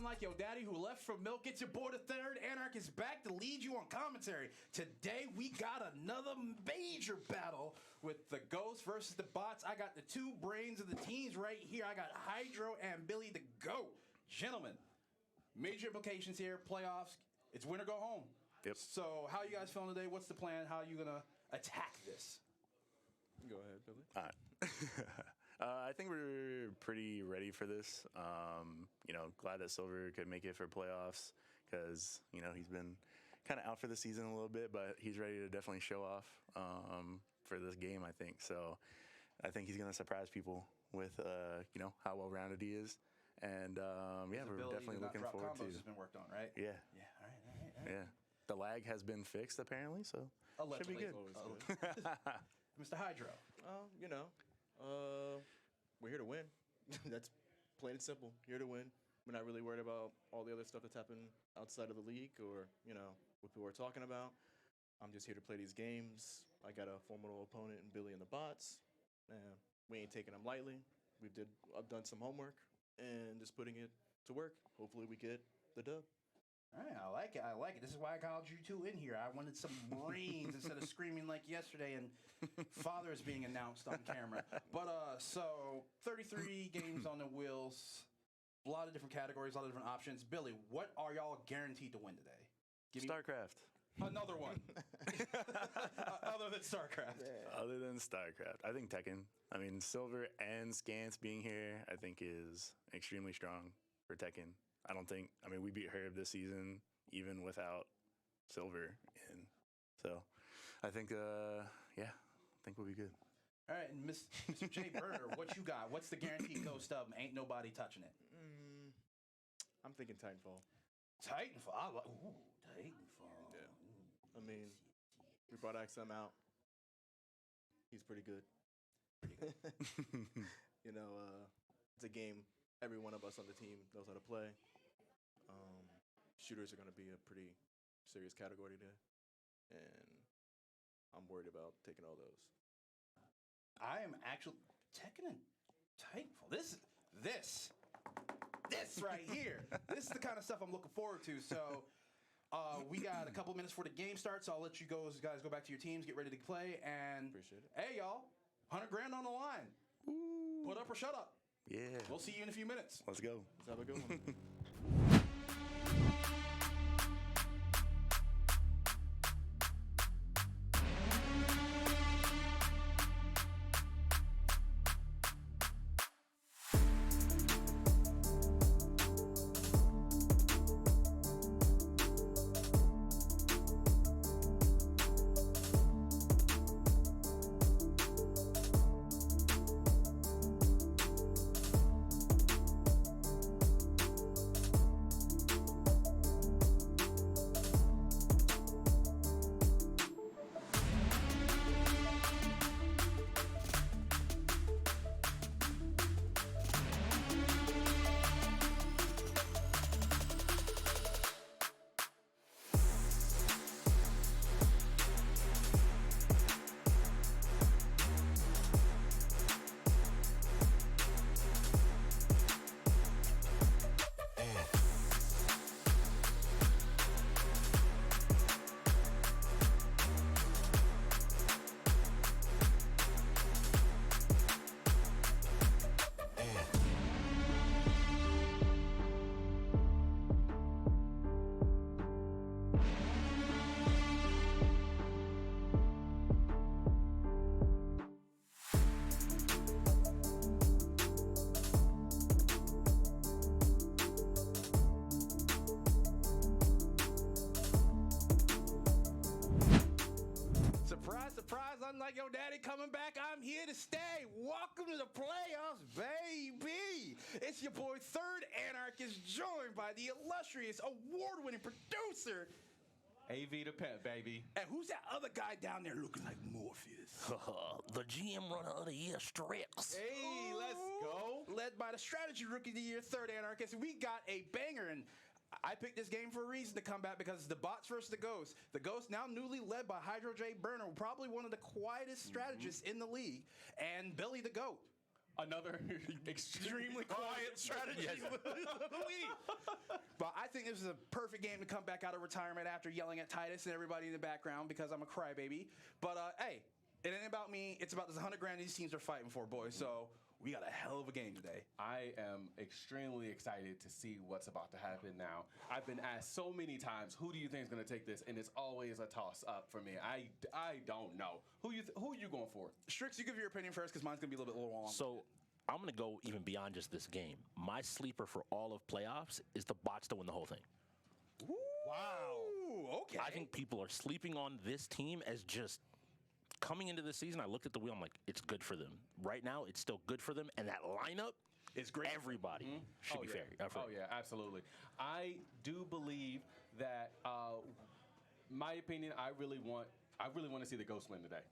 Like Yo Daddy who left from milk. It's your boy the third Anarch is back to lead you on commentary. Today we got another major battle with the Ghosts versus the Bots. I got the two brains of the teams right here. I got Hydro and Billy the Goat. Gentlemen, major implications here. Playoffs. It's win or go home. Yep. So how you guys feeling today? What's the plan? How are you gonna attack this? Go ahead, Billy. All right. I think we're pretty ready for this. Glad that Silver could make it for playoffs because, he's been kind of out for the season a little bit, but he's ready to definitely show off for this game, I think. So I think he's going to surprise people with, how well-rounded he is. And, we're definitely looking forward to it. Has been worked on, right? Yeah. Yeah, all right. Yeah. The lag has been fixed, apparently, so should be good. Mr. Hydro. We're here to win. That's plain and simple. Here to win. We're not really worried about all the other stuff that's happened outside of the league or, what people are talking about. I'm just here to play these games. I got a formidable opponent in Billy and the Bots. And we ain't taking them lightly. I've done some homework and just putting it to work. Hopefully we get the dub. All right, I like it. I like it. This is why I called you two in here. I wanted some brains instead of screaming like yesterday and Father is being announced on camera. But so 33 games on the wheels, a lot of different categories, a lot of different options. Billy, what are y'all guaranteed to win today? Give me StarCraft. another one. Other than StarCraft. Yeah. Other than StarCraft, I think Tekken. I mean, Silver and Scance being here, I think is extremely strong for Tekken. I mean, we beat Herb this season even without Silver in. So I think, I think we'll be good. All right, and Mr. Jay Burner, what you got? What's the guaranteed no stub? Ain't nobody touching it. I'm thinking Titanfall. Titanfall. Titanfall. Yeah. I mean, we brought XM out. He's pretty good. You know, it's a game every one of us on the team knows how to play. Shooters are going to be a pretty serious category today, and I'm worried about taking all those. I am actually Tekken and Titanfall. This right here. This is the kind of stuff I'm looking forward to. So we got a couple minutes before the game starts. I'll let you guys go back to your teams, get ready to play, and Appreciate it. hey, y'all, $100 grand on the line. Ooh. Put up or shut up. Yeah. We'll see you in a few minutes. Let's go. Let's have a good one. Unlike your daddy coming back, I'm here to stay. Welcome to the playoffs, baby. It's your boy, Third Anarchist, joined by the illustrious, award-winning producer. AV the pet, baby. And who's that other guy down there looking like Morpheus? The GM runner of the year, Strix. Hey, let's go. Led by the strategy rookie of the year, Third Anarchist. We got a banger, and I picked this game for a reason to come back because it's the bots versus the ghosts. The ghosts now newly led by Hydro J Burner, probably one of the quietest strategists in the league, and Billy the Goat. Another extremely quiet strategist. But I think this is a perfect game to come back out of retirement after yelling at Titus and everybody in the background because I'm a crybaby. But hey, it ain't about me. It's about this $100 grand these teams are fighting for, boys. So we got a hell of a game today. I am extremely excited to see what's about to happen now. I've been asked so many times, who do you think is going to take this? And it's always a toss-up for me. I don't know. Who are you going for? Strix, you give your opinion first because mine's going to be a little bit long. So I'm going to go even beyond just this game. My sleeper for all of playoffs is the bots to win the whole thing. Ooh, wow. Okay. I think people are sleeping on this team as just coming into the season. I looked at the wheel. I'm like, it's good for them. Right now, it's still good for them. And that lineup is great. Everybody should be fair. Oh, yeah, absolutely. I do believe that, my opinion, I really want to see the Ghosts win today.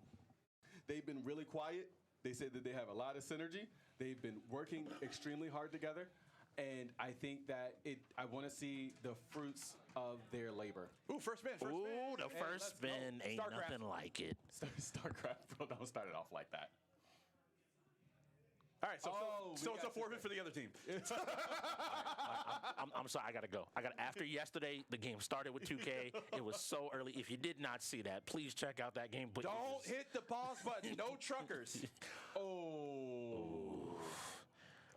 They've been really quiet. They said that they have a lot of synergy. They've been working extremely hard together. And I think that I want to see the fruits of their labor. Ooh, first spin. Ooh, the first spin ain't Starcraft. nothing like it. StarCraft, bro, don't start it off like that. All right, so Oh, so we it's a got forfeit 2K. for the other team. I'm sorry, I gotta go. After yesterday, the game started with 2K. It was so early. If you did not see that, please check out that game. But Don't hit the pause button. No truckers. Oh.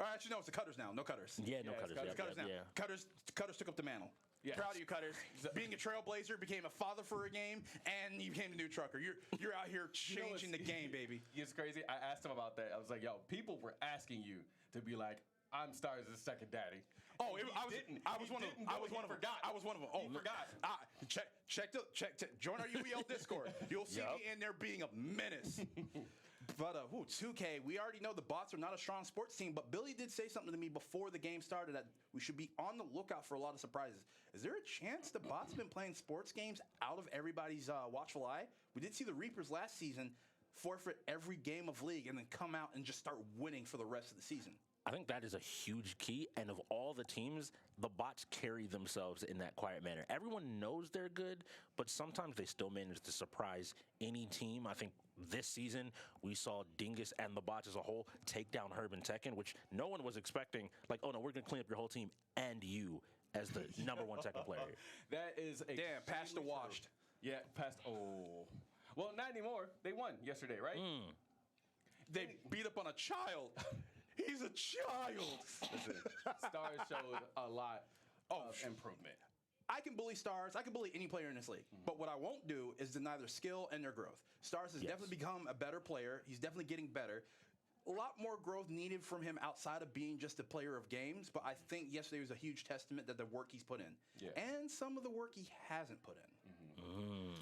All right, actually, no, it's the Cutters now. No Cutters. Yeah, no Yeah, it's cutters. Cutters. Yeah, Cutters now. yeah. Cutters took up the mantle. Yes. Proud of you, Cutters. Being a trailblazer, became a father for a game, and you became the new trucker. You're out here You know changing the what's- game, baby. It's crazy. I asked him about that. I was like, yo, people were asking you to be like, I'm Stars' second daddy. Oh, And I was one of them. I was one of them. Forgot. I was one of them. Oh, He forgot. Check. Join our UEL Discord. You'll see me in there being a menace. But 2K, we already know the bots are not a strong sports team, but Billy did say something to me before the game started that we should be on the lookout for a lot of surprises. Is there a chance the bots have been playing sports games out of everybody's watchful eye? We did see the Reapers last season forfeit every game of League and then come out and just start winning for the rest of the season. I think that is a huge key. And of all the teams, the bots carry themselves in that quiet manner. Everyone knows they're good, but sometimes they still manage to surprise any team. I think this season we saw Dingus and the bots as a whole take down Herb and Tekken, which no one was expecting. Like, oh no, we're going to clean up your whole team and you as the number one Tekken player. That is a Damn, passed to extremely washed. true. Yeah, passed. Oh. Well, not anymore. They won yesterday, right? They beat up on a child. He's a child. Listen, Stars showed a lot Oh, of improvement. I can bully Stars. I can bully any player in this league. But what I won't do is deny their skill and their growth. Stars has definitely become a better player. He's definitely getting better. A lot more growth needed from him outside of being just a player of games. But I think yesterday was a huge testament that the work he's put in. Yeah. And some of the work he hasn't put in.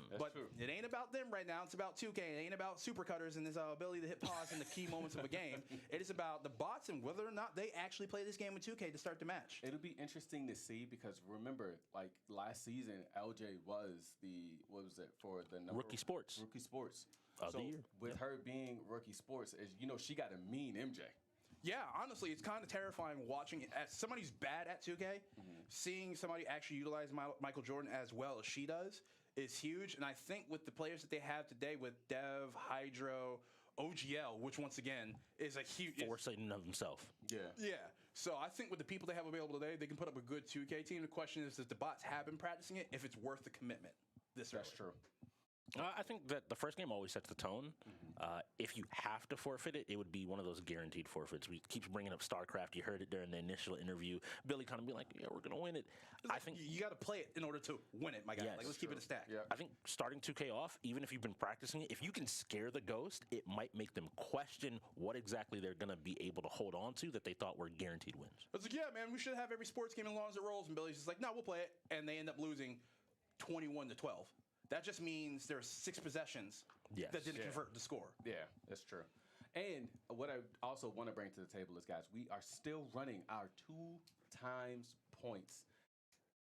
That's But true. it ain't about them right now. It's about 2K. It ain't about super cutters and his ability to hit pause in the key moments of a game. It is about the bots and whether or not they actually play this game with 2K to start the match. It'll be interesting to see because remember, like last season, LJ was the what was it for the number Rookie Sports. Rookie Sports Of the so year. with her being Rookie Sports, is she got a mean MJ. Yeah, honestly, it's kind of terrifying watching it. As somebody who's bad at 2K, seeing somebody actually utilize Michael Jordan as well as she does is huge. And I think with the players that they have today with Dev, Hydro, OGL, which once again is a huge... Forsaken of himself. Yeah. Yeah. So I think with the people they have available today, they can put up a good 2K team. The question is, if the bots have been practicing it, if it's worth the commitment this That's early. true. I think that the first game always sets the tone. If you have to forfeit it, it would be one of those guaranteed forfeits. We keep bringing up StarCraft. You heard it during the initial interview. Billy kind of be like, yeah, we're going to win it. I think You got to play it in order to win it, my guy. Yes. Like, let's keep it a stack. Yeah. I think starting 2K off, even if you've been practicing it, if you can scare the ghost, it might make them question what exactly they're going to be able to hold on to that they thought were guaranteed wins. I was like, yeah, man, we should have every sports game as long as it rolls. And Billy's just like, no, we'll play it. And they end up losing 21-12. That just means there's 6 possessions Yes. that didn't Yeah. convert the score. Yeah, that's true. And what I also want to bring to the table is, guys, we are still running our 2 times points.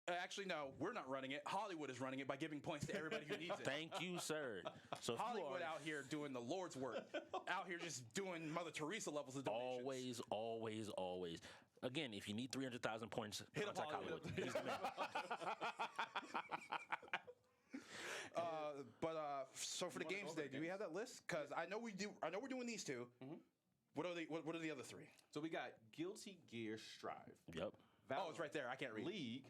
Actually, no, we're not running it. Hollywood is running it by giving points to everybody who needs it. Thank you, sir. So if you Hollywood are out here doing the Lord's work, out here just doing Mother Teresa levels of donations. always. Again, if you need 300,000 points, Hit up contact Hollywood. He's the man. So for the games today, do we have that list? Because I know we do. I know we're doing these 2. What are the other 3? So we got Guilty Gear Strive. Yep. Oh, it's right there. I can't read. League.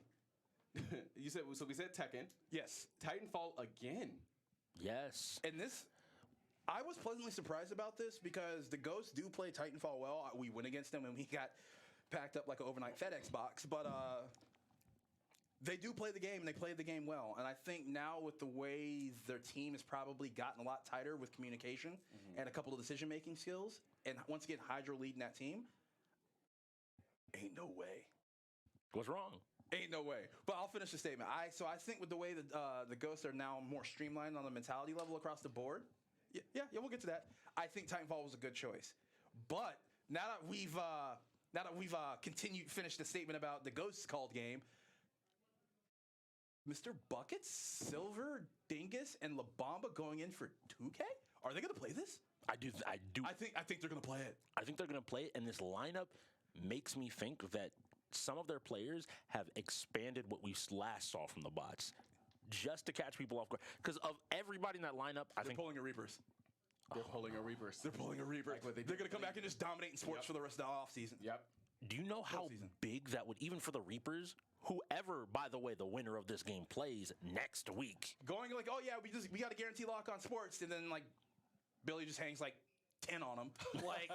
You said so. We said Tekken. Yes. Titanfall again. Yes. And this, I was pleasantly surprised about this because the Ghosts do play Titanfall well. We went against them and we got packed up like an overnight FedEx box. But they do play the game and they play the game well. And I think now with the way their team has probably gotten a lot tighter with communication and a couple of decision-making skills, and once again, Hydro leading that team, ain't no way. What's wrong? Ain't no way. But I'll finish the statement. I think with the way that the Ghosts are now more streamlined on the mentality level across the board, yeah, we'll get to that. I think Titanfall was a good choice. But now that we've finished the statement about the Ghosts called game, Mr. Buckets, Silver, Dingus, and La Bamba going in for 2K? Are they going to play this? I do. I think they're going to play it. I think they're going to play it, and this lineup makes me think that some of their players have expanded what we last saw from the bots just to catch people off guard. Because of everybody in that lineup, I They're think pulling the Reapers. They're pulling a Reapers. They're pulling a Reaper. Like what they They're did going to come with back and just dominate in sports for the rest of the offseason. Yep. Do you know how season. big that would, even for the Reapers, whoever, by the way, the winner of this game plays next week? Going like, oh yeah, we got a guarantee lock on sports, and then like Billy just hangs like 10 on him. Like,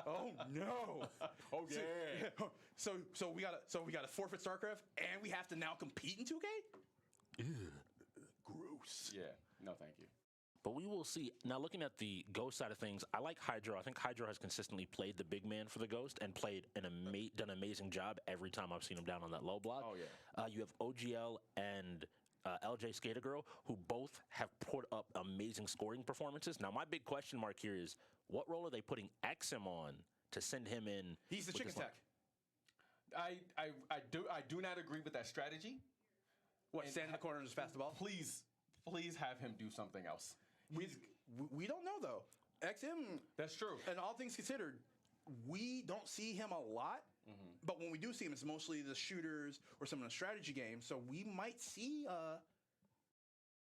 oh no. Oh yeah. So we gotta forfeit StarCraft, and we have to now compete in 2K. Gross. Yeah. No, thank you. But we will see. Now, looking at the Ghost side of things, I like Hydro. I think Hydro has consistently played the big man for the Ghost and played done an amazing job every time I've seen him down on that low block. Oh, yeah. You have OGL and LJ Skater Girl, who both have put up amazing scoring performances. Now, my big question mark here is, what role are they putting XM on to send him in? He's the with chicken this line? tech. I do not agree with that strategy. What, And stand in the corner and just pass the ball? Please have him do something else. We don't know though. XM, That's true. and all things considered, we don't see him a lot. But when we do see him, it's mostly the shooters or some of the strategy games. So we might see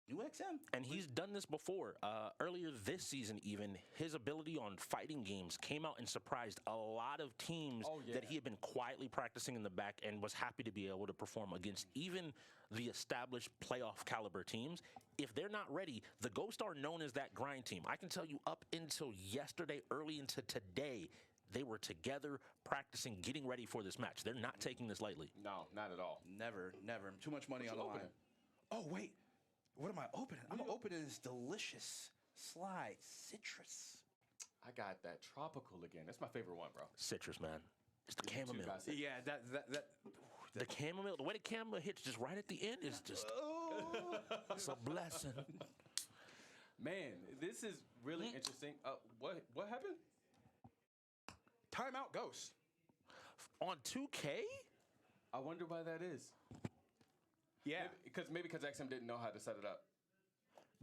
new XM. And he's done this before. Earlier this season, even, his ability on fighting games came out and surprised a lot of teams Oh, yeah. that he had been quietly practicing in the back and was happy to be able to perform against even the established playoff caliber teams. If they're not ready, the Ghosts are known as that grind team. I can tell you up until yesterday, early into today, they were together practicing, getting ready for this match. They're not taking this lightly. No, not at all. Never. Too much money What on you the line. opening? Oh, wait. What am I opening? I'm opening this delicious slide citrus. I got that tropical again. That's my favorite one, bro. Citrus, man. It's the Me too, chamomile. guys. Yeah, that The chamomile, the way the chamomile hits just right at the end is just, it's a blessing. Man, this is really interesting. What happened? timeout Ghost. On 2K? I wonder why that is. Yeah. Maybe because XM didn't know how to set it up.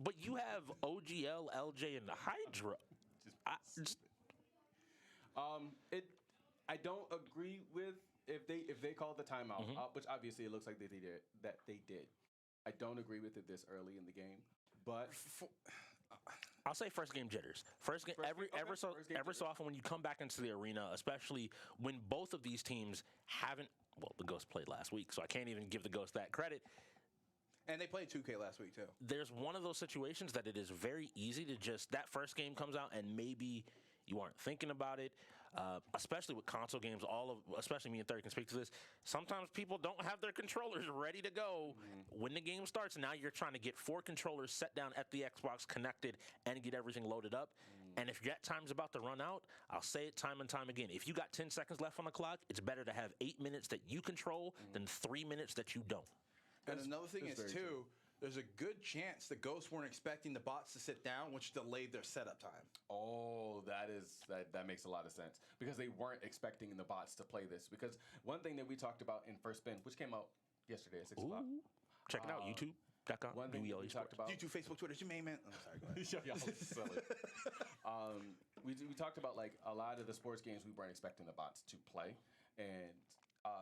But you have OGL, LJ, and the Hydra. I don't agree with if they called the timeout, which obviously it looks like they did. I don't agree with it this early in the game, but I'll say first game jitters. First game, ever so often when you come back into the arena, especially when both of these teams haven't. Well, the Ghost played last week, so I can't even give the Ghost that credit. And they played 2K last week too. There's one of those situations that it is very easy to just, that first game comes out and maybe you aren't thinking about it, especially with console games. Especially me and Third can speak to this. Sometimes people don't have their controllers ready to go when the game starts. And now you're trying to get 4 controllers set down at the Xbox, connected, and get everything loaded up. And if that time's about to run out, I'll say it time and time again. If you got 10 seconds left on the clock, it's better to have 8 minutes that you control than 3 minutes that you don't. And another thing is, very too, true. there's a good chance the Ghosts weren't expecting the bots to sit down, which delayed their setup time. oh, that makes a lot of sense because they weren't expecting the bots to play this. Because one thing that we talked about in First Spin, which came out yesterday at 6 o'clock. Check it out, YouTube.com. One thing that we talked about. YouTube, Facebook, Twitter, it's your main man. I'm sorry, go ahead. Y'all silly. We talked about like a lot of the sports games we weren't expecting the bots to play, and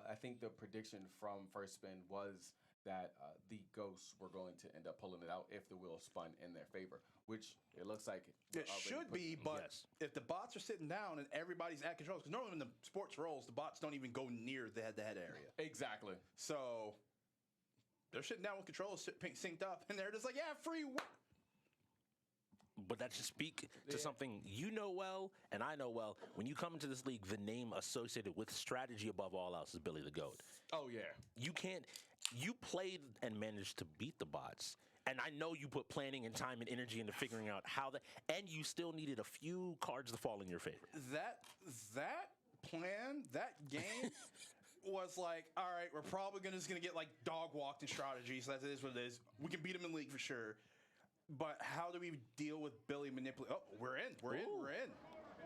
I think the prediction from First Spin was that the Ghosts were going to end up pulling it out if the wheel spun in their favor, which it looks like It should be, but Yes. if the bots are sitting down and everybody's at controls, because normally when the sports rolls, the bots don't even go near the head-to-head area. Exactly. So they're sitting down with controls synced up, and they're just like, yeah, free. But that should speak to something you know well and I know well. When you come into this league, the name associated with strategy above all else is Billy the Goat. Oh yeah. You played and managed to beat the bots. And I know you put planning and time and energy into figuring out how and you still needed a few cards to fall in your favor. That plan, that game was like, all right, we're probably just gonna get like dog walked in strategies. That is what it is. We can beat them in the league for sure. But how do we deal with Billy manipulate? Oh, we're in. We're in.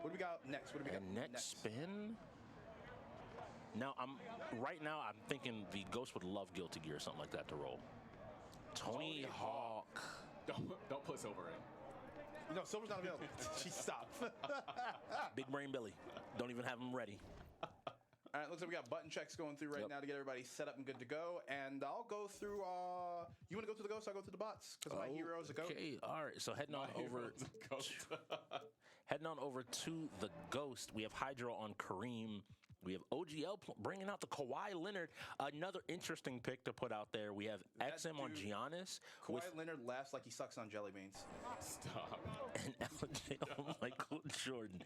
What do we got next? What do we got And next spin. Now I'm thinking the Ghost would love Guilty Gear or something like that to roll. Tony Hawk. Don't put Silver in. No, Silver's not available. She stopped. Big Brain Billy. Don't even have him ready. All right, looks like we got button checks going through right Yep. now to get everybody set up and good to go. And I'll go through. You want to go through the ghost? I'll go through the bots because my hero is a ghost. Okay, all right. So heading on over. Heading on over to the Ghost, we have Hydro on Kareem. We have OGL bringing out the Kawhi Leonard. Another interesting pick to put out there. We have That XM on dude- Giannis Kawhi Leonard laughs like he sucks on jelly beans. Stop. and LJ on Michael Jordan.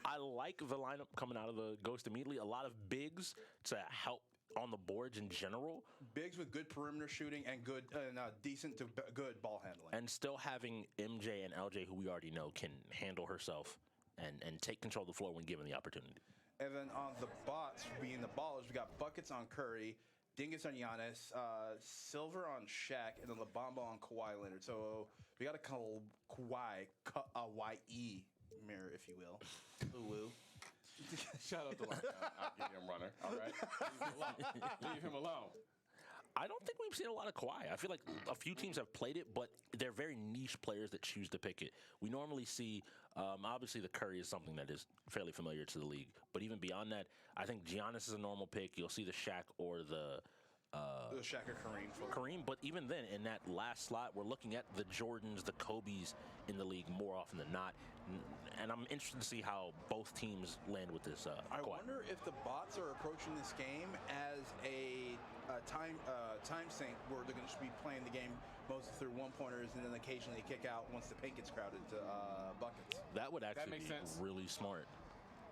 I like the lineup coming out of the Ghost immediately. A lot of bigs to help on the boards in general, Bigs with good perimeter shooting and good, decent to good ball handling. and still having MJ and LJ, who we already know can handle herself and take control of the floor when given the opportunity. And then on the bots, being the ballers, we got buckets on Curry, Dingus on Giannis, Silver on Shaq, and then LaBamba on Kawhi Leonard. So we got a Kawhi, Y-E mirror, if you will. Ooh. Shout out to lockdown runner. All right. Leave him alone. I don't think we've seen a lot of Kawhi. I feel like a few teams have played it, but they're very niche players that choose to pick it. We normally see, obviously, the Curry is something that is fairly familiar to the league. But even beyond that, I think Giannis is a normal pick. You'll see the Shaq or the Shaq or Kareem. Kareem. But even then, in that last slot, we're looking at the Jordans, the Kobes in the league more often than not. And I'm interested to see how both teams land with this I Kawhi. wonder if the bots are approaching this game as a time sink where they're going to be playing the game mostly through one-pointers and then occasionally kick out once the paint gets crowded to buckets. That would actually makes be sense. really smart.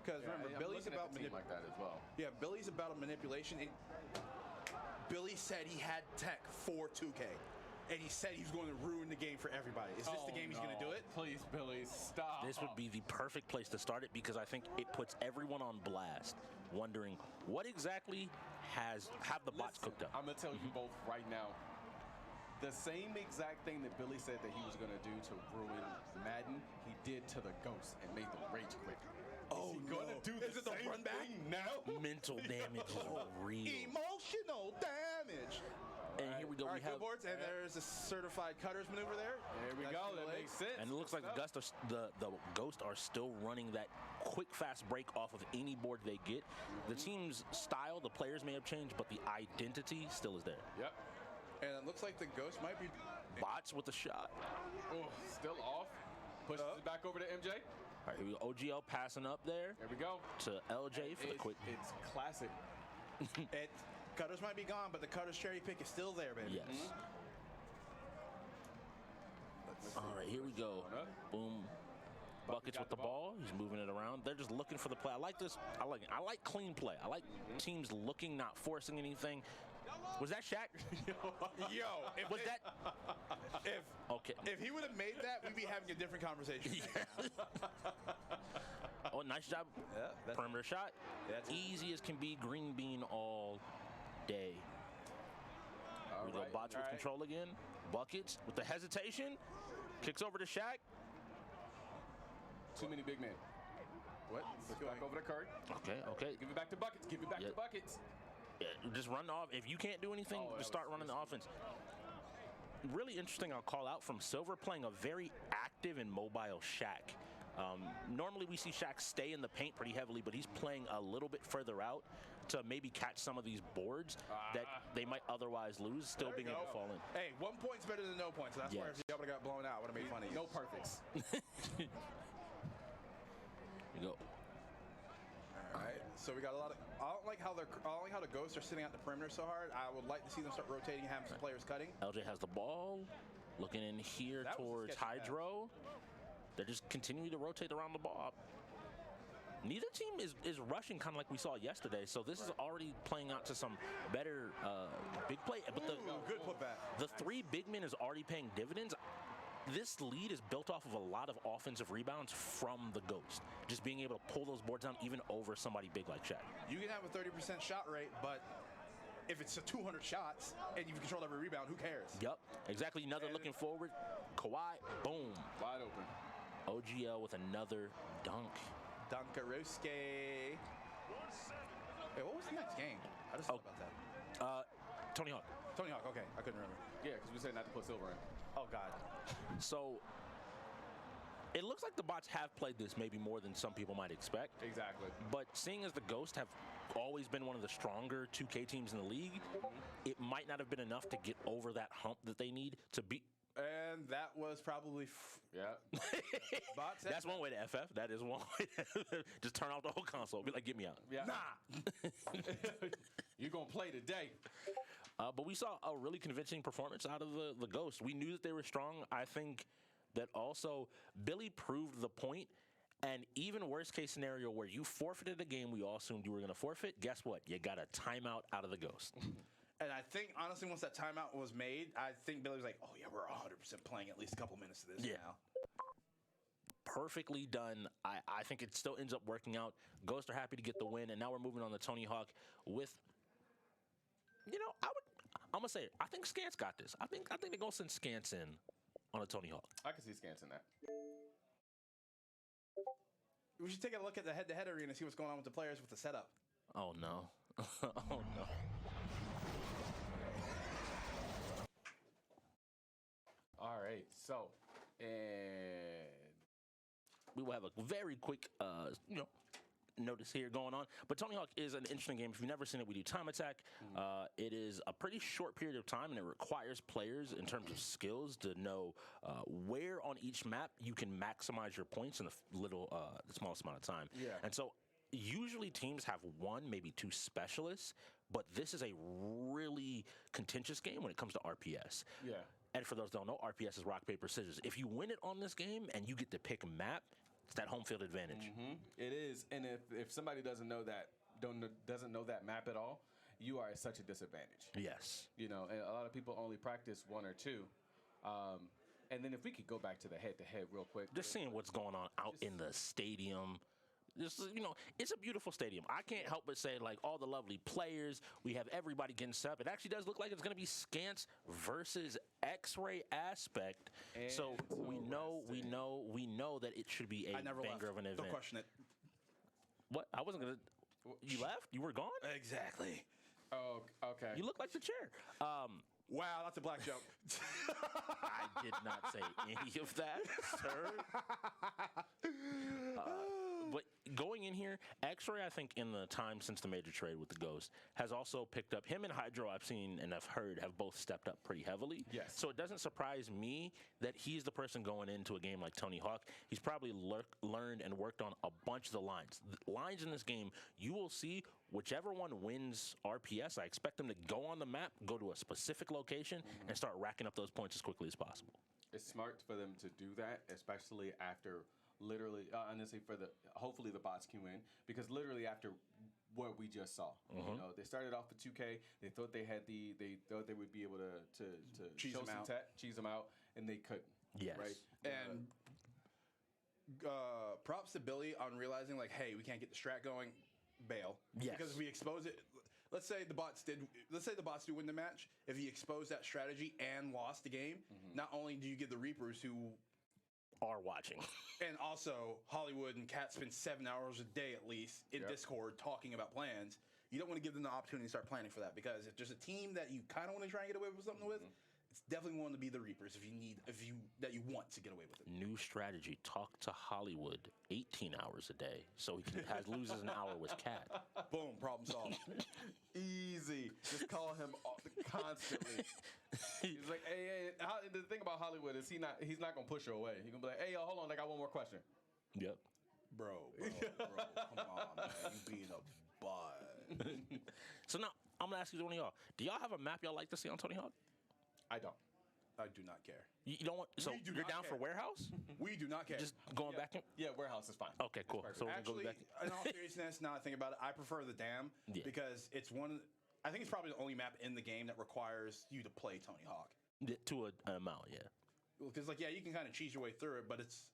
Because remember, Billy's about like that as well. Yeah, Billy's about a manipulation. Billy said he had tech for 2K, and he said he was going to ruin the game for everybody. Is this the game he's going to do it? Please, Billy, stop. This would be the perfect place to start it because I think it puts everyone on blast, wondering what exactly have the bots cooked up. I'm gonna tell you both right now. The same exact thing that Billy said that he was gonna do to ruin Madden, he did to the Ghost and made them rage quit. Oh, Is he gonna do the Is it the same run back? thing now? Mental damage is real. Emotional damage. And here we go. All We right, have, good boards, and there's a certified cutters maneuver there. There we That's go. to the That legs. makes sense. and it looks like the Ghost are still running that quick, fast break off of any board they get. The team's style, the players may have changed, but the identity still is there. Yep. And it looks like the ghost might be. Bots with the shot. Oh, still off. Pushes it back over to MJ. All right, here we go. OGL passing up there There we go. to LJ for the quick. It's classic. Cutters might be gone, but the cutters cherry pick is still there, baby. Yes. All right, here we go. Boom. Buckets with the ball. He's moving it around. They're just looking for the play. I like this. I like clean play. I like teams looking, not forcing anything. Was that Shaq? Yo, if Was they- that? Okay. if he would have made that, we'd be having a different conversation. Oh, nice job. Yeah, that's- Perimeter shot. That's it. Easy as can be. Green bean all day. We go bots with control again. Buckets with the hesitation. Kicks over to Shaq. Too many big men. What? Push back over to Curry. Okay. Give it back to Buckets. Give it back Yeah. to Buckets. Yeah, just run off. If you can't do anything, Oh, that just start was running the offense. Really interesting. I'll call out from Silver playing a very active and mobile Shaq. Normally we see Shaq stay in the paint pretty heavily, but he's playing a little bit further out to maybe catch some of these boards that they might otherwise lose, still There you being able go. to fall in. Hey, 1 point's better than no points. So that's why Yes. if you would have got blown out, would have made fun of you. No perfects. Here we go. All right. So we got a lot of. I don't like how the ghosts are sitting at the perimeter so hard. I would like to see them start rotating, and having some players cutting. LJ has the ball, looking in here That was a towards sketchy pass. Hydro. They're just continuing to rotate around the ball. Neither team is rushing kind of like we saw yesterday, so this is already playing out to some better big play. But Good putback. the three big men is already paying dividends. This lead is built off of a lot of offensive rebounds from the Ghost. Just being able to pull those boards down even over somebody big like Shaq. You can have a 30% shot rate, but if it's a 200 shots and you've controlled every rebound, who cares? Yep, exactly. Another looking forward. Kawhi, boom. Wide open. OGL with another dunk. Dunkaroske. Hey, what was the next game? I just thought about that. Tony Hawk. Tony Hawk. Okay, I couldn't remember. Yeah, because we said not to put Silver in. Oh God. So it looks like the bots have played this maybe more than some people might expect. Exactly. But seeing as the Ghost have always been one of the stronger 2K teams in the league. It might not have been enough to get over that hump that they need to beat. And that was probably bots. That's one way to FF. That is one way to just turn off the whole console. Be like, get me out. Yeah. Nah. You're going to play today. But we saw a really convincing performance out of the Ghost. We knew that they were strong. I think that also Billy proved the point. And even worst case scenario where you forfeited a game we all assumed you were going to forfeit, guess what? You got a timeout out of the Ghost. And I think, honestly, once that timeout was made, I think Billy was like, oh, yeah, we're 100% playing at least a couple minutes of this now. Perfectly done. I think it still ends up working out. Ghosts are happy to get the win, and now we're moving on to Tony Hawk with, I'm going to say it. I think Scance got this. I think they're going to send Scance in on a Tony Hawk. I can see Scance in that. We should take a look at the head-to-head arena and see what's going on with the players with the setup. Oh, no. Oh, no. All right, so, and we will have a very quick, notice here going on. But Tony Hawk is an interesting game. If you've never seen it, we do time attack. It is a pretty short period of time, and it requires players in terms of skills to know where on each map you can maximize your points in the smallest amount of time. Yeah. And so usually teams have one, maybe two specialists, but this is a really contentious game when it comes to RPS. Yeah. And for those who don't know, RPS is rock, paper, scissors. If you win it on this game and you get to pick a map, it's that home field advantage. It is. And if somebody doesn't know that map at all, you are at such a disadvantage. Yes. And a lot of people only practice one or two. And then if we could go back to the head-to-head real quick. Just seeing what's going on out in the stadium. Just, it's a beautiful stadium. I can't help but say, like, all the lovely players. We have everybody getting set up. It actually does look like it's going to be Scance versus X-Ray Aspect. So we know that it should be a banger of an event. Don't question it. What? I wasn't going to. You left? You were gone? Exactly. Oh, okay. You look like the chair. Wow, that's a black joke. I did not say any of that, sir. But going in here, X-Ray, I think, in the time since the major trade with the Ghost, has also picked up. Him and Hydro, I've seen and I've heard, have both stepped up pretty heavily. Yes. So it doesn't surprise me that he's the person going into a game like Tony Hawk. He's probably learned and worked on a bunch of the lines. The lines in this game, you will see whichever one wins RPS, I expect them to go on the map, go to a specific location, and start racking up those points as quickly as possible. It's smart for them to do that, especially after literally, honestly, hopefully the bots can win, because literally after what we just saw, they started off with 2K. They thought they thought they would be able to cheese them out, and they couldn't. Yes. Right. And props to Billy on realizing, like, hey, we can't get the strat going. Bail. Yes. Because we expose it. Let's say the bots do win the match. If you expose that strategy and lost the game, not only do you give the Reapers who are watching, and also Hollywood and Kat spend 7 hours a day at least in Discord talking about plans. You don't want to give them the opportunity to start planning for that, because if there's a team that you kind of want to try and get away with something with, it's definitely one to be the Reapers if you want to get away with it. New strategy: talk to Hollywood 18 hours a day, so he loses an hour with Kat. Boom, problem solved. Easy. Just call him constantly. He's like, hey, the thing about Hollywood is he's not gonna push her away. He's gonna be like, hey, yo, hold on, I got one more question. Yep. Bro, come on, man, you being a bud. So now I'm gonna ask you, one of y'all, do y'all have a map y'all like to see on Tony Hawk? I don't. I do not care. You don't want? So We do you're not down care. for warehouse? We do not care. Just going back in? Yeah, warehouse is fine. Okay, cool. So we're Actually, gonna go back. in all seriousness, now I think about it, I prefer the Dam because it's I think it's probably the only map in the game that requires you to play Tony Hawk. To an amount, yeah. Because, like, yeah, you can kind of cheese your way through it, but it's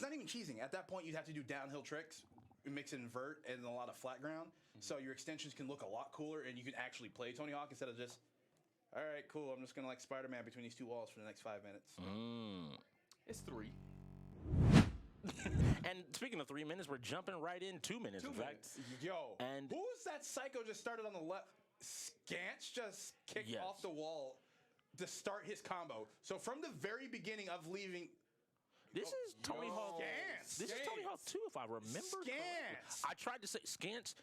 not even cheesing. At that point, you'd have to do downhill tricks, mix and invert, and a lot of flat ground. So your extensions can look a lot cooler, and you can actually play Tony Hawk instead of just, all right, cool, I'm just going to, like, Spider-Man between these two walls for the next 5 minutes. It's 3. And speaking of 3 minutes, we're jumping right in 2 minutes. 2 in minutes. fact. Yo, and who's that psycho just started on the left? Scance just kicked off the wall to start his combo. So from the very beginning of leaving... This is Tony Hawk. Scance. This is Tony Hawk 2, if I remember correctly. Scance. I tried to say Scance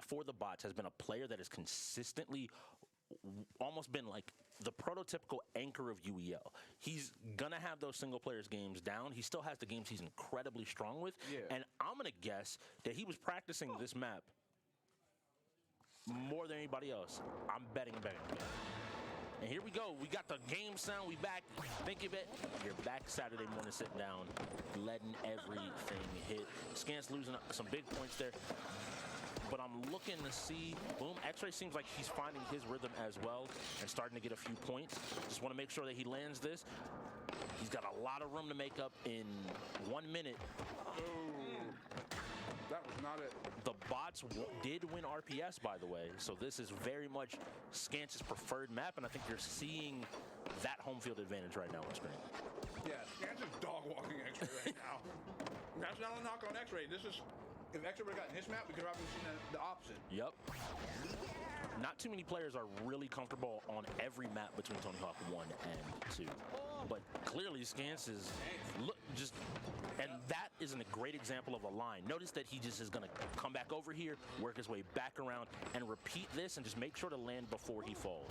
for the bots has been a player that has consistently almost been like the prototypical anchor of UEL. He's gonna have those single players games down. He still has the games he's incredibly strong with. Yeah. And I'm gonna guess that he was practicing this map more than anybody else. I'm betting. And here we go. We got the game sound. We back. Think of it. You're back Saturday morning sitting down, letting everything hit. Scant's losing some big points there. But I'm looking to see, boom, X-Ray seems like he's finding his rhythm as well and starting to get a few points. Just want to make sure that he lands this. He's got a lot of room to make up in 1 minute. That was not it. The bots did win RPS, by the way, so this is very much Scance's preferred map, and I think you're seeing that home field advantage right now on screen. Yeah, Scans is dog walking X-Ray right now. That's not a knock on X-Ray. This is, if X-Ray would have gotten his map, we could have probably seen the opposite. Yep. Not too many players are really comfortable on every map between Tony Hawk 1 and 2. But clearly Scance is and that isn't a great example of a line. Notice that he just is going to come back over here, work his way back around, and repeat this and just make sure to land before he falls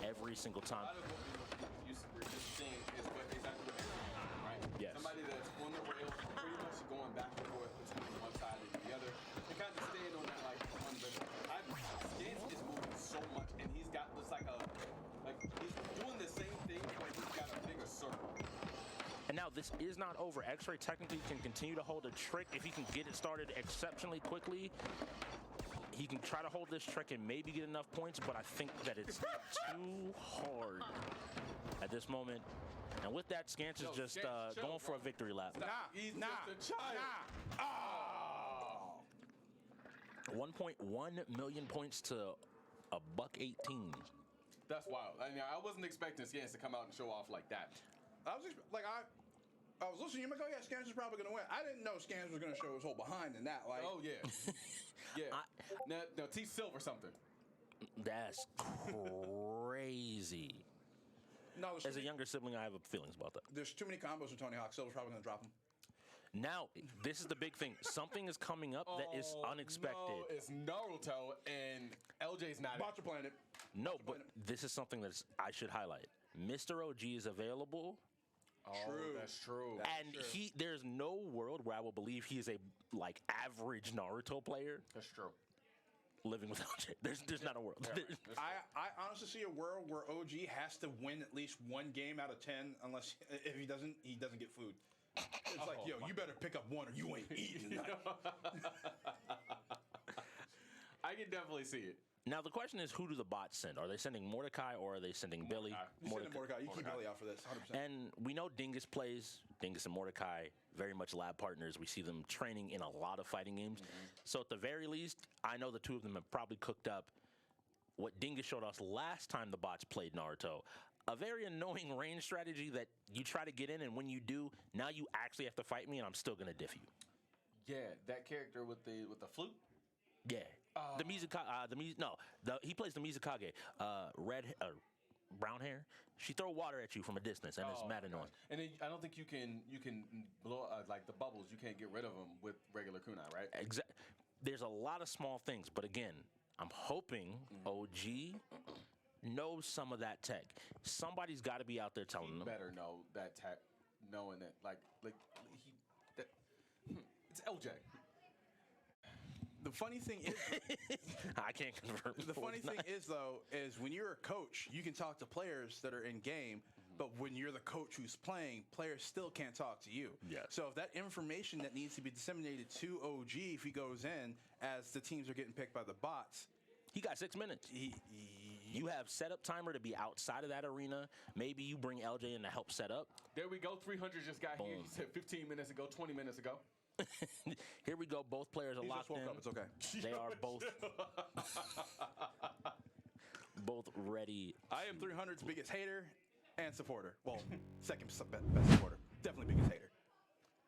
every single time. A lot of what we're just seeing is exactly what they're doing, right? Yes. Somebody that's on the rails, pretty much going back and forth between one side and the other. And kind of staying on that like one rhythm. Scance is moving so much, and he's got this he's doing the same thing, but he's got a bigger circle. And now this is not over. X-Ray technically can continue to hold a trick. If he can get it started exceptionally quickly, he can try to hold this trick and maybe get enough points, but I think that it's too hard at this moment. And with that, Scance is just going for a victory lap. He's just a child. 1.1 million points to a $118. That's wild. I mean, I wasn't expecting Scance to come out and show off like that. I was listening. I'm like, oh yeah, Scans is probably gonna win. I didn't know Scans was gonna show his whole behind in that. Like, Oh yeah, yeah. Now T Silver something. That's crazy. no, As a younger sibling, I have feelings about that. there's too many combos with Tony Hawk. Silver's probably gonna drop him. Now, this is the big thing. Something is coming up that is unexpected. No, it's Naruto and LJ's not. Bots are playing it. No, but this is something that I should highlight. Mr. OG is available. True. That's true. And there's no world where I will believe he is a average Naruto player That's true. living with LJ. There's not a world. I honestly see a world where OG has to win at least one game out of 10, unless if he doesn't get food. It's like, yo, you better pick up one or you ain't eating tonight. I can definitely see it. Now the question is, who do the bots send? Are they sending Mordecai or are they sending Billy? You send Mordecai. You keep Billy out for this, 100%. And we know Dingus plays. Dingus and Mordecai, very much lab partners. We see them training in a lot of fighting games. So at the very least, I know the two of them have probably cooked up what Dingus showed us last time the bots played Naruto. A very annoying range strategy that you try to get in, and when you do, now you actually have to fight me, and I'm still gonna diff you. Yeah, that character with the flute. Yeah, the Mizukage. He plays the Mizukage. Brown hair. She throw water at you from a distance, and it's mad annoying. And then I don't think you can blow like the bubbles. You can't get rid of them with regular kunai, right? Exactly. There's a lot of small things, but again, I'm hoping OG knows some of that tech. Somebody's got to be out there telling He them. better know that tech, knowing that it's LJ. The funny thing is, I can't confirm. the funny thing is though, is when you're a coach, you can talk to players that are in game. But when you're the coach who's playing, players still can't talk to you. Yes. So if that information that needs to be disseminated to OG, if he goes in as the teams are getting picked by the bots, He got 6 minutes. You have setup timer to be outside of that arena. Maybe you bring LJ in to help set up. There we go. 300 just got here. Boom. He said 15 minutes ago, 20 minutes ago. Here we go. Both players are he locked just woke in. up. It's okay. They are both ready. I am 300's biggest hater and supporter. Well, second best supporter. Definitely biggest hater.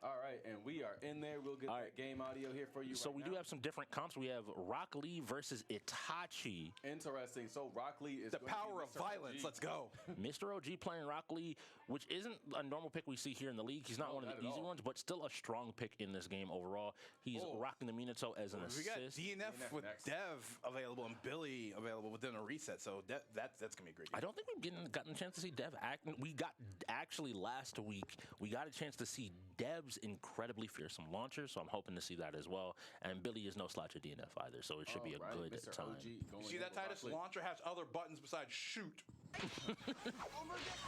All right. and we are in there. We'll get All that right. game audio here for you. So right we now. do have some different comps. We have Rock Lee versus Itachi. Interesting. So Rock Lee is The going to be power of Mr. violence. OG. Let's go. Mr. OG playing Rock Lee, which isn't a normal pick we see here in the league. He's not No, one of not the at easy all. ones, but still a strong pick in this game overall. He's Oh. rocking the Minato as an We got assist. DNF with next. Dev available and Billy available within a reset, so that's gonna be a great. I don't think we've gotten a chance to see Dev act. We got actually last week. We got a chance to see Dev's incredibly fearsome launcher, so I'm hoping to see that as well. And Billy is no slouch at DNF either, so it should be a All right, good Mr. time. OG going You see in that with Rock Titus Lee. launcher has other buttons besides shoot.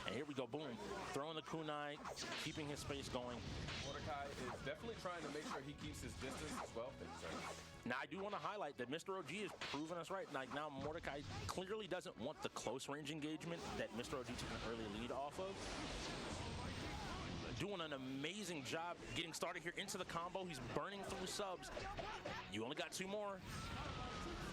And here we go, boom, throwing the kunai, keeping his space going. Mordecai is definitely trying to make sure he keeps his distance as well. Thank you, sir. Now, I do want to highlight that Mr. OG is proving us right. Like now, Mordecai clearly doesn't want the close range engagement that Mr. OG took an early lead off of. Doing an amazing job getting started here into the combo. He's burning through subs. You only got two more.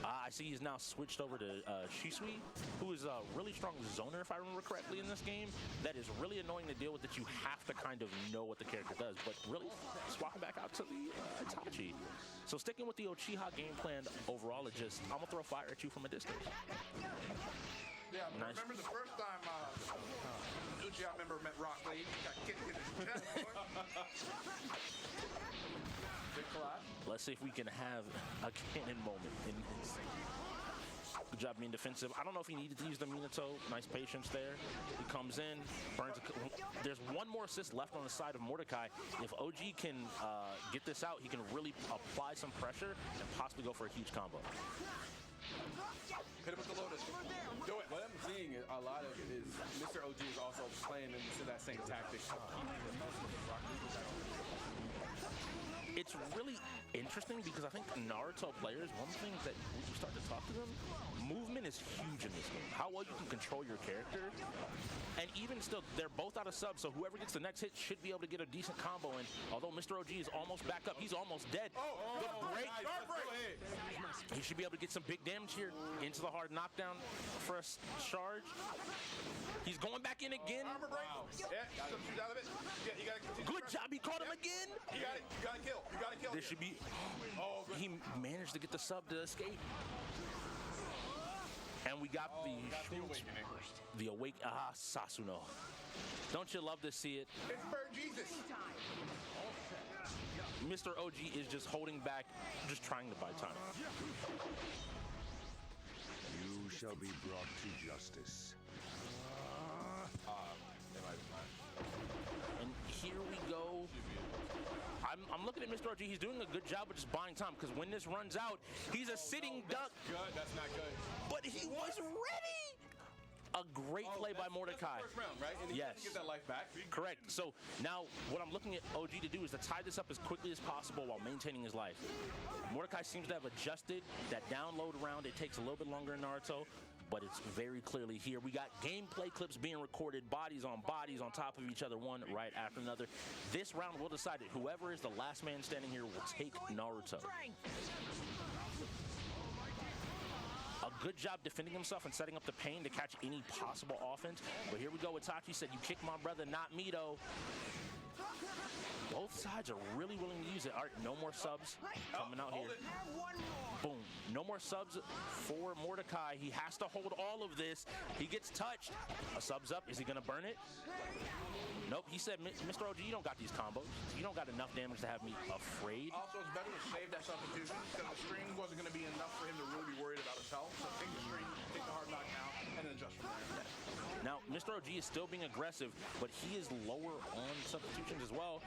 I see he's now switched over to Shisui, who is a really strong zoner, if I remember correctly, in this game. That is really annoying to deal with, that you have to kind of know what the character does, but really swapping back out to the Itachi. So sticking with the Uchiha game plan overall, it just, I'm going to throw fire at you from a distance. Yeah, Nice. remember the first time Uchiha member met Rock Lee, got kicked in his chest. Big collab. Let's see if we can have a cannon moment in his. Good job being defensive. I don't know if he needed to use the Minato. Nice patience there. He comes in, burns. There's one more assist left on the side of Mordecai. If OG can get this out, he can really apply some pressure and possibly go for a huge combo. Hit him with the Lotus. Do it. What I'm seeing a lot of is Mr. OG is also playing into that same tactic. It's really interesting because I think Naruto players, one thing that when you start to talk to them, movement is huge in this game. How well you can control your character. And even still, they're both out of subs, so whoever gets the next hit should be able to get a decent combo in. Although Mr. OG is almost back up, he's almost dead. Good break. Nice. Let's go ahead. He should be able to get some big damage here into the hard knockdown for a charge. He's going back in again. Armor break. Yeah, some shoot out of it. Yeah, you gotta continue. Good job, he caught him again. You got it. You gotta kill. You gotta kill. This should be. Oh, good. He managed to get the sub to escape. And we got the awakening. the awake. Sasuno. Don't you love to see it? It's Bird Jesus. Mr. OG is just holding back, just trying to buy time. You shall be brought to justice. And here we go. I'm looking at Mr. OG. He's doing a good job of just buying time because when this runs out, he's a sitting duck. Good. That's not good. But he was ready. A great play by Mordecai. That's the first round, right? And he Yes. has to get that life back. Correct. So now what I'm looking at OG to do is to tie this up as quickly as possible while maintaining his life. Mordecai seems to have adjusted that download round. It takes a little bit longer in Naruto, but it's very clearly here. We got gameplay clips being recorded, bodies on top of each other, one right after another. This round will decide it. Whoever is the last man standing here will take Naruto. A good job defending himself and setting up the pain to catch any possible offense. But here we go. Itachi said, "You kick my brother, not me, though." Both sides are really willing to use it. All right, no more subs coming out here. Boom. No more subs for Mordecai. He has to hold all of this. He gets touched. A sub's up. Is he going to burn it? Nope. He said, Mr. OG, you don't got these combos. You don't got enough damage to have me afraid. Also, it's better to save that substitution because the string wasn't going to be enough for him to really be worried about his health. So take the string, take the hard knockdown, and then adjust from there. Now, Mr. OG is still being aggressive, but he is lower on substitutions as well.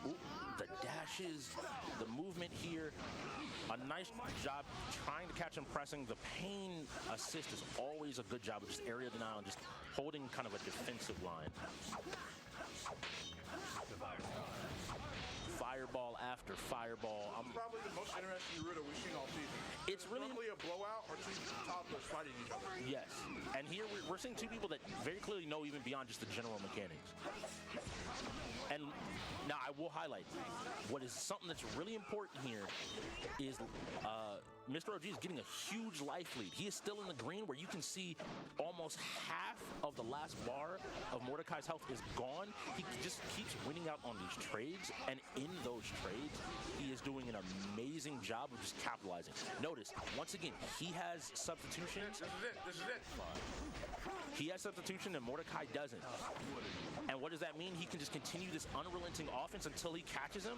Ooh, the dashes, the movement here. A nice job trying to catch him pressing. The pain assist is always a good job of just area denial and just holding kind of a defensive line. Fireball after fireball. Probably the most interesting Naruto we've seen all season. It's really Normally a blowout or two toddlers fighting each other. Yes, and here we're seeing two people that very clearly know even beyond just the general mechanics. And now I will highlight what is something that's really important here is Mr. OG is getting a huge life lead. He is still in the green where you can see almost half of the last bar of Mordecai's health is gone. He just keeps winning out on these trades, and in those trades, he is doing an amazing job of just capitalizing. Notice, once again, he has substitutions. This is it. He has substitution and Mordecai doesn't. And what does that mean? He can just continue this unrelenting offense until he catches him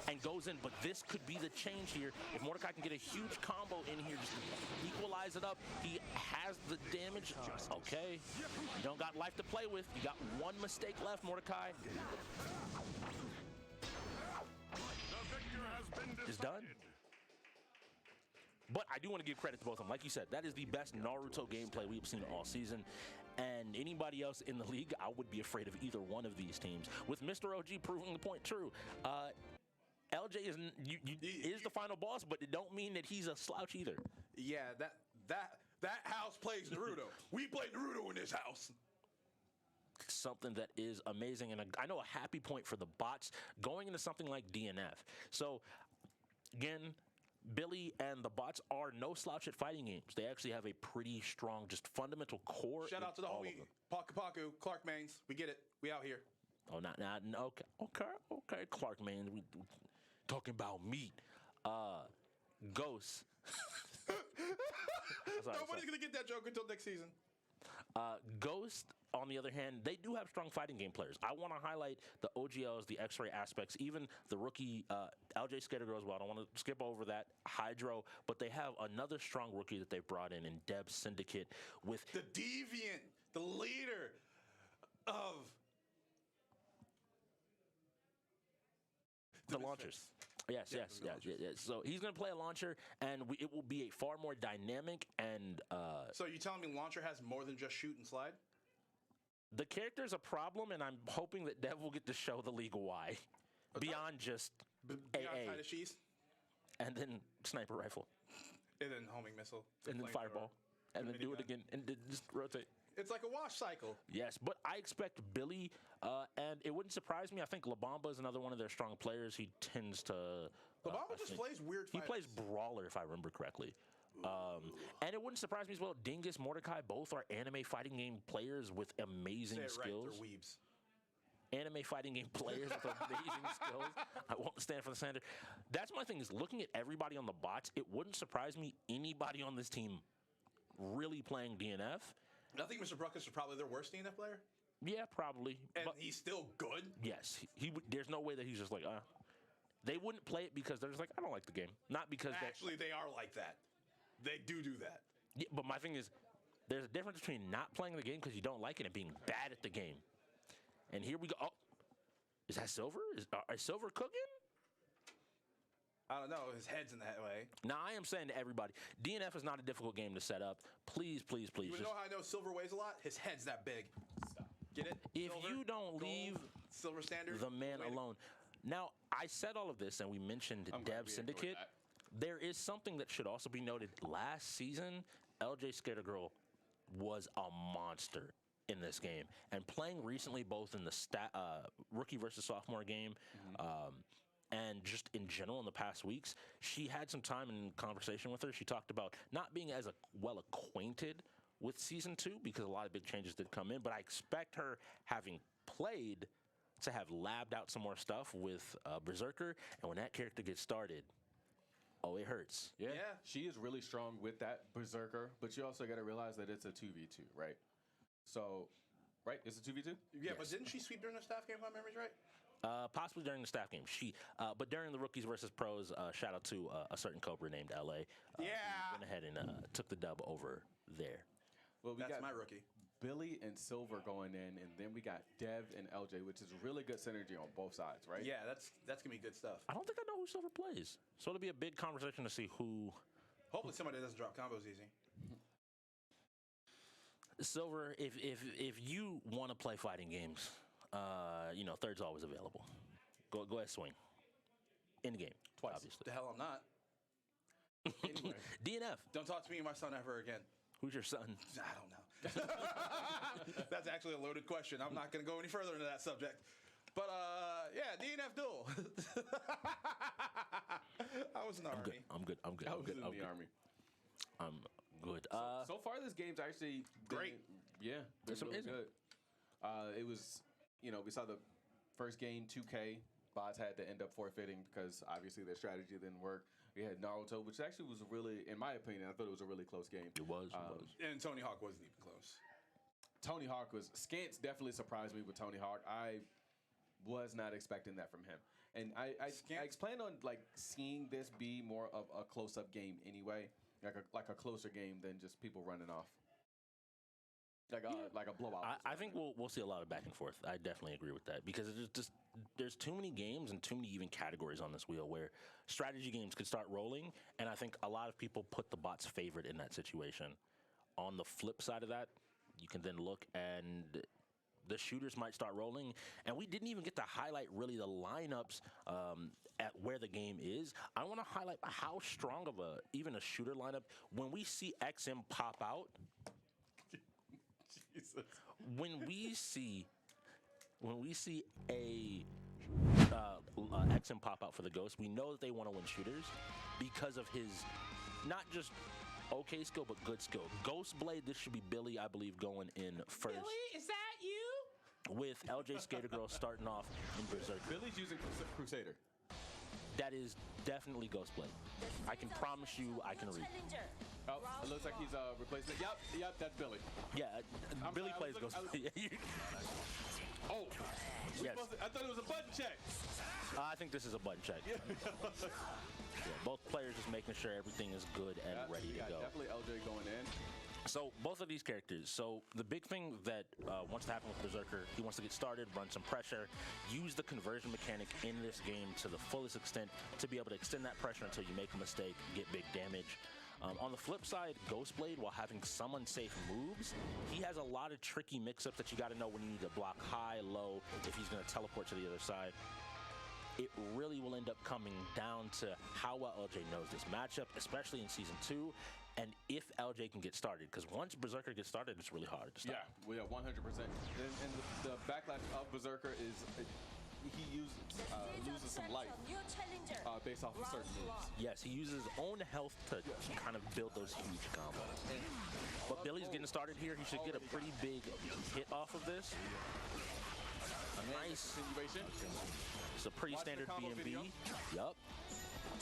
and goes in. But this could be the change here. If Mordecai can get a huge combo in here, just equalize it up. He has the damage. Okay. You don't got life to play with. You got one mistake left, Mordecai. It's done. But I do want to give credit to both of them. Like you said, that is the best Naruto gameplay we've seen all season. And anybody else in the league, I would be afraid of either one of these teams. With Mr. OG proving the point true, LJ is the final boss, but it don't mean that he's a slouch either. Yeah, that house plays Naruto. We play Naruto in this house. Something that is amazing, and I know a happy point for the bots going into something like DNF. So, again, Billy and the bots are no slouch at fighting games. They actually have a pretty strong, just fundamental core. Shout out to the homie Paku Paku, Clark Mains. We get it. We out here. Oh, not okay. Clark Mains. We talking about meat. Ghost. Nobody's gonna get that joke until next season. Ghost, on the other hand, they do have strong fighting game players. I want to highlight the OGLs, the X-ray aspects, even the rookie LJ Skater as well. I don't want to skip over that. Hydro, but they have another strong rookie that they brought in Deb Syndicate with the Deviant, the leader of the launchers. Yes. So he's going to play a launcher, and it will be a far more dynamic and. So you telling me launcher has more than just shoot and slide? The character's a problem, and I'm hoping that Dev will get to show the league why, beyond just beyond AA, Tidashees, and then sniper rifle, and then homing missile, and then fireball, and then do it again, and just rotate. It's like a wash cycle. Yes, but I expect Billy, and it wouldn't surprise me. I think Labamba is another one of their strong players. He tends to. Labamba just plays weird He fighters. plays Brawler, if I remember correctly. And it wouldn't surprise me as well. Dingus, Mordecai, both are anime fighting game players with amazing Say it right, skills. they're weebs. Anime fighting game players with amazing skills. I won't stand for the slander. That's my thing, is looking at everybody on the bots, it wouldn't surprise me anybody on this team really playing DNF. I think Mr. Bruckus is probably their worst DNF player. Yeah, probably. And but he's still good? yes, he would. There's no way that he's just like, They wouldn't play it because they're just like, I don't like the game. Not because Actually, they are like that. They do that. Yeah, but my thing is, there's a difference between not playing the game because you don't like it and being bad at the game. And here we go. Oh, is that Silver? Is Silver cooking? I don't know. His head's in that way. Now, I am saying to everybody, DNF is not a difficult game to set up. Please. You know how I know Silver weighs a lot? His head's that big. Stop. Get it? If Silver, you don't gold, leave Silver standard, the man alone. Now, I said all of this, and we mentioned Dev Syndicate. There is something that should also be noted. Last season, LJ Skater Girl was a monster in this game. And playing recently, both in the rookie versus sophomore game, and just in general in the past weeks, she had some time in conversation with her. She talked about not being as well acquainted with Season 2 because a lot of big changes did come in, but I expect her, having played, to have labbed out some more stuff with Berserker, and when that character gets started, oh, it hurts. Yeah, she is really strong with that Berserker, but you also got to realize that it's a 2v2, right? So, right, it's a 2v2? Yeah, Yes. but didn't she sweep during the staff game, if my memory's right? Possibly during the staff game. But during the rookies versus pros, shout out to a certain Cobra named LA. He went ahead and took the dub over there. Well, That's my rookie. Billy and Silver going in, and then we got Dev and LJ, which is really good synergy on both sides, right? Yeah, that's gonna be good stuff. I don't think I know who Silver plays, so it'll be a big conversation to see who. Hopefully, somebody doesn't drop combos easy. Silver, if you want to play fighting games, third's always available. Go ahead, swing. In the game, Twice. obviously. The hell I'm not. Anyway, DNF. Don't talk to me and my son ever again. Who's your son? I don't know. That's actually a loaded question. I'm not going to go any further into that subject. But yeah, DNF duel. I was in the army. I'm good. I was in the army. I'm good. So far, this game's actually Great. Yeah, It's really amazing. good. It was, we saw the first game, 2K. Bots had to end up forfeiting because obviously their strategy didn't work. We had Naruto, which actually was really, in my opinion, I thought it was a really close game. It was. And Tony Hawk wasn't even close. Tony Hawk was Scants definitely surprised me with Tony Hawk. I was not expecting that from him, and I plan on like seeing this be more of a close-up game anyway, like a closer game than just people running off, like a blowout. I think we'll see a lot of back and forth. I definitely agree with that because there's too many games and too many even categories on this wheel where strategy games could start rolling, and I think a lot of people put the bots favorite in that situation. On the flip side of that, you can then look and the shooters might start rolling, and we didn't even get to highlight really the lineups at where the game is. I want to highlight how strong of even a shooter lineup when we see XM pop out. Jesus. When we see a XM pop out for the Ghost, we know that they want to win shooters because of his not just okay skill, but good skill. Ghost Blade, this should be Billy, I believe, going in first. Billy, is that you? With LJ Skater Girl starting off in Berserker. Billy's using Crusader. That is definitely Ghost Blade. I can promise you I can read. Oh, it looks like he's a replacement. Yep, that's Billy. Yeah, Billy sorry, plays Ghost Blade. Oh, Yes. I thought it was a button check. I think this is a button check. Yeah, both players just making sure everything is good and ready to go. Definitely LJ going in. So both of these characters. So the big thing that wants to happen with Berserker, he wants to get started, run some pressure, use the conversion mechanic in this game to the fullest extent to be able to extend that pressure until you make a mistake, get big damage. On the flip side, Ghostblade, while having some unsafe moves, he has a lot of tricky mix-ups that you got to know when you need to block high, low, if he's going to teleport to the other side. It really will end up coming down to how well LJ knows this matchup, especially in Season 2, and if LJ can get started. Because once Berserker gets started, it's really hard to stop. Yeah, 100%. And the backlash of Berserker is he loses some life based off of certain moves. Yes, he uses his own health to kind of build those huge combos. But Billy's getting started here. He should get a pretty big hit off of this. A nice continuation. It's a pretty Watch the standard combo B&B. video. Yup.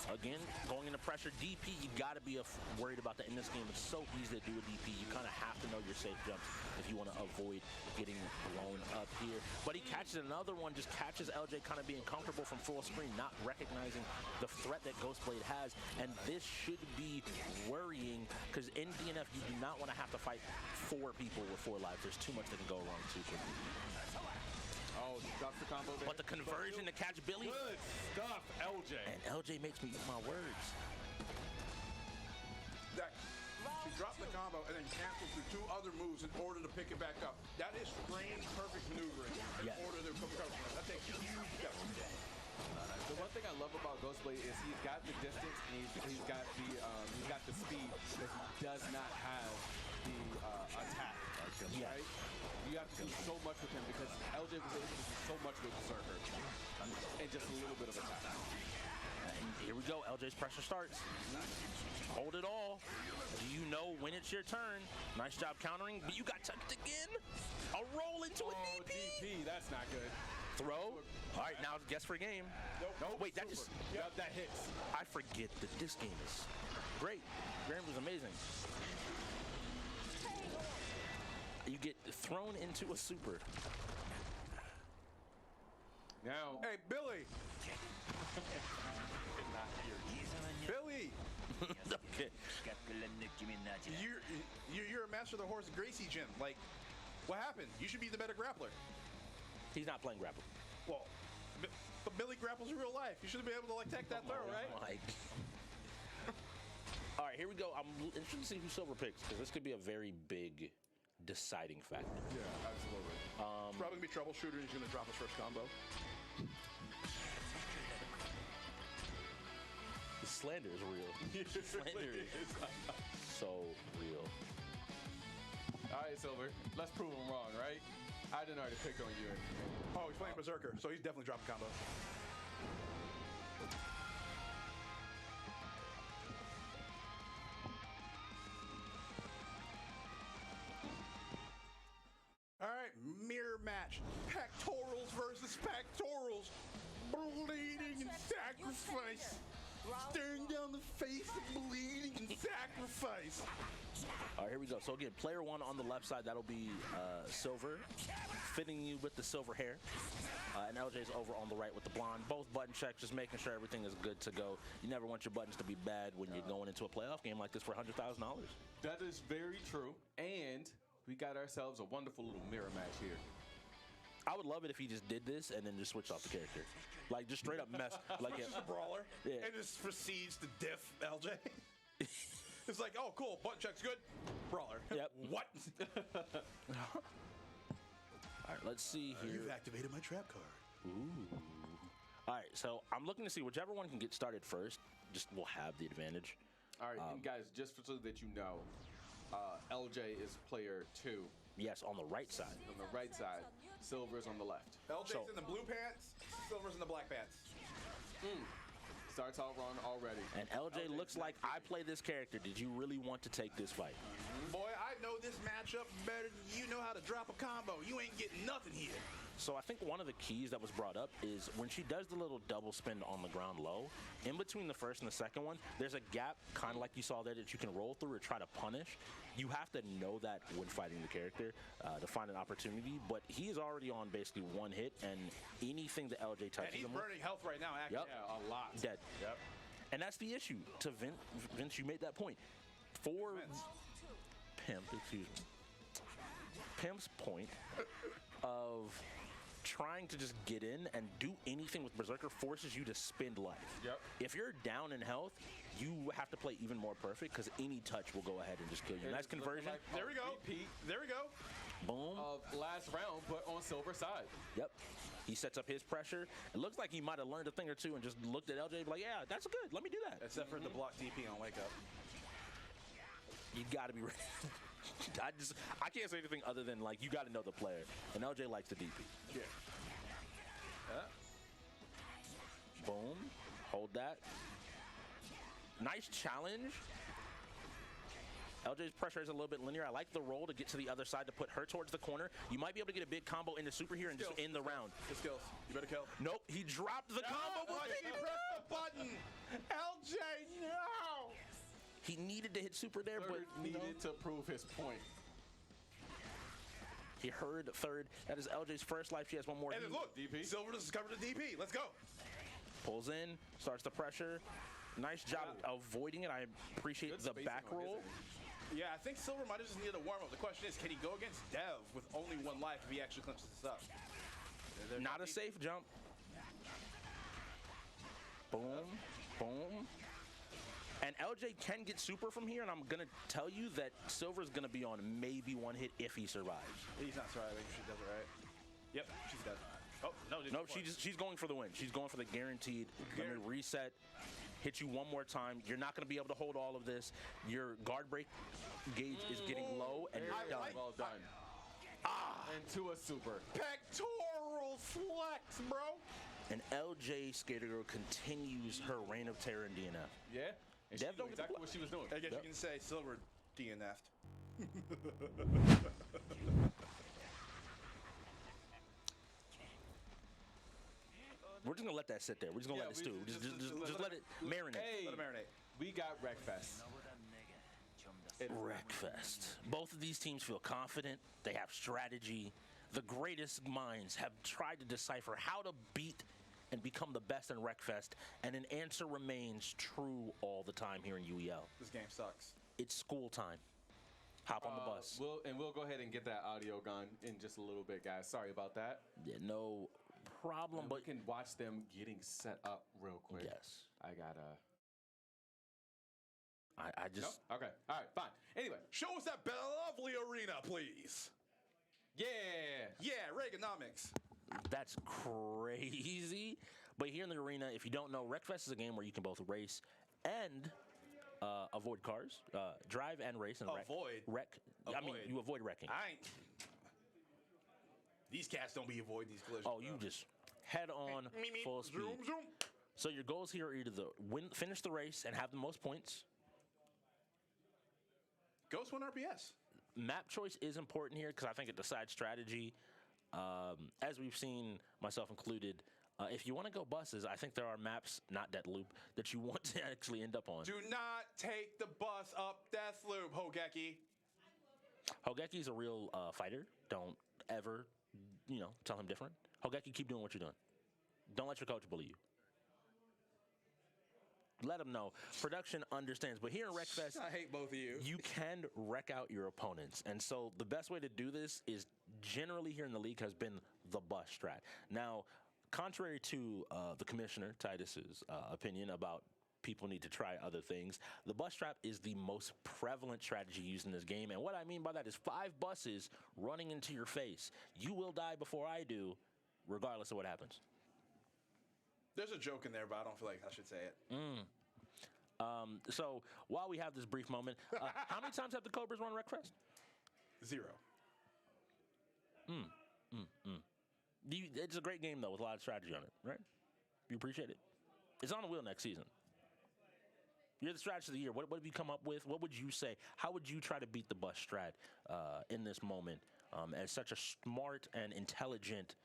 Again, going into pressure DP, you got to be worried about that. In this game, it's so easy to do a DP. You kind of have to know your safe jumps if you want to avoid getting blown up here. But he catches another one, just catches LJ kind of being comfortable from full screen, not recognizing the threat that Ghostblade has. And this should be worrying because in DNF, you do not want to have to fight 4 people with 4 lives. There's too much that can go wrong too quickly. Oh, drops the combo there. But the conversion to catch Billy. Good stuff, LJ. And LJ makes me eat my words. That he dropped the combo and then canceled through 2 other moves in order to pick it back up. That is strange, perfect maneuvering in Yes. order to come from. That takes huge steps. The one thing I love about Ghostblade is he's got the distance and he's got the speed, but he does not have the attack. Yes. Right? You have to do so much with him because LJ was able to do so much with Berserker and just a little bit of attack. And here we go. LJ's pressure starts. Hold it all. Do you know when it's your turn? Nice job countering, but you got tucked again. A roll into a DP. That's not good. Throw. All right, now guess for game. Nope. Wait, that just... Yep, that hits. I forget that this game is great. Grand was amazing. You get thrown into a super. Now, Hey, Billy. Billy, Okay. you're a master of the horse Gracie gym. Like, what happened? You should be the better grappler. He's not playing grapple. Well, but Billy grapples in real life. You should be able to like take that throw, right? All right, here we go. I'm interested to see who Silver picks because this could be a very big deciding factor. yeah, absolutely. It's probably gonna be troubleshooter. He's gonna drop his first combo. The slander is real. Slander is so real. All right, Silver. Let's prove him wrong, right? I didn't already pick on you. Oh, he's playing Berserker, so he's definitely dropping combos. All right, mirror match. Pectorals versus pectorals. Bleeding and sacrifice. Staring down the face of bleeding and sacrifice. All right, here we go. So again, player one on the left side, that'll be Silver, fitting you with the silver hair. And LJ's over on the right with the blonde. Both button checks, just making sure everything is good to go. You never want your buttons to be bad when you're going into a playoff game like this for $100,000. That is very true. And we got ourselves a wonderful little mirror match here. I would love it if he just did this and then just switched off the character. Like, just straight up mess. Like, Versus a brawler. Yeah. And just proceeds to diff LJ. It's like, oh, cool, button check's good. Brawler. Yep. What? All right, let's see here. You've activated my trap card. Ooh. All right, so I'm looking to see whichever one can get started first. Just will have the advantage. All right, and guys, just so that you know, LJ is player 2. Yes, on the right side. On the right side, Silver's on the left. LJ's in the blue pants, Silver's in the black pants. Starts out wrong already. And LJ looks like I play this character. Did you really want to take this fight? Boy, I know this matchup better than you know how to drop a combo. You ain't getting nothing here. So I think one of the keys that was brought up is when she does the little double spin on the ground low, in between the first and the second one, there's a gap kind of like you saw there that you can roll through or try to punish. You have to know that when fighting the character to find an opportunity, but he is already on basically one hit, and anything that LJ touches And he's him with, burning health right now, actually. Yep. Yeah, a lot. dead. Yep. And that's the issue. To Vince, you made that point. For Pimp's point of trying to just get in and do anything with Berserker forces you to spend life. Yep. If you're down in health, you have to play even more perfect because any touch will go ahead and just kill you. Nice conversion. Like There we go. repeat There we go. Boom. of last round, but on Silver side. Yep. He sets up his pressure. It looks like he might have learned a thing or two and just looked at LJ and be like, yeah, that's good. Let me do that. Except for the block DP on Wake Up. You got to be ready. I can't say anything other than, like, you got to know the player. And LJ likes the DP. Yeah. Boom. Hold that. Nice challenge. LJ's pressure is a little bit linear. I like the roll to get to the other side to put her towards the corner. You might be able to get a big combo into super here and just end the round. Good skills. You better kill. Nope, he dropped the combo. Oh, he pressed the button. LJ, no. He needed to hit super there, Third but needed to prove his point. he heard third. That is LJ's first life. She has one more. And then look, DP. Silver just covered the DP. Let's go. Pulls in, starts the pressure. Nice job avoiding it. I appreciate Good the spacing back on his roll. end. Yeah, I think Silver might have just needed a warm up. The question is, can he go against Dev with only one life if he actually clinches this up? Not a safe jump. Boom, boom. And LJ can get super from here, and I'm going to tell you that Silver's going to be on maybe one hit if he survives. He's not surviving. She does it right. Yep, she's dead. Oh, no. No, she's going for the win. She's going for the guaranteed. Let me reset. Hit you one more time. You're not going to be able to hold all of this. Your guard break gauge is getting low, and you're done. Well done. Into a super. Pectoral flex, bro. And LJ Skater Girl continues her reign of terror in DNF. Yeah. And Dev she don't knew get the exactly what she was doing. I guess Yep. you can say Silver DNF'd. We're just going to let that sit there. We're just going to let it stew. Just let it marinate. Hey, Let him marinate. we got Wreckfest. Wreckfest. Both of these teams feel confident. They have strategy. The greatest minds have tried to decipher how to beat and become the best in Wreckfest, and an answer remains true all the time here in UEL. This game sucks. It's school time. Hop on the bus. We'll go ahead and get that audio gone in just a little bit, guys. Sorry about that. Yeah, no problem, And but we can watch them getting set up real quick. yes. I gotta. I just No? Okay. All right. Fine. Anyway. Show us that lovely arena, please. Yeah. Yeah, Reaganomics. that's crazy. But here in the arena, if you don't know, Wreckfest is a game where you can both race and avoid cars, drive and race and Avoid? wreck. I mean, Avoid. you avoid wrecking. These cats don't be avoiding these collisions. Oh, you just head on full speed. Zoom, zoom. So your goals here are either finish the race and have the most points. Ghost win RPS. Map choice is important here because I think it decides strategy. As we've seen, myself included, if you want to go buses, I think there are maps, not Deathloop, that you want to actually end up on. Do not take the bus up Deathloop, Hogeki. Hogeki's a real fighter. Don't ever, tell him different. Hogeki, keep doing what you're doing. Don't let your coach bully you. Let him know. Production understands. But here in Wreckfest, I hate both of you. You can wreck out your opponents. And so the best way to do this is generally here in the league has been the bus strat. Now, contrary to the commissioner, Titus's opinion about people need to try other things, the bus trap is the most prevalent strategy used in this game. And what I mean by that is 5 buses running into your face. You will die before I do, regardless of what happens. There's a joke in there, but I don't feel like I should say it. So while we have this brief moment, how many times have the Cobras won Wreckfest? 0. It's a great game, though, with a lot of strategy on it, right? You appreciate it? It's on the wheel next season. You're the strategist of the year. What have you come up with? What would you say? How would you try to beat the bus strat in this moment as such a smart and intelligent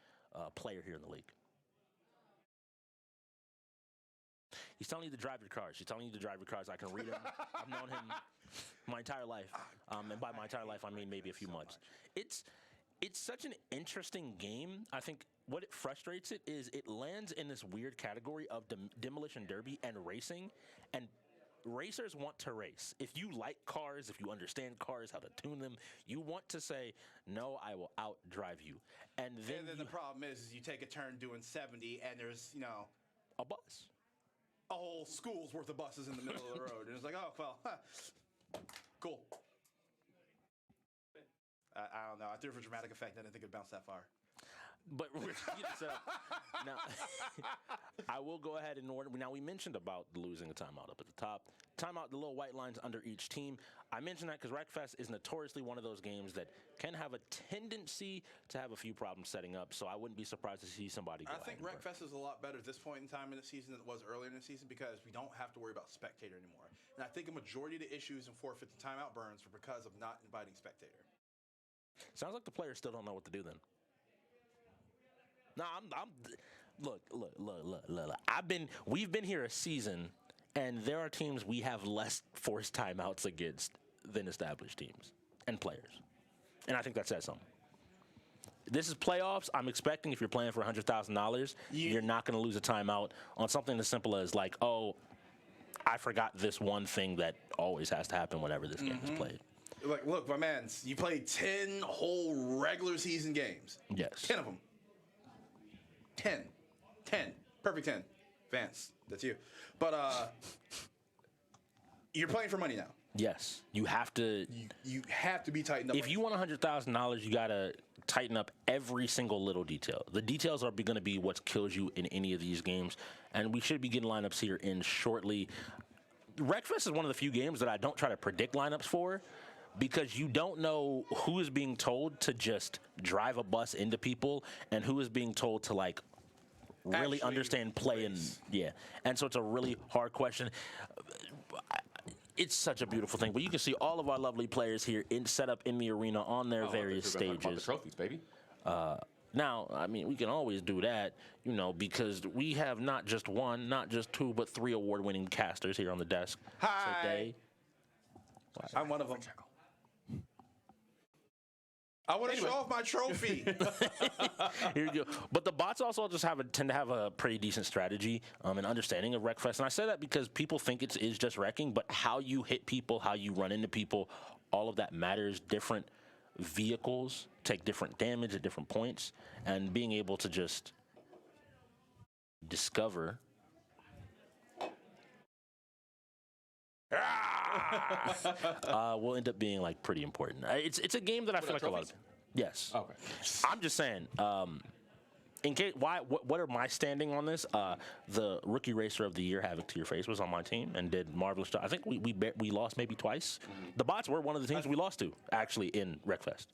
player here in the league? He's telling you to drive your cars. He's telling you to drive your cars. I can read him. I've known him my entire life. And by my entire life, I mean maybe a few months. It's such an interesting game. I think what it frustrates it is it lands in this weird category of demolition derby and racing. And racers want to race. If you like cars, if you understand cars, how to tune them, you want to say, no, I will outdrive you. And then the problem is you take a turn doing 70 and there's, a bus. A whole school's worth of buses in the middle of the road. And it's like, oh, well, cool. I don't know. I threw it for dramatic effect. I didn't think it'd bounce that far. But so now, I will go ahead and order. Now, we mentioned about losing a timeout up at the top. Timeout, the little white lines under each team. I mentioned that because Wreckfest is notoriously one of those games that can have a tendency to have a few problems setting up. So I wouldn't be surprised to see somebody go I think Wreckfest is a lot better at this point in time in the season than it was earlier in the season because we don't have to worry about spectator anymore. And I think a majority of the issues in forfeit and timeout burns are because of not inviting spectator. Sounds like the players still don't know what to do then. No, look. We've been here a season, and there are teams we have less forced timeouts against than established teams and players. And I think that says something. This is playoffs. I'm expecting if you're playing for $100,000, you're not going to lose a timeout on something as simple as like, oh, I forgot this one thing that always has to happen whenever this game is played. Like, look, my man, you played 10 whole regular season games. Yes. 10 of them. 10. Perfect 10. Vance, that's you. But you're playing for money now. Yes. You have to. You have to be tightened up. If you want $100,000, you got to tighten up every single little detail. The details are going to be what kills you in any of these games. And we should be getting lineups here in shortly. Wreckfest is one of the few games that I don't try to predict lineups for because you don't know who is being told to just drive a bus into people and who is being told to like really understand play and and so it's a really hard question. It's such a beautiful thing, but you can see all of our lovely players here set up in the arena on their various stages. About the trophies, baby. Now, I mean, we can always do that, because we have not just one, not just two, but 3 award-winning casters here on the desk today. I'm one of them. I want to show off my trophy. Here you go. But the bots also just tend to have a pretty decent strategy and understanding of Wreckfest. And I say that because people think it is just wrecking, but how you hit people, how you run into people, all of that matters. Different vehicles take different damage at different points, and being able to just discover will end up being like pretty important. It's a game that I feel like a lot of yes. Okay. I'm just saying in case, what are my standing on this? The rookie racer of the year, Havoc to Your Face, was on my team and did marvelous job. I think we lost maybe twice. The Bots were one of the teams we lost to actually in Wreckfest.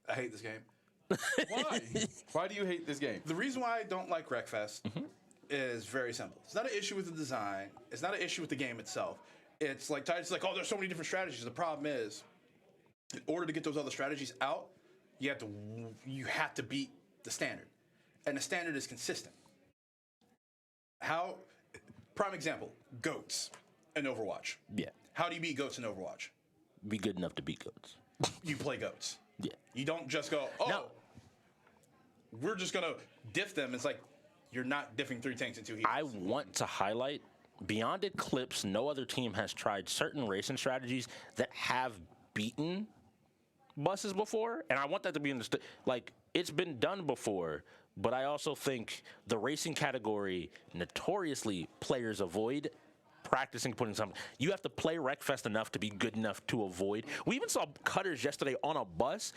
I hate this game. Why? Why do you hate this game? The reason why I don't like Wreckfest is very simple. It's not an issue with the design. It's not an issue with the game itself. It's like Titus, like, oh, there's so many different strategies. The problem is, in order to get those other strategies out, you have to beat the standard, and the standard is consistent. Prime example, goats in Overwatch. Yeah. How do you beat goats in Overwatch? Be good enough to beat goats. You play goats. Yeah. You don't just go, we're just going to diff them. It's like, you're not diffing 3 tanks in 2 heroes. I want to highlight, beyond Eclipse, no other team has tried certain racing strategies that have beaten buses before, and I want that to be understood. Like, it's been done before, but I also think the racing category, notoriously, players avoid practicing putting something. You have to play Wreckfest enough to be good enough to avoid. We even saw cutters yesterday on a bus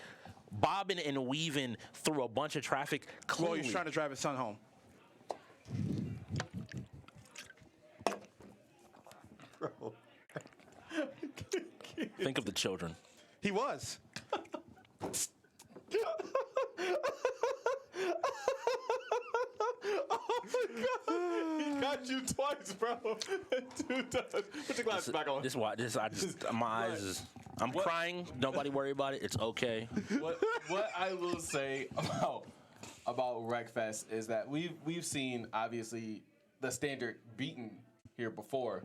bobbing and weaving through a bunch of traffic. Well, he's trying to drive his son home. Bro. Think of the children. He was. Oh my God! He got you twice, bro. Two times. Put your glasses back on. My eyes is. I'm crying. Nobody worry about it. It's okay. What I will say about Wreckfest is that we've seen obviously the standard beaten here before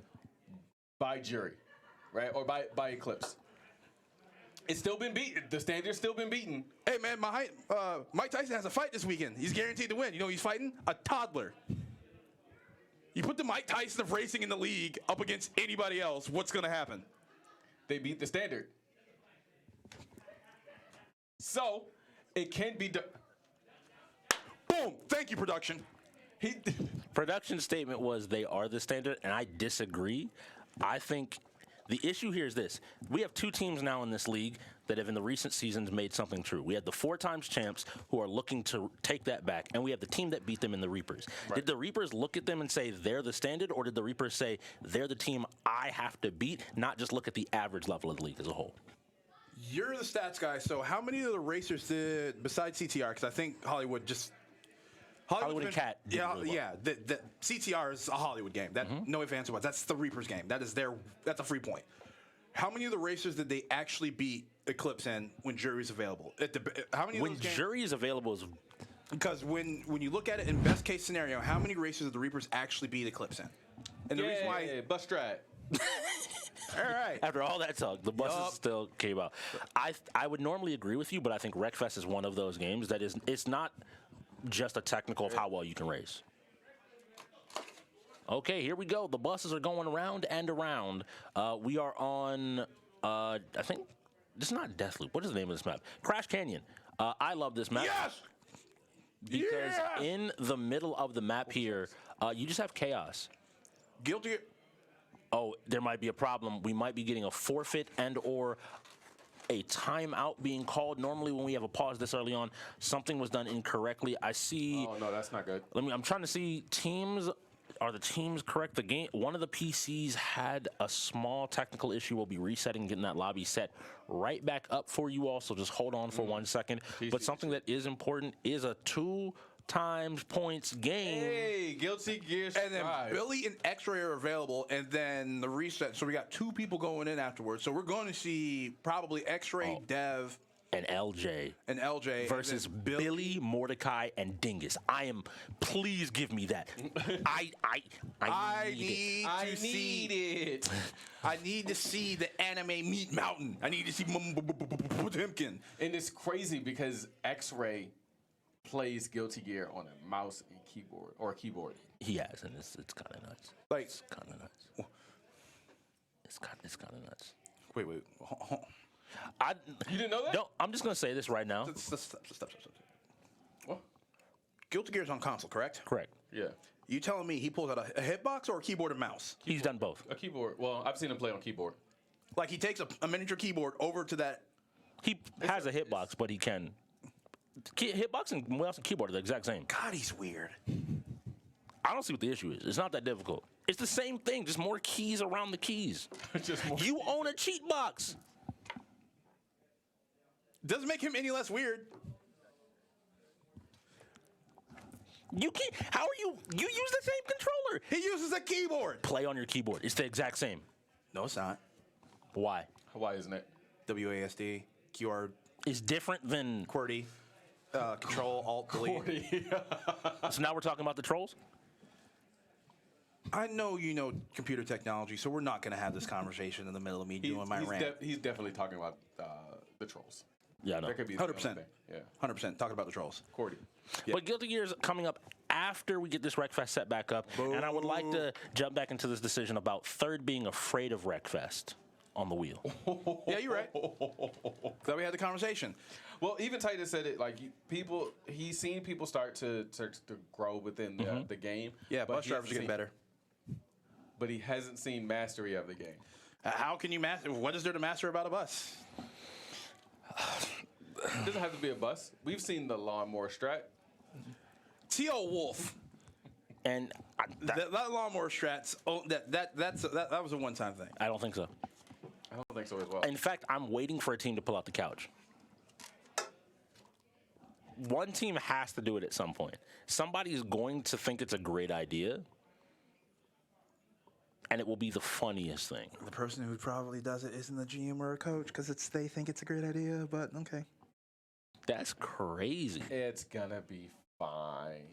by jury, right, or by Eclipse. It's still been beaten. The standard's still been beaten. Hey, man, Mike Tyson has a fight this weekend. He's guaranteed to win. You know who he's fighting? A toddler. You put the Mike Tyson of racing in the league up against anybody else, what's going to happen? They beat the standard. So, it can be done. Boom. Thank you, production. Production statement was they are the standard, and I disagree. I think the issue here is this. We have 2 teams now in this league that have in the recent seasons made something true. We had the 4 times champs who are looking to take that back, and we have the team that beat them in the Reapers. Right. Did the Reapers look at them and say they're the standard, or did the Reapers say they're the team I have to beat, not just look at the average level of the league as a whole? You're the stats guy, so how many of the racers did, besides CTR, because I think Hollywood and Cat. Yeah, really well. yeah. The CTR is a Hollywood game. That no ifs, ands, or buts. That's the Reapers game. That's a free point. How many of the racers did they actually beat Eclipse in when jury's available? How many? When jury is available is because when you look at it in best case scenario, how many racers did the Reapers actually beat Eclipse in? And the reason why, bus strat. All right. After all that talk, the buses still came out. I would normally agree with you, but I think Wreckfest is one of those games that it's not just a technical of how well you can race. Okay, here we go. The buses are going around and around. We are on, I think, this is not Deathloop. What is the name of this map? Crash Canyon. I love this map. Yes! Because in the middle of the map here, you just have chaos. Guilty. Oh, there might be a problem. We might be getting a forfeit and or a timeout being called. Normally when we have a pause this early on, something was done incorrectly. I see. Oh, no, that's not good. I'm trying to see teams. Are the teams correct? The game. One of the PCs had a small technical issue. We'll be resetting, getting that lobby set right back up for you all. So just hold on for 1 second. But something that is important is a 2 times points game. Hey, Guilty Gear And then Billy and X-Ray are available, and then the reset. So we got 2 people going in afterwards. So we're going to see probably X-Ray, Dev, and LJ. Versus and Billy, Mordecai, and Dingus. Please give me that. I need it. I need to see the anime Meat Mountain. I need to see Potemkin. And it's crazy because X-Ray plays Guilty Gear on a mouse and keyboard, or a keyboard. He has, and it's kind of nuts. Like, it's kind of nuts. It's kind of nuts. Wait. You didn't know that? No, I'm just gonna say this right now. Stop. What? Guilty Gear's on console, correct? Correct. Yeah. You telling me he pulls out a hitbox or a keyboard and mouse? He's done both. A keyboard. Well, I've seen him play on keyboard. Like he takes a miniature keyboard over to that. He has a hitbox, but he can. Hitbox and mouse and keyboard are the exact same. God, he's weird. I don't see what the issue is. It's not that difficult. It's the same thing, just more keys around the keys. You own a cheat box. Doesn't make him any less weird. You can't. How are you? You use the same controller. He uses a keyboard. Play on your keyboard. It's the exact same. No, it's not. Why? Why isn't it? WASD, QR, It's different than. QWERTY, Control, Alt, Delete. So now we're talking about the trolls? I know you know computer technology, so we're not going to have this conversation in the middle of me doing my rant. He's definitely talking about the trolls. Yeah, I know. That could be 100%. Yeah. 100% talking about the trolls. Cordy. But Guilty Gear is coming up after we get this Wreckfest set back up. And I would like to jump back into this decision about Third being afraid of Wreckfest on the wheel. Yeah, you're right. Glad we had the conversation. Well, even Titus said it. Like he's seen people start to grow within the game. Yeah, but bus he drivers are hasn't getting better. But he hasn't seen mastery of the game. How can you master? What is there to master about a bus? It doesn't have to be a bus. We've seen the lawnmower strat. T.O. Wolf. And That lawnmower strats. Oh, that was a one-time thing. I don't think so. I don't think so as well. In fact, I'm waiting for a team to pull out the couch. One team has to do it at some point. Somebody's going to think it's a great idea, and it will be the funniest thing. The person who probably does it isn't the GM or a coach because they think it's a great idea. But okay. That's crazy. It's gonna be fine.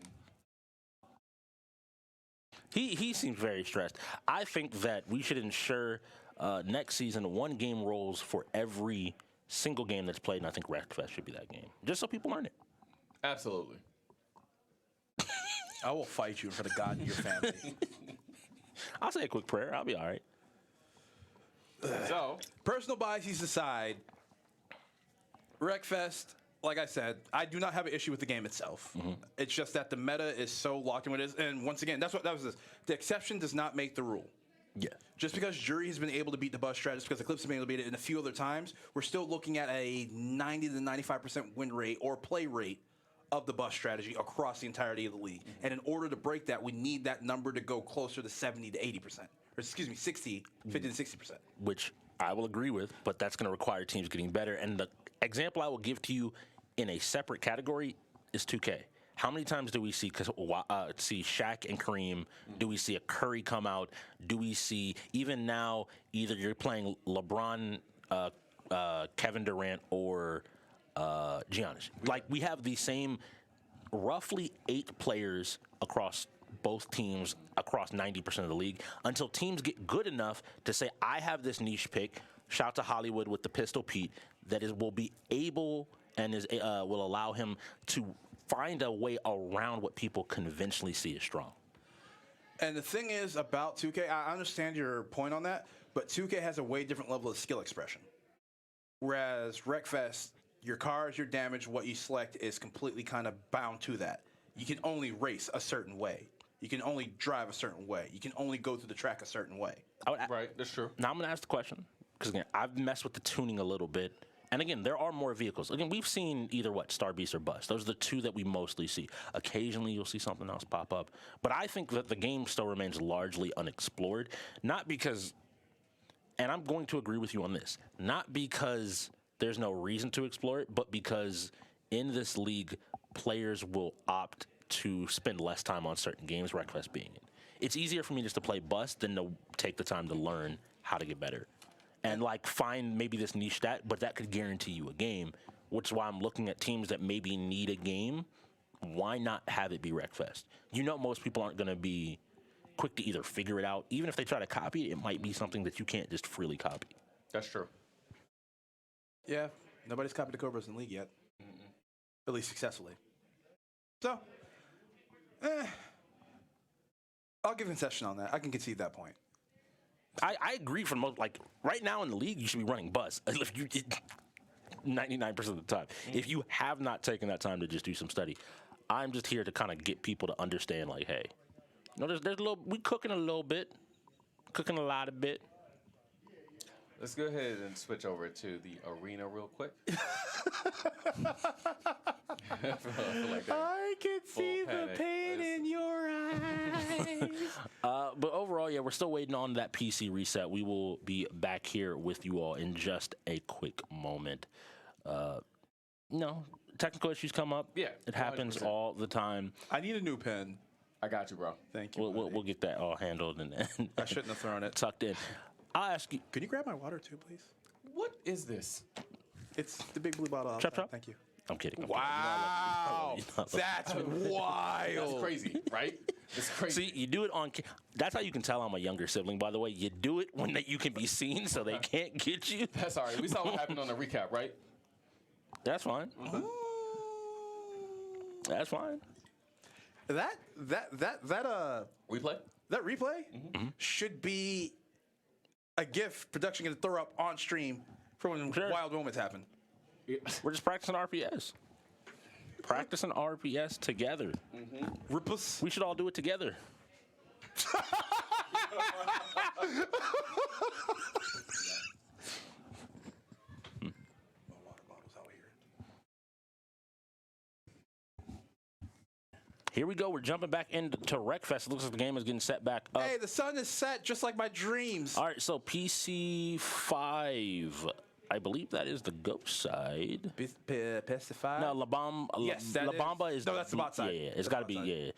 He seems very stressed. I think that we should ensure next season 1 game rolls for every single game that's played, and I think Wreckfest should be that game, just so people learn it. Absolutely. I will fight you for the God in your family. I'll say a quick prayer. I'll be all right. So, Personal biases aside, Wreckfest, like I said, I do not have an issue with the game itself. It's just that the meta is so locked in with it. And once again, that was this. The exception does not make the rule. Yeah. Just because Jury has been able to beat the bus strat, just because Eclipse has been able to beat it in a few other times, we're still looking at a 90 to 95% win rate or play rate of the bus strategy across the entirety of the league. And in order to break that, we need that number to go closer to 70 to 80%. Or excuse me, 50 to 60%. Which I will agree with, but that's going to require teams getting better. And the example I will give to you in a separate category is 2K. How many times do we see Shaq and Kareem? Do we see a Curry come out? Do we see, even now, either you're playing LeBron, Kevin Durant, or Giannis? Like, we have the same roughly 8 players across both teams, across 90% of the league, until teams get good enough to say, I have this niche pick, shout to Hollywood with the Pistol Pete, will be able and will allow him to find a way around what people conventionally see as strong. And the thing is about 2K, I understand your point on that, but 2K has a way different level of skill expression. Whereas Wreckfest, your cars, your damage, what you select is completely kind of bound to that. You can only race a certain way. You can only drive a certain way. You can only go through the track a certain way. right, that's true. Now I'm going to ask the question, because again, I've messed with the tuning a little bit. And again, there are more vehicles. Again, we've seen either Star Beast or Bus. Those are the 2 that we mostly see. Occasionally, you'll see something else pop up. But I think that the game still remains largely unexplored. Not because, and I'm going to agree with you on this, not because there's no reason to explore it, but because in this league, players will opt to spend less time on certain games, Wreckfest being it. It's easier for me just to play Bus than to take the time to learn how to get better. And find maybe this niche stat, but that could guarantee you a game, which is why I'm looking at teams that maybe need a game. Why not have it be Wreckfest? You know, most people aren't going to be quick to either figure it out. Even if they try to copy it, it might be something that you can't just freely copy. That's true. Yeah, nobody's copied the Cobras in the league yet. At least successfully. So, I'll give concession on that. I can concede that point. I agree for most. Right now in the league, you should be running Bus. If you 99% of the time. If you have not taken that time to just do some study, I'm just here to kind of get people to understand. Hey, there's a little. We cooking a little bit, cooking a lot of bit. Let's go ahead and switch over to the arena real quick. I can see the pain in your eyes. But overall, yeah, we're still waiting on that PC reset. We will be back here with you all in just a quick moment. Technical issues come up. Yeah, it happens 100%. all the time. I need a new pen. I got you, bro. Thank you. We'll get that all handled and I shouldn't have thrown it. tucked in. I'll ask you. Could you grab my water too, please? What is this? It's the big blue bottle. Chop, chop. Thank you. I'm kidding. I'm Wow, that's wild. That's crazy, right? It's crazy. See, you do it on. That's how you can tell I'm a younger sibling. By the way, you do it when you can be seen, so they can't get you. That's all right. We saw what happened on the recap, right? That's fine. That's fine. That Replay? that replay should be a GIF production going to throw up on stream for when Sure. wild moments happen. We're just practicing RPS. Practicing RPS together. Rippus. We should all do it together. Here we go. We're jumping back into Wreckfest. It looks like the game is getting set back up. Hey, the sun is set just like my dreams. All right, so PC 5. I believe that is the ghost side. Pestify? No, La Bamba. Yes, that La Bamba is- is. No, that's the bot side. Yeah, it's That's got to the be. bot side. Yeah,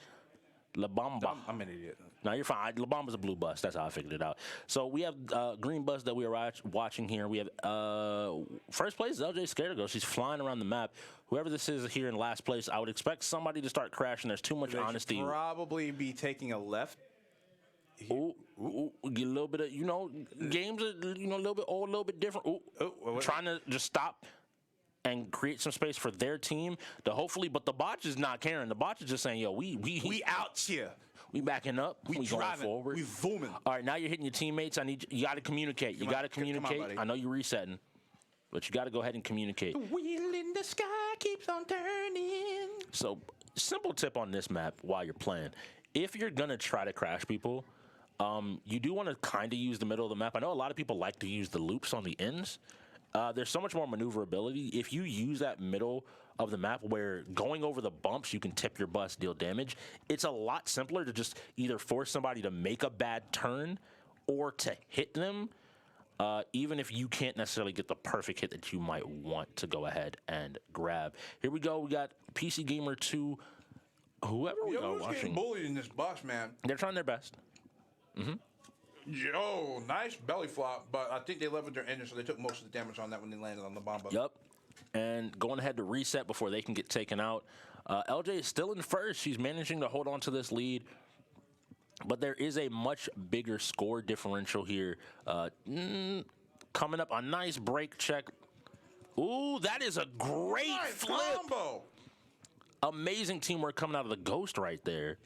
La Bamba. I'm an idiot. No, you're fine. La Bamba's a blue bus. That's how I figured it out. So we have green bus that we are watching here. We have first place is LJ Scared. She's flying around the map. Whoever this is here in last place, I would expect somebody to start crashing. There's too much They should honesty. probably be taking a left. Ooh, get a little bit of, games are, a little bit old, a little bit different. Ooh, trying to just stop and create some space for their team to hopefully, but the bot is not caring. The bot is just saying, yo, We out here. we backing up. We going driving. forward. We zooming. All right, now you're hitting your teammates. You got to communicate. You Come on, got to come on, communicate. buddy. I know you're resetting, but you got to go ahead and communicate. The wheel in the sky keeps on turning. So, simple tip on this map while you're playing. If you're going to try to crash people, you do want to kind of use the middle of the map. I know a lot of people like to use the loops on the ends. There's so much more maneuverability. If you use that middle of the map where going over the bumps, you can tip your bus, deal damage, it's a lot simpler to just either force somebody to make a bad turn or to hit them, even if you can't necessarily get the perfect hit that you might want to go ahead and grab. Here we go. We got PC Gamer 2. Whoever we are Yo, who's getting watching, bullied in this box, man? they're trying their best. Yo, nice belly flop, but I think they leveled their engine, so they took most of the damage on that when they landed on the bomb. Yep. And going ahead to reset before they can get taken out. LJ is still in first. She's managing to hold on to this lead. But there is a much bigger score differential here. Coming up, a nice break check. Ooh, that is a great Nice flip. combo. Amazing teamwork coming out of the Ghost right there.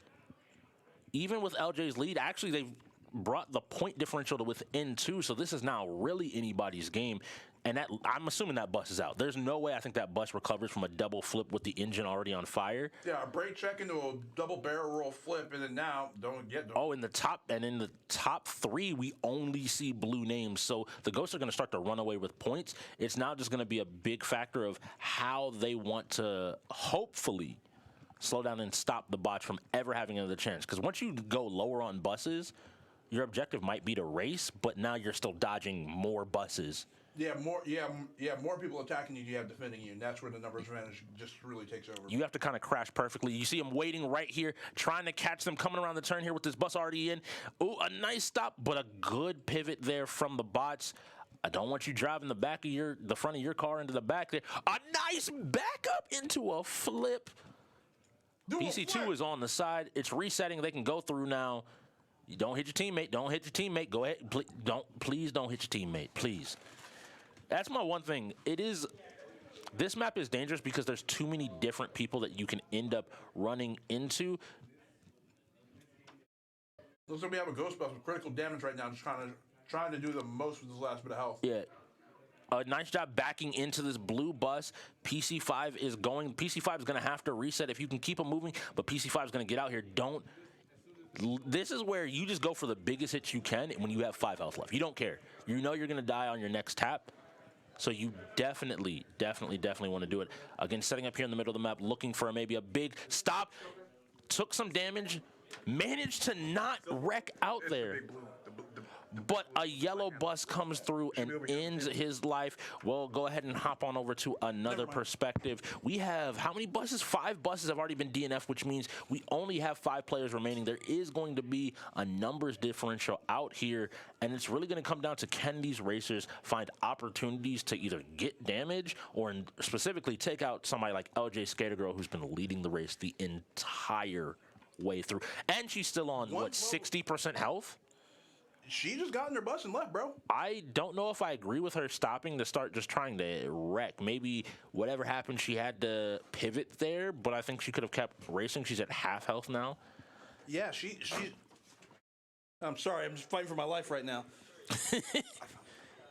Even with LJ's lead, actually, they've brought the point differential to within 2, so this is now really anybody's game. And that, I'm assuming that bus is out. There's no way I think that bus recovers from a double flip with the engine already on fire. Yeah, a break check into a double barrel roll flip, and then now don't get. Oh, in the top 3, we only see blue names. So the Ghosts are going to start to run away with points. It's now just going to be a big factor of how they want to hopefully slow down and stop the bots from ever having another chance. Because once you go lower on buses, your objective might be to race, but now you're still dodging more buses. Yeah, more people attacking you have defending you, and that's where the numbers advantage just really takes over. You have to kind of crash perfectly. You see him waiting right here, trying to catch them coming around the turn here with this bus already in. Ooh, a nice stop, but a good pivot there from the bots. I don't want you driving the front of your car into the back there. A nice backup into a flip. PC2 is on the side. It's resetting. They can go through now. You don't hit your teammate. Don't hit your teammate. Go ahead. Please don't hit your teammate. Please. That's my one thing. This map is dangerous because there's too many different people that you can end up running into. Looks like we have a ghost bus with critical damage right now, just trying to do the most with his last bit of health. Yeah. A nice job backing into this blue bus. PC5 is going to have to reset if you can keep him moving, but PC5 is going to get out here. This is where you just go for the biggest hits you can when you have 5 health left. You don't care. you know you're going to die on your next tap. So you definitely want to do it. Again, setting up here in the middle of the map, looking for maybe a big stop. Took some damage, managed to not wreck out there. But a yellow bus comes through and ends his life. We'll go ahead and hop on over to another perspective. We have how many buses? 5 buses have already been DNF, which means we only have 5 players remaining. There is going to be a numbers differential out here, and it's really going to come down to can these racers find opportunities to either get damage or specifically take out somebody like LJ Skater Girl, who's been leading the race the entire way through. And she's still on, what, 60% health? She just got in her bus and left, bro. I don't know if I agree with her stopping to start just trying to wreck. Maybe whatever happened, she had to pivot there, but I think she could have kept racing. She's at half health now. Yeah, she. I'm sorry, I'm just fighting for my life right now.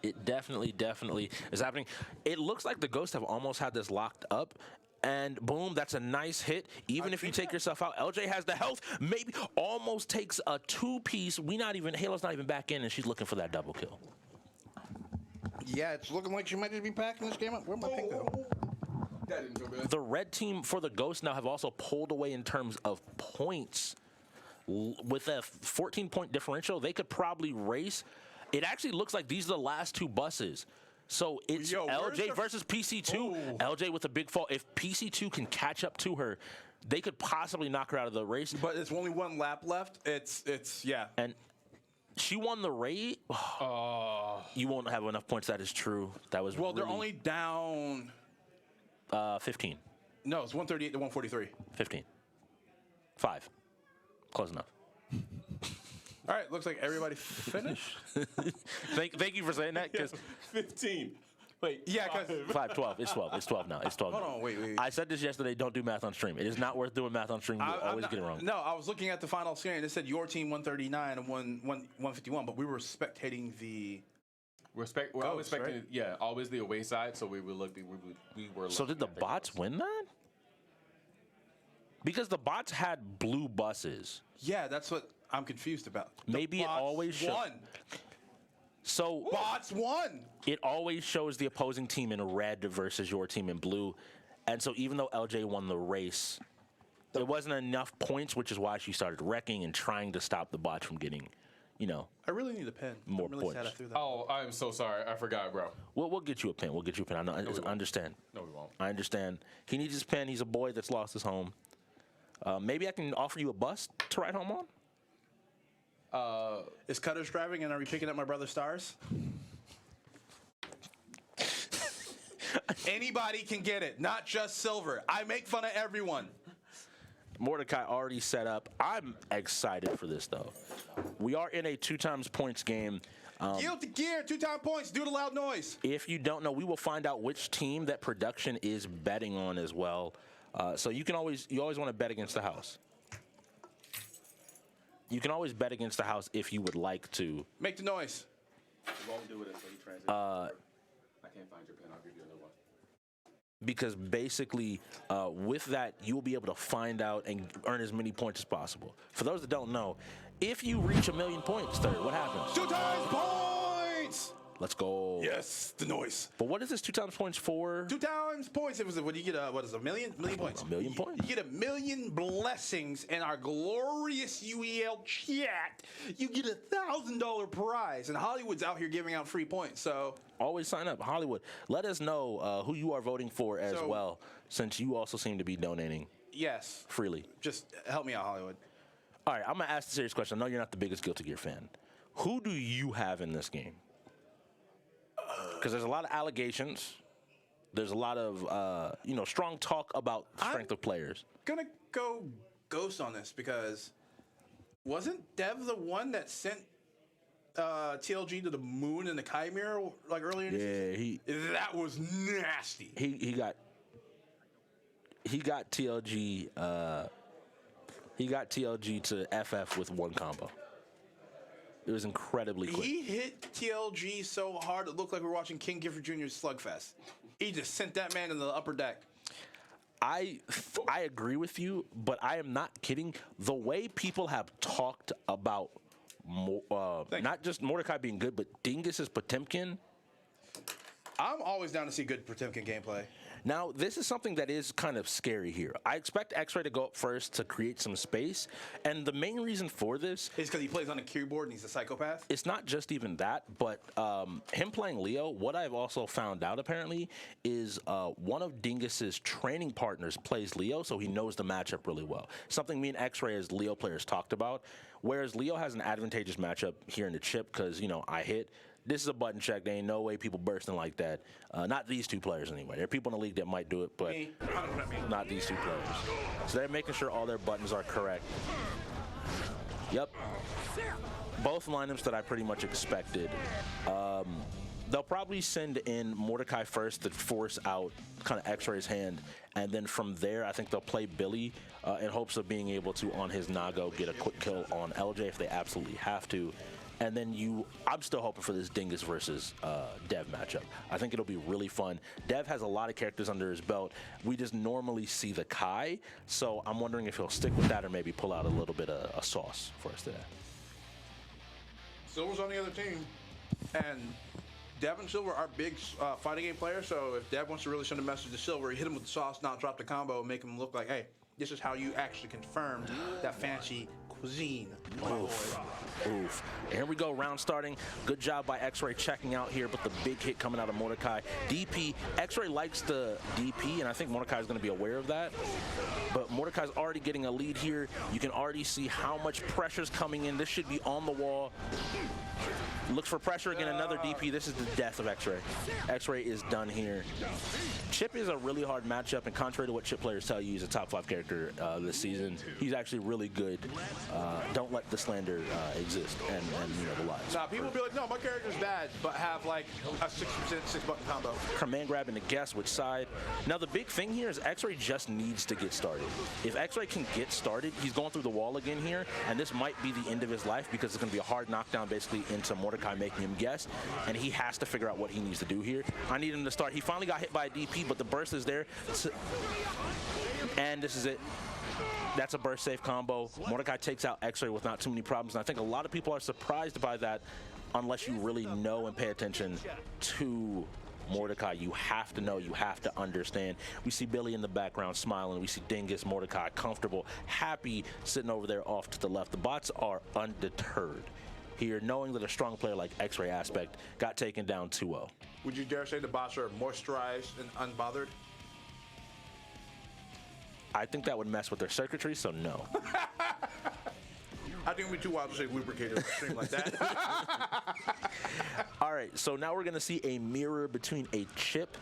It definitely is happening. It looks like the Ghosts have almost had this locked up. And boom, that's a nice hit. Even if you take yourself out, LJ has the health. Maybe almost takes a 2-piece. Halo's not even back in, and she's looking for that double kill. Yeah, it's looking like she might just be packing this game up. Where my pink go? That didn't feel good. The red team for the Ghosts now have also pulled away in terms of points. With a 14-point differential, they could probably race. It actually looks like these are the last 2 buses. So it's LJ versus PC2. Ooh. LJ with a big fall. If PC2 can catch up to her, they could possibly knock her out of the race. But it's only 1 lap left. It's yeah. And she won the race. You won't have enough points. That is true. That was They're only down 15. No, it's 138 to 143. 15. 5. Close enough. All right, looks like everybody finished. Thank you for saying that. 'Cause 15. Wait. Yeah, because 5, 12. It's 12. It's 12 now. It's 12 hold now. on, wait. I said this yesterday. Don't do math on stream. It is not worth doing math on stream. You always get it wrong. No, I was looking at the final screen. And it said your team 139 and 151, but we were spectating the. We're always expecting, right? Yeah, always the away side. So we were looking. So did the bots win that? Because the bots had blue buses. Yeah, that's what I'm confused about. Maybe it always won. So Bots won. it always shows the opposing team in red versus your team in blue. And so even though LJ won the race, there wasn't enough points, which is why she started wrecking and trying to stop the bots from getting, I really need a pen. More I'm really sad I points. threw that. Oh, I'm so sorry. I forgot, bro. We'll get you a pen. We'll get you a pen. I understand. No, we won't. I understand. He needs his pen. He's a boy that's lost his home. Maybe I can offer you a bus to ride home on? Is Cutter's driving and are we picking up my brother's stars? Anybody can get it, not just Silver. I make fun of everyone. Mordecai already set up. I'm excited for this, though. We are in a 2x points game. Guilty Gear, 2-time points, do the loud noise. If you don't know, we will find out which team that production is betting on as well. So you always want to bet against the house. You can always bet against the house if you would like to. Make the noise. You won't do it until you transit. I can't find your pen. I'll give you another one. Because basically, with that, you will be able to find out and earn as many points as possible. For those that don't know, if you reach 1 million points, third, what happens? 2 times points. Let's go. Yes, the noise. But what is this 2 times points for? 2 times points. It was what you get? What is it, a million? Million points. 1 million points. You get 1 million blessings in our glorious UEL chat. You get $1,000 prize, and Hollywood's out here giving out free points. So always sign up, Hollywood. Let us know who you are voting for as well, since you also seem to be donating. Yes. Freely. Just help me out, Hollywood. All right, I'm gonna ask the serious question. I know you're not the biggest Guilty Gear fan. Who do you have in this game? Because there's a lot of allegations. There's a lot of strong talk about strength of players. Gonna go Ghost on this because wasn't Dev the one that sent TLG to the moon in the Chimera like earlier in the season? That was nasty. He got TLG. He got TLG to FF with one combo. It was incredibly quick. He hit TLG so hard it looked like we were watching King Gifford Jr.'s Slugfest. He just sent that man in the upper deck. I agree with you, but I am not kidding. The way people have talked about not just Mordecai being good, but Dingus's Potemkin. I'm always down to see good Potemkin gameplay. Now, this is something that is kind of scary here. I expect X-Ray to go up first to create some space, and the main reason for this is because he plays on a keyboard and he's a psychopath. It's not just even that, but him playing Leo, what I've also found out apparently is one of Dingus's training partners plays Leo, so he knows the matchup really well. Something me and X-Ray as Leo players talked about, whereas Leo has an advantageous matchup here in the chip because, I hit. This is a button check. There ain't no way people bursting like that. Not these two players anyway. There are people in the league that might do it, but not these two players. So they're making sure all their buttons are correct. Yep. Both lineups that I pretty much expected. They'll probably send in Mordecai first to force out kind of X-Ray's hand, and then from there, I think they'll play Billy in hopes of being able to, on his Nago, get a quick kill on LJ if they absolutely have to. And then I'm still hoping for this Dingus versus Dev matchup. I think it'll be really fun. Dev has a lot of characters under his belt. We just normally see the Kai, so I'm wondering if he'll stick with that or maybe pull out a little bit of a sauce for us today. Silver's on the other team, and Dev and Silver are big fighting game players, so if Dev wants to really send a message to Silver, hit him with the sauce, not drop the combo, and make him look like, hey, this is how you actually confirmed that fancy cuisine. Oof. Oof. And here we go, round starting. Good job by X-Ray checking out here, but the big hit coming out of Mordecai. DP, X-Ray likes the DP, and I think Mordecai is going to be aware of that. But Mordecai's already getting a lead here. You can already see how much pressure's coming in. This should be on the wall. Looks for pressure again, another DP. This is the death of X-Ray. X-Ray is done here. Chip is a really hard matchup, and contrary to what Chip players tell you, he's a top 5 character this season. He's actually really good. Don't let the slander exist and the lies. Now, people be like, no, my character's bad, but have like a 60% 6-button combo. Command grabbing to guess which side. Now, the big thing here is X-Ray just needs to get started. If X-Ray can get started, he's going through the wall again here, and this might be the end of his life because it's going to be a hard knockdown basically into Mordecai making him guess, and he has to figure out what he needs to do here. I need him to start. He finally got hit by a DP, but the burst is there. And this is it. That's a burst safe combo. Mordecai takes out X-Ray with not too many problems, and I think a lot of people are surprised by that unless you really know and pay attention to Mordecai. You have to know, you have to understand. We see Billy in the background smiling. We see Dingus, Mordecai comfortable, happy, sitting over there off to the left. The bots are undeterred here, knowing that a strong player like X-Ray Aspect got taken down 2-0. Would you dare say the bots are moisturized and unbothered? I think that would mess with their circuitry, so no. I think it would be too wild to say lubricated on a stream like that. All right, so now we're going to see a mirror between a chip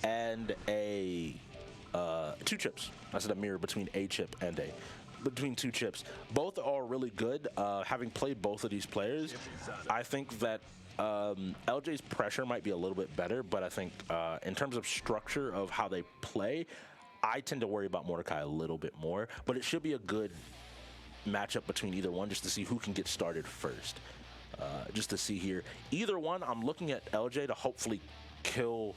and a two chips. I said a mirror between a chip and between two chips. Both are really good. Having played both of these players, I think that LJ's pressure might be a little bit better, but I think in terms of structure of how they play, I tend to worry about Mordecai a little bit more, but it should be a good matchup between either one just to see who can get started first. Just to see here. Either one, I'm looking at LJ to hopefully kill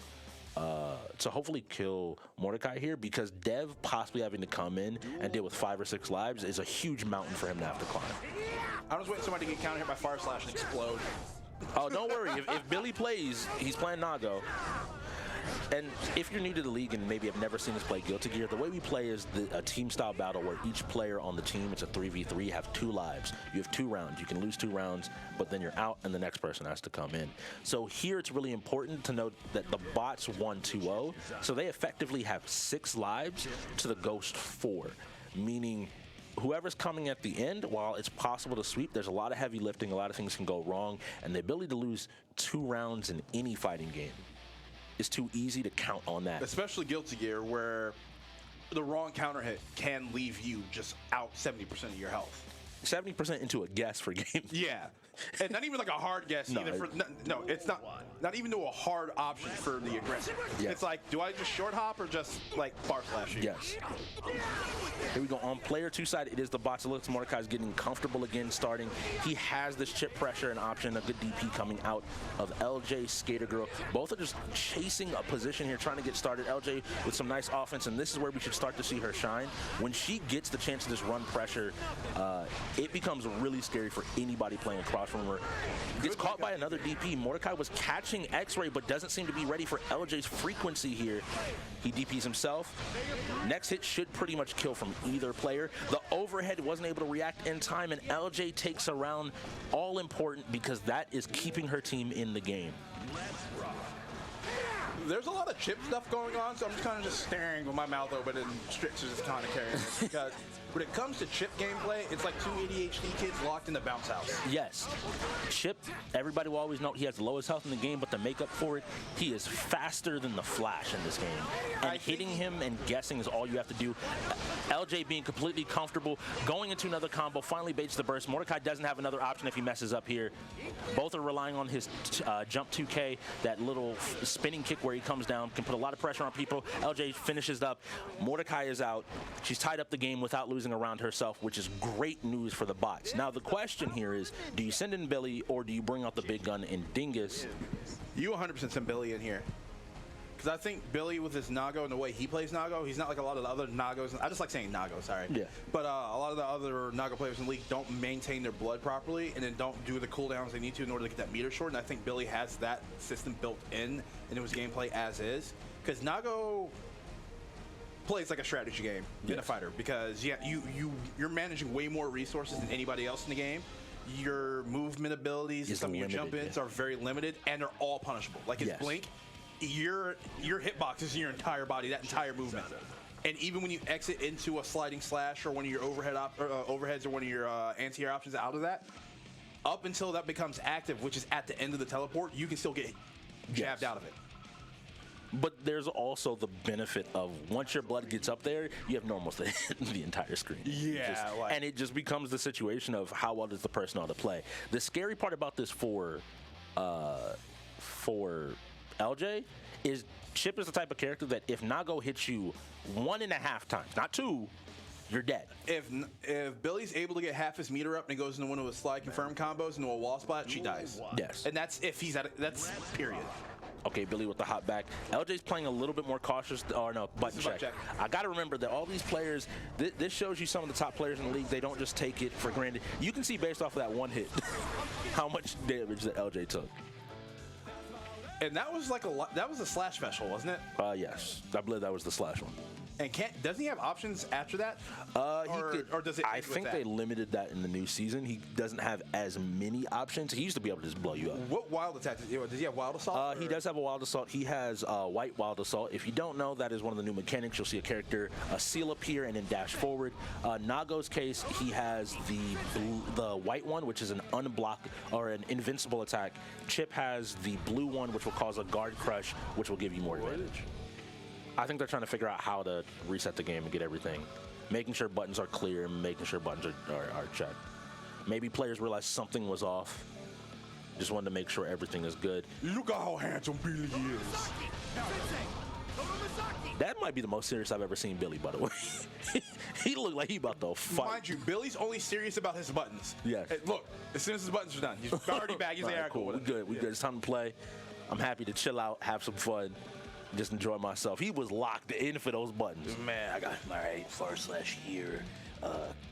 Mordecai here, because Dev possibly having to come in and deal with 5 or 6 lives is a huge mountain for him to have to climb. I'm just waiting for somebody to get counter hit by Fire Slash and explode. Oh, don't worry. If Billy plays, he's playing Nago. And if you're new to the league and maybe have never seen us play Guilty Gear, the way we play is a team-style battle where each player on the team, it's a 3v3, have 2 lives. You have 2 rounds. You can lose 2 rounds, but then you're out and the next person has to come in. So here it's really important to note that the bots won 2-0, so they effectively have 6 lives to the Ghost 4, meaning whoever's coming at the end, while it's possible to sweep, there's a lot of heavy lifting, a lot of things can go wrong, and the ability to lose 2 rounds in any fighting game is too easy to count on that. Especially Guilty Gear, where the wrong counter hit can leave you just out 70% of your health. 70% into a guess for game. Yeah. And not even like a hard guess No, either. It's not even to a hard option for the aggressor. Yeah. It's like, do I just short hop or just like bar slash you? Yes. Here we go. On player 2 side, it is the bots. It looks Mordecai's getting comfortable again starting. He has this chip pressure and option, a good DP coming out of LJ, Skater Girl. Both are just chasing a position here, trying to get started. LJ with some nice offense, and this is where we should start to see her shine. When she gets the chance to just run pressure, it becomes really scary for anybody playing across from her. Gets caught by another DP. Mordecai was catching X-Ray, but doesn't seem to be ready for LJ's frequency here. He DPs himself. Next hit should pretty much kill from either player. The overhead wasn't able to react in time, and LJ takes a round, all important because that is keeping her team in the game. There's a lot of chip stuff going on, so I'm just kind of just staring with my mouth open and Strix is just kind of carrying it. Because when it comes to chip gameplay, it's like two ADHD kids locked in the bounce house. Yes. Chip, everybody will always know he has the lowest health in the game, but to make up for it, he is faster than the Flash in this game. And hitting him and guessing is all you have to do. LJ being completely comfortable, going into another combo, finally baits the burst. Mordecai doesn't have another option if he messes up here. Both are relying on his jump 2K, that little spinning kick where he comes down, can put a lot of pressure on people. LJ finishes up. Mordecai is out. She's tied up the game without losing around herself, which is great news for the bots. Now the question here is, do you send in Billy or do you bring out the big gun in Dingus? You 100% send Billy in here. Because I think Billy with his Nago and the way he plays Nago, he's not like a lot of the other Nagos. I just like saying Nago, sorry. Yeah. But a lot of the other Nago players in the league don't maintain their blood properly and then don't do the cooldowns they need to in order to get that meter short. And I think Billy has that system built into his gameplay as is. Because Nago plays like a strategy game in a fighter because you're managing way more resources than anybody else in the game. Your movement abilities and some of your jump ins are very limited and they're all punishable. Like his blink, your hitbox is in your entire body, that entire movement. And even when you exit into a sliding slash or one of your overheads or one of your anti-air options out of that, up until that becomes active, which is at the end of the teleport, you can still get jabbed out of it. But there's also the benefit of once your blood gets up there, you have normals to hit the entire screen. Yeah. And it just becomes the situation of how well does the person know how to play. The scary part about this for LJ is Chip is the type of character that if Nago hits you 1.5 times, not 2, you're dead. If Billy's able to get half his meter up and goes into one of his slide confirm combos into a wall spot, she dies. Yes. And that's if he's that's period. Okay, Billy with the hop back. LJ's playing a little bit more cautious. Or no, button check. I got to remember that all these players, this shows you some of the top players in the league, they don't just take it for granted. You can see based off of that one hit how much damage that LJ took. And that was like that was a slash special, wasn't it? Yes. I believe that was the slash one. And doesn't he have options after that? Or does it? I think they limited that in the new season. He doesn't have as many options. He used to be able to just blow you up. What wild attack does he have? Wild assault? He does have a wild assault. He has white wild assault. If you don't know, that is one of the new mechanics. You'll see a character seal up here and then dash forward. Nago's case, he has the white one, which is an unblock or an invincible attack. Chip has the blue one, which will cause a guard crush, which will give you more advantage. I think they're trying to figure out how to reset the game and get everything. Making sure buttons are clear and making sure buttons are checked. Maybe players realized something was off. Just wanted to make sure everything is good. Look at how handsome Billy is. That might be the most serious I've ever seen Billy, by the way. He looked like he about to fight. Mind you, Billy's only serious about his buttons. Yes. Look, as soon as his buttons are done, he's already back. He's like, right, cool. We good. We good. It's time to play. I'm happy to chill out, have some fun. Just enjoy myself. He was locked in for those buttons. Man, I got all right, forward slash here,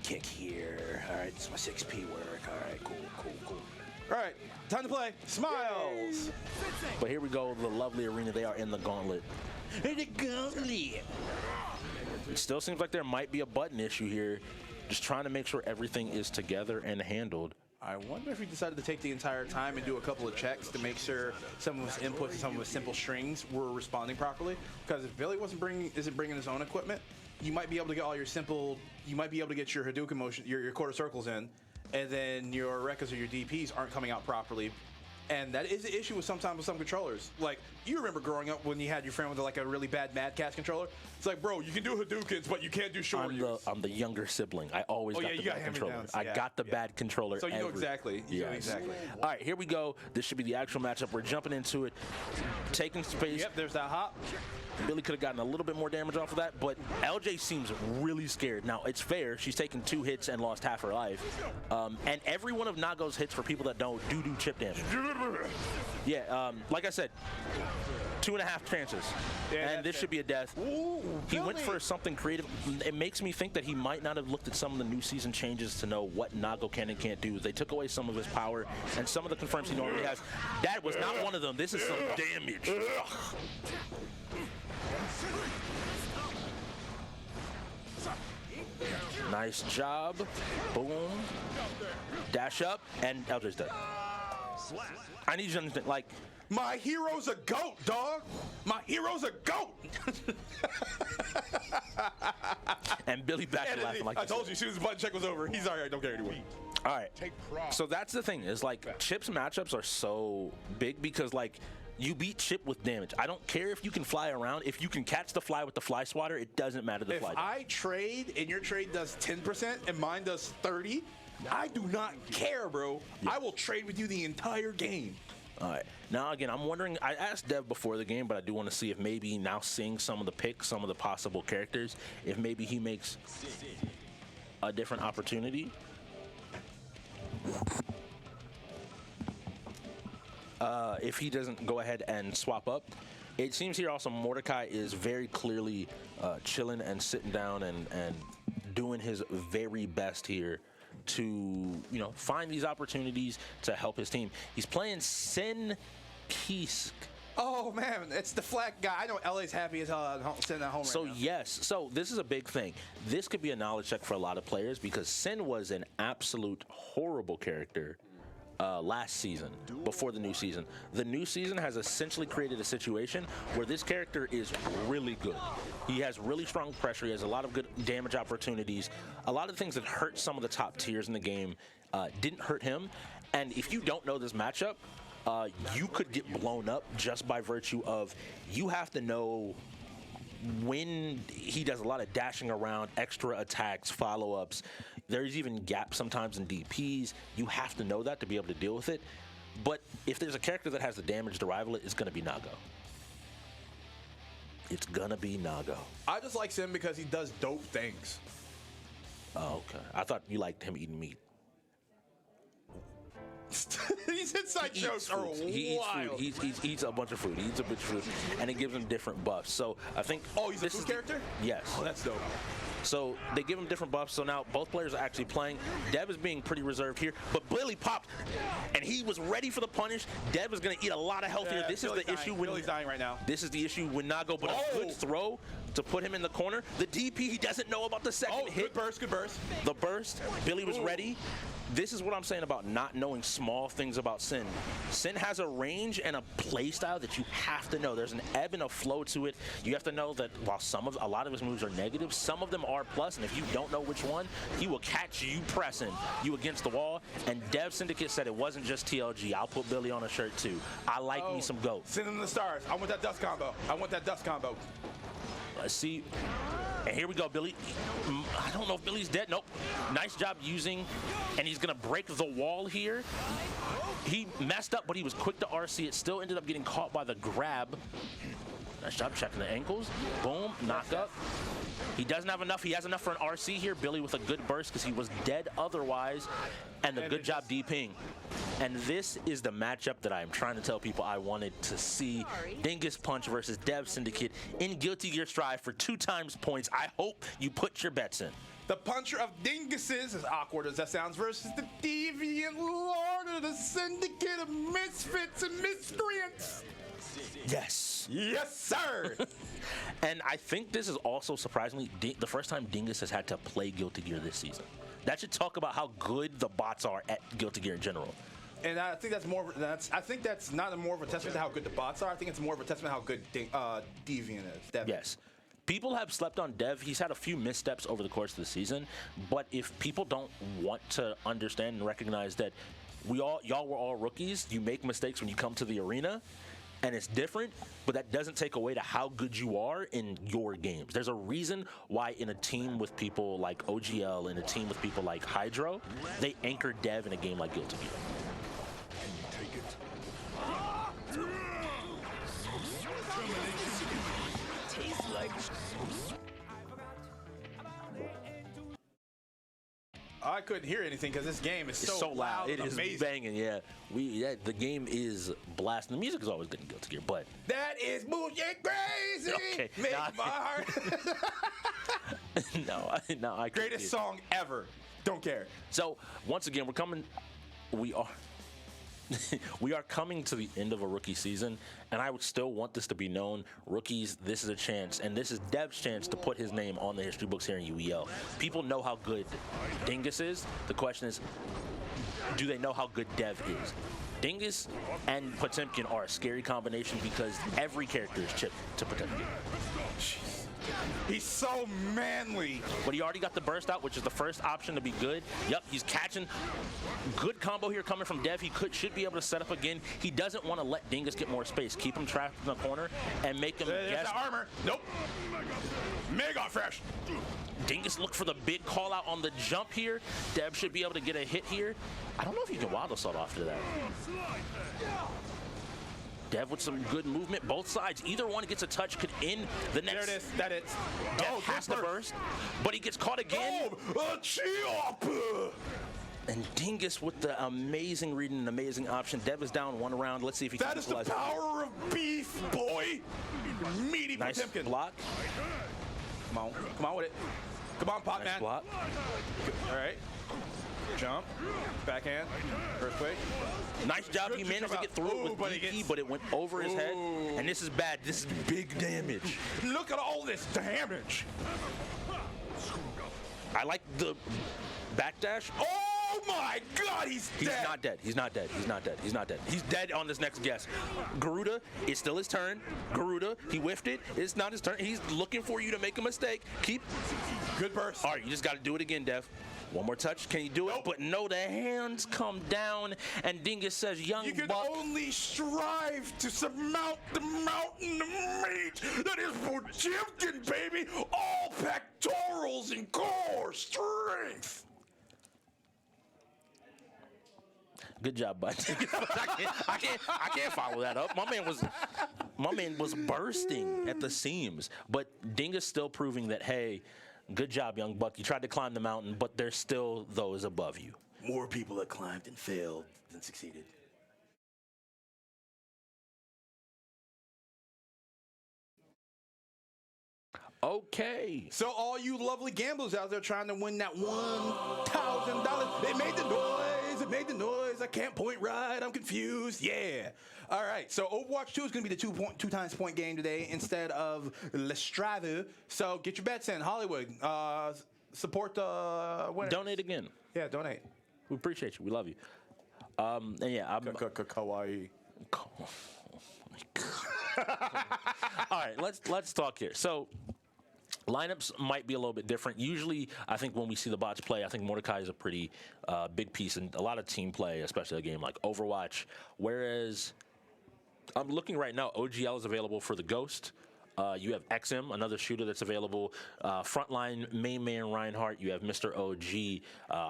kick here. All right, it's my 6P work. All right, cool. All right, time to play. Smiles. But here we go, the lovely arena. They are in the gauntlet. The gauntlet. It still seems like there might be a button issue here. Just trying to make sure everything is together and handled. I wonder if he decided to take the entire time and do a couple of checks to make sure some of his inputs and some of his simple strings were responding properly. Because if Billy isn't bringing his own equipment, you might be able to get all your you might be able to get your Hadouken motion, your quarter circles in, and then your Rekkas or your DPs aren't coming out properly And that is the issue with sometimes with some controllers. Like, you remember growing up when you had your friend with like a really bad Mad Cast controller? It's like, bro, you can do Hadoukens, but you can't do short I'm the younger sibling. I always got the bad controller. I got the bad controller. So you know exactly. You know exactly. All right, here we go. This should be the actual matchup. We're jumping into it. Taking space. Yep, there's that hop. Billy could have gotten a little bit more damage off of that, but LJ seems really scared. Now, it's fair. She's taken 2 hits and lost half her life. And every one of Nago's hits, for people that don't, do chip damage. Yeah, like I said, 2.5 chances. Yeah, and this should be a death. Ooh, he went for something creative. It makes me think that he might not have looked at some of the new season changes to know what Nago can and can't do. They took away some of his power and some of the confirms he normally has. That was not one of them. This is some damage. Nice job. Boom. Dash up, and LJ's dead. I need you to understand, like, my hero's a goat, dog. My hero's a goat. And Billy back to laughing like I told you, as soon as the button check was over, he's all right, don't care anymore. All right. So that's the thing, is like Chip's matchups are so big because like you beat Chip with damage. I don't care if you can fly around. If you can catch the fly with the fly swatter, it doesn't matter the fly. If I trade and your trade does 10% and mine does 30, I do not care, bro. Yeah. I will trade with you the entire game. All right. Now, again, I'm wondering, I asked Dev before the game, but I do want to see if maybe now seeing some of the picks, some of the possible characters, if maybe he makes a different opportunity. If he doesn't go ahead and swap up. It seems here also Mordecai is very clearly chilling and sitting down and doing his very best here to, you know, find these opportunities to help his team. He's playing Sin Kisk. Oh, man, it's the flag guy. I know LA's happy as hell sending that home so, right now. yes. So, this is a big thing. This could be a knowledge check for a lot of players because Sin was an absolute horrible character last season, before the new season. The new season has essentially created a situation where this character is really good. He has really strong pressure. He has a lot of good damage opportunities. A lot of the things that hurt some of the top tiers in the game didn't hurt him. And if you don't know this matchup, you could get blown up just by virtue of you have to know when he does a lot of dashing around, extra attacks, follow-ups. There's even gaps sometimes in DPs. You have to know that to be able to deal with it. But if there's a character that has the damage to rival it, it's going to be Nago. It's going to be Nago. I just like Sim because he does dope things. Oh, okay. I thought you liked him eating meat. These inside jokes are wild. He eats a bunch of food. He eats a bunch of food, and it gives him different buffs. So I think. Oh, he's a food character? Yes. Oh, that's dope. So they give him different buffs. So now both players are actually playing. Dev is being pretty reserved here, but Billy popped, and he was ready for the punish. Dev is going to eat a lot of health here. This Billy's is the issue when Billy's dying right now. This is the issue when Nago, but a good throw to put him in the corner. The DP, he doesn't know about the second hit. Good burst. The burst. Billy was ready. This is what I'm saying about not knowing small things about Sin. Sin has a range and a play style that you have to know. There's an ebb and a flow to it. You have to know that while a lot of his moves are negative, some of them are plus, and if you don't know which one, he will catch you pressing you against the wall. And Dev Syndicate said it wasn't just TLG. I'll put Billy on a shirt too. I like me some GOAT. Sin in the stars. I want that dust combo. Let's see. And here we go, Billy. I don't know if Billy's dead. Nope. Nice job using, and he's going to break the wall here. He messed up, but he was quick to RC. It still ended up getting caught by the grab. Nice job checking the ankles. Boom, knock up. He doesn't have enough. He has enough for an RC here. Billy with a good burst because he was dead otherwise. And the good job DPing. And this is the matchup that I'm trying to tell people I wanted to see. Dingus Punch versus Dev Syndicate in Guilty Gear Strive for 2 times points. I hope you put your bets in. The puncher of dinguses, as awkward as that sounds, versus the deviant lord of the syndicate of misfits and miscreants. Yes. Yes, sir. And I think this is also surprisingly the first time Dingus has had to play Guilty Gear this season. That should talk about how good the bots are at Guilty Gear in general. And I think that's I think that's not more of a testament to how good the bots are. I think it's more of a testament to how good Deviant is. Dev. Yes. People have slept on Dev. He's had a few missteps over the course of the season, but if people don't want to understand and recognize that y'all were all rookies. You make mistakes when you come to the arena, and it's different, but that doesn't take away to how good you are in your games. There's a reason why in a team with people like OGL and a team with people like Hydro, they anchor Dev in a game like Guilty Gear. Take it. Tastes like. I couldn't hear anything because this game is It's so loud. It is amazing. banging, yeah. The game is blasting. The music is always good in Guilty Gear, but That is bullshit crazy. Okay, Make nah. my heart. no, I can't Greatest do it. song ever. Don't care. So once again, we are coming to the end of a rookie season, and I would still want this to be known. Rookies, this is a chance, and this is Dev's chance to put his name on the history books here in UEL. People know how good Dingus is. The question is, do they know how good Dev is? Dingus and Potemkin are a scary combination because every character is chipped to Potemkin. He's so manly. But he already got the burst out, which is the first option to be good. Yep, he's catching. Good combo here coming from Dev. He should be able to set up again. He doesn't want to let Dingus get more space. Keep him trapped in the corner and make him There's guess. the armor. Nope. Mega fresh. Dingus look for the big call out on the jump here. Dev should be able to get a hit here. I don't know if he can wild assault after that. Dev with some good movement, both sides. Either one gets a touch, could end the next. There it is. That is. Dev Oh, has good to burst, but he gets caught again. Oh, a chop. And Dingus with the amazing read and an amazing option. Dev is down one round. Let's see if he That can is the equalize it. power of beef, boy. Meaty Nice Potemkin. block. Come on with it. Come on, Pop Nice Man. block. All right. Jump. Backhand. Earthquake. Nice job. Good He to managed come to get out. through it Ooh, with but he DP, gets- but it went over his head. Ooh. And this is bad. This is big damage. Look at all this damage. I like the backdash. Oh my God, he's He's dead. not dead. He's not dead. He's not dead. He's not dead. He's dead on this next guess. Garuda, it's still his turn. Garuda, he whiffed it. It's not his turn. He's looking for you to make a mistake. Keep. Good burst. All right, you just got to do it again, Dev. One more touch. Can you do it? Nope. But no, the hands come down, and Dingus says, "Young You can buck." only strive to surmount the mountain of meat that is Potemkin, baby. All pectorals and core strength. Good job, bud. I can't follow that up. My man was bursting at the seams, but Dingus still proving that, hey, good job, young buck. You tried to climb the mountain, but there's still those above you. More people have climbed and failed than succeeded. Okay. So all you lovely gamblers out there trying to win that $1,000, it made the noise. It made the noise. I can't point right. I'm confused. Yeah. All right. So Overwatch 2 is going to be the two times point game today instead of Lestrade. So get your bets in. Hollywood. Support the winner. Donate again. Yeah, donate. We appreciate you. We love you. And yeah, I'm. Kawaii. Oh my God. All right, let's talk here. So lineups might be a little bit different. Usually, I think when we see the bots play, I think Mordecai is a pretty big piece in a lot of team play, especially a game like Overwatch. Whereas I'm looking right now, OGL is available for the Ghost. You have XM, another shooter that's available. Frontline, main man Reinhardt. You have Mr. OG.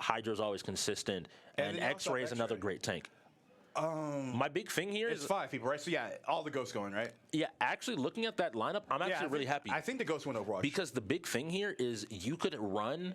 Hydra's always consistent. And then you also X-Ray have is another X-Ray. great tank. My big thing here It's is, 5 people, right? So yeah, all the ghosts going, right? yeah, actually looking at that lineup, I'm actually really happy. I think the ghosts win Overwatch. Because the big thing here is you could run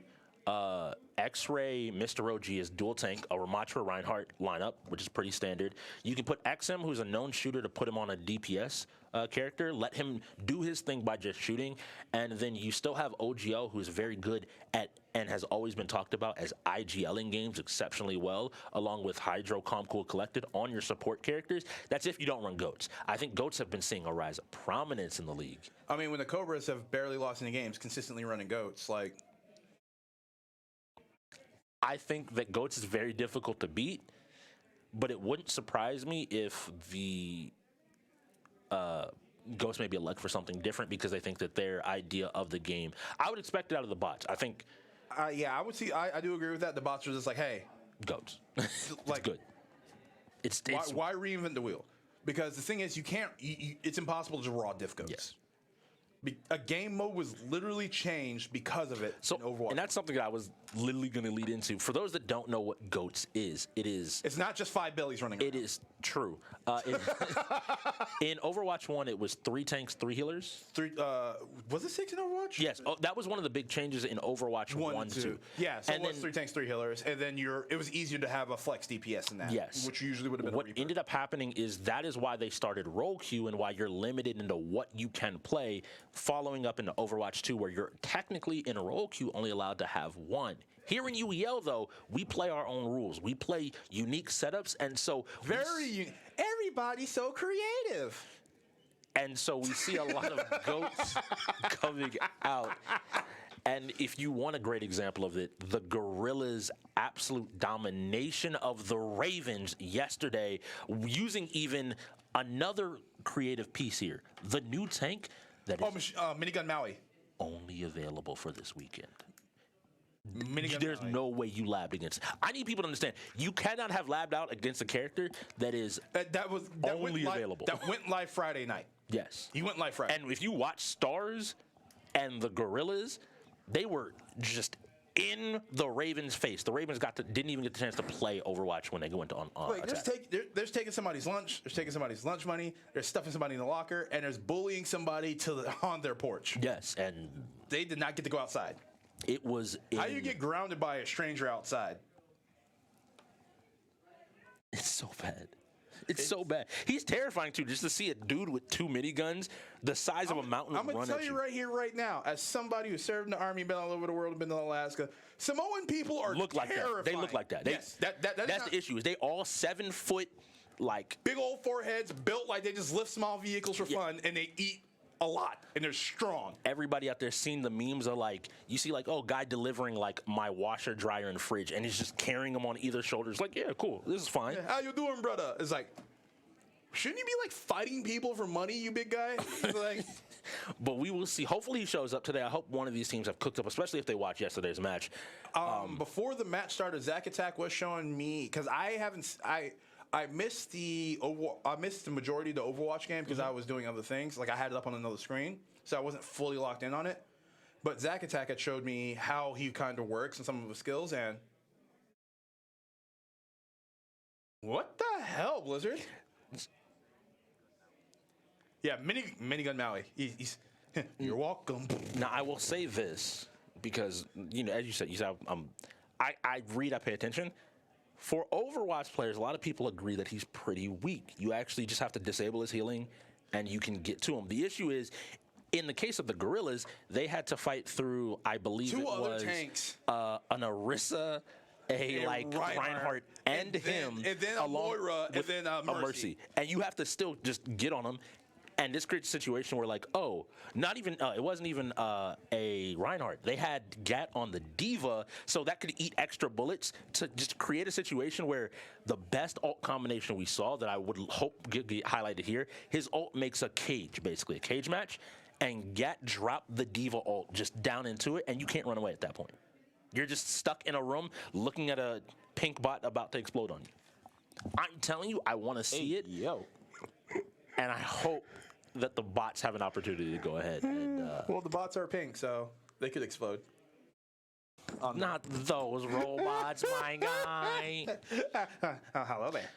X-Ray, Mr. OG as dual tank, a Ramatra Reinhardt lineup, which is pretty standard. You can put XM, who's a known shooter, to put him on a DPS character, let him do his thing by just shooting, and then you still have OGL, who's very good at and has always been talked about as IGLing games exceptionally well, along with Hydro, Calm, Cool, Collected on your support characters. That's if you don't run GOATs. I think GOATs have been seeing a rise of prominence in the league. I mean, when the Cobras have barely lost any games, consistently running goats, like. I think that GOATs is very difficult to beat, but it wouldn't surprise me if the Ghosts maybe elect for something different because they think that their idea of the game. I would expect it out of the bots. I think Yeah, I would see. I do agree with that. The bots are just like, hey, GOATs. like, good. Why reinvent the wheel? Because the thing is, you can't. It's impossible to draw diff goats. Yes. A game mode was literally changed because of it in Overwatch. And that's something that I was literally going to lead into. For those that don't know what GOATS is, it's not just 5 bellies running around. It is true. In Overwatch 1, it was 3 tanks, 3 healers. Was it 6 in Overwatch? Yes. Oh, that was one of the big changes in Overwatch 1 2. Yeah, so it was 3 tanks, 3 healers, and then it was easier to have a flex DPS in that. Yes. Which usually would have been what a Reaper. ended up happening is that is why they started role queue and why you're limited into what you can play, following up into Overwatch 2, where you're technically in a role queue only allowed to have 1. Here in UEL, though, we play our own rules. We play unique setups, and so everybody's so creative. And so we see a lot of GOATs coming out. And if you want a great example of it, the Gorillas' absolute domination of the Ravens yesterday, using even another creative piece here. The new tank that is Minigun Maui. only available for this weekend. There's no way you labbed against. I need people to understand. You cannot have labbed out against a character that is only available. That went live Friday night. Yes. He went live Friday. And if you watch Stars and the Gorillas, they were just in the Ravens' face. The Ravens didn't even get the chance to play Overwatch when they went on attack. There's taking somebody's lunch. There's taking somebody's lunch money. There's stuffing somebody in the locker, and there's bullying somebody on their porch. Yes, and they did not get to go outside. It was. How do you get grounded by a stranger outside? It's so bad. It's so bad. He's terrifying too. Just to see a dude with 2 miniguns, the size of a mountain. I'm gonna tell you right here, right now, as somebody who served in the army, been all over the world, been to Alaska. Samoan people are look like terrifying. that. They look like that. Yes, that's the issue. Is they all 7 foot, like big old foreheads, built like they just lift small vehicles for fun, and they eat a lot, and they're strong. Everybody out there seen the memes of like, you see like, oh, guy delivering like my washer, dryer, and fridge, and he's just carrying them on either shoulder. It's like, yeah, cool, this is fine. Yeah, how you doing, brother? It's like, shouldn't you be like fighting people for money, you big guy? Like, but we will see. Hopefully he shows up today. I hope one of these teams have cooked up, especially if they watch yesterday's match. Before the match started, Zack Attack was showing me, because I missed the majority of the Overwatch game because I was doing other things. Like I had it up on another screen, so I wasn't fully locked in on it. But Zack Attack had showed me how he kind of works and some of his skills. And what the hell, Blizzard? Yeah, minigun Maui. You're welcome. Now I will say this because as you said, I read, I pay attention. For Overwatch players, a lot of people agree that he's pretty weak. You actually just have to disable his healing, and you can get to him. The issue is, in the case of the Gorillas, they had to fight through, I believe two it other was tanks. An Orisa, Reinhardt, and him, and then a Moira, and then Mercy. And you have to still just get on him. And this creates a situation where, like, it wasn't even a Reinhardt. They had Gat on the Diva, so that could eat extra bullets to just create a situation where the best ult combination we saw that I would hope get highlighted here, his ult makes a cage, basically, a cage match, and Gat dropped the Diva ult just down into it, and you can't run away at that point. You're just stuck in a room looking at a pink bot about to explode on you. I'm telling you, I want to see it. And I hope that the bots have an opportunity to go ahead. And, well, the bots are pink, so they could explode. Not those robots, my guy. Hello there.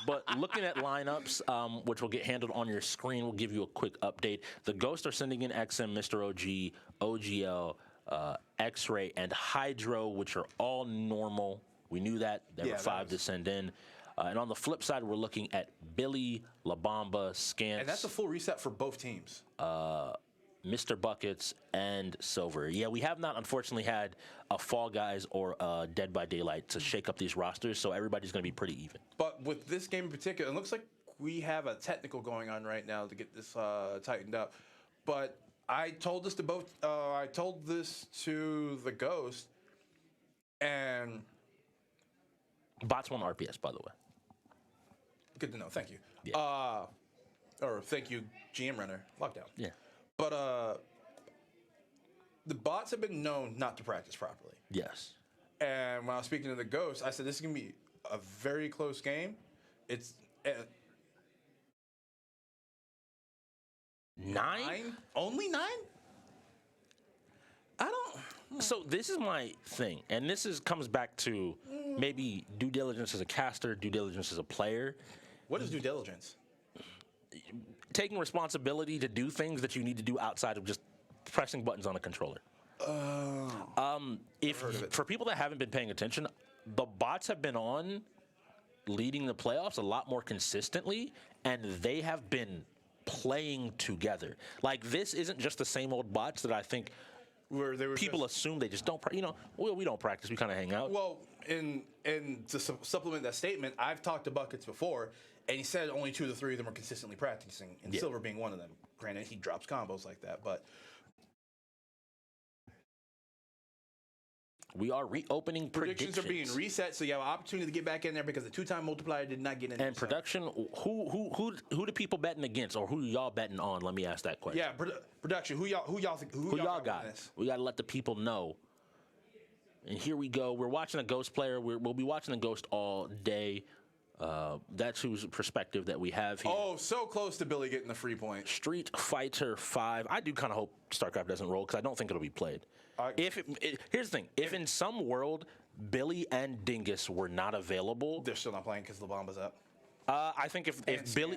But looking at lineups, which will get handled on your screen, we'll give you a quick update. The Ghosts are sending in XM, Mr. OG, OGL, X-Ray, and Hydro, which are all normal. We knew that. There were 5 to send in. And on the flip side, we're looking at Billy, La Bamba, Scance. And that's a full reset for both teams. Mr. Buckets, and Silver. Yeah, we have not, unfortunately, had a Fall Guys or a Dead by Daylight to shake up these rosters, so everybody's going to be pretty even. But with this game in particular, it looks like we have a technical going on right now to get this tightened up. But I told this to the Ghost, and bots won RPS, by the way. Good to know. Thank you. Yeah. Or thank you, GM Runner. Lockdown. Yeah. But the bots have been known not to practice properly. Yes. And when I was speaking to the Ghost, I said this is gonna be a very close game. It's 9? Only 9? I don't. So this is my thing, and comes back to maybe due diligence as a caster, due diligence as a player. What is due diligence? Taking responsibility to do things that you need to do outside of just pressing buttons on a controller. For people that haven't been paying attention, the bots have been on leading the playoffs a lot more consistently, and they have been playing together. Like, this isn't just the same old bots that I think Where they were people assume they just don't, we don't practice, we kind of hang out. Well, and to supplement that statement, I've talked to Buckets before, and he said only 2 to 3 of them are consistently practicing, and Silver being one of them. Granted, he drops combos like that, but we are reopening predictions. Are being reset, so you have an opportunity to get back in there because the 2-time multiplier did not get in there. And production, who do people betting against, or who y'all betting on? Let me ask that question. Yeah, production. Who y'all got? We got to let the people know. And here we go. We're watching a Ghost player. We'll be watching the Ghost all day. That's whose perspective that we have here. Oh, so close to Billy getting the free point. Street Fighter 5. I do kind of hope StarCraft doesn't roll because I don't think it'll be played. Here's the thing. If in some world Billy and Dingus were not available, they're still not playing because the bomb is up. I think if Billy,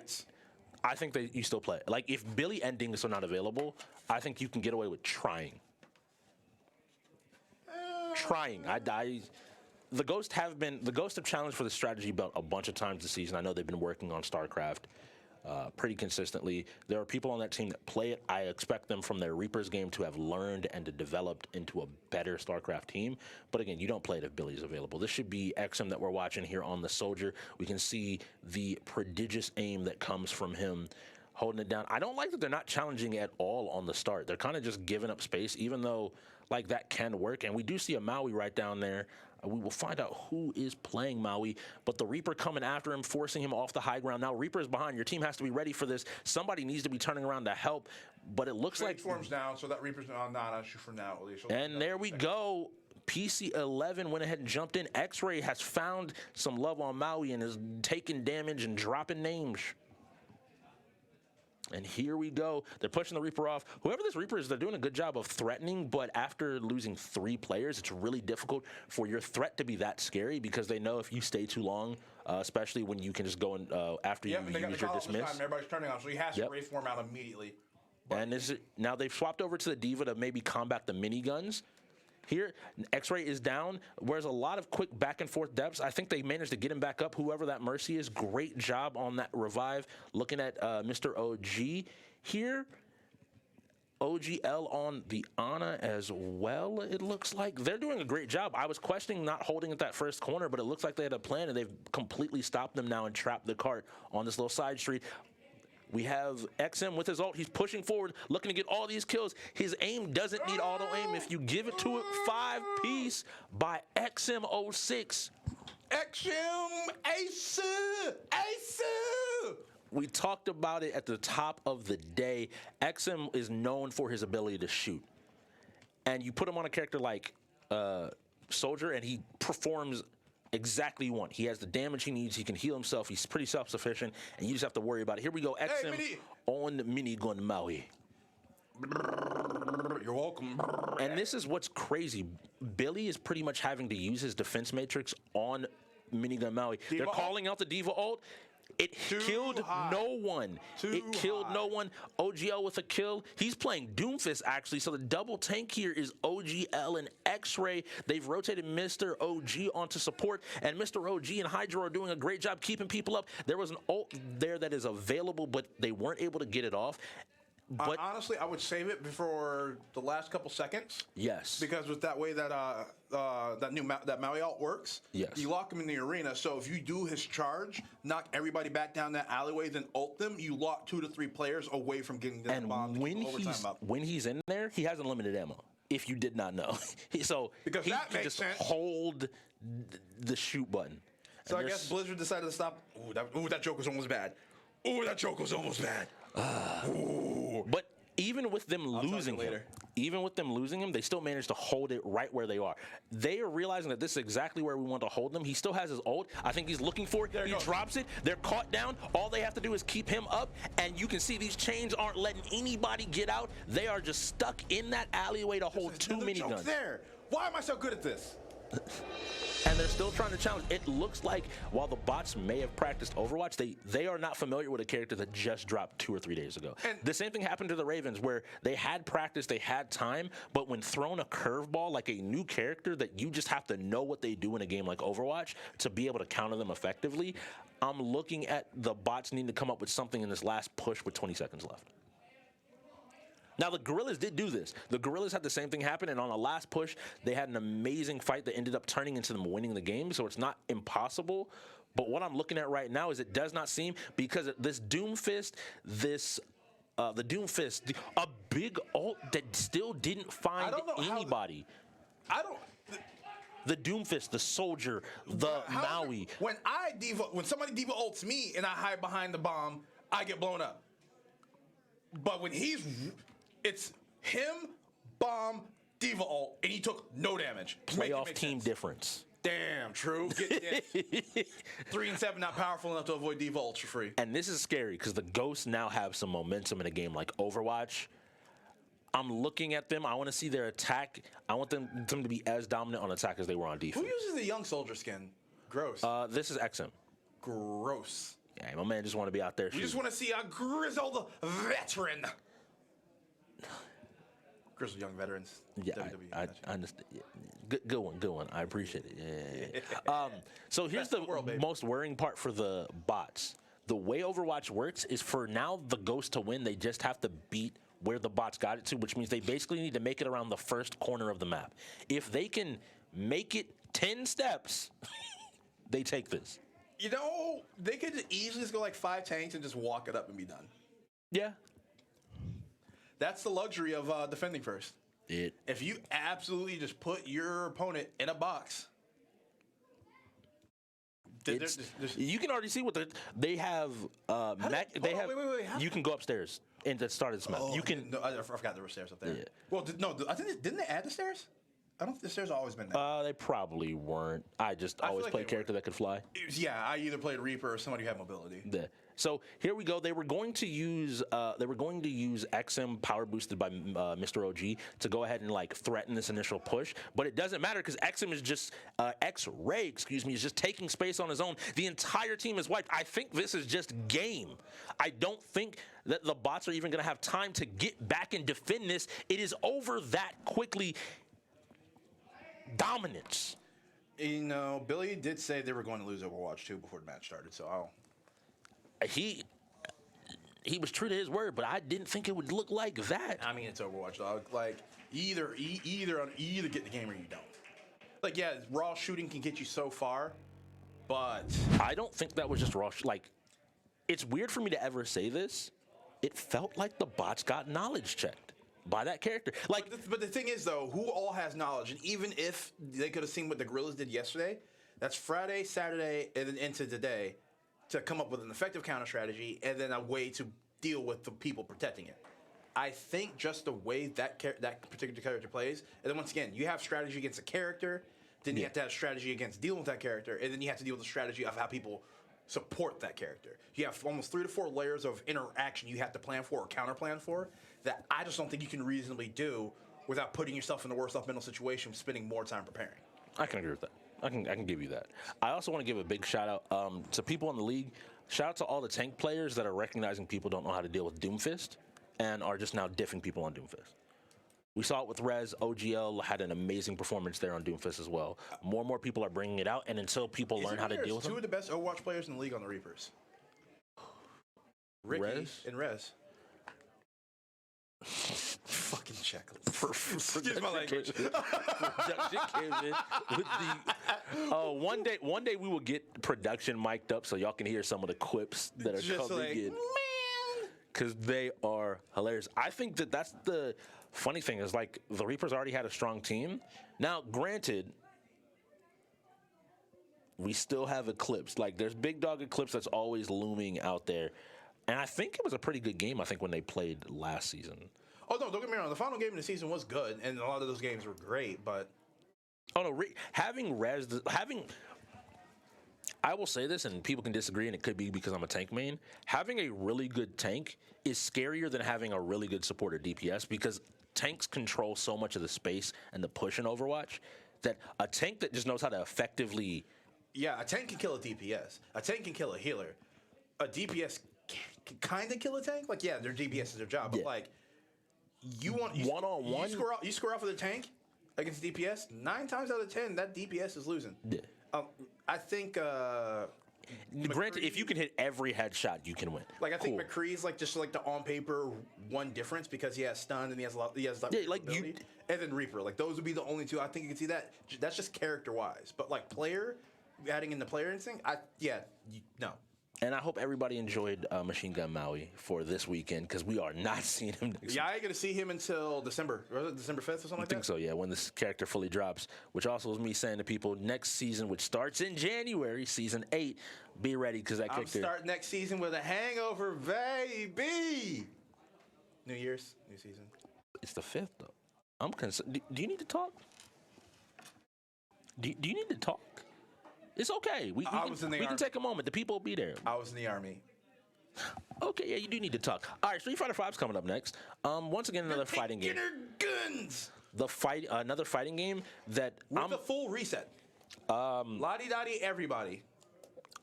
I think that you still play. Like, if Billy and Dingus are not available, I think you can get away with trying. The Ghosts have challenged for the strategy belt a bunch of times this season. I know they've been working on StarCraft pretty consistently. There are people on that team that play it. I expect them from their Reapers game to have learned and to developed into a better StarCraft team. But again, you don't play it if Billy's available. This should be XM that we're watching here on the Soldier. We can see the prodigious aim that comes from him holding it down. I don't like that they're not challenging at all on the start. They're kind of just giving up space, even though like that can work. And we do see a Maui right down there. We will find out who is playing Maui, but the Reaper coming after him, forcing him off the high ground. Now Reaper is behind. Your team has to be ready for this. Somebody needs to be turning around to help, but it looks like forms down, so that Reaper's not shoot for now. And there we go. PC11 went ahead and jumped in. X-Ray has found some love on Maui and is taking damage and dropping names. And here we go. They're pushing the Reaper off. Whoever this Reaper is, they're doing a good job of threatening, but after losing 3 players, it's really difficult for your threat to be that scary because they know if you stay too long, especially when you can just go and after you use your dismiss. Everybody's turning on, so he has to reform out immediately. And now they've swapped over to the Diva to maybe combat the miniguns. Here, X-Ray is down. Whereas a lot of quick back and forth depths. I think they managed to get him back up. Whoever that Mercy is, great job on that revive. Looking at Mr. OG here. OGL on the Ana as well, it looks like. They're doing a great job. I was questioning not holding at that first corner, but it looks like they had a plan, and they've completely stopped them now and trapped the cart on this little side street. We have XM with his ult. He's pushing forward, looking to get all these kills. His aim doesn't need auto aim. If you give it to it, 5-piece by XM06. XM Ace. We talked about it at the top of the day. XM is known for his ability to shoot. And you put him on a character like Soldier, and he performs exactly you want. He has the damage he needs. He can heal himself. He's pretty self-sufficient, and you just have to worry about it. Here we go. XM on the minigun Maui. You're welcome. And this is what's crazy. Billy is pretty much having to use his defense matrix on minigun Maui. They're calling out the Diva ult. It killed no one. No one. OGL with a kill. He's playing Doomfist, actually. So the double tank here is OGL and X-Ray. They've rotated Mr. OG onto support, and Mr. OG and Hydro are doing a great job keeping people up. There was an ult there that is available, but they weren't able to get it off. But honestly, I would save it before the last couple seconds. Yes. Because with that way that that Maui ult works, yes, you lock him in the arena. So if you do his charge, knock everybody back down that alleyway, then ult them, you lock 2 to 3 players away from getting the bomb. And when he's in there, he has unlimited ammo. If you did not know, so because he that can makes just sense. Hold the shoot button. So I guess Blizzard decided to stop. Ooh, that joke was almost bad. Ooh, that joke was almost bad. But even with them losing him, they still managed to hold it right where they are. They are realizing that this is exactly where we want to hold them. He still has his ult. I think he's looking for it. He drops it. They're caught down. All they have to do is keep him up, and you can see these chains aren't letting anybody get out. They are just stuck in that alleyway to hold two miniguns. There. Why am I so good at this? And they're still trying to challenge. It looks like while the bots may have practiced Overwatch, they are not familiar with a character that just dropped 2 or 3 days ago. And the same thing happened to the Ravens, where they had practice, they had time, but when thrown a curveball like a new character that you just have to know what they do in a game like Overwatch to be able to counter them effectively, I'm looking at the bots needing to come up with something in this last push with 20 seconds left. Now, the Gorillas did do this. The Gorillas had the same thing happen, and on the last push, they had an amazing fight that ended up turning into them winning the game, so it's not impossible. But what I'm looking at right now is it does not seem, because this Doomfist, a big ult that still didn't find anybody. The Doomfist, the Soldier, the Maui. When somebody diva ults me and I hide behind the bomb, I get blown up. But when it's him, bomb, diva ult, and he took no damage. Playoff team difference. Damn, true. 3 and 7 not powerful enough to avoid diva ultra free. And this is scary because the Ghosts now have some momentum in a game like Overwatch. I'm looking at them. I want to see their attack. I want them to be as dominant on attack as they were on defense. Who uses the young soldier skin? Gross. This is XM. Gross. Yeah, my man just want to be out there. We just want to see a grizzled veteran. Grizzled young veterans. Yeah, I understand. Yeah. Good one. I appreciate it. Yeah. So here's the most worrying part for the bots. The way Overwatch works is for now the Ghost to win, they just have to beat where the bots got it to, which means they basically need to make it around the first corner of the map. If they can make it 10 steps, they take this. You know, they could easily just go like 5 tanks and just walk it up and be done. Yeah. That's the luxury of defending first. If you absolutely just put your opponent in a box, you can already see what they have. You can go upstairs and start at map. You can. No, I forgot there were stairs up there. Yeah. Well, I think didn't they add the stairs? I don't think the stairs have always been there. They probably weren't. I always played a character that could fly. Yeah, I either played Reaper or somebody who had mobility. Yeah. So here we go. They were going to use XM power boosted by Mr. OG to go ahead and like threaten this initial push, but it doesn't matter because XM is just X-Ray, is just taking space on his own. The entire team is wiped. I think this is just game. I don't think that the bots are even going to have time to get back and defend this. It is over that quickly. Dominance. You know, Billy did say they were going to lose Overwatch 2 before the match started, so he was true to his word, but I didn't think it would look like that. I mean, it's Overwatch, dog. Like, either get the game or you don't. Like, yeah, raw shooting can get you so far, but I don't think that was just raw. Like, it's weird for me to ever say this. It felt like the bots got knowledge checked by that character. Like, but the thing is, though, who all has knowledge? And even if they could have seen what the Gorillas did yesterday, that's Friday, Saturday, and then into today to come up with an effective counter strategy and then a way to deal with the people protecting it. I think just the way that particular character plays, and then once again, you have strategy against a character, then you have to have strategy against dealing with that character, and then you have to deal with the strategy of how people support that character. You have almost 3 to 4 layers of interaction you have to plan for or counter plan for that I just don't think you can reasonably do without putting yourself in the worst off mental situation, spending more time preparing. I can agree with that. I can give you that. I also want to give a big shout out to people in the league. Shout out to all the tank players that are recognizing people don't know how to deal with Doomfist and are just now diffing people on Doomfist. We saw it with Rez. OGL had an amazing performance there on Doomfist as well. More and more people are bringing it out, and until people learn how to deal with them. 2 of the best Overwatch players in the league on the Reapers. Ricky and Rez. Fucking checklist. Excuse my language. One day we will get production mic'd up so y'all can hear some of the quips that are just coming in. Because they are hilarious. I think that's the funny thing is, like, the Reapers already had a strong team. Now, granted, we still have Eclipse. Like, there's Big Dog Eclipse that's always looming out there. And I think it was a pretty good game, I think, when they played last season. Oh no, don't get me wrong. The final game of the season was good, and a lot of those games were great. But Oh no, I will say this, and people can disagree, and it could be because I'm a tank main. Having a really good tank is scarier than having a really good supporter DPS because tanks control so much of the space and the push in Overwatch that a tank that just knows how to effectively. yeah, a tank can kill a DPS. A tank can kill a healer. A DPS can kind of kill a tank. Like, yeah, their DPS is their job, but Yeah. like, you One-on-one? You score off with a tank against DPS. 9 times out of 10, that DPS is losing. Yeah. I think. Granted, if you can hit every headshot, you can win. Like I think Cool. McCree's like just like the on paper one difference because he has stun and he has a lot. He has Yeah, like ability. And then Reaper. Like those would be the only two I think you can see that. That's just character wise. But like player, adding in the player instinct, no. And I hope everybody enjoyed Machine Gun Maui for this weekend because we are not seeing him next Yeah, I ain't gonna see him until December. Was it December 5th or something I like think that? so, yeah, when this character fully drops, which also is me saying to people, next season, which starts in January, season 8, be ready because that I'm character. starting next season with a hangover, baby. New Year's, new season. It's the 5th, though. I'm concerned. Do you need to talk? Do you need to talk? It's okay. We can take a moment. The people will be there. I was in the army. Okay, yeah, you do need to talk. All right, Street Fighter 5's coming up next. Once again, another fighting game. Guns Another fighting game that with a full reset. Lottie dottie, everybody.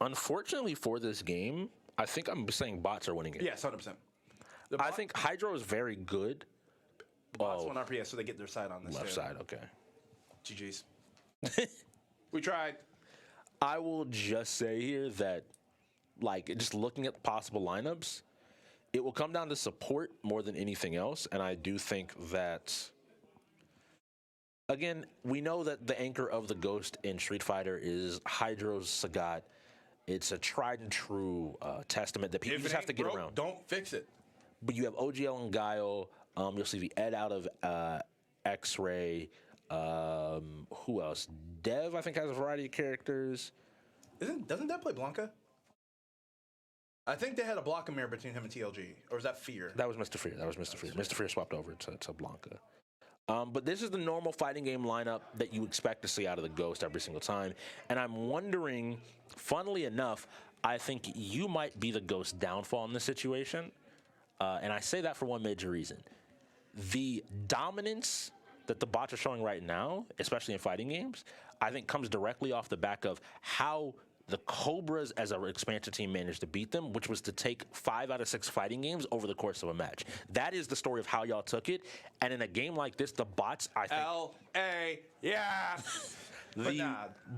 Unfortunately for this game, I think I'm saying bots are winning it. Yes, 100%. I think Hydro is very good. Bots won RPS, so they get their side on this. Left too. side, okay. GG's. We tried. I will just say here that, like, just looking at possible lineups, it will come down to support more than anything else. And I do think that, again, we know that the anchor of the Ghost in Street Fighter is Hydro's Sagat. It's a tried and true testament that people If just it have to ain't get broke, around. Don't fix it. But you have OGL and Guile. You'll see the Ed out of X-Ray. Who else? Dev, I think, has a variety of characters. Doesn't that play Blanca? I think they had a block mirror between him and TLG, or was that Fear? That was Mr. Fear. Mr. Fear swapped over to Blanca. But this is the normal fighting game lineup that you expect to see out of the Ghost every single time. And I'm wondering, funnily enough, I think you might be the Ghost's downfall in this situation. And I say that for one major reason. The dominance that the bots are showing right now, especially in fighting games, I think comes directly off the back of how the Cobras as an expansion team managed to beat them, which was to take 5 out of 6 fighting games over the course of a match. That is the story of how y'all took it. And in a game like this, the bots, I think... L.A., yeah. The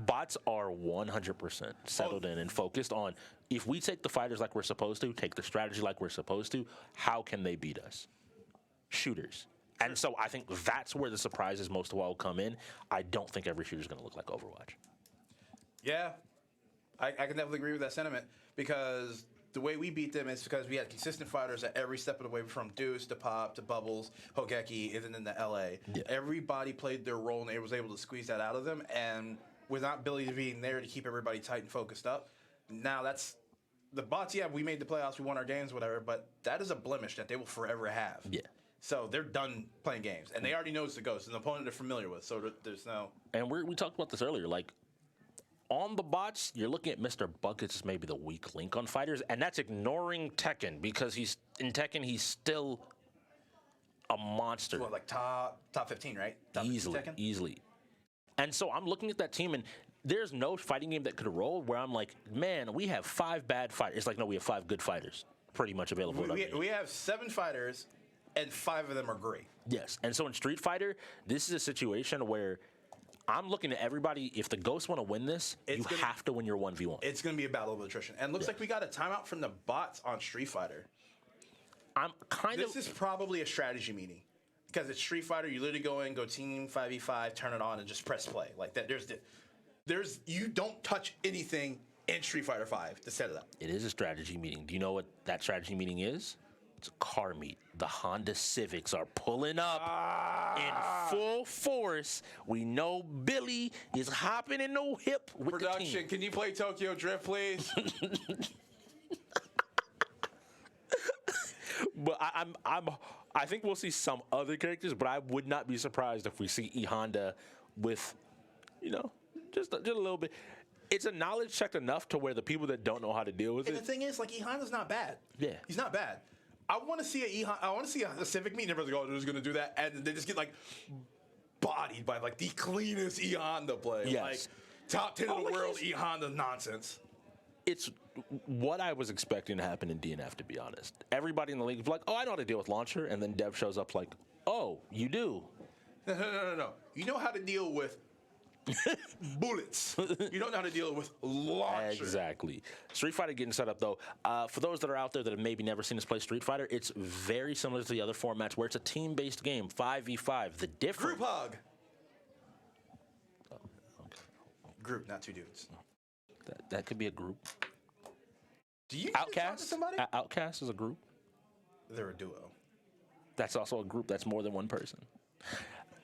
bots are 100% settled in and focused on, if we take the fighters like we're supposed to, take the strategy like we're supposed to, how can they beat us? Shooters. And so I think that's where the surprises most of all come in. I don't think every shooter is going to look like Overwatch. Yeah. I can definitely agree with that sentiment because the way we beat them is because we had consistent fighters at every step of the way, from Deuce to Pop to Bubbles, Hogeki, and then in the LA. Yeah. Everybody played their role and they was able to squeeze that out of them. And without Billy being there to keep everybody tight and focused up, now that's the bots. Yeah, we made the playoffs, we won our games, whatever, but that is a blemish that they will forever have. Yeah. So they're done playing games, and they already know it's the Ghost, an opponent they're familiar with. So there's no. And we talked about this earlier. Like, on the bots, you're looking at Mr. Buckets as maybe the weak link on fighters, and that's ignoring Tekken because he's still a monster. What, like top 15, right? Top 15 Tekken? Easily. And so I'm looking at that team, and there's no fighting game that could roll where I'm like, man, we have 5 bad fighters. It's like, no, we have 5 good fighters pretty much available. We have 7 fighters, and 5 of them are great. Yes. And so in Street Fighter, this is a situation where I'm looking at everybody. If the Ghosts want to win this, you have to win your 1v1. It's going to be a battle of attrition. And it looks like we got a timeout from the bots on Street Fighter. This is probably a strategy meeting. Because it's Street Fighter, you literally go in, go team 5v5, turn it on, and just press play. Like that. You don't touch anything in Street Fighter 5 to set it up. It is a strategy meeting. Do you know what that strategy meeting is? It's a car meet. The Honda Civics are pulling up in full force. We know Billy is hopping in the hip with Production, the team. can you play Tokyo Drift, please? But I think we'll see some other characters, but I would not be surprised if we see E Honda with, just a little bit. It's a knowledge check enough to where the people that don't know how to deal with And it. the thing is, like, E Honda's not bad. Yeah. He's not bad. I want to see a Civic meet, and everyone's like, oh, they're just going to do that. And they just get, like, bodied by, like, the cleanest E Honda play. Yes. Like, top 10 in the world E Honda nonsense. It's what I was expecting to happen in DNF, to be honest. Everybody in the league was like, oh, I know how to deal with launcher. And then Dev shows up like, oh, you do? No. You know how to deal with bullets. You don't know how to deal with launcher. Exactly. Street Fighter getting set up, though. For those that are out there that have maybe never seen us play Street Fighter, it's very similar to the other formats where it's a team-based game, 5v5. The difference... Group hug. Group, not two dudes. That could be a group. Do you talk to Outcast? somebody? Outcast is a group. They're a duo. That's also a group. That's more than one person.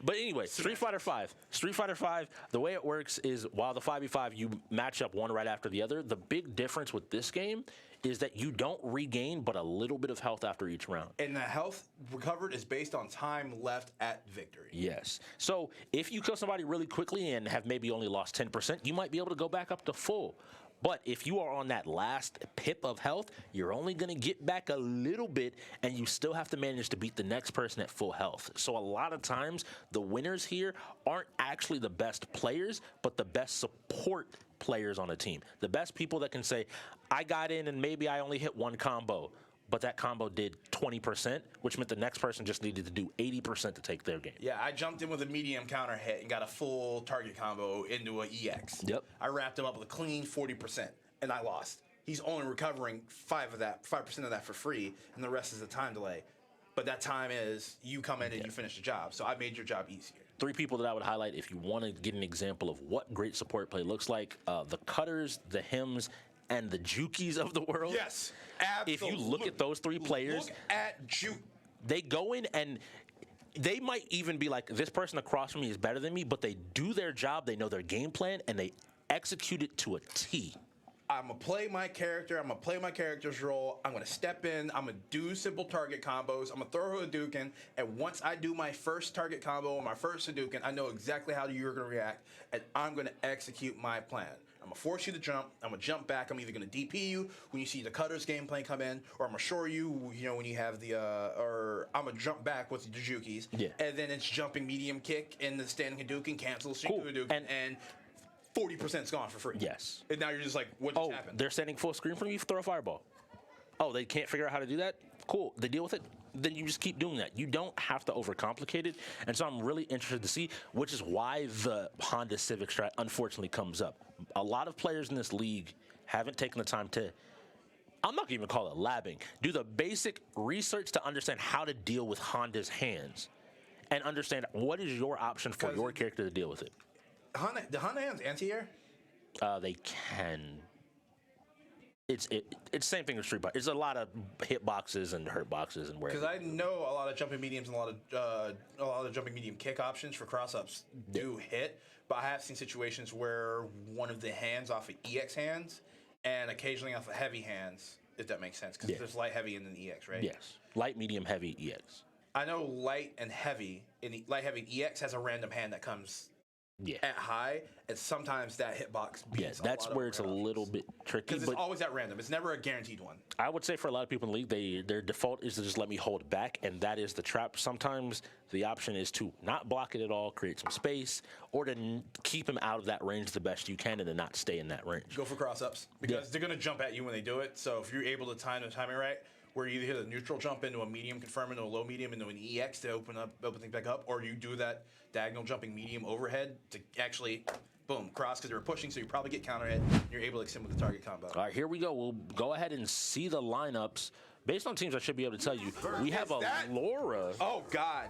But anyway, Street Fighter V. Street Fighter V, the way it works is while the 5v5, you match up one right after the other. The big difference with this game is that you don't regain but a little bit of health after each round. And the health recovered is based on time left at victory. Yes. So if you kill somebody really quickly and have maybe only lost 10%, you might be able to go back up to full. But if you are on that last pip of health, you're only going to get back a little bit, and you still have to manage to beat the next person at full health. So a lot of times, the winners here aren't actually the best players, but the best support players on a team. The best people that can say, I got in and maybe I only hit one combo, but that combo did 20%, which meant the next person just needed to do 80% to take their game. Yeah, I jumped in with a medium counter hit and got a full target combo into an EX. Yep. I wrapped him up with a clean 40%, and I lost. He's only recovering 5% of that for free, and the rest is a time delay. But that time is you come in and you finish the job. So I made your job easier. 3 people that I would highlight if you want to get an example of what great support play looks like: the Cutters, the Hims, and the Jukis of the world. Yes, absolutely. If you look at those 3 players, look at Juke. They go in and they might even be like, this person across from me is better than me, but they do their job, they know their game plan, and they execute it to a T. I'm going to play my character. I'm going to play my character's role. I'm going to step in. I'm going to do simple target combos. I'm going to throw a Hadouken. And once I do my first target combo or my first Hadouken, I know exactly how you're going to react. And I'm going to execute my plan. I'm going to force you to jump. I'm going to jump back. I'm either going to DP you when you see the Cutter's gameplay come in, or I'm going to shore you, when you have the, or I'm going to jump back with the Jukis. Yeah. And then it's jumping medium kick and the standing Hadouken, cancel, Cool. Hadouken, and 40%'s gone for free. Yes. And now you're just like, what just happened? They're standing full screen from you, throw a fireball. Oh, they can't figure out how to do that? Cool. They deal with it? Then you just keep doing that. You don't have to overcomplicate it. And so I'm really interested to see, which is why the Honda Civic strat unfortunately comes up. A lot of players in this league haven't taken the time to, I'm not going to even call it labbing, do the basic research to understand how to deal with Honda's hands and understand what is your option for your character to deal with it. The Honda hands anti-air? They can. It's the same thing with Street Fighter. It's a lot of hit boxes and hurt boxes and where. Because I know a lot of jumping mediums and a lot of jumping medium kick options for cross-ups do hit, but I have seen situations where one of the hands off of EX hands and occasionally off of heavy hands, if that makes sense. Because there's light, heavy, and then EX, right? Yes. Light, medium, heavy, EX. I know light and heavy, light, heavy, and EX has a random hand that comes at high, and sometimes that hitbox beats that's where it's a little bit tricky. Because it's always at random. It's never a guaranteed one. I would say for a lot of people in the league, their default is to just let me hold back, and that is the trap. Sometimes the option is to not block it at all, create some space, or to keep him out of that range the best you can and to not stay in that range. Go for cross-ups, because they're going to jump at you when they do it, so if you're able to time the timing right, where you either hit a neutral jump into a medium, confirm into a low medium, into an EX to open things back up, or you do that diagonal jumping medium overhead to actually, boom, cross because they were pushing, so you probably get counter hit. You're able to extend with the target combo. All right, here we go. We'll go ahead and see the lineups. Based on teams, I should be able to tell you. We have a Laura. Oh, God.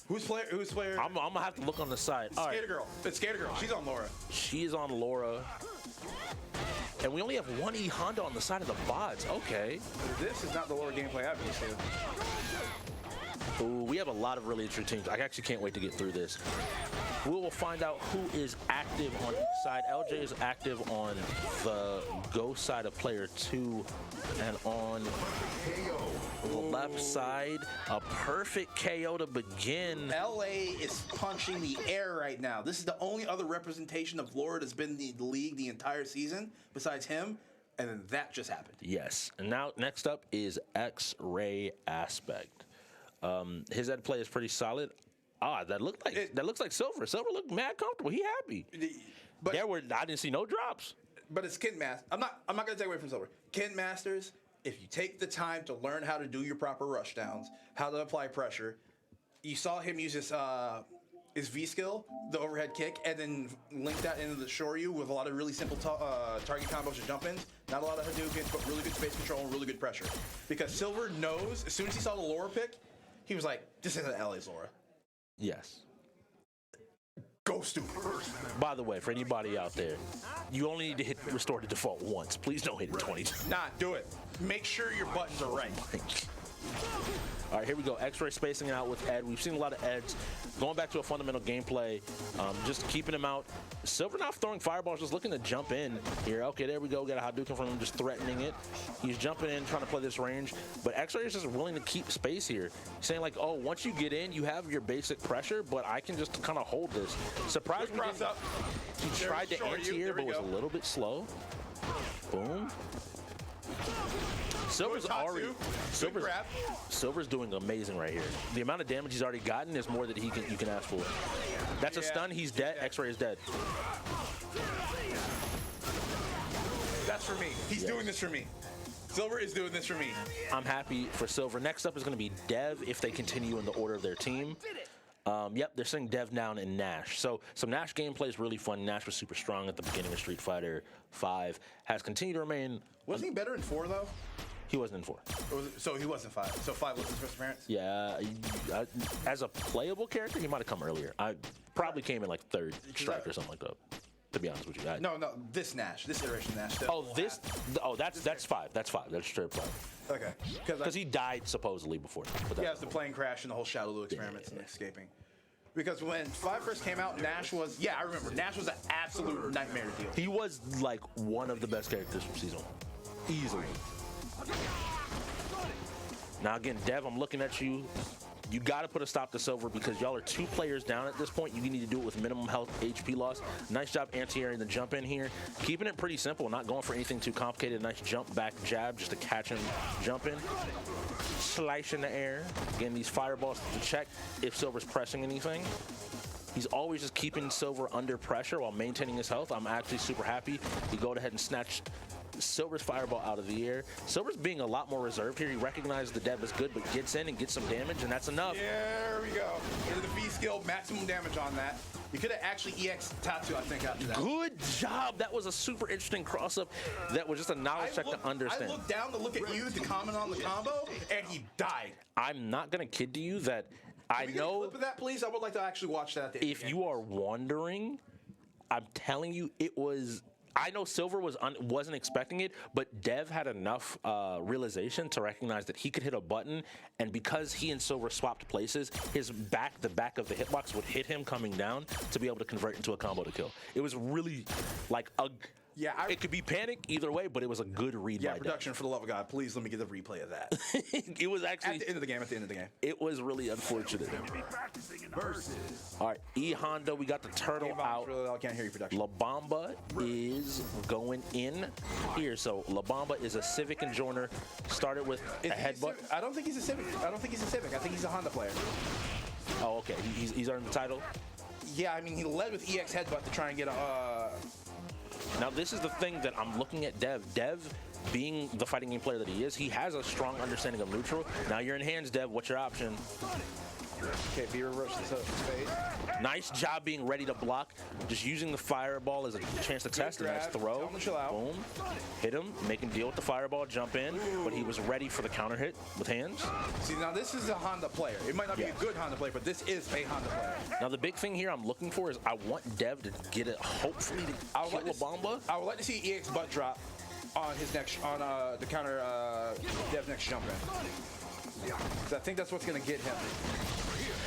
Who's player? I'm going to have to look on the side. All right. Skater Girl. It's Skater Girl. She's on Laura. She is on Laura. And we only have one E Honda on the side of the bots. Okay. This is not the Laura gameplay I've used to. Ooh, we have a lot of really interesting teams. I actually can't wait to get through this. We will find out who is active on each side. LJ is active on the Ghost side of player 2, and on the left side, a perfect KO to begin. LA is punching the air right now. This is the only other representation of Lord that's been in the league the entire season besides him, and then that just happened. Yes. And now next up is X-Ray Aspect. His head play is pretty solid. That looks like Silver. Silver looked mad comfortable. He happy. But I didn't see no drops. But it's Kin Masters. I'm not gonna take away from Silver. Kin Masters, if you take the time to learn how to do your proper rush downs, how to apply pressure, you saw him use his V skill, the overhead kick, and then link that into the Shoryu with a lot of really simple target combos or jump ins. Not a lot of Hadoukens, but really good space control and really good pressure. Because Silver knows, as soon as he saw the Laura pick, he was like, this isn't LA's Laura. Yes. Go stupid. By the way, for anybody out there, you only need to hit restore to default once. Please don't hit it 20 times. Nah, do it. Make sure your buttons are right. All right, here we go. X-Ray spacing out with Ed. We've seen a lot of Eds. Going back to a fundamental gameplay, just keeping him out. Silver not throwing fireballs, just looking to jump in here. Okay, there we go. Got a Hadouken from him, just threatening it. He's jumping in, trying to play this range. But X-Ray is just willing to keep space here. saying like, oh, once you get in, you have your basic pressure, but I can just kind of hold this. Surprised me. He tried to anti-air, but was a little bit slow. Boom. Silver's already Silver's doing amazing right here. The amount of damage he's already gotten is more than you can ask for. That's a stun. He's dead. X-Ray is dead. That's for me. He's doing this for me. Silver is doing this for me. I'm happy for Silver. Next up is going to be Dev if they continue in the order of their team. Yep, they're sending Dev down in Nash. So some Nash gameplay is really fun. Nash was super strong at the beginning of Street Fighter 5. Has continued to remain. Wasn't he better in 4 though? He wasn't in 4. So he wasn't 5. So 5 was his first appearance? Yeah, as a playable character, he might have come earlier. I probably came in like 3rd strike or something like that. To be honest with you, no, this Nash, this iteration of Nash. That's 5. That's 5. That's straight 5. Okay, because he died supposedly before. Yeah, it's the plane crash and the whole Shadow Lou experiments and escaping. Because when 5 first came out, Nash was, I remember, Nash was an absolute nightmare to deal with. He was like one of the best characters from season 1. Easily. Now again, Dev, I'm looking at you. You got to put a stop to Silver because y'all are 2 players down at this point. You need to do it with minimum health, HP loss. Nice job anti-airing the jump in here. Keeping it pretty simple, not going for anything too complicated. Nice jump back jab just to catch him jump in. Slice in the air. Again, these fireballs to check if Silver's pressing anything. He's always just keeping Silver under pressure while maintaining his health. I'm actually super happy. He go ahead and snatch Silver's fireball out of the air. Silver's being a lot more reserved here. He recognizes the Dev is good, but gets in and gets some damage, and that's enough. There we go. There's the V skill, maximum damage on that. You could have actually EX Tatsu, I think, after that. Good job. That was a super interesting cross-up. That was just a knowledge check to understand. I looked down to look at you to comment on the combo, and he died. I'm not going to kid to you that I know. Can we get a clip of that, please? I would like to actually watch that. If you are wondering, I'm telling you, it was. I know Silver wasn't expecting it, but Dev had enough realization to recognize that he could hit a button, and because he and Silver swapped places, the back of the hitbox would hit him coming down to be able to convert into a combo to kill. It was really like a. Yeah, it could be panic either way, but it was a good read. Yeah, production, for the love of God, please let me get the replay of that. It was actually at the end of the game. At the end of the game, it was really unfortunate. All right, E Honda, we got the turtle out. I can't hear you, production. La Bamba is going in here. So La Bamba is a Civic Enjoiner. Started with a headbutt. I don't think he's a Civic. I think he's a Honda player. Oh, okay. He's earned the title. Yeah, I mean he led with EX headbutt to try and get a. Now, this is the thing that I'm looking at Dev. Dev, being the fighting game player that he is, he has a strong understanding of neutral. Now you're in hands, Dev. What's your option? Okay, V reverse this fade. Nice job being ready to block. Just using the fireball as a chance to test. A nice throw. Tell him to chill out. Boom. Hit him. Make him deal with the fireball. Jump in. But he was ready for the counter hit with hands. See, now this is a Honda player. It might not be a good Honda player, but this is a Honda player. Now the big thing here I'm looking for is I want Dev to get it, hopefully to kill La Bamba. I would like to see EX butt drop on his next, the counter Dev's next jump in. So I think that's what's going to get him.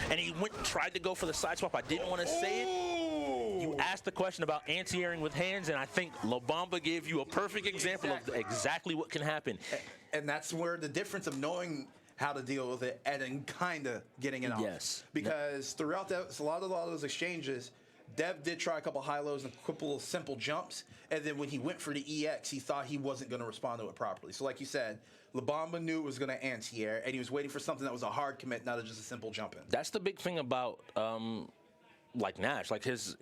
and he tried to go for the side swap. I didn't want to say it. You asked the question about anti-airing with hands, and I think Lobamba gave you a perfect example of exactly what can happen. And that's where the difference of knowing how to deal with it and then kind of getting it off. Yes. Because throughout a lot of those exchanges, Dev did try a couple high-lows and a couple of simple jumps, and then when he went for the EX, he thought he wasn't going to respond to it properly. So like you said, Labamba knew it was going to anti-air, and he was waiting for something that was a hard commit, not just a simple jump in. That's the big thing about like Nash. Like his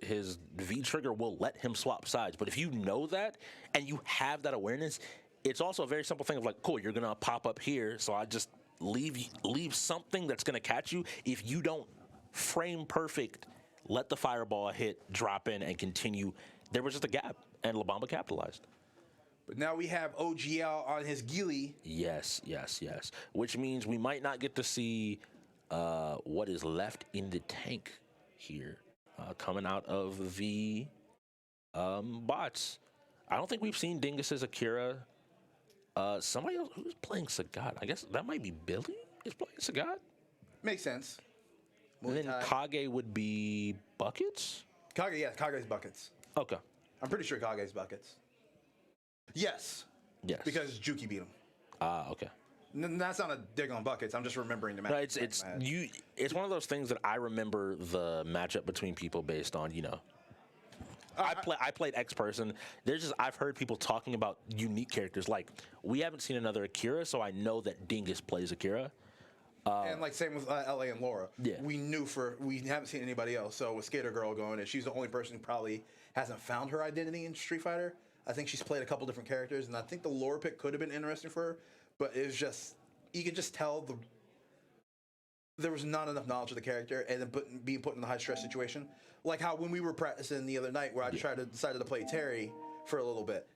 V trigger will let him swap sides, but if you know that and you have that awareness, it's also a very simple thing of like, cool, you're going to pop up here, so I just leave something that's going to catch you. If you don't frame perfect, let the fireball hit, drop in, and continue. There was just a gap, and Labamba capitalized. But now we have OGL on his ghillie. Yes. Which means we might not get to see what is left in the tank here coming out of the bots. I don't think we've seen Dingus's Akira. Somebody else who's playing Sagat. I guess that might be Billy is playing Sagat. Makes sense. And then Kage would be Buckets? Kage's buckets. Okay. I'm pretty sure Kage's buckets. Yes. Because Juki beat him. Okay. That's not a dig on buckets. I'm just remembering the match. No, it's one of those things that I remember the matchup between people based on, I played X person. I've heard people talking about unique characters. Like, we haven't seen another Akira, so I know that Dingus plays Akira. And like same with LA and Laura. Yeah. We haven't seen anybody else. So with Skater Girl going, and she's the only person who probably hasn't found her identity in Street Fighter. I think she's played a couple different characters, and I think the Laura pick could have been interesting for her, but it was just, you could just tell there was not enough knowledge of the character, and then being put in a high stress situation. Like how when we were practicing the other night, where I decided to play Terry for a little bit.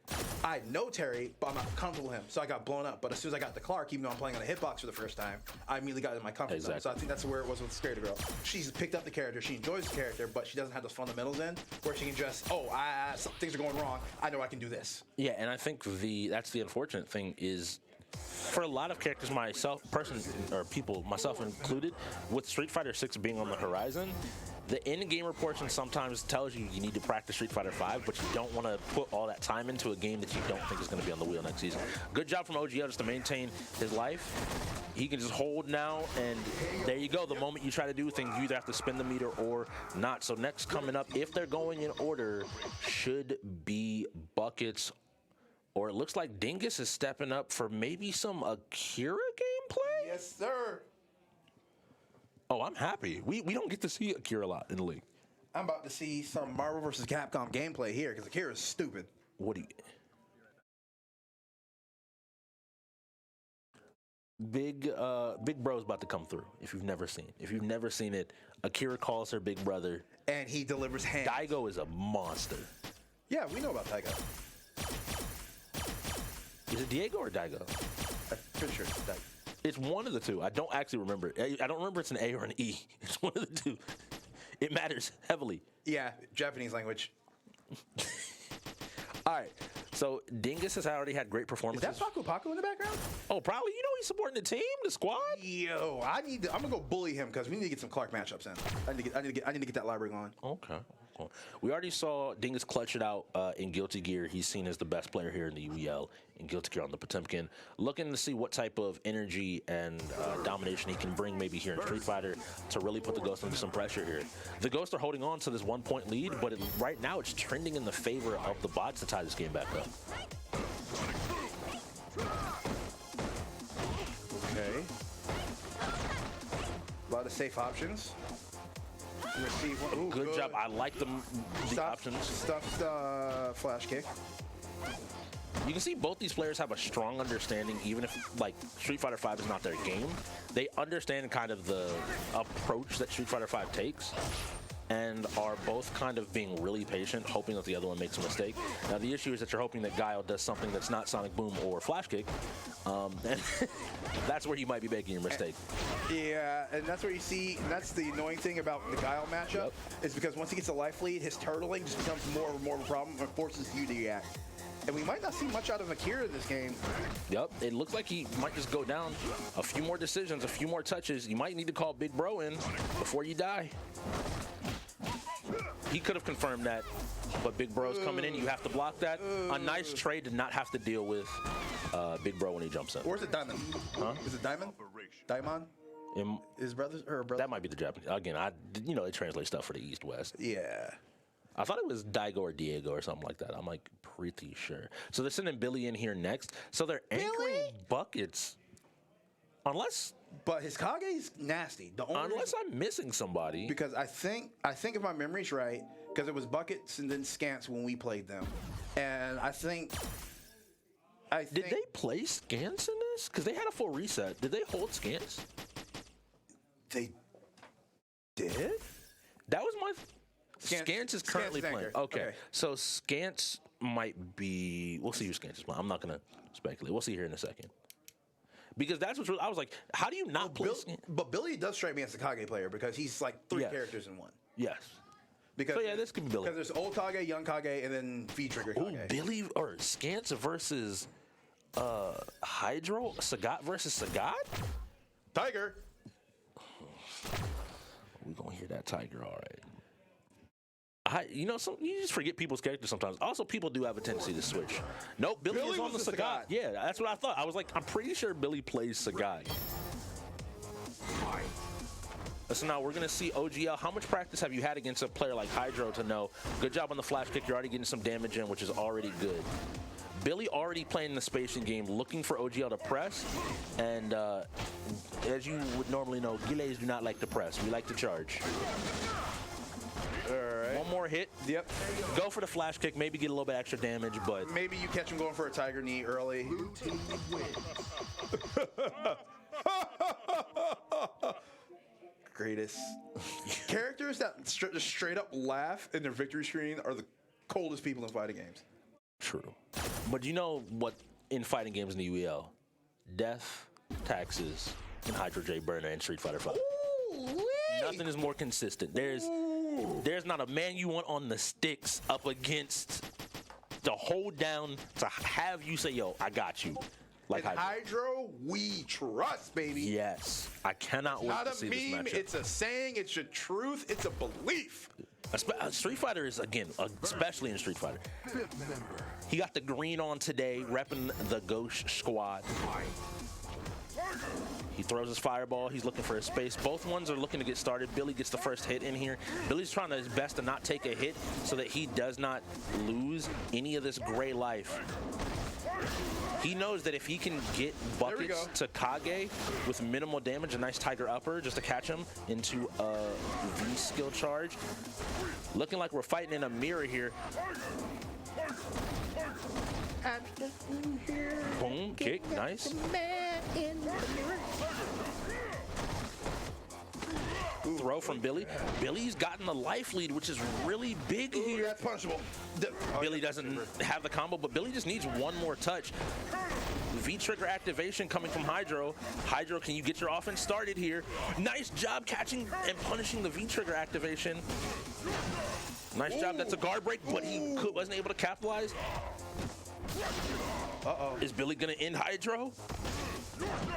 I know Terry, but I'm not comfortable with him, so I got blown up. But as soon as I got to Clark, even though I'm playing on a hitbox for the first time, I immediately got in my comfort zone. So I think that's where it was with Skater Girl. She's picked up the character, she enjoys the character, but she doesn't have those fundamentals in, where she can just, things are going wrong, I know I can do this. Yeah, and I think that's the unfortunate thing is, for a lot of characters, myself included, with Street Fighter 6 being on the horizon, the in-game portion sometimes tells you need to practice Street Fighter 5, but you don't want to put all that time into a game that you don't think is going to be on the wheel next season. Good job from OGL just to maintain his life. He can just hold now, and there you go. The moment you try to do things, you either have to spin the meter or not. So next coming up, if they're going in order, should be Buckets, or it looks like Dingus is stepping up for maybe some Akira gameplay? Yes, sir. Oh, I'm happy. We don't get to see Akira a lot in the league. I'm about to see some Marvel vs. Capcom gameplay here, because Akira's stupid. What do you... Big Bro's about to come through, if you've never seen it. Akira calls her big brother. And he delivers hands. Daigo is a monster. Yeah, we know about Daigo. Is it Diego or Daigo? I'm pretty sure it's Daigo. It's one of the two. I don't actually remember. I don't remember it's an A or an E. It's one of the two. It matters heavily. Yeah, Japanese language. All right. So Dingus has already had great performances. Is that Paku Paku in the background? Oh, probably. He's supporting the team, the squad. Yo, I'm gonna go bully him because we need to get some Clark matchups in. I need to get that library going. Okay. We already saw Dingus clutch it out in Guilty Gear. He's seen as the best player here in the UEL in Guilty Gear on the Potemkin. Looking to see what type of energy and domination he can bring maybe here in Street Fighter to really put the Ghost under some pressure here. The Ghosts are holding on to this 1-point lead, but right now it's trending in the favor of the bots to tie this game back up. Okay. A lot of safe options. Good job. I like the options. Stuffed flash kick. You can see both these players have a strong understanding, even if like Street Fighter 5 is not their game. They understand kind of the approach that Street Fighter 5 takes, and are both kind of being really patient, hoping that the other one makes a mistake. Now, the issue is that you're hoping that Guile does something that's not Sonic Boom or Flash Kick, and that's where you might be making your mistake. Yeah, and that's where you see, and that's the annoying thing about the Guile matchup, is because once he gets a life lead, his turtling just becomes more and more of a problem and forces you to react. And we might not see much out of Akira this game. Yep, it looks like he might just go down. A few more decisions, a few more touches. You might need to call Big Bro in before you die. He could have confirmed that, but Big Bro's coming in. You have to block that. A nice trade to not have to deal with Big Bro when he jumps in. Or is it Diamond? Huh? Is it Diamond? Daimon? His brother? Her brother? That might be the Japanese. Again, they translate stuff for the East-West. Yeah. I thought it was Daigo or Diego or something like that. I'm like pretty sure. So they're sending Billy in here next. So they're anchoring buckets. But his Kage's nasty. Unless I'm missing somebody. Because I think if my memory's right, because it was buckets and then Scants when we played them. And I think did they play Scants in this? Because they had a full reset. Did they hold Scants? They did? That was my... Scants is currently playing. Okay. So Scants might be... We'll see who Scants is playing. I'm not going to speculate. We'll see here in a second. Because that's what's really... I was like, how do you not play Scants? But Billy does strike me as a Kage player because he's like three characters in one. Yes. Because so yeah, this could be Billy. Because there's old Kage, young Kage, and then V-Trigger Kage. Ooh, Billy or Scants versus Hydro? Sagat versus Sagat? Tiger! We're going to hear that Tiger, all right. You just forget people's characters sometimes. Also, people do have a tendency to switch. Nope, Billy is on the Sagat. Yeah, that's what I thought. I was like, I'm pretty sure Billy plays Sagat. So now we're going to see OGL. How much practice have you had against a player like Hydro to know? Good job on the flash kick. You're already getting some damage in, which is already good. Billy already playing the spacing game, looking for OGL to press. And as you would normally know, Giles do not like to press. We like to charge. All right. One more hit. Yep. Go for the flash kick. Maybe get a little bit extra damage, but maybe you catch him going for a tiger knee early. Greatest characters that just straight up laugh in their victory screen are the coldest people in fighting games. True. But you know what? In fighting games in the UEL, Death, Taxes, and Hydro J Burner and Street Fighter V. Nothing is more consistent. There's not a man you want on the sticks up against to hold down to have you say, yo, I got you. Like Hydro, we trust, baby. Yes. I cannot wait to see this matchup. It's not a meme, it's a saying, it's a truth, it's a belief. Street Fighter is, again, especially in Street Fighter. He got the green on today, repping the Ghost Squad. He throws his fireball. He's looking for his space. Both ones are looking to get started. Billy gets the first hit in here. Billy's trying his best to not take a hit so that he does not lose any of this gray life. He knows that if he can get buckets to Kage with minimal damage, a nice Tiger Upper just to catch him into a V skill charge. Looking like we're fighting in a mirror here. Boom, kick, nice. Throw from Billy. Billy's gotten the life lead, which is really big here. That's punishable. Billy doesn't have the combo, but Billy just needs one more touch. V-trigger activation coming from Hydro. Hydro, can you get your offense started here? Nice job catching and punishing the V-trigger activation. Nice job. That's a guard break, but he wasn't able to capitalize. Uh-oh. Is Billy going to end Hydro?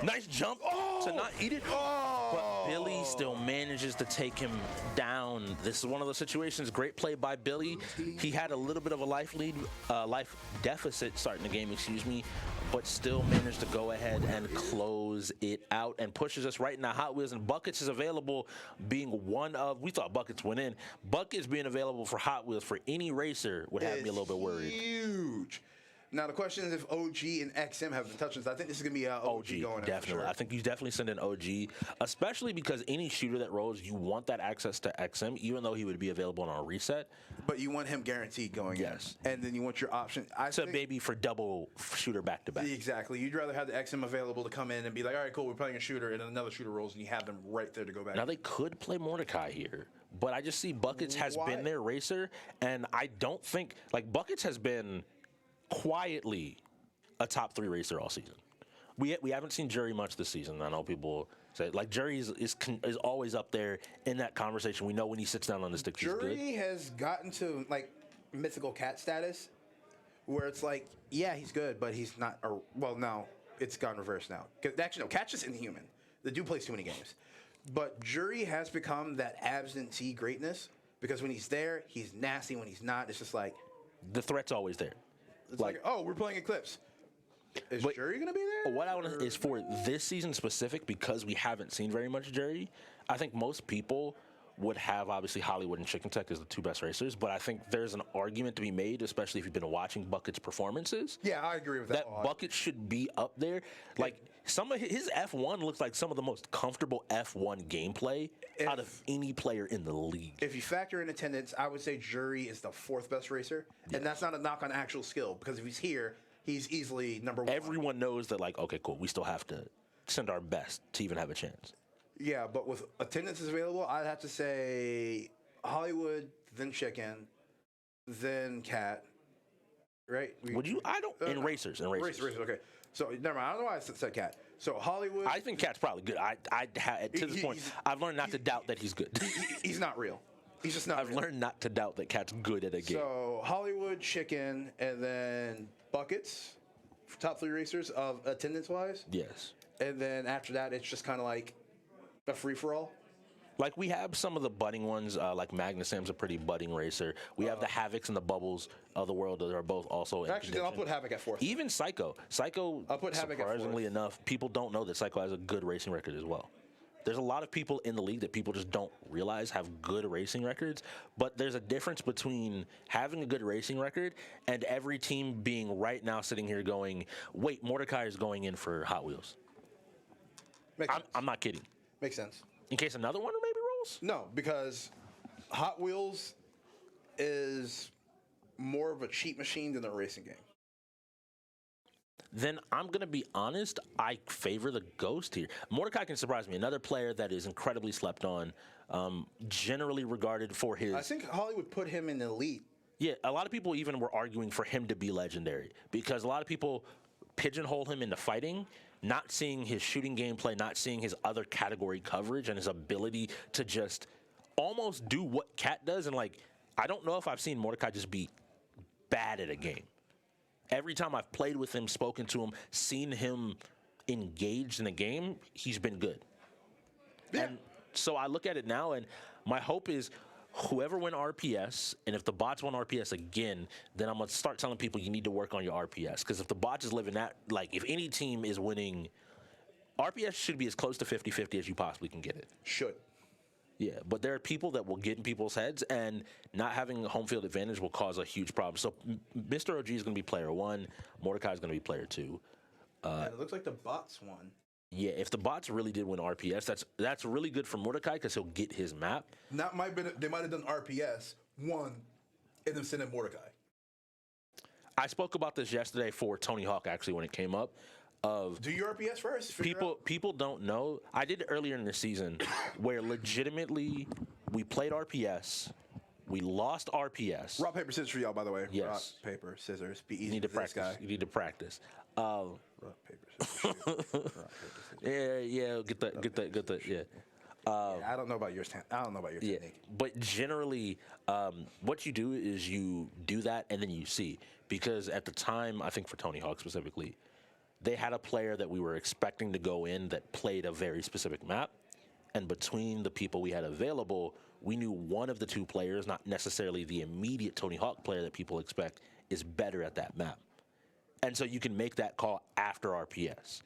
Nice jump to not eat it. But Billy still manages to take him down. This is one of those situations. Great play by Billy. He had a little bit of a life deficit starting the game, but still managed to go ahead and close it out and pushes us right into Hot Wheels. And Buckets is available, being one of, we thought Buckets went in. Buckets being available for Hot Wheels for any racer would have me a little bit worried. Huge. Now, the question is if OG and XM have been touching this. I think this is going to be OG going in. Definitely. Sure. I think you definitely send an OG, especially because any shooter that rolls, you want that access to XM, even though he would be available on a reset. But you want him guaranteed going in. And then you want your option. So maybe for double shooter back-to-back. Exactly. You'd rather have the XM available to come in and be like, all right, cool, we're playing a shooter, and another shooter rolls, and you have them right there to go back. Now, they could play Mordecai here, but I just see Buckets has been their racer, and I don't think, like, Buckets has been quietly a top 3 racer all season. We haven't seen Jury much this season. I know people say, like, Jury is always up there in that conversation. We know when he sits down on the stick, he's good. Jury has gotten to, like, mythical cat status where it's like, yeah, he's good, but he's not. Well, no, it's gone reverse now. Actually, no, Catch is inhuman. The dude plays too many games. But Jury has become that absentee greatness because when he's there, he's nasty. When he's not, it's just like The threat's always there. it's like oh, we're playing Eclipse. Is Jury gonna be there? What I want is for this season specific, because we haven't seen very much Jury. I think most people would have obviously Hollywood and Chicken Tech as the two best racers, but I think there's an argument to be made, especially if you've been watching Bucket's performances. Yeah, I agree with that. That Bucket should be up there. Like some of his F1 looks like some of the most comfortable F1 gameplay out of any player in the league. If you factor in attendance, I would say Jury is the fourth best racer, and that's not a knock on actual skill because if he's here, he's easily number one. Everyone knows that, like, okay, cool, we still have to send our best to even have a chance. Yeah, but with attendance is available, I'd have to say Hollywood, then Chicken, then Cat. Right? Would you? I don't. And racers. Racers. Okay. So never mind. I don't know why I said Cat. So Hollywood. I think Cat's probably good. To this point, I've learned not to doubt that he's good. He's not real. He's just not. I've learned not to doubt that Cat's good at a game. So Hollywood, Chicken, and then Buckets, top three racers of attendance wise. Yes. And then after that, it's just kind of like a free for all. Like we have some of the budding ones, like Magnus Sam's a pretty budding racer. We have the Havocs and the Bubbles of the world that are both also in Actually, I'll put Havoc at fourth. Even Psycho. I'll put Havoc at surprisingly fourth. enough, people don't know that Psycho has a good racing record as well. There's a lot of people in the league that people just don't realize have good racing records, but there's a difference between having a good racing record and every team being right now sitting here going, wait, Mordecai is going in for Hot Wheels. I'm not kidding. Makes sense. In case another one maybe rolls? No, because Hot Wheels is more of a cheat machine than a racing game. Then I'm going to be honest, I favor the Ghost here. Mordecai can surprise me. Another player that is incredibly slept on, generally regarded for his... I think Hollywood put him in elite. Yeah, a lot of people even were arguing for him to be legendary because a lot of people pigeonhole him into fighting, not seeing his shooting gameplay, not seeing his other category coverage and his ability to just almost do what Cat does. And, like, I don't know if I've seen Mordecai just be bad at a game. Every time I've played with him, spoken to him, seen him engaged in a game, he's been good. Yeah. And so I look at it now, and my hope is whoever win RPS, and if the bots win RPS again, then I'm going to start telling people you need to work on your RPS. Because if the bots is living that, like, if any team is winning, RPS should be as close to 50-50 as you possibly can get it. Should. Yeah, but there are people that will get in people's heads, and not having a home field advantage will cause a huge problem. So Mr. OG is going to be player 1. Mordecai is going to be player 2. And it looks like the bots won. Yeah, if the bots really did win RPS, that's really good for Mordecai because he'll get his map. They might have done RPS, won, and then sent in Mordecai. I spoke about this yesterday for Tony Hawk, actually, when it came up. Do your RPS first. People don't know. I did it earlier in the season where legitimately we played RPS. We lost RPS. Rock, paper, scissors for y'all, by the way. Yes. Rock, paper, scissors. Be easy. You need to for this practice. guy. You need to practice. Rock, paper, scissors. Shoot. Rock, paper, scissors. Yeah. Get the. Yeah. I don't know about your technique. But generally, what you do is you do that and then you see. Because at the time, I think for Tony Hawk specifically, they had a player that we were expecting to go in that played a very specific map. And between the people we had available, we knew one of the two players, not necessarily the immediate Tony Hawk player that people expect, is better at that map. And so you can make that call after RPS.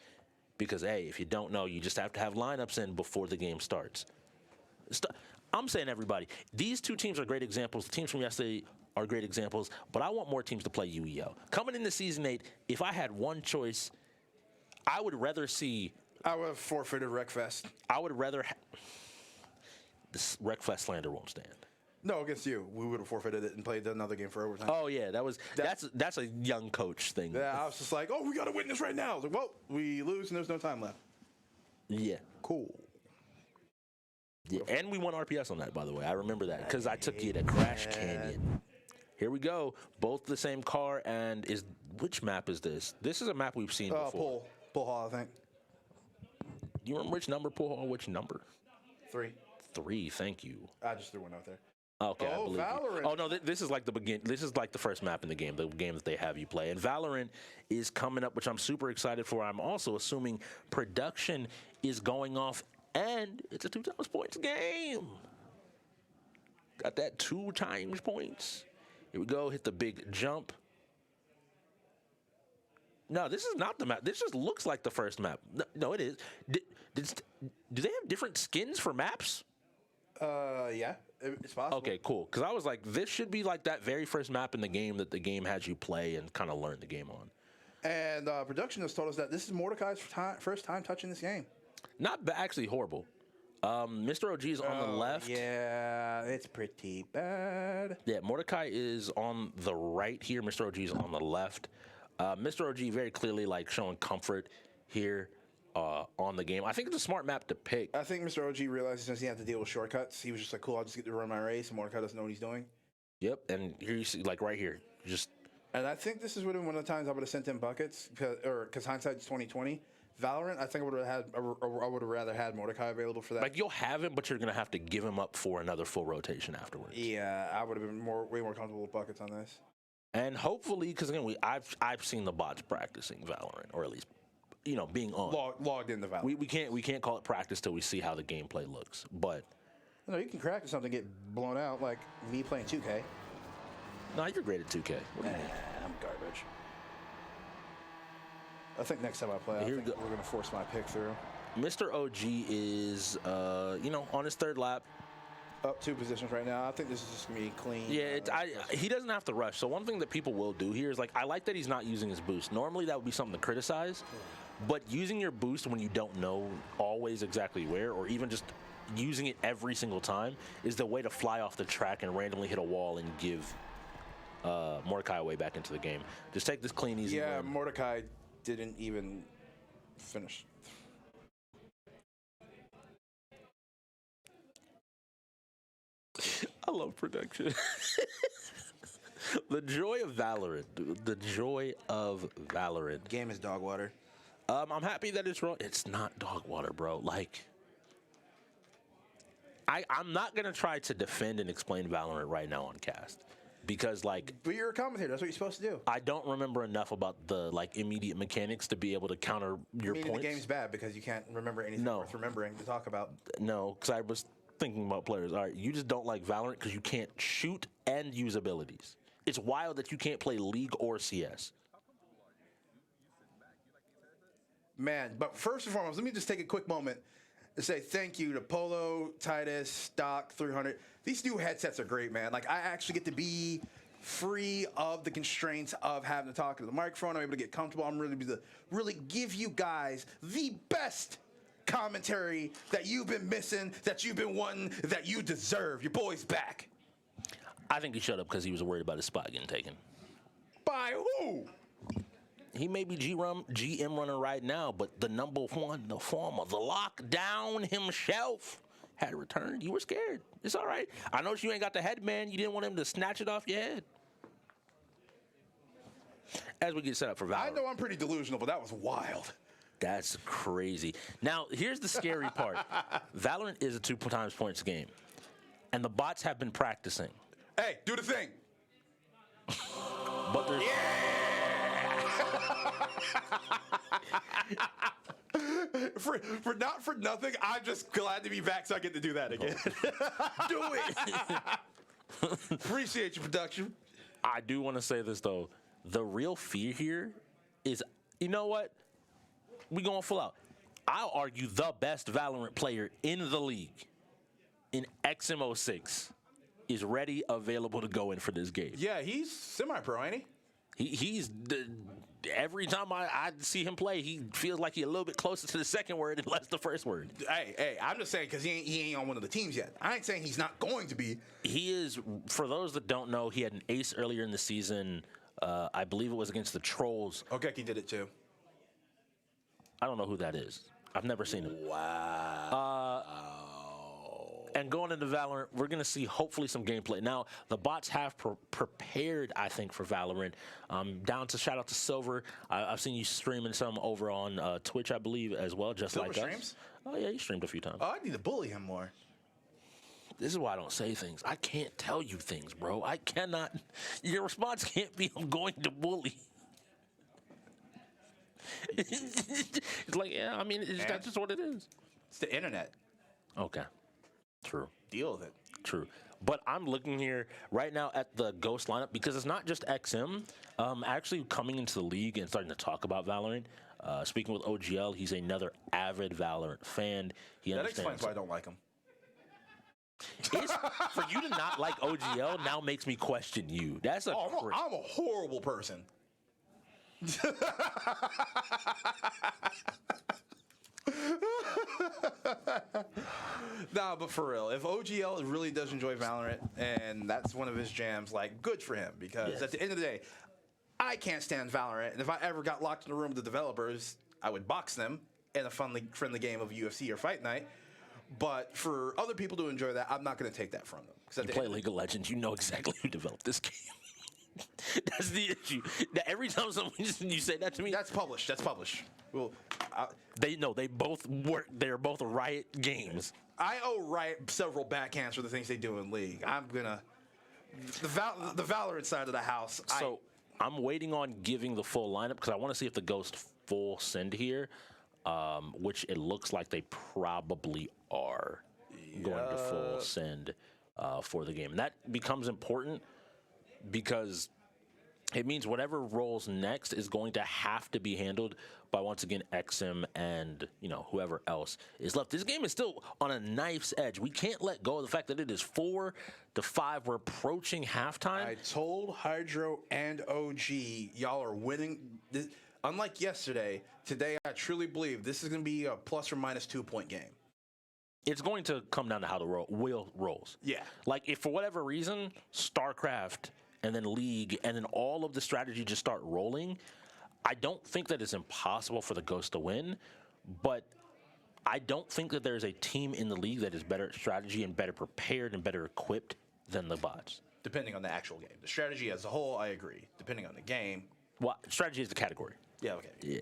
Because, hey, if you don't know, you just have to have lineups in before the game starts. I'm saying everybody. These two teams are great examples. The teams from yesterday are great examples. But I want more teams to play UEO. Coming into Season 8, if I had one choice, I would rather see... I would have forfeited Wreckfest. I would rather... This Wreckfest slander won't stand. No, against you. We would have forfeited it and played another game for overtime. Oh, yeah. That's a young coach thing. Yeah, I was just like, we got to win this right now. I was like, well, we lose and there's no time left. Yeah. Cool. Yeah, and we won RPS on that, by the way. I remember that because I took you to Crash Canyon. Here we go. Both the same car, and which map is this? This is a map we've seen before. Pull Hall, I think. You remember which number, Pull Hall? Which number? 3. 3, thank you. I just threw one out there. Okay, I Oh, believe you. Valorant. Oh no, this is like This is like the first map in the game that they have you play. And Valorant is coming up, which I'm super excited for. I'm also assuming production is going off, and it's a 2 times points game. Got that 2 times points. Here we go. Hit the big jump. No, this is not the map. This just looks like the first map. No, it is. Do they have different skins for maps? Yeah, it's possible. Okay, cool. Because I was like, this should be like that very first map in the game that the game had you play and kind of learn the game on. And production has told us that this is Mordecai's first time touching this game. Not actually horrible. Mr. OG is on the left. Yeah, it's pretty bad. Yeah, Mordecai is on the right here. Mr. OG is on the left. Mr. OG very clearly like showing comfort here on the game. I think it's a smart map to pick. I think Mr. OG realized he doesn't have to deal with shortcuts. He was just like, cool, I'll just get to run my race, and Mordecai doesn't know what he's doing. Yep, and here you see, like right here, just. And I think this is one of the times I would have sent him buckets, because hindsight's 2020. Valorant, I think I would have rather had Mordecai available for that. Like you'll have him, but you're gonna have to give him up for another full rotation afterwards. Yeah, I would have been way more comfortable with buckets on this. And hopefully, because again, I've seen the bots practicing Valorant, or at least being on Logged in the Valorant. We can't call it practice till we see how the gameplay looks. But no, you can practice something, get blown out like me playing 2K. no, you're great at 2K. What do you mean? I'm garbage. I think next time I play, we're going to force my pick through. Mr. OG is, on his third lap. Up 2 positions right now. I think this is just going to be clean. Yeah, he doesn't have to rush. So one thing that people will do here is, like, I like that he's not using his boost. Normally that would be something to criticize. But using your boost when you don't know always exactly where, or even just using it every single time, is the way to fly off the track and randomly hit a wall and give Mordecai way back into the game. Just take this clean, easy Yeah, win. Mordecai didn't even finish. I love production. The joy of Valorant, dude. The joy of Valorant. Game is dog water. I'm happy that it's wrong. It's not dog water, bro. Like, I'm not gonna try to defend and explain Valorant right now on cast, because like. But you're a commentator. That's what you're supposed to do. I don't remember enough about the immediate mechanics to be able to counter your points. The game's bad because you can't remember anything worth remembering to talk about. No, because I was thinking about players. All right, you just don't like Valorant because you can't shoot and use abilities. It's wild that you can't play League or CS. Man, but first and foremost, let me just take a quick moment to say thank you to Polo, Titus, Stock, 300. These new headsets are great, man. Like, I actually get to be free of the constraints of having to talk to the microphone. I'm able to get comfortable. I'm really able to really give you guys the best commentary that you've been missing, that you've been wanting, that you deserve. Your boy's back. I think he shut up because he was worried about his spot getting taken. By who? He may be GM runner right now, but the number one, the former, the lockdown himself had returned. You were scared. It's all right. I know you ain't got the headband. You didn't want him to snatch it off your head. As we get set up for Valorant. I know I'm pretty delusional, but that was wild. That's crazy. Now, here's the scary part. Valorant is a 2 times points game, and the bots have been practicing. Hey, do the thing. But there's... for not for nothing, I'm just glad to be back so I get to do that again. Do it. Appreciate your production. I do want to say this, though. The real fear here is, you know what? We going full out. I'll argue the best Valorant player in the league in XM06 is ready, available to go in for this game. Yeah, he's semi-pro, ain't he? He's every time I see him play, he feels like he's a little bit closer to the second word and less the first word. Hey, I'm just saying because he ain't on one of the teams yet. I ain't saying he's not going to be. He is. For those that don't know, he had an ace earlier in the season. I believe it was against the Trolls. Okeki did it too. I don't know who that is. I've never seen him. Wow. And going into Valorant, we're going to see hopefully some gameplay. Now, the bots have prepared, I think, for Valorant. Down to shout out to Silver. I've seen you streaming some over on Twitch, I believe, as well, just Silver like streams? us. Oh, yeah, you streamed a few times. Oh, I need to bully him more. This is why I don't say things. I can't tell you things, bro. I cannot. Your response can't be, I'm going to bully. It's like, yeah, I mean, that's just what it is. It's the internet. Okay. True. Deal with it. True. But I'm looking here right now at the Ghost lineup because it's not just XM. Actually coming into the league and starting to talk about Valorant. Speaking with OGL, he's another avid Valorant fan. That explains why I don't like him. For you to not like OGL now makes me question you. That's a I'm a horrible person. Nah, but for real, if OGL really does enjoy Valorant and that's one of his jams, like, good for him, because at the end of the day, I can't stand Valorant, and if I ever got locked in a room with the developers, I would box them in a friendly game of UFC or Fight Night. But for other people to enjoy that, I'm not going to take that from them. You play League of Legends, you know exactly who developed this game. That's the issue. Every time you say that to me, that's published. Well, they both work. They're both Riot games. I owe Riot several backhands for the things they do in League. I'm gonna the Valorant side of the house. So I'm waiting on giving the full lineup because I want to see if the Ghost full send here, which it looks like they probably are going to full send for the game. And that becomes important because it means whatever rolls next is going to have to be handled by, once again, XM and, whoever else is left. This game is still on a knife's edge. We can't let go of the fact that it is 4-5. We're approaching halftime. I told Hydro and OG, y'all are winning. Unlike yesterday, today I truly believe this is going to be a plus or minus 2 point game. It's going to come down to how the wheel rolls. Yeah. Like, if for whatever reason, StarCraft and then League and then all of the strategy just start rolling, I don't think that it's impossible for the Ghost to win, but I don't think that there's a team in the league that is better at strategy and better prepared and better equipped than the bots. Depending on the actual game. The strategy as a whole, I agree. Depending on the game. Well, strategy is the category. Yeah, okay. Yeah.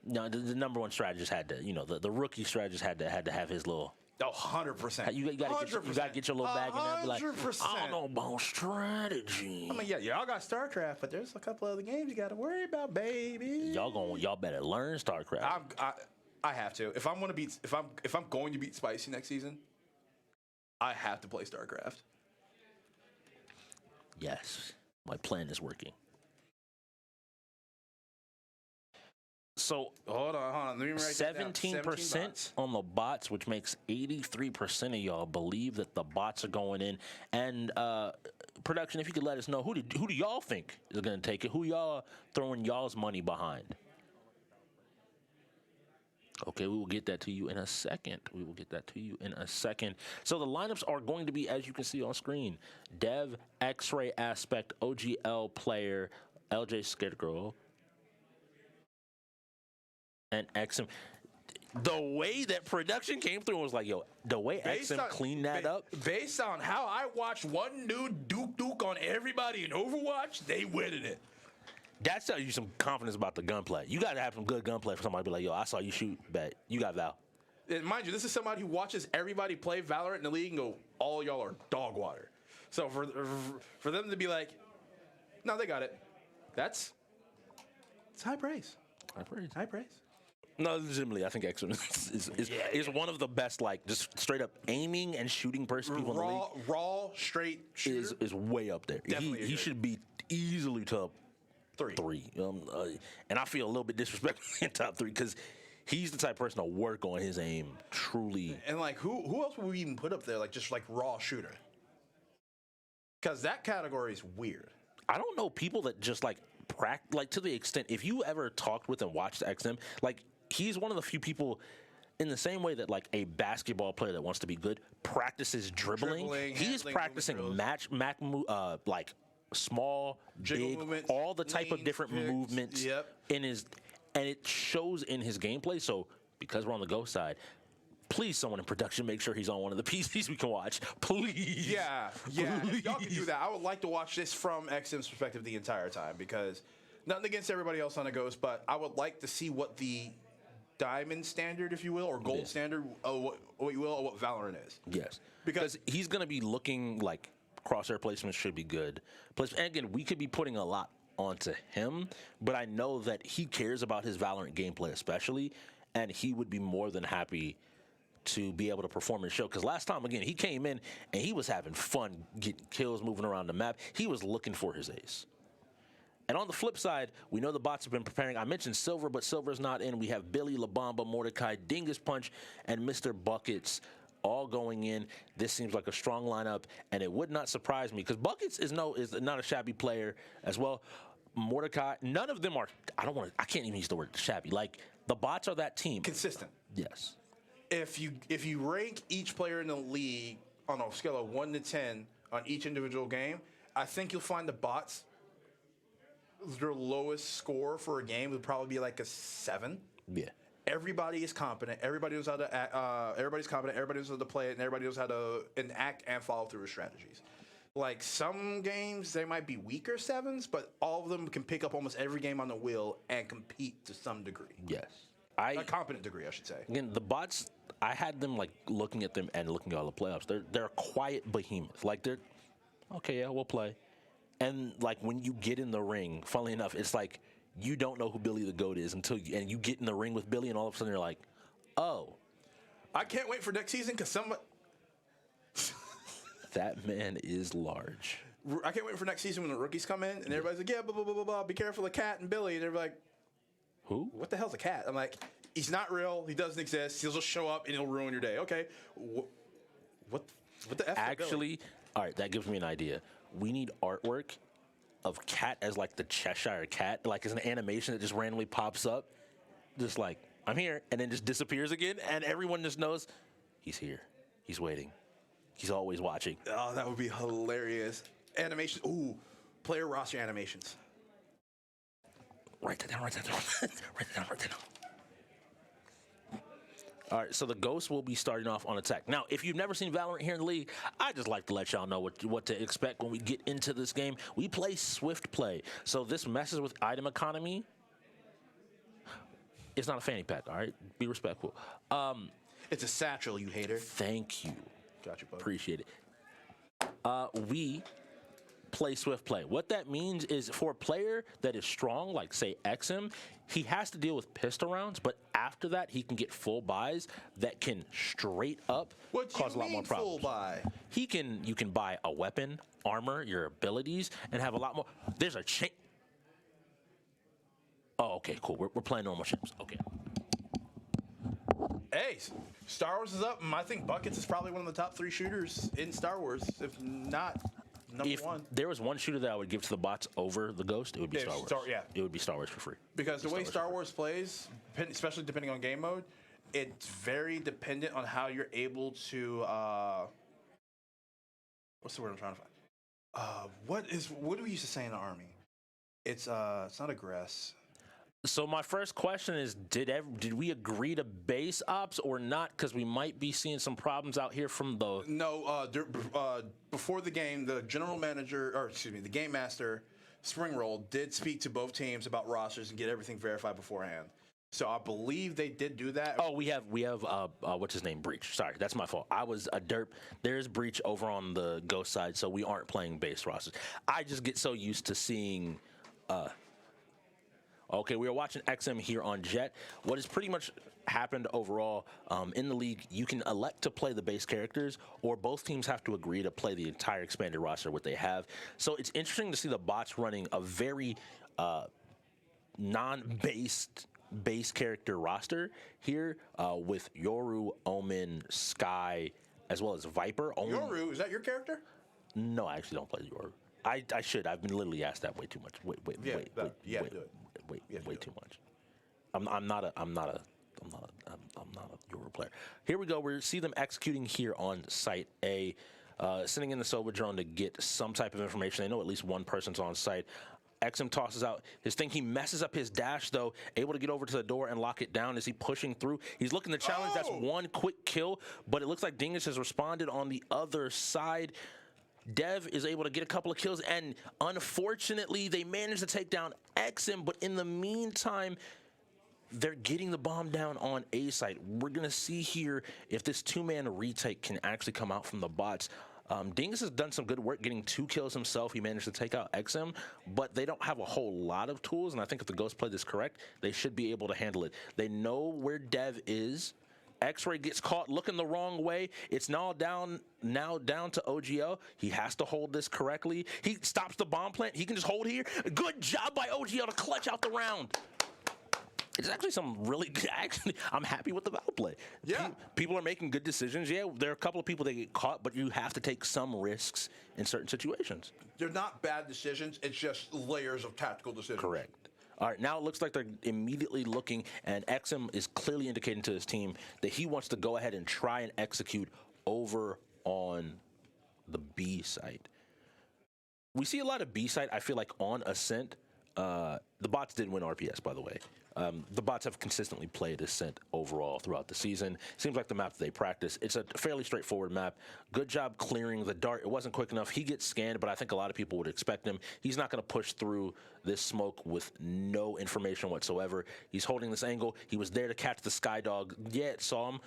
No, the number one strategist had to, the rookie strategist had to have his little. Oh, 100%. You got to get your little bag in there and be like, 100%. I don't know about strategy. I mean, yeah, y'all got StarCraft, but there's a couple other games you got to worry about, baby. Y'all better learn StarCraft. I have to. If I'm going to beat Spicy next season, I have to play StarCraft. Yes, my plan is working. So hold on. Let me write that down. 17% on the bots, which makes 83% of y'all believe that the bots are going in. And production, if you could let us know, who do y'all think is going to take it? Who y'all throwing y'all's money behind? Okay, we will get that to you in a second. So the lineups are going to be, as you can see on screen, Dev, X-Ray Aspect, OGL Player, LJ Scarecrow, and XM. The way that production came through was like, yo, the way XM cleaned that up. Based on how I watched one dude Duke on everybody in Overwatch, they winning it. That tells you some confidence about the gunplay. You got to have some good gunplay for somebody to be like, yo, I saw you shoot, bet. You got Val. And mind you, this is somebody who watches everybody play Valorant in the league and go, all y'all are dog water. So for them to be like, no, they got it. It's high praise. High praise. No, legitimately, I think XM is one of the best, like, just straight up aiming and shooting people in the league. Raw, straight shooter. Is way up there. He should be easily top three. And I feel a little bit disrespectful in top 3 because he's the type of person to work on his aim truly. And, like, who else would we even put up there, like, just, like, raw shooter? Because that category is weird. I don't know people that just, like, to the extent, if you ever talked with and watched XM, like, he's one of the few people, in the same way that, like, a basketball player that wants to be good practices dribbling he's practicing like small, jiggle big, movements, all the type of different picks, movements in his, and it shows in his gameplay. So because we're on the Ghost side, please, someone in production, make sure he's on one of the PCs we can watch. Please. Yeah. If y'all can do that, I would like to watch this from XM's perspective the entire time, because nothing against everybody else on the Ghost, but I would like to see what the diamond standard, if you will, or gold standard of what you will, of what Valorant is. Yes, Because he's going to be looking like crosshair placement should be good. And again, we could be putting a lot onto him, but I know that he cares about his Valorant gameplay especially, and he would be more than happy to be able to perform in the show. Because last time, again, he came in and he was having fun getting kills, moving around the map. He was looking for his ace. And on the flip side, we know the bots have been preparing. I mentioned Silver, but Silver's not in. We have Billy, Labamba, Mordecai, Dingus Punch, and Mr. Buckets all going in. This seems like a strong lineup, and it would not surprise me because Buckets is not a shabby player as well. Mordecai, none of them are. I can't even use the word shabby. Like the bots are that team. consistent. Yes. If you rank each player in the league on a scale of 1 to 10 on each individual game, I think you'll find the bots, their lowest score for a game would probably be like a 7. Yeah. Everybody is competent. Everybody knows how to act, everybody's competent. Everybody knows how to play it, and everybody knows how to enact and follow through with strategies. Like some games, they might be weaker 7s, but all of them can pick up almost every game on the wheel and compete to some degree. Yes. A competent degree, I should say. Again, the bots, I had them like looking at them and looking at all the playoffs. They're a quiet behemoth. Like they're okay, yeah, we'll play. And like when you get in the ring, funnily enough, it's like you don't know who Billy the GOAT is until you get in the ring with Billy, and all of a sudden you're like, oh. I can't wait for next season because that man is large. I can't wait for next season when the rookies come in and everybody's like, yeah, blah, blah, blah, blah, blah. Be careful of Cat and Billy. And they're like, who? What the hell's a cat? I'm like, he's not real. He doesn't exist. He'll just show up and he'll ruin your day. Okay. What the F? Actually, all right, that gives me an idea. We need artwork of Cat as like the Cheshire Cat, like as an animation that just randomly pops up, just like, I'm here, and then just disappears again, and everyone just knows he's here. He's waiting. He's always watching. Oh, that would be hilarious. Animation. Ooh, player roster animations. Write that down. Write that down. All right, so the Ghosts will be starting off on attack. Now, if you've never seen Valorant here in the league, I just like to let y'all know what to expect when we get into this game. We play swift play, so this messes with item economy. It's not a fanny pack, all right? Be respectful. It's a satchel, you hater. Thank you. Got you, bud. Appreciate it. We play swift play. What that means is for a player that is strong, like say XM, he has to deal with pistol rounds, but after that he can get full buys that can straight up cause a lot more problems. Full buy? You can buy a weapon, armor, your abilities, and have a lot more. There's a chain. Oh, okay, cool. We're playing normal champs. Okay. Hey, Star Wars is up, and I think Buckets is probably one of the top 3 shooters in Star Wars, if not number 1. There was one shooter that I would give to the bots over the Ghost, it would be Star Wars. It would be Star Wars for free. Because the way Star Wars plays, especially depending on game mode, it's very dependent on how you're able to. What's the word I'm trying to find? What do we used to say in the army? It's not aggress. So my first question is, did we agree to base ops or not? Because we might be seeing some problems out here from the. No, before the game, the the game master, Springroll, did speak to both teams about rosters and get everything verified beforehand. So I believe they did do that. Oh, we have what's his name? Breach. Sorry, that's my fault. I was a derp. There's Breach over on the Ghost side, so we aren't playing base rosters. I just get so used to seeing. Okay, we are watching XM here on Jet. What has pretty much happened overall in the league, you can elect to play the base characters, or both teams have to agree to play the entire expanded roster, what they have. So it's interesting to see the bots running a very non-based base character roster here with Yoru, Omen, Sky, as well as Viper. Yoru, is that your character? No, I actually don't play Yoru. I should. I've been literally asked that way too much. Wait, way too much. I'm not a Yoru player. Here we go. We see them executing here on site A, sending in the Silver drone to get some type of information. They know at least one person's on site. XM tosses out his thing. He messes up his dash, though, able to get over to the door and lock it down. Is he pushing through? He's looking to challenge. That's one quick kill, but it looks like Dingus has responded on the other side. Dev is able to get a couple of kills, and unfortunately, they managed to take down XM, but in the meantime, they're getting the bomb down on A site. We're going to see here if this two-man retake can actually come out from the bots. Dingus has done some good work getting 2 kills himself. He managed to take out XM, but they don't have a whole lot of tools, and I think if the Ghost play this correct, they should be able to handle it. They know where Dev is. X-Ray gets caught looking the wrong way. It's now down to OGL. He has to hold this correctly. He stops the bomb plant. He can just hold here. Good job by OGL to clutch out the round. It's actually some really good. Actually, I'm happy with the battle play. Yeah. People are making good decisions. Yeah, there are a couple of people that get caught, but you have to take some risks in certain situations. They're not bad decisions. It's just layers of tactical decisions. Correct. All right, now it looks like they're immediately looking, and XM is clearly indicating to his team that he wants to go ahead and try and execute over on the B site. We see a lot of B site, I feel like, on Ascent. The bots did win RPS, by the way. The bots have consistently played Ascent overall throughout the season. Seems like the map that they practice. It's a fairly straightforward map. Good job clearing the dart. It wasn't quick enough. He gets scanned, but I think a lot of people would expect him. He's not going to push through this smoke with no information whatsoever. He's holding this angle. He was there to catch the Skydog. Yeah, it saw him.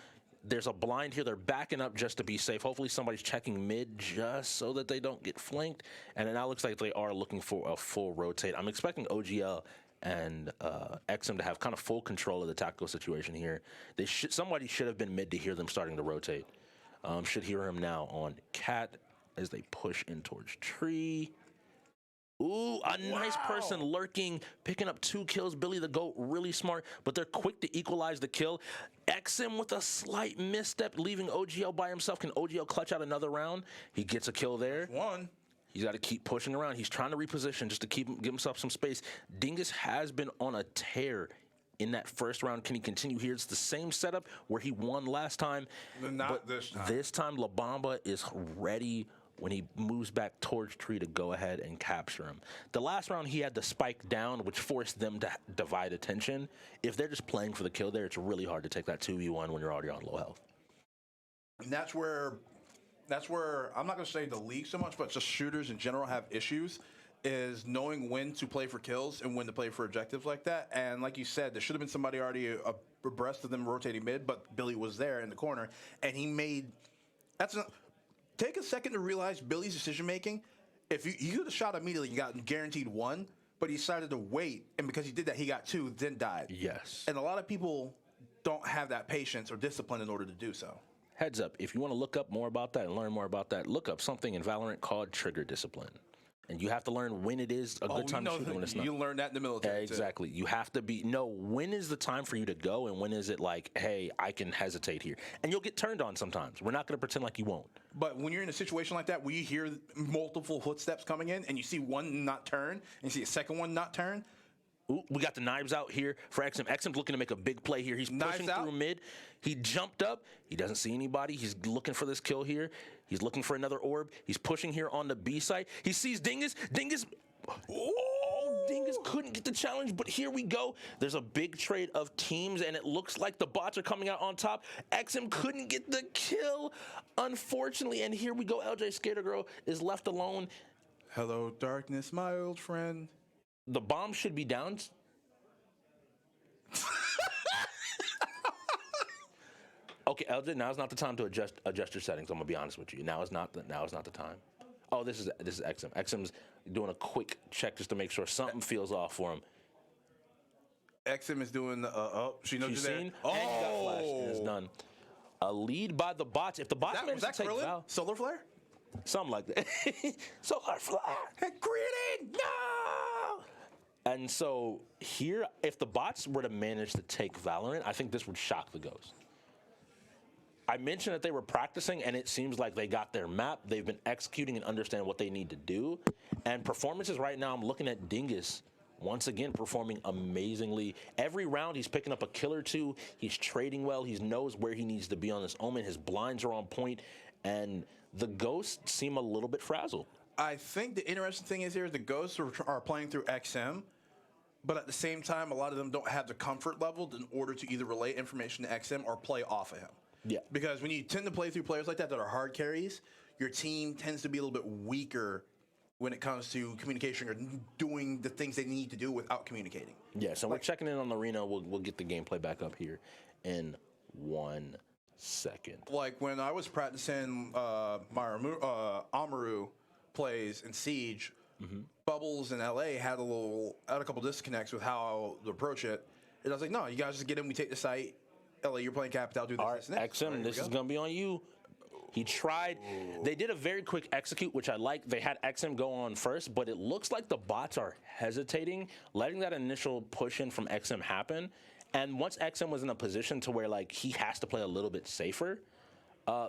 There's a blind here. They're backing up just to be safe. Hopefully somebody's checking mid just so that they don't get flanked. And it now looks like they are looking for a full rotate. I'm expecting OGL and XM to have kind of full control of the tactical situation here. Somebody should have been mid to hear them starting to rotate. Should hear him now on Cat as they push in towards tree. Ooh, a nice person lurking, picking up 2 kills. Billy the GOAT, really smart, but they're quick to equalize the kill. XM with a slight misstep, leaving OGL by himself. Can OGL clutch out another round? He gets a kill there. One. He's got to keep pushing around. He's trying to reposition just to give himself some space. Dingus has been on a tear in that first round. Can he continue here? It's the same setup where he won last time. Not this time. This time, La Bamba is ready when he moves back towards tree to go ahead and capture him. The last round, he had to spike down, which forced them to divide attention. If they're just playing for the kill there, it's really hard to take that 2v1 when you're already on low health. And that's where I'm not going to say the league so much, but just shooters in general have issues, is knowing when to play for kills and when to play for objectives like that. And like you said, there should have been somebody already abreast of them rotating mid, but Billy was there in the corner, and he made take a second to realize Billy's decision making. If you could have shot immediately, you got guaranteed 1, but he decided to wait, and because he did that, he got 2, then died. Yes. And a lot of people don't have that patience or discipline in order to do so. Heads up, if you want to look up more about that and learn more about that, look up something in Valorant called trigger discipline. And you have to learn when it is a good time to shoot and when it's not. You learn that in the military. Exactly. You have to know when is the time for you to go and when is it like, hey, I can hesitate here. And you'll get turned on sometimes. We're not going to pretend like you won't. But when you're in a situation like that where you hear multiple footsteps coming in and you see one not turn and you see a second one not turn. Ooh, we got the knives out here for XM. XM's looking to make a big play here. He's pushing through mid. He jumped up. He doesn't see anybody. He's looking for this kill here. He's looking for another orb. He's pushing here on the B side. He sees Dingus. Dingus. Oh, Dingus couldn't get the challenge, but here we go. There's a big trade of teams, and it looks like the bots are coming out on top. XM couldn't get the kill, unfortunately, and here we go. LJ Skater Girl is left alone. Hello, darkness, my old friend. The bomb should be down. Okay, LJ, now is not the time to adjust your settings. I'm gonna be honest with you. Now is not the time. Oh, this is XM. XM's doing a quick check just to make sure something feels off for him. XM is doing the she knows She's you're seen. there. And he got flashed, and it's done. A lead by the bots. If the bots manage to take Val, Solar Flare? something like that. Solar Flare. Grenade! No! And so here, if the bots were to manage to take Valorant, I think this would shock the Ghost. I mentioned that they were practicing, and it seems like they got their map. They've been executing and understanding what they need to do. And performances right now, I'm looking at Dingus once again performing amazingly. Every round, he's picking up a kill or 2. He's trading well. He knows where he needs to be on this Omen. His blinds are on point, and the Ghosts seem a little bit frazzled. I think the interesting thing is here is the Ghosts are playing through XM, but at the same time, a lot of them don't have the comfort level in order to either relay information to XM or play off of him. Yeah. Because when you tend to play through players like that are hard carries, your team tends to be a little bit weaker when it comes to communication or doing the things they need to do without communicating. Yeah, so we're checking in on the Reno. We'll get the gameplay back up here in 1 second. Like when I was practicing Amaru plays in Siege, Bubbles in LA had a couple disconnects with how to approach it. And I was like, no, you guys just get in, we take the site. LA, you're playing Capital, do this, All right, this, and this. XM, this is going to be on you. He tried. They did a very quick execute, which I like. They had XM go on first, but it looks like the bots are hesitating, letting that initial push in from XM happen. And once XM was in a position to where like he has to play a little bit safer,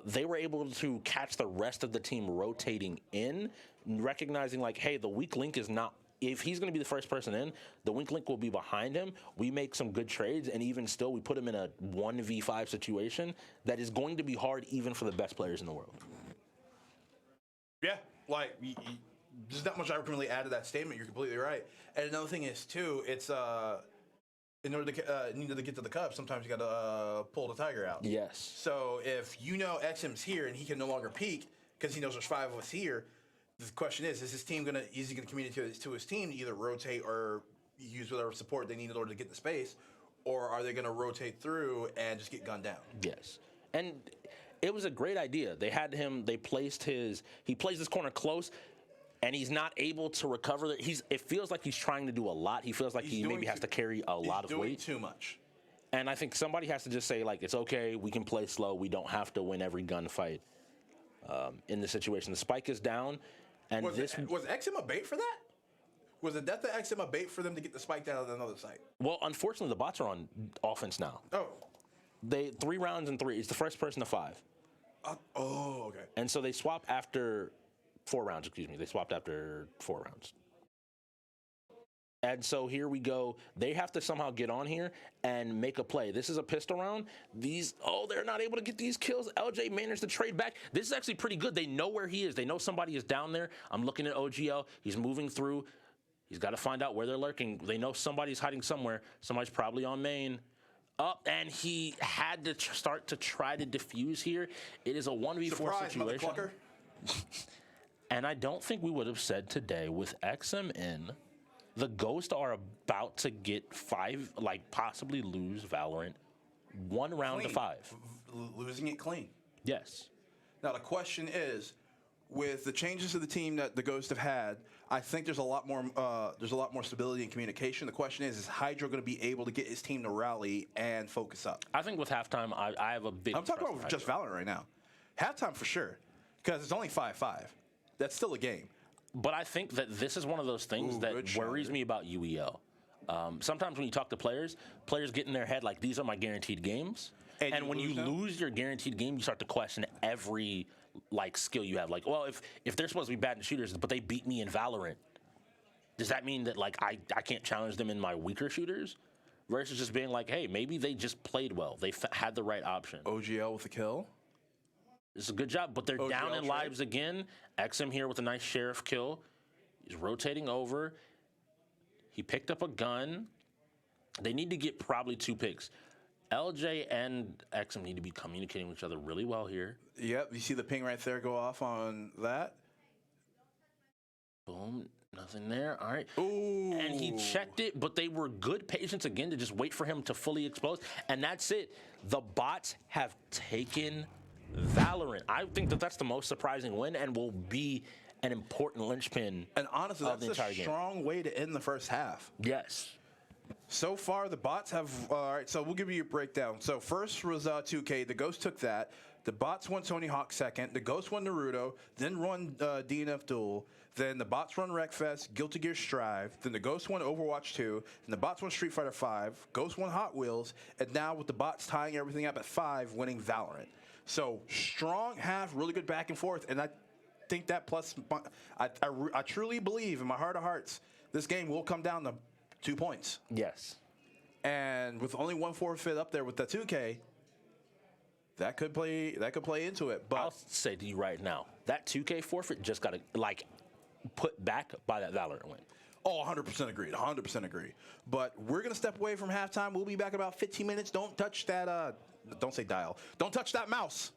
they were able to catch the rest of the team rotating in, recognizing like, hey, the weak link is not. If he's going to be the first person in, the weak link will be behind him. We make some good trades, and even still, we put him in a 1v5 situation that is going to be hard even for the best players in the world. Yeah, like there's not much I can really add to that statement. You're completely right. And another thing is too, it's in order to get to the cup, sometimes you got to pull the tiger out. Yes. So if you know XM's here and he can no longer peek because he knows there's 5 of us here, the question is his team is he gonna communicate to his team to either rotate or use whatever support they need in order to get the space, or are they gonna rotate through and just get gunned down? Yes. And it was a great idea. They had him. He plays this corner close, and he's not able to recover. It feels like he's trying to do a lot. He feels like he maybe has to carry a lot of weight. Too much. And I think somebody has to just say like, it's okay. We can play slow. We don't have to win every gunfight. In this situation, the spike is down. And was XM a bait for that? Was the death of XM a bait for them to get the spike down on another site? Well, unfortunately, the bots are on offense now. Oh. 3 rounds and 3. It's the first person to 5. Okay. And so they swap after 4 rounds, excuse me. They swapped after 4 rounds. And so here we go. They have to somehow get on here and make a play. This is a pistol round. They're not able to get these kills. LJ managed to trade back. This is actually pretty good. They know where he is. They know somebody is down there. I'm looking at OGL. He's moving through. He's got to find out where they're lurking. They know somebody's hiding somewhere. Somebody's probably on main. And he had to start to try to defuse here. It is a 1v4 Surprise, situation. motherfucker. And I don't think we would have said today with XM in, the Ghosts are about to get 5, possibly lose Valorant 1 round to 5. Losing it clean. Yes. Now the question is, with the changes to the team that the Ghosts have had, I think there's a lot more stability in communication. The question is Hydro going to be able to get his team to rally and focus up? I think with halftime, I have a big. I'm talking about just Valorant right now. Halftime for sure, because it's only 5-5. That's still a game. But I think that this is one of those things that worries me about UEL. Sometimes when you talk to players get in their head like, these are my guaranteed games. And when you lose your guaranteed game, you start to question every skill you have. Like, well, if they're supposed to be bad in shooters, but they beat me in Valorant, does that mean that I can't challenge them in my weaker shooters? Versus just being like, hey, maybe they just played well. They had the right option. OGL with a kill. It's a good job, but they're down in lives again. XM here with a nice sheriff kill. He's rotating over. He picked up a gun. They need to get probably 2 picks. LJ and XM need to be communicating with each other really well here. Yep, you see the ping right there go off on that. Boom, nothing there. All right. Ooh. And he checked it, but they were good patience again to just wait for him to fully explode. And that's it. The bots have taken Valorant. I think that's the most surprising win and will be an important linchpin. And honestly, of the that's entire a game. strong way to end the first half. Yes. So far, the bots have. All right, so we'll give you a breakdown. So first was 2K. The Ghost took that. The bots won Tony Hawk second. The Ghost won Naruto. Then won DNF Duel. Then the bots won Wreckfest, Guilty Gear Strive. Then the Ghost won Overwatch 2. Then the bots won Street Fighter 5. Ghost won Hot Wheels. And now with the bots tying everything up at 5, winning Valorant. So strong half, really good back and forth. And I think that plus, I truly believe in my heart of hearts, this game will come down to 2 points. Yes. And with only 1 forfeit up there with the 2K, that could play into it. But I'll say to you right now, that 2K forfeit just got to put back by that Valorant win. Oh, 100% agreed. 100% agree. But we're going to step away from halftime. We'll be back in about 15 minutes. Don't touch that, don't say dial. Don't touch that mouse.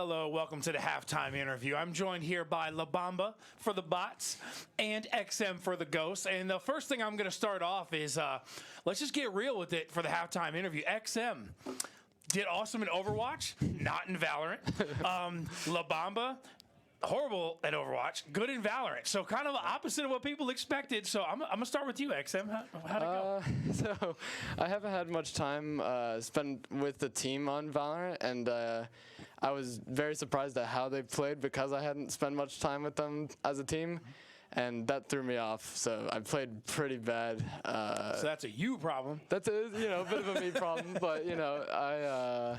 Hello, welcome to the halftime interview. I'm joined here by La Bamba for the bots and XM for the ghosts. And the first thing I'm going to start off is let's just get real with it for the halftime interview. XM did awesome in Overwatch, not in Valorant. La Bamba, horrible at Overwatch, good in Valorant. So kind of the opposite of what people expected. So I'm going to start with you, XM. How'd it go? So I haven't had much time spent with the team on Valorant, and I was very surprised at how they played because I hadn't spent much time with them as a team, and that threw me off. So I played pretty bad. So that's a you problem. That's a bit of a me problem, but I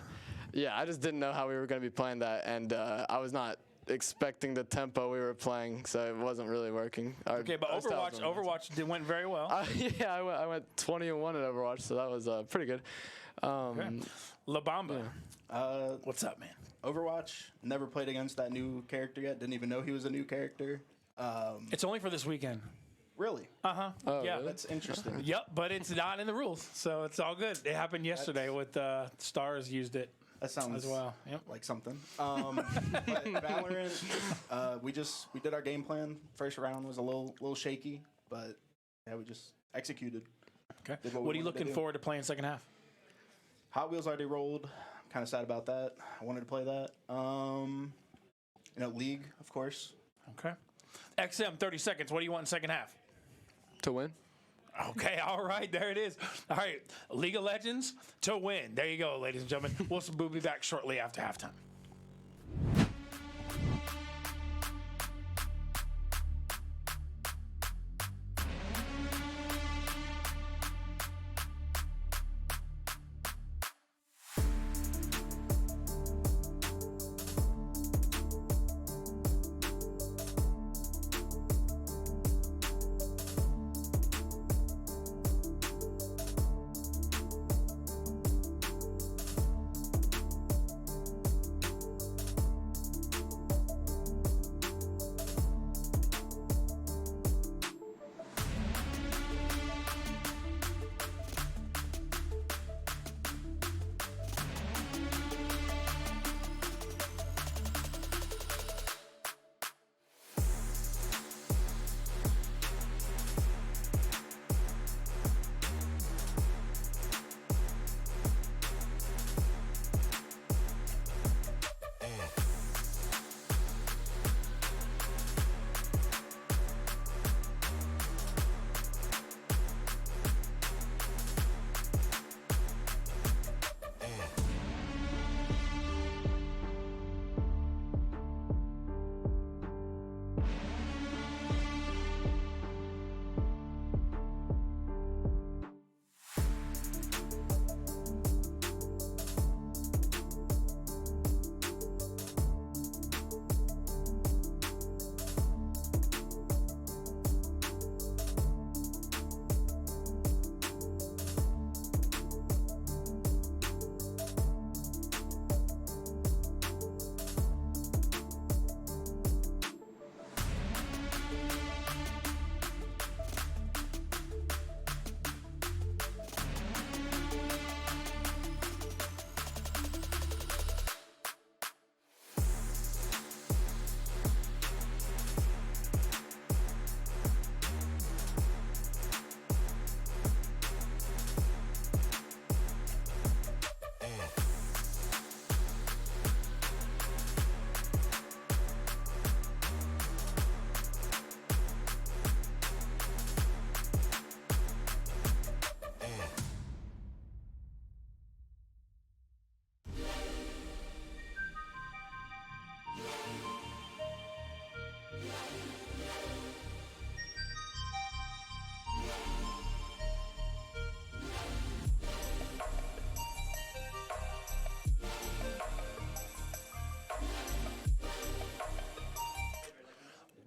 just didn't know how we were going to be playing that, and I was not expecting the tempo we were playing, so it wasn't really working. Okay, but Overwatch went very well. I went 20-1 at Overwatch, so that was pretty good. Okay. La Bamba, what's up, man? Overwatch, never played against that new character yet. Didn't even know he was a new character. It's only for this weekend. Really? Uh-huh. Oh, yeah. really? That's interesting. Yep, but it's not in the rules, so it's all good. It happened yesterday with Stars used it That sounds as well. Yep. like something. But Valorant, we did our game plan. First round was a little shaky, but yeah, we just executed. Okay. Did what What we are you wanted to looking do. forward to playing second half? Hot Wheels already rolled. Kind of sad about that. I wanted to play that. League, of course. Okay. XM, 30 seconds. What do you want in second half? To win. Okay, all right, there it is. All right, League of Legends to win. There you go, ladies and gentlemen. We'll be back shortly after halftime.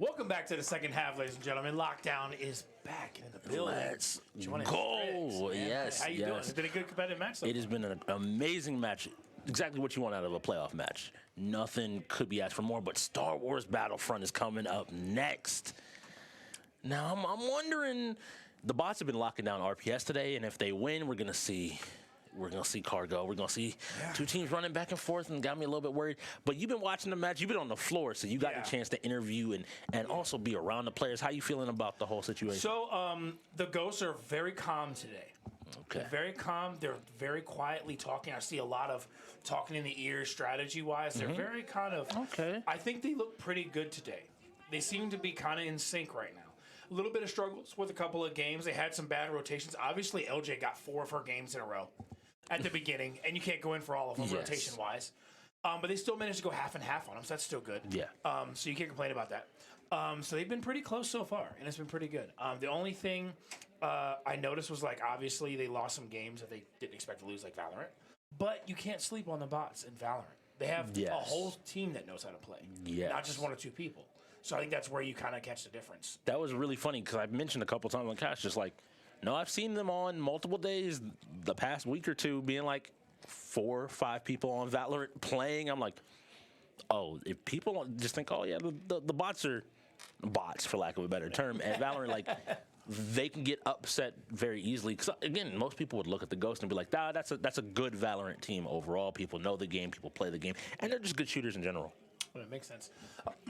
Welcome back to the second half, ladies and gentlemen. Lockdown is back in the building. Let's Joining go. Fritz, man. Yes, How you doing? yes. It's been a good competitive match. It has been an amazing match. Exactly what you want out of a playoff match. Nothing could be asked for more, but Star Wars Battlefront is coming up next. Now, I'm wondering, the bots have been locking down RPS today, and if they win, we're going to see we're going to see Cargo. We're going to see two teams running back and forth, and got me a little bit worried. But you've been watching the match. You've been on the floor, so you got the chance to interview and also be around the players. How you feeling about the whole situation? So the Ghosts are very calm today. Okay. They're very calm. They're very quietly talking. I see a lot of talking in the ear strategy-wise. They're very kind of – I think they look pretty good today. They seem to be kind of in sync right now. A little bit of struggles with a couple of games. They had some bad rotations. Obviously, LJ got 4 of her games in a row at the beginning, and you can't go in for all of them rotation-wise. But they still managed to go half and half on them, so that's still good. Yeah. So you can't complain about that. So they've been pretty close so far, and it's been pretty good. The only thing I noticed was, like, obviously they lost some games that they didn't expect to lose, like Valorant. But you can't sleep on the bots in Valorant. They have a whole team that knows how to play, not just 1 or 2 people. So I think that's where you kind of catch the difference. That was really funny because I've mentioned a couple times on Cash, just like, no, I've seen them on multiple days the past week or two being like 4 or 5 people on Valorant playing. I'm like, oh, if people just think, oh, yeah, the bots are bots, for lack of a better term, at Valorant, like, they can get upset very easily. Because, again, most people would look at the Ghost and be like, that's a good Valorant team overall. People know the game, people play the game, and they're just good shooters in general. Well, that makes sense.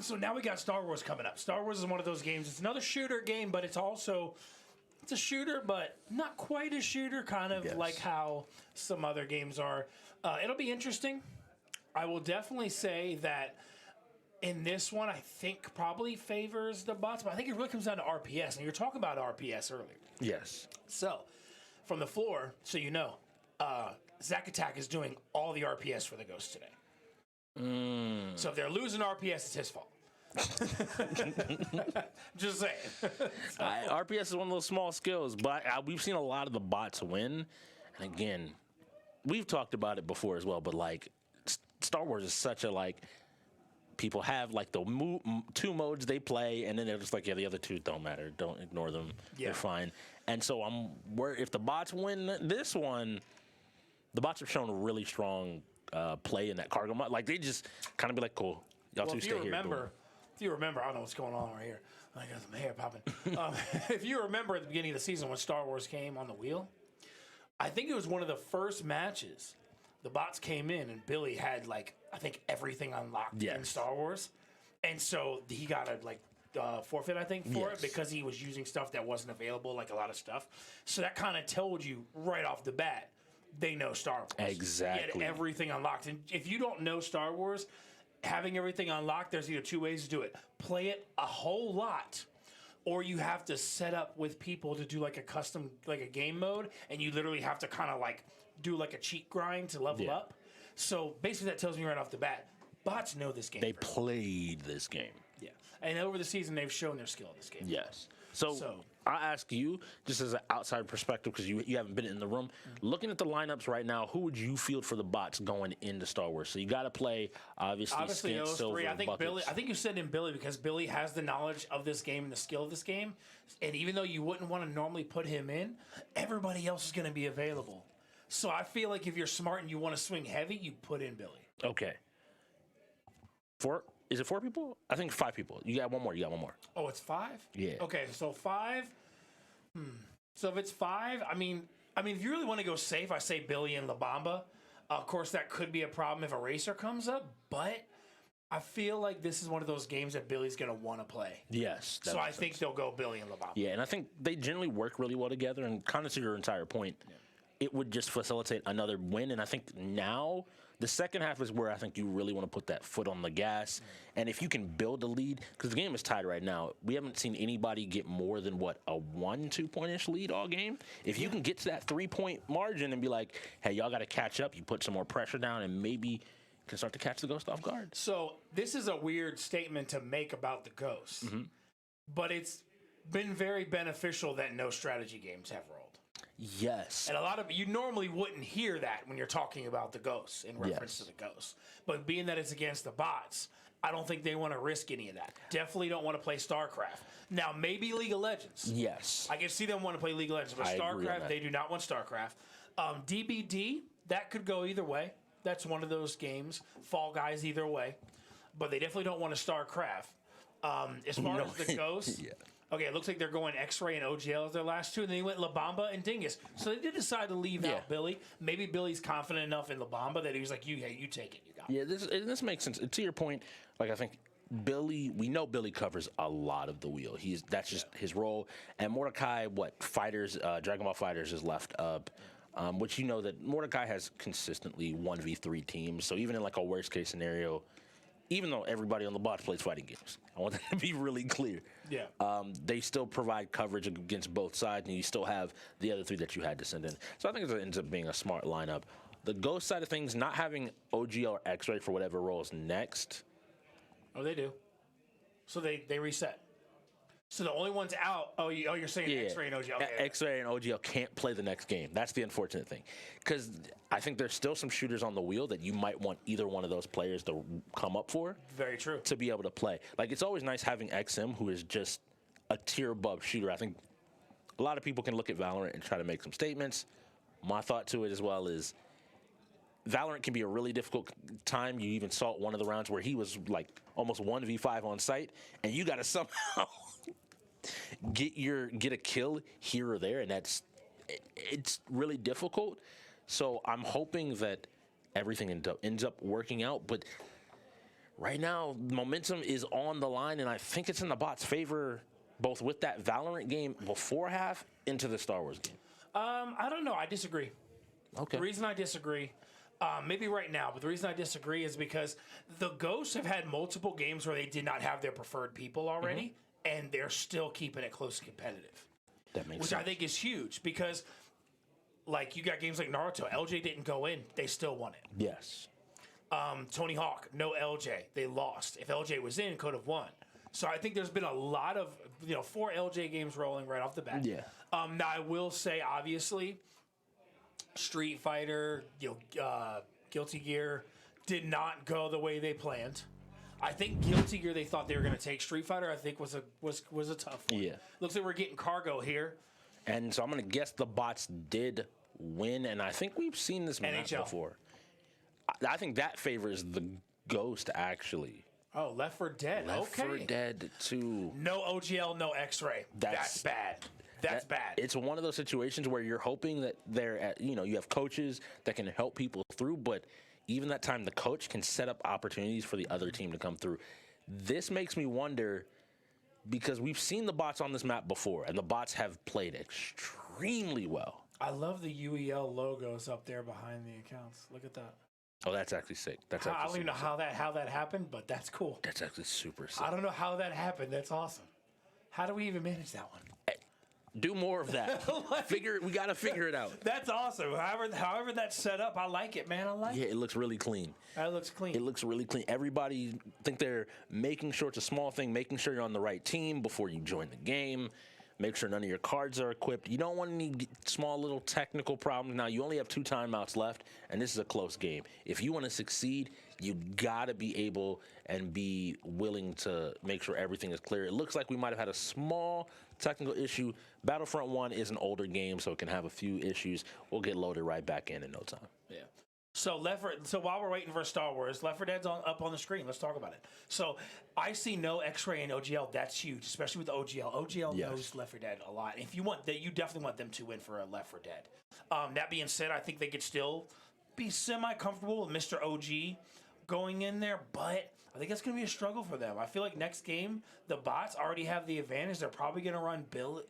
So now we got Star Wars coming up. Star Wars is one of those games. It's another shooter game, but it's a shooter, but not quite a shooter, kind of like how some other games are. It'll be interesting. I will definitely say that in this one, I think probably favors the bots, but I think it really comes down to RPS. And you were talking about RPS earlier. Yes. So, from the floor, so you know, Zack Attack is doing all the RPS for the Ghost today. So if they're losing RPS, it's his fault. Just saying. RPS is one of those small skills, but we've seen a lot of the bots win. And again, we've talked about it before as well, but like Star Wars is such a like people have like the 2 modes they play, and then they're just like, yeah, the other 2 don't matter. Don't ignore them. They're fine. And so if the bots win this one, the bots have shown a really strong play in that cargo mod. Like, they just kind of be like, cool, y'all two stay here. If you remember, I don't know what's going on right here. I got some hair popping. If you remember at the beginning of the season when Star Wars came on the wheel, I think it was one of the first matches. The bots came in and Billy had like I think everything unlocked in Star Wars, and so he got a forfeit I think for it because he was using stuff that wasn't available, like a lot of stuff. So that kind of told you right off the bat they know Star Wars. Exactly. He had everything unlocked, and if you don't know Star Wars, having everything unlocked, there's either 2 ways to do it: play it a whole lot, or you have to set up with people to do like a custom, like a game mode, and you literally have to kind of like do like a cheat grind to level up. So basically that tells me right off the bat, bots know this game. They played this game. Yeah. And over the season, they've shown their skill in this game. Yes. So I ask you, just as an outside perspective, because you haven't been in the room, looking at the lineups right now, who would you field for the bots going into Star Wars? So you got to play, obviously Skint, those Silver, 3. I think Buckets. Billy. I think you said in Billy because Billy has the knowledge of this game and the skill of this game, and even though you wouldn't want to normally put him in, everybody else is going to be available. So I feel like if you're smart and you want to swing heavy, you put in Billy. Okay. 4? Is it 4 people? I think 5 people. You got one more. Oh, it's 5? Yeah. Okay, so 5. So if it's 5, I mean, if you really want to go safe, I say Billy and La Bamba. Of course, that could be a problem if Eraser comes up, but I feel like this is one of those games that Billy's going to want to play. Yes. So I think they'll go Billy and La Bamba. Yeah, and I think they generally work really well together, and kind of to your entire point, it would just facilitate another win. And I think now the second half is where I think you really want to put that foot on the gas. And if you can build a lead, because the game is tied right now, we haven't seen anybody get more than, a 1-2 point-ish lead all game. If you can get to that 3-point margin and be like, hey, y'all got to catch up, you put some more pressure down and maybe can start to catch the Ghost off guard. So this is a weird statement to make about the Ghost, but it's been very beneficial that no strategy games have rolled. Yes. And a lot of you normally wouldn't hear that when you're talking about the Ghosts in reference to the Ghosts. But being that it's against the bots, I don't think they want to risk any of that. Definitely don't want to play StarCraft. Now, maybe League of Legends. Yes. I can see them want to play League of Legends, but StarCraft, they do not want StarCraft. DBD, that could go either way. That's one of those games. Fall Guys either way. But they definitely don't want to StarCraft. As far as the Ghosts, okay, it looks like they're going X-Ray and OGL as their last two, and then he went La Bamba and Dingus. So they did decide to leave out Billy. Maybe Billy's confident enough in La Bamba that he was like, you take it, you got it. Yeah, this makes sense. To your point, like I think Billy, we know Billy covers a lot of the wheel. That's just his role. And Mordecai, Dragon Ball Fighters is left up, which you know that Mordecai has consistently 1v3 teams. So even in like a worst case scenario, even though everybody on the bots plays fighting games, I want that to be really clear. Yeah. They still provide coverage against both sides, and you still have the other three that you had to send in. So I think it ends up being a smart lineup. The Ghost side of things, not having OGL or X-Ray for whatever role is next. Oh, they do. So they reset. So the only ones out. You're saying X-Ray and OGL. Okay. X-Ray and OGL can't play the next game. That's the unfortunate thing, because I think there's still some shooters on the wheel that you might want either one of those players to come up for. Very true. To be able to play. Like, it's always nice having XM, who is just a tier above shooter. I think a lot of people can look at Valorant and try to make some statements. My thought to it as well is Valorant can be a really difficult time. You even saw it one of the rounds where he was like almost 1v5 on site, and you got to somehow get a kill here or there, and it's really difficult. So I'm hoping that everything ends up working out. But right now, momentum is on the line, and I think it's in the bots' favor, both with that Valorant game before half into the Star Wars game. I don't know. I disagree. Okay. The reason I disagree, maybe right now, but the reason I disagree is because the Ghosts have had multiple games where they did not have their preferred people already, and they're still keeping it close and competitive. That makes which sense. I think is huge because, like, you got games like Naruto. LJ didn't go in. They still won it. Yes. Tony Hawk, no LJ. They lost. If LJ was in, could have won. So I think there's been a lot of, 4 LJ games rolling right off the bat. Yeah. Now, I will say, obviously, Street Fighter, Guilty Gear did not go the way they planned. I think Guilty Gear, they thought they were going to take. Street Fighter, I think, was a tough one. Yeah. Looks like we're getting Cargo here. And so I'm going to guess the bots did win, and I think we've seen this map NHL. before. I think that favors the Ghost, actually. Oh, Left 4 Dead. Left 4 Dead 2. No OGL, no X-Ray. That's bad. That's bad. It's one of those situations where you're hoping that you have coaches that can help people through, but even that time, the coach can set up opportunities for the other team to come through. This makes me wonder, because we've seen the bots on this map before, and the bots have played extremely well. I love the UEL logos up there behind the accounts. Look at that. Oh, that's actually sick. I don't even know how that happened, but that's cool. That's actually super sick. I don't know how that happened. That's awesome. How do we even manage that one? Do more of that. We got to figure it out. That's awesome. However that's set up, I like it, man. I like it. Yeah, it looks really clean. That looks clean. It looks really clean. Everybody think they're making sure it's a small thing, making sure you're on the right team before you join the game. Make sure none of your cards are equipped. You don't want any small little technical problems. Now, you only have 2 timeouts left, and this is a close game. If you want to succeed, you got to be able and be willing to make sure everything is clear. It looks like we might have had a small technical issue. Battlefront 1 is an older game, so it can have a few issues. We'll get loaded right back in no time. Yeah. So while we're waiting for Star Wars, Left 4 Dead's up on the screen. Let's talk about it. So I see no X-Ray and OGL. That's huge, especially with OGL. OGL knows Left 4 Dead a lot. If you want that, you definitely want them to win for a Left 4 Dead. That being said, I think they could still be semi-comfortable with Mr. OG going in there, but I think that's going to be a struggle for them. I feel like next game, the bots already have the advantage. They're probably going to run Billy.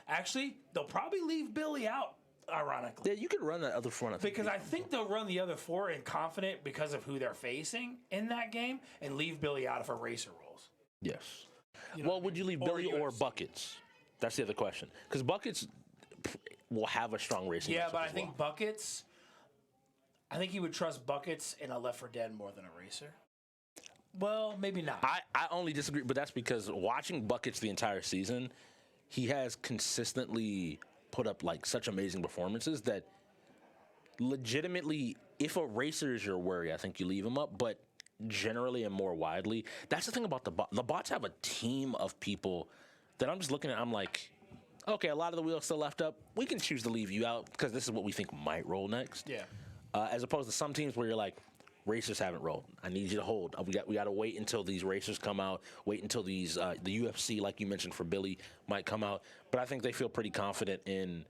Actually, they'll probably leave Billy out, ironically. Yeah, you could run that other front. Because I think they'll run the other 4 and confident because of who they're facing in that game and leave Billy out of Eraser rolls. Yes. Would you leave Billy or Buckets? That's the other question. Because Buckets will have a strong racing. Yeah, but I think Buckets, I think he would trust Buckets in a Left 4 Dead more than Eraser. Well, maybe not. I only disagree, but that's because watching Buckets the entire season, he has consistently put up like such amazing performances that legitimately, if Eraser is your worry, I think you leave him up. But generally and more widely, that's the thing about the bots. The bots have a team of people that I'm just looking at. I'm like, okay, a lot of the wheels still left up. We can choose to leave you out because this is what we think might roll next. Yeah. As opposed to some teams where you're like, Racers haven't rolled. I need you to hold. We got to wait until these racers come out. Wait until these the UFC, like you mentioned for Billy, might come out. But I think they feel pretty confident in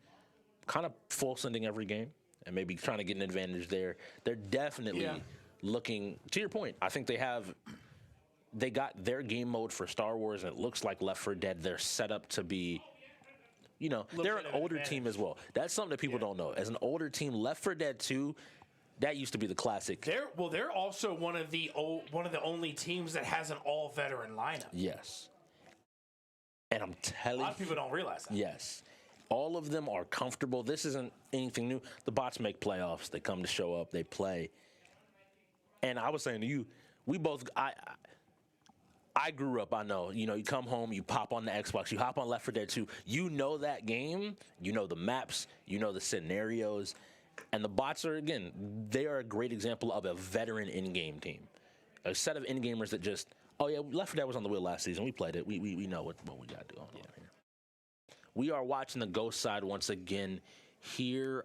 kind of full sending every game and maybe trying to get an advantage there. They're definitely looking, to your point, I think they got their game mode for Star Wars, and it looks like Left 4 Dead. They're set up to be, they're an older team as well. That's something that people don't know. As an older team, Left 4 Dead 2, that used to be the classic. They're also one of the only teams that has an all veteran lineup. Yes. And I'm telling you, a lot of people don't realize that. Yes. All of them are comfortable. This isn't anything new. The bots make playoffs. They come to show up. They play. And I was saying to you, I grew up, I know. You come home, you pop on the Xbox, you hop on Left 4 Dead 2. You know that game. You know the maps. You know the scenarios. And the bots are, again, they are a great example of a veteran in-game team. A set of in-gamers that just, oh, yeah, Left 4 Dead was on the wheel last season. We played it. We know what we got going on here. We are watching the Ghost side once again here.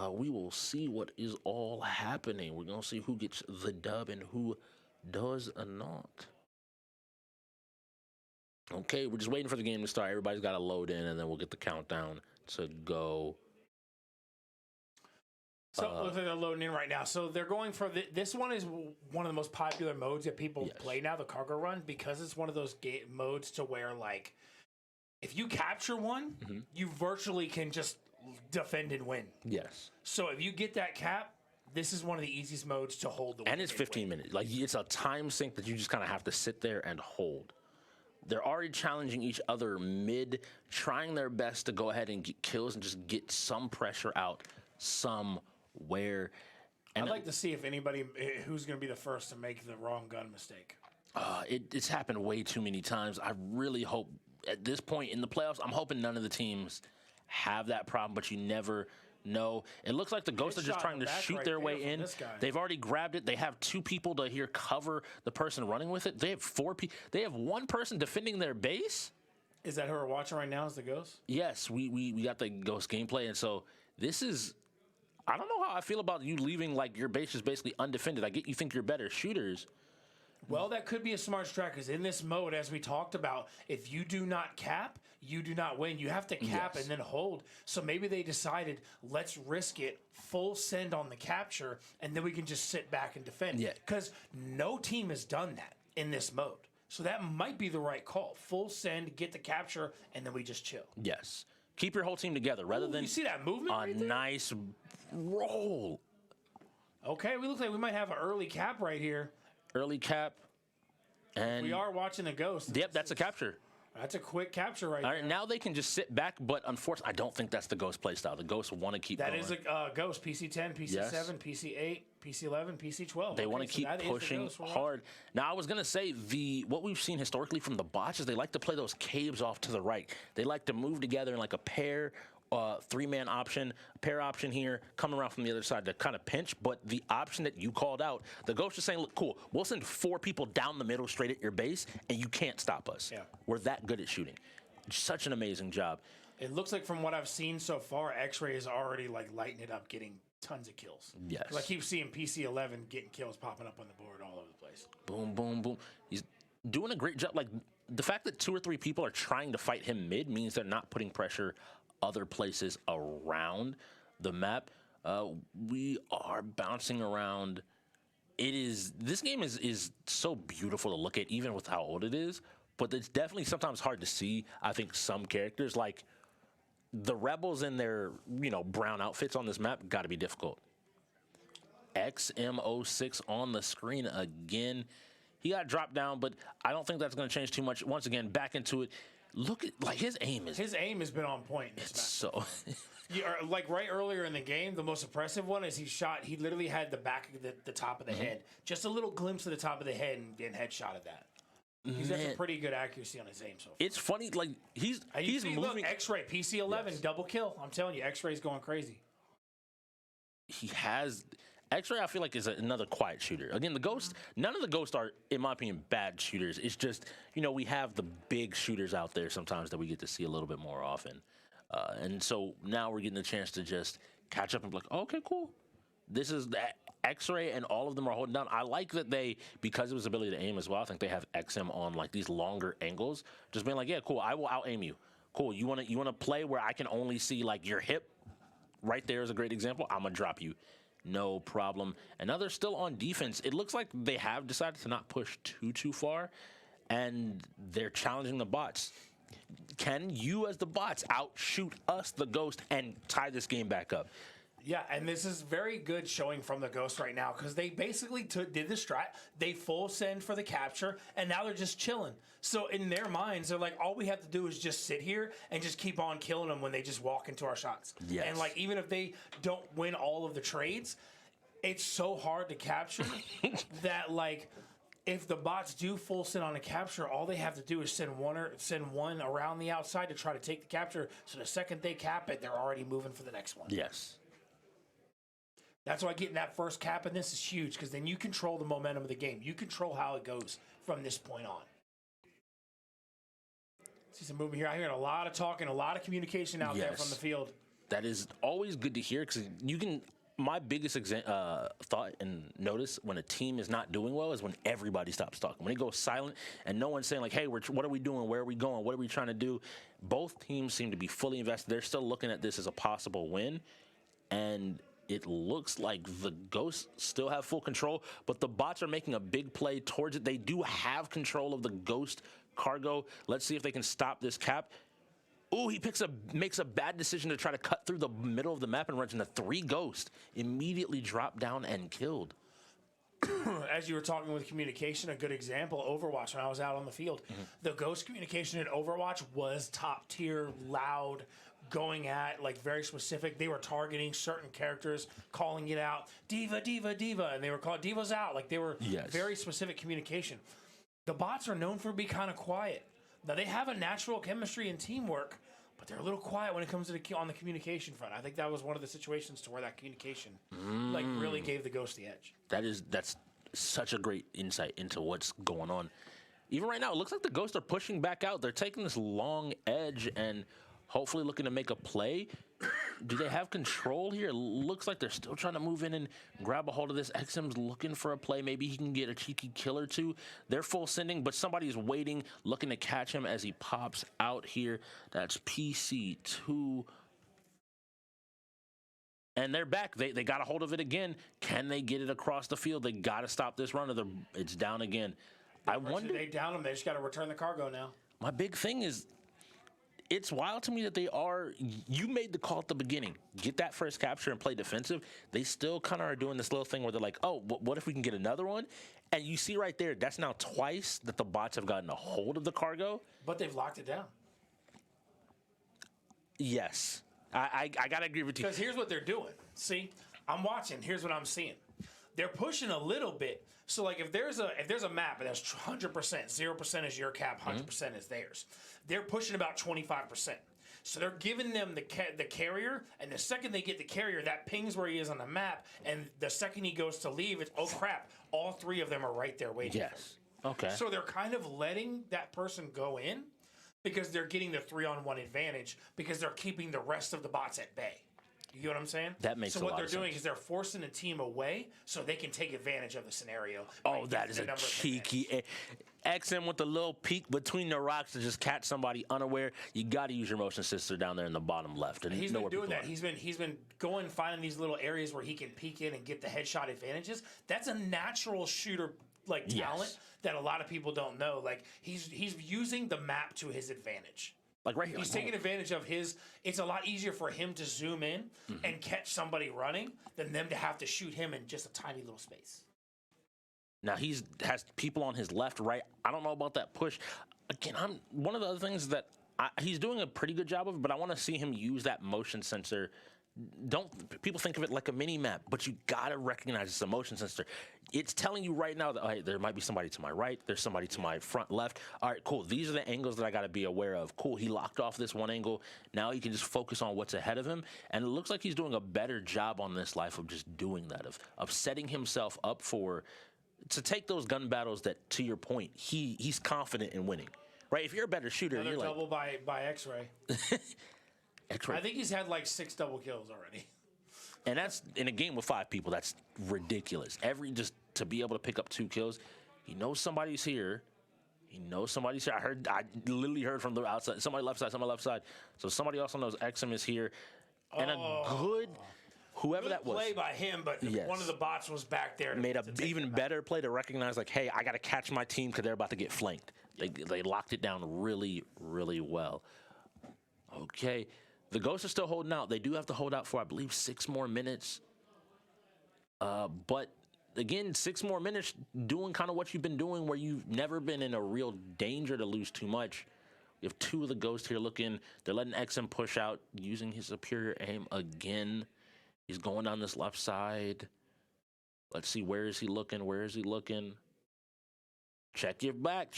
We will see what is all happening. We're going to see who gets the dub and who does not. Okay, we're just waiting for the game to start. Everybody's got to load in, and then we'll get the countdown to go. So it looks like they're loading in right now. So they're going for this one is one of the most popular modes that people play now, the cargo run, because it's one of those modes to where, like, if you capture one, you virtually can just defend and win. Yes. So if you get that cap, this is one of the easiest modes to hold the win. And it's 15 minutes. Like, it's a time sink that you just kind of have to sit there and hold. They're already challenging each other mid, trying their best to go ahead and get kills and just get some pressure out somewhere. And I'd like to see if anybody who's going to be the first to make the wrong gun mistake. It's happened way too many times. I really hope at this point in the playoffs, I'm hoping none of the teams have that problem, but you never know. It looks like the Ghosts are just trying to shoot their way in. They've already grabbed it. They have 2 people to here cover the person running with it. They have 4 people. They have 1 person defending their base. Is that who we're watching right now? Is the Ghost? Yes, we got the Ghost gameplay, and so this is. I don't know how I feel about you leaving like your base is basically undefended. I get you think you're better shooters. Well, that could be a smart strat because in this mode, as we talked about, if you do not cap, you do not win. You have to cap and then hold. So maybe they decided, let's risk it, full send on the capture, and then we can just sit back and defend. Yeah. Because no team has done that in this mode. So that might be the right call. Full send, get the capture, and then we just chill. Yes. Keep your whole team together rather than you see that movement right there? Nice roll. Okay, we look like we might have an early cap right here. Early cap. And we are watching the Ghost. Yep, that's a capture. That's a quick capture right All there. right, now they can just sit back, but unfortunately, I don't think that's the Ghost playstyle. The Ghosts want to keep going. That is a Ghost. PC-10, PC-7, PC-8, PC-11, PC-12. They want to keep pushing hard. Now, I was going to say, what we've seen historically from the bots is they like to play those caves off to the right. They like to move together in like a pair, 3-man option, pair option here, coming around from the other side to kind of pinch. But the option that you called out, the Ghost is saying, look, cool, we'll send 4 people down the middle straight at your base, and you can't stop us. Yeah. We're that good at shooting. Such an amazing job. It looks like from what I've seen so far, X-Ray is already like lighting it up, getting tons of kills. Yes. 'Cause I keep seeing PC-11 getting kills popping up on the board all over the place. Boom, boom, boom. He's doing a great job. Like, the fact that 2 or 3 people are trying to fight him mid means they're not putting pressure other places around the map. We are bouncing around. This game is so beautiful to look at, even with how old it is. But it's definitely sometimes hard to see. I think some characters, like the Rebels in their brown outfits on this map, got to be difficult. XM06 on the screen again. He got dropped down, but I don't think that's going to change too much. Once again, back into it. Look at his aim has been on point. So like right earlier in the game, the most impressive one is he literally had the back of the top of the head, just a little glimpse of the top of the head and headshotted that. He's got some pretty good accuracy on his aim so far. It's funny, like he's moving. Look, X-Ray PC-11 double kill. I'm telling you, X-Ray's going crazy. He has. X-Ray, I feel like, is another quiet shooter. Again, the Ghosts, none of the Ghosts are, in my opinion, bad shooters. It's just, we have the big shooters out there sometimes that we get to see a little bit more often. And so now we're getting the chance to just catch up and be like, oh, okay, cool. This is X-Ray and all of them are holding down. I like that they, because of his ability to aim as well, I think they have XM on like these longer angles. Just being like, yeah, cool, I will out-aim you. Cool, you wanna play where I can only see like your hip? Right there is a great example. I'm gonna drop you. No problem. And now they're still on defense. It looks like they have decided to not push too far, and they're challenging the bots. Can you, as the bots, outshoot us, the Ghost, and tie this game back up? Yeah, and this is very good showing from the Ghost right now because they basically did the strat. They full send for the capture, and now they're just chilling. So in their minds, they're like, all we have to do is just sit here and just keep on killing them when they just walk into our shots. Yes. And like even if they don't win all of the trades, it's so hard to capture that like if the bots do full send on a capture, all they have to do is send one around the outside to try to take the capture. So the second they cap it, they're already moving for the next one. Yes. That's why getting that first cap in this is huge because then you control the momentum of the game. You control how it goes from this point on. See some movement here. I hear a lot of talking, a lot of communication out there from the field. That is always good to hear because you can. My biggest thought and notice when a team is not doing well is when everybody stops talking. When it goes silent and no one's saying like, "Hey, what are we doing? Where are we going? What are we trying to do?" Both teams seem to be fully invested. They're still looking at this as a possible win, and it looks like the Ghosts still have full control, but the bots are making a big play towards it. They do have control of the Ghost cargo. Let's see if they can stop this cap. Ooh, he makes a bad decision to try to cut through the middle of the map and runs into 3 Ghosts. Immediately dropped down and killed. As you were talking with communication, a good example, Overwatch, when I was out on the field. The Ghost communication in Overwatch was top tier, loud, going at, like, very specific. They were targeting certain characters, calling it out, diva, diva, diva, and they were called divas out. Like, they were very specific communication. The bots are known for being kind of quiet. Now, they have a natural chemistry and teamwork, but they're a little quiet when it comes to on the communication front. I think that was one of the situations to where that communication like really gave the Ghost the edge. That's such a great insight into what's going on. Even right now, it looks like the Ghosts are pushing back out. They're taking this long edge and hopefully looking to make a play. Do they have control here? It looks like they're still trying to move in and grab a hold of this. XM's looking for a play. Maybe he can get a cheeky kill or two. They're full sending, but somebody's waiting, looking to catch him as he pops out here. That's PC2. And they're back. They got a hold of it again. Can they get it across the field? They got to stop this run or it's down again. I wonder. They down them. They just got to return the cargo now. My big thing is, it's wild to me that they are. You made the call at the beginning. Get that first capture and play defensive. They still kind of are doing this little thing where they're like, oh, what if we can get another one? And you see right there, that's now twice that the bots have gotten a hold of the cargo. But they've locked it down. Yes. I got to agree with you. Because here's what they're doing. See, I'm watching. Here's what I'm seeing. They're pushing a little bit. So, like, if there's a map and that's 100%, 0% is your cap, 100% is theirs. They're pushing about 25%. So they're giving them the carrier, and the second they get the carrier, that pings where he is on the map, and the second he goes to leave, it's, oh, crap, all 3 of them are right there waiting. Yes. Okay. So they're kind of letting that person go in because they're getting the 3-on-1 advantage because they're keeping the rest of the bots at bay. You know what I'm saying? That makes a lot of sense. So what they're doing is they're forcing the team away so they can take advantage of the scenario. Oh, that is a cheeky. XM with the little peek between the rocks to just catch somebody unaware. You got to use your motion sensor down there in the bottom left. And he's been doing that. He's been going finding these little areas where he can peek in and get the headshot advantages. That's a natural shooter talent that a lot of people don't know. Like he's using the map to his advantage. Like right here. He's taking advantage of his. It's a lot easier for him to zoom in and catch somebody running than them to have to shoot him in just a tiny little space. Now has people on his left, right. I don't know about that push. Again, one of the other things that he's doing a pretty good job of, but I want to see him use that motion sensor. Don't people think of it like a mini map, but you gotta recognize it's a motion sensor. It's telling you right now that hey, there might be somebody to my right, there's somebody to my front left. All right, cool. These are the angles that I gotta be aware of. Cool. He locked off this one angle. Now he can just focus on what's ahead of him, and it looks like he's doing a better job on this life of just doing that, of setting himself up to take those gun battles that, to your point, he's confident in winning. Right? If you're a better shooter, another you're double by X-Ray. X-Ray. I think he's had like 6 double kills already. And that's in a game with 5 people. That's ridiculous. Just to be able to pick up 2 kills, he knows somebody's here. I literally heard from the outside. Somebody left side. So somebody also knows XM is here. And a good, whoever that was. Play by him, but one of the bots was back there. Made an even better play to recognize, like, hey, I got to catch my team because they're about to get flanked. They locked it down really, really well. Okay. The Ghosts are still holding out. They do have to hold out for, I believe, 6 more minutes. But again, 6 more minutes doing kind of what you've been doing where you've never been in a real danger to lose too much. You have 2 of the Ghosts here looking. They're letting XM push out using his superior aim again. He's going down this left side. Let's see, where is he looking? Check your back.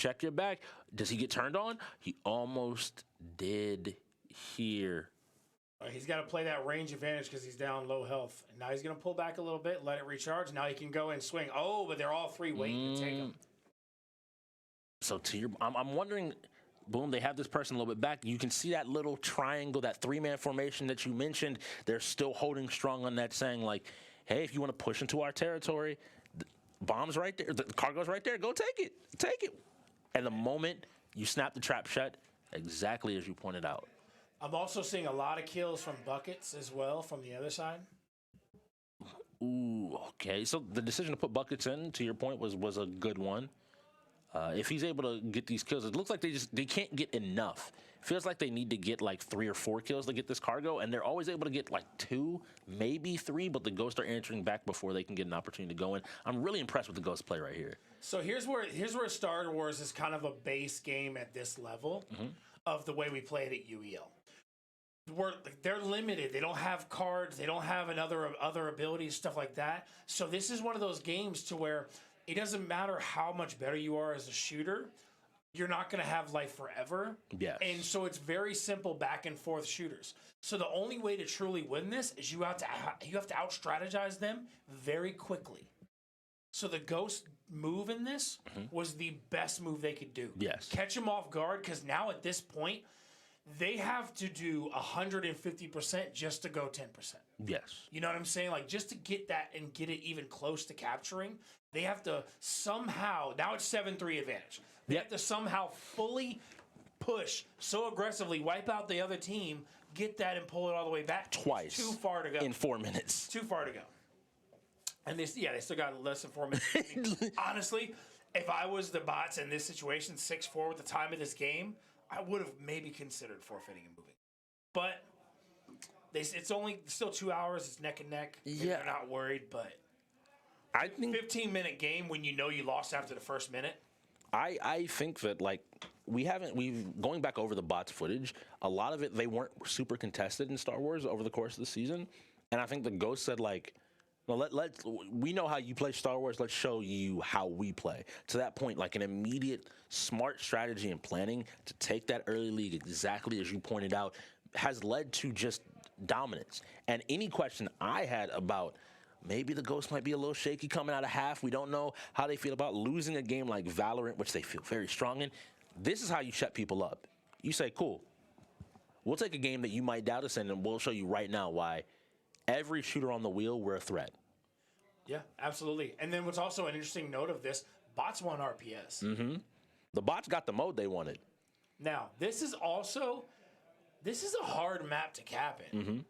Does he get turned on? He almost did here. He's got to play that range advantage because he's down low health. And now he's going to pull back a little bit, let it recharge. Now he can go and swing. Oh, but they're all 3 waiting to take him. So I'm wondering, boom, they have this person a little bit back. You can see that little triangle, that 3-man formation that you mentioned. They're still holding strong on that, saying like, hey, if you want to push into our territory, the bomb's right there. The cargo's right there. Go take it. And the moment you snap the trap shut, exactly as you pointed out. I'm also seeing a lot of kills from buckets as well from the other side. Ooh, okay. So the decision to put buckets in, to your point, was a good one. If he's able to get these kills, it looks like they can't get enough. Feels like they need to get like 3 or 4 kills to get this cargo, and they're always able to get like 2, maybe 3, but the Ghosts are answering back before they can get an opportunity to go in. I'm really impressed with the Ghost play right here. So here's where Star Wars is kind of a base game at this level of the way we play it at UEL. They're limited. They don't have cards. They don't have other abilities, stuff like that. So this is one of those games to where it doesn't matter how much better you are as a shooter. You're not going to have life forever. Yes. And so it's very simple back and forth shooters. So the only way to truly win this is you have to out-strategize them very quickly. So the Ghost move in this was the best move they could do. Yes. Catch them off guard, because now at this point, they have to do 150% just to go 10%. Yes. You know what I'm saying? Like, just to get that and get it even close to capturing, they have to somehow, now it's 7-3 advantage. They have to somehow fully push so aggressively, wipe out the other team, get that and pull it all the way back. Twice. Too far to go. In 4 minutes. Too far to go. And they still got less than 4 minutes. I mean, honestly, if I was the bots in this situation, 6-4 with the time of this game, I would have maybe considered forfeiting and moving. But it's only still 2 hours. It's neck and neck. Yeah. They're not worried, but I think 15-minute game when you know you lost after the first minute. I think that, like, we've going back over the bots footage, a lot of it, they weren't super contested in Star Wars over the course of the season. And I think the Ghost said, like, well, we know how you play Star Wars. Let's show you how we play. To that point, like an immediate smart strategy and planning to take that early lead exactly as you pointed out has led to just dominance. And any question I had about maybe the Ghost might be a little shaky coming out of half, we don't know how they feel about losing a game like Valorant, which they feel very strong in. This is how you shut people up. You say, cool, we'll take a game that you might doubt us in, and we'll show you right now why every shooter on the wheel, we're a threat. Yeah, absolutely. And then what's also an interesting note of this, bots want RPS. Mm-hmm. The bots got the mode they wanted. Now, this is a hard map to cap in.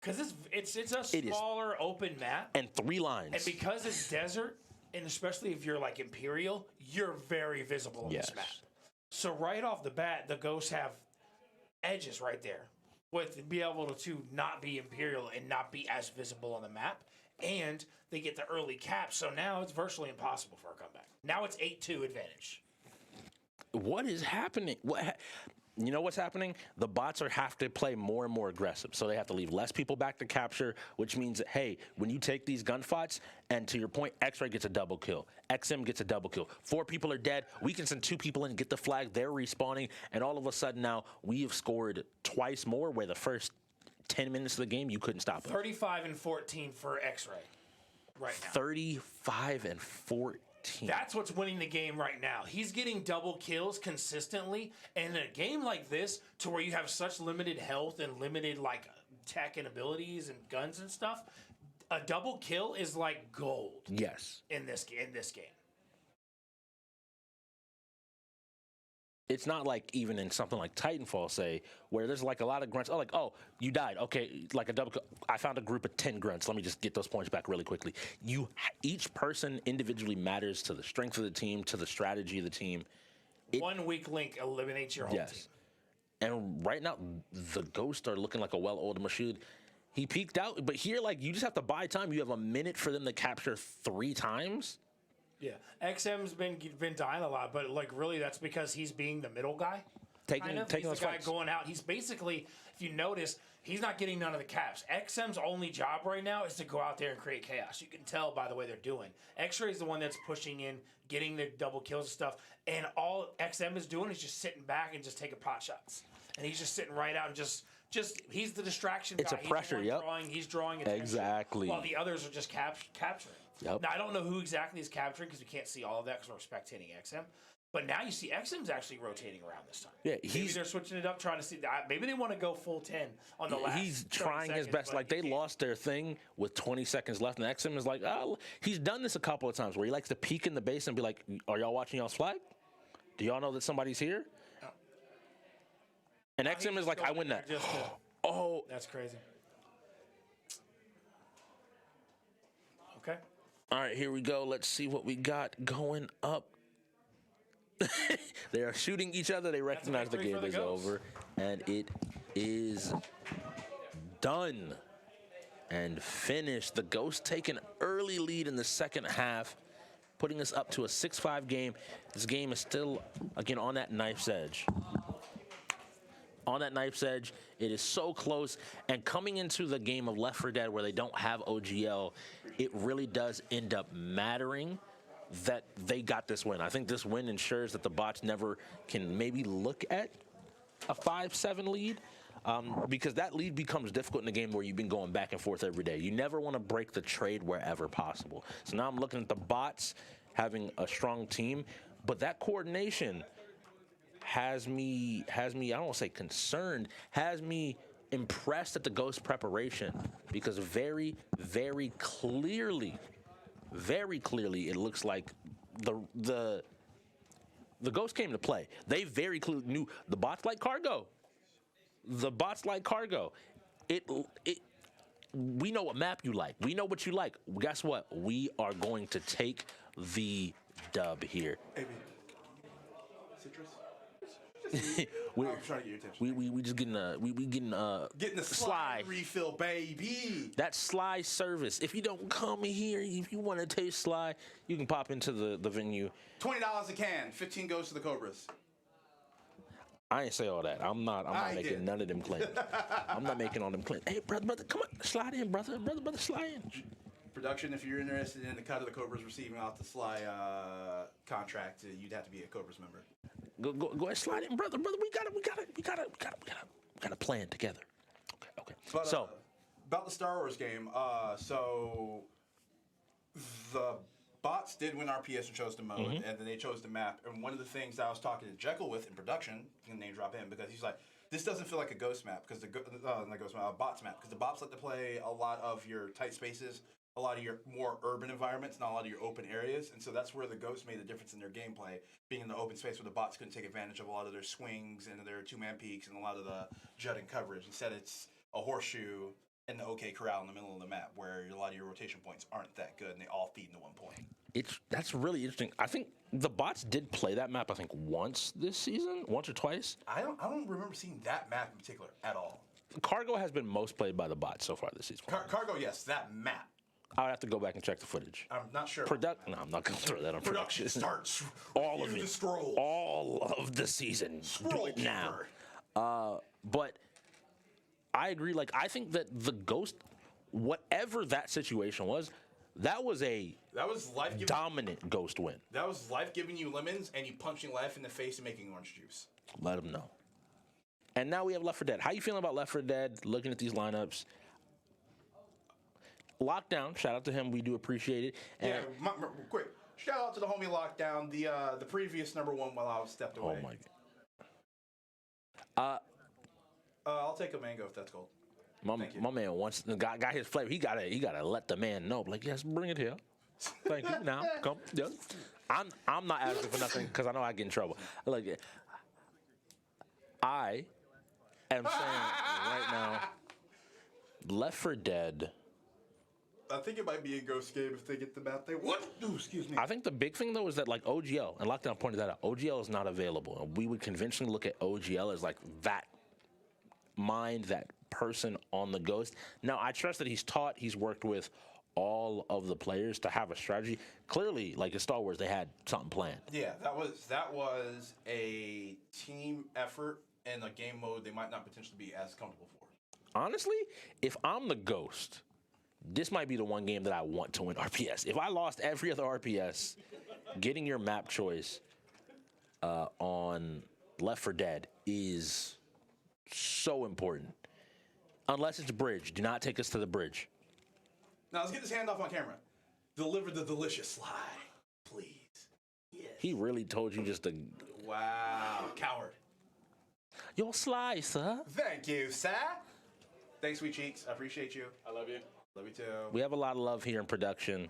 Because it's a smaller open map. And 3 lines. And because it's desert, and especially if you're like Imperial, you're very visible on this map. So right off the bat, the Ghosts have edges right there. With be able to not be Imperial and not be as visible on the map. And they get the early cap, so now it's virtually impossible for a comeback. Now it's 8-2 advantage. What is happening? You know what's happening? The bots have to play more and more aggressive. So they have to leave less people back to capture, which means that, hey, when you take these gunfights, and to your point, X-Ray gets a double kill. XM gets a double kill. 4 people are dead. We can send 2 people in, get the flag. They're respawning. And all of a sudden now, we have scored twice more, where the first 10 minutes of the game, you couldn't stop it. 35-14 for X-Ray right now. 35-14. That's what's winning the game right now. He's getting double kills consistently, and in a game like this, to where you have such limited health and limited like tech and abilities and guns and stuff, A double kill is like gold Yes. in this game. It's not like even in something like Titanfall, say, where there's like a lot of grunts. Oh, like, oh, you died. Okay, like a double. I found a group of 10 grunts. Let me just get those points back really quickly. Each person individually matters to the strength of the team, to the strategy of the team. One weak link eliminates your whole team. And right now, the Ghosts are looking like a well-oiled machine. He peaked out, but here, like, you just have to buy time. You have a minute for them to capture 3 times. Yeah, XM's been dying a lot, but like really, that's because he's being the middle guy. Taking He's those the guy fights. going out. He's basically, if you notice, he's not getting none of the caps. XM's only job right now is to go out there and create chaos. You can tell by the way they're doing. X-Ray is the one that's pushing in, getting the double kills and stuff, and all XM is doing is just sitting back and just taking pot shots. And he's just sitting right out and just he's the distraction It's guy. a pressure, he's the yep. one he's drawing attention. Exactly. While the others are just capturing. Yep. Now, I don't know who exactly is capturing because we can't see all of that because we're spectating XM. But now you see XM's actually rotating around this time. Yeah, maybe they're switching it up, trying to see. Maybe they want to go full 10 on the last. He's 30 trying his seconds, best. but Like, you they lost their thing with 20 seconds left, and XM is like, oh, he's done this a couple of times where he likes to peek in the base and be like, are y'all watching y'all's flag? Do y'all know that somebody's here? And XM is like, I win that. Oh. That's crazy. Okay. All right, here we go. Let's see what we got going up. They are shooting each other. They recognize the game is over. And it is done and finished. The Ghosts take an early lead in the second half, putting us up to a 6-5 game. This game is still, again, on that knife's edge. On that knife's edge, it is so close. And coming into the game of Left 4 Dead where they don't have OGL, it really does end up mattering that they got this win. I think this win ensures that the bots never can maybe look at a 5-7 lead because that lead becomes difficult in a game where you've been going back and forth every day. You never want to break the trade wherever possible. So now I'm looking at the bots having a strong team, but that coordination has me, I don't want to say concerned, has me impressed at the Ghost preparation because very, very clearly, it looks like the Ghost came to play. They very clearly knew the bots like cargo. The bots like cargo. We know what map you like. We know what you like. Guess what? We are going to take the dub here. Citrus? We're I'm trying to get your attention. we just getting Getting the Sly refill, baby. That Sly service. If you don't come here, if you want to taste Sly, you can pop into the venue. $20 a can. 15 goes to the Cobras. I ain't say all that. I'm not making none of them claims. I'm not making all them claims. Hey, brother, come on, slide in, brother, slide in. Production, if you're interested in the cut of the Cobras receiving off the Sly contract, you'd have to be a Cobras member. Go ahead, slide in, brother. We got a plan together. Okay. But, so about the Star Wars game, so the bots did win RPS and chose the mode, and then they chose the map. And one of the things that I was talking to Jekyll with in production, you can name drop him, because he's like, this doesn't feel like a Ghost map, because a bots map, because the bots like to play a lot of your tight spaces, a lot of your more urban environments, not a lot of your open areas. And so that's where the Ghosts made the difference in their gameplay, being in the open space where the bots couldn't take advantage of a lot of their swings and their two-man peaks and a lot of the jutting coverage. Instead, it's a horseshoe and the OK Corral in the middle of the map where a lot of your rotation points aren't that good and they all feed into one point. That's really interesting. I think the bots did play that map, I think, once this season, once or twice. I don't remember seeing that map in particular at all. Cargo has been most played by the bots so far this season. Cargo, yes, that map. I would have to go back and check the footage. I'm not sure. No, I'm not going to throw that on production. Starts. All of it. The scrolls. All of the season. Scroll Do it now. But I agree. Like, I think that the Ghost, whatever that situation was, that was life-giving. Dominant Ghost win. That was life giving you lemons and you punching life in the face and making orange juice. Let them know. And now we have Left 4 Dead. How you feeling about Left 4 Dead? Looking at these lineups. Lockdown, shout out to him. We do appreciate it. And Quick. Shout out to the homie Lockdown, the previous number one while I was stepped away. Oh my god. I'll take a mango if that's cold. My man wants got his flavor. He gotta let the man know. Like, yes, bring it here. Thank you. Now, come. Yes. I'm not asking for nothing because I know I get in trouble. Like, I am saying right now, Left 4 Dead. I think it might be a ghost game if they get them out there. What? Ooh, excuse me. I think the big thing, though, is that, like, OGL, and Lockdown pointed that out, OGL is not available. And we would conventionally look at OGL as, like, that mind, that person on the Ghost. Now, I trust that he's worked with all of the players to have a strategy. Clearly, like in Star Wars, they had something planned. Yeah, that was a team effort in a game mode they might not potentially be as comfortable for. Honestly, if I'm the Ghost, this might be the one game that I want to win RPS. If I lost every other RPS, getting your map choice on Left 4 Dead is so important. Unless it's a bridge. Do not take us to the bridge. Now, let's get this handoff on camera. Deliver the delicious slide, please. Yes. He really told you just to... Wow. Coward. Your slide, sir. Thank you, sir. Thanks, Sweet Cheeks. I appreciate you. I love you. Love you, too. We have a lot of love here in production.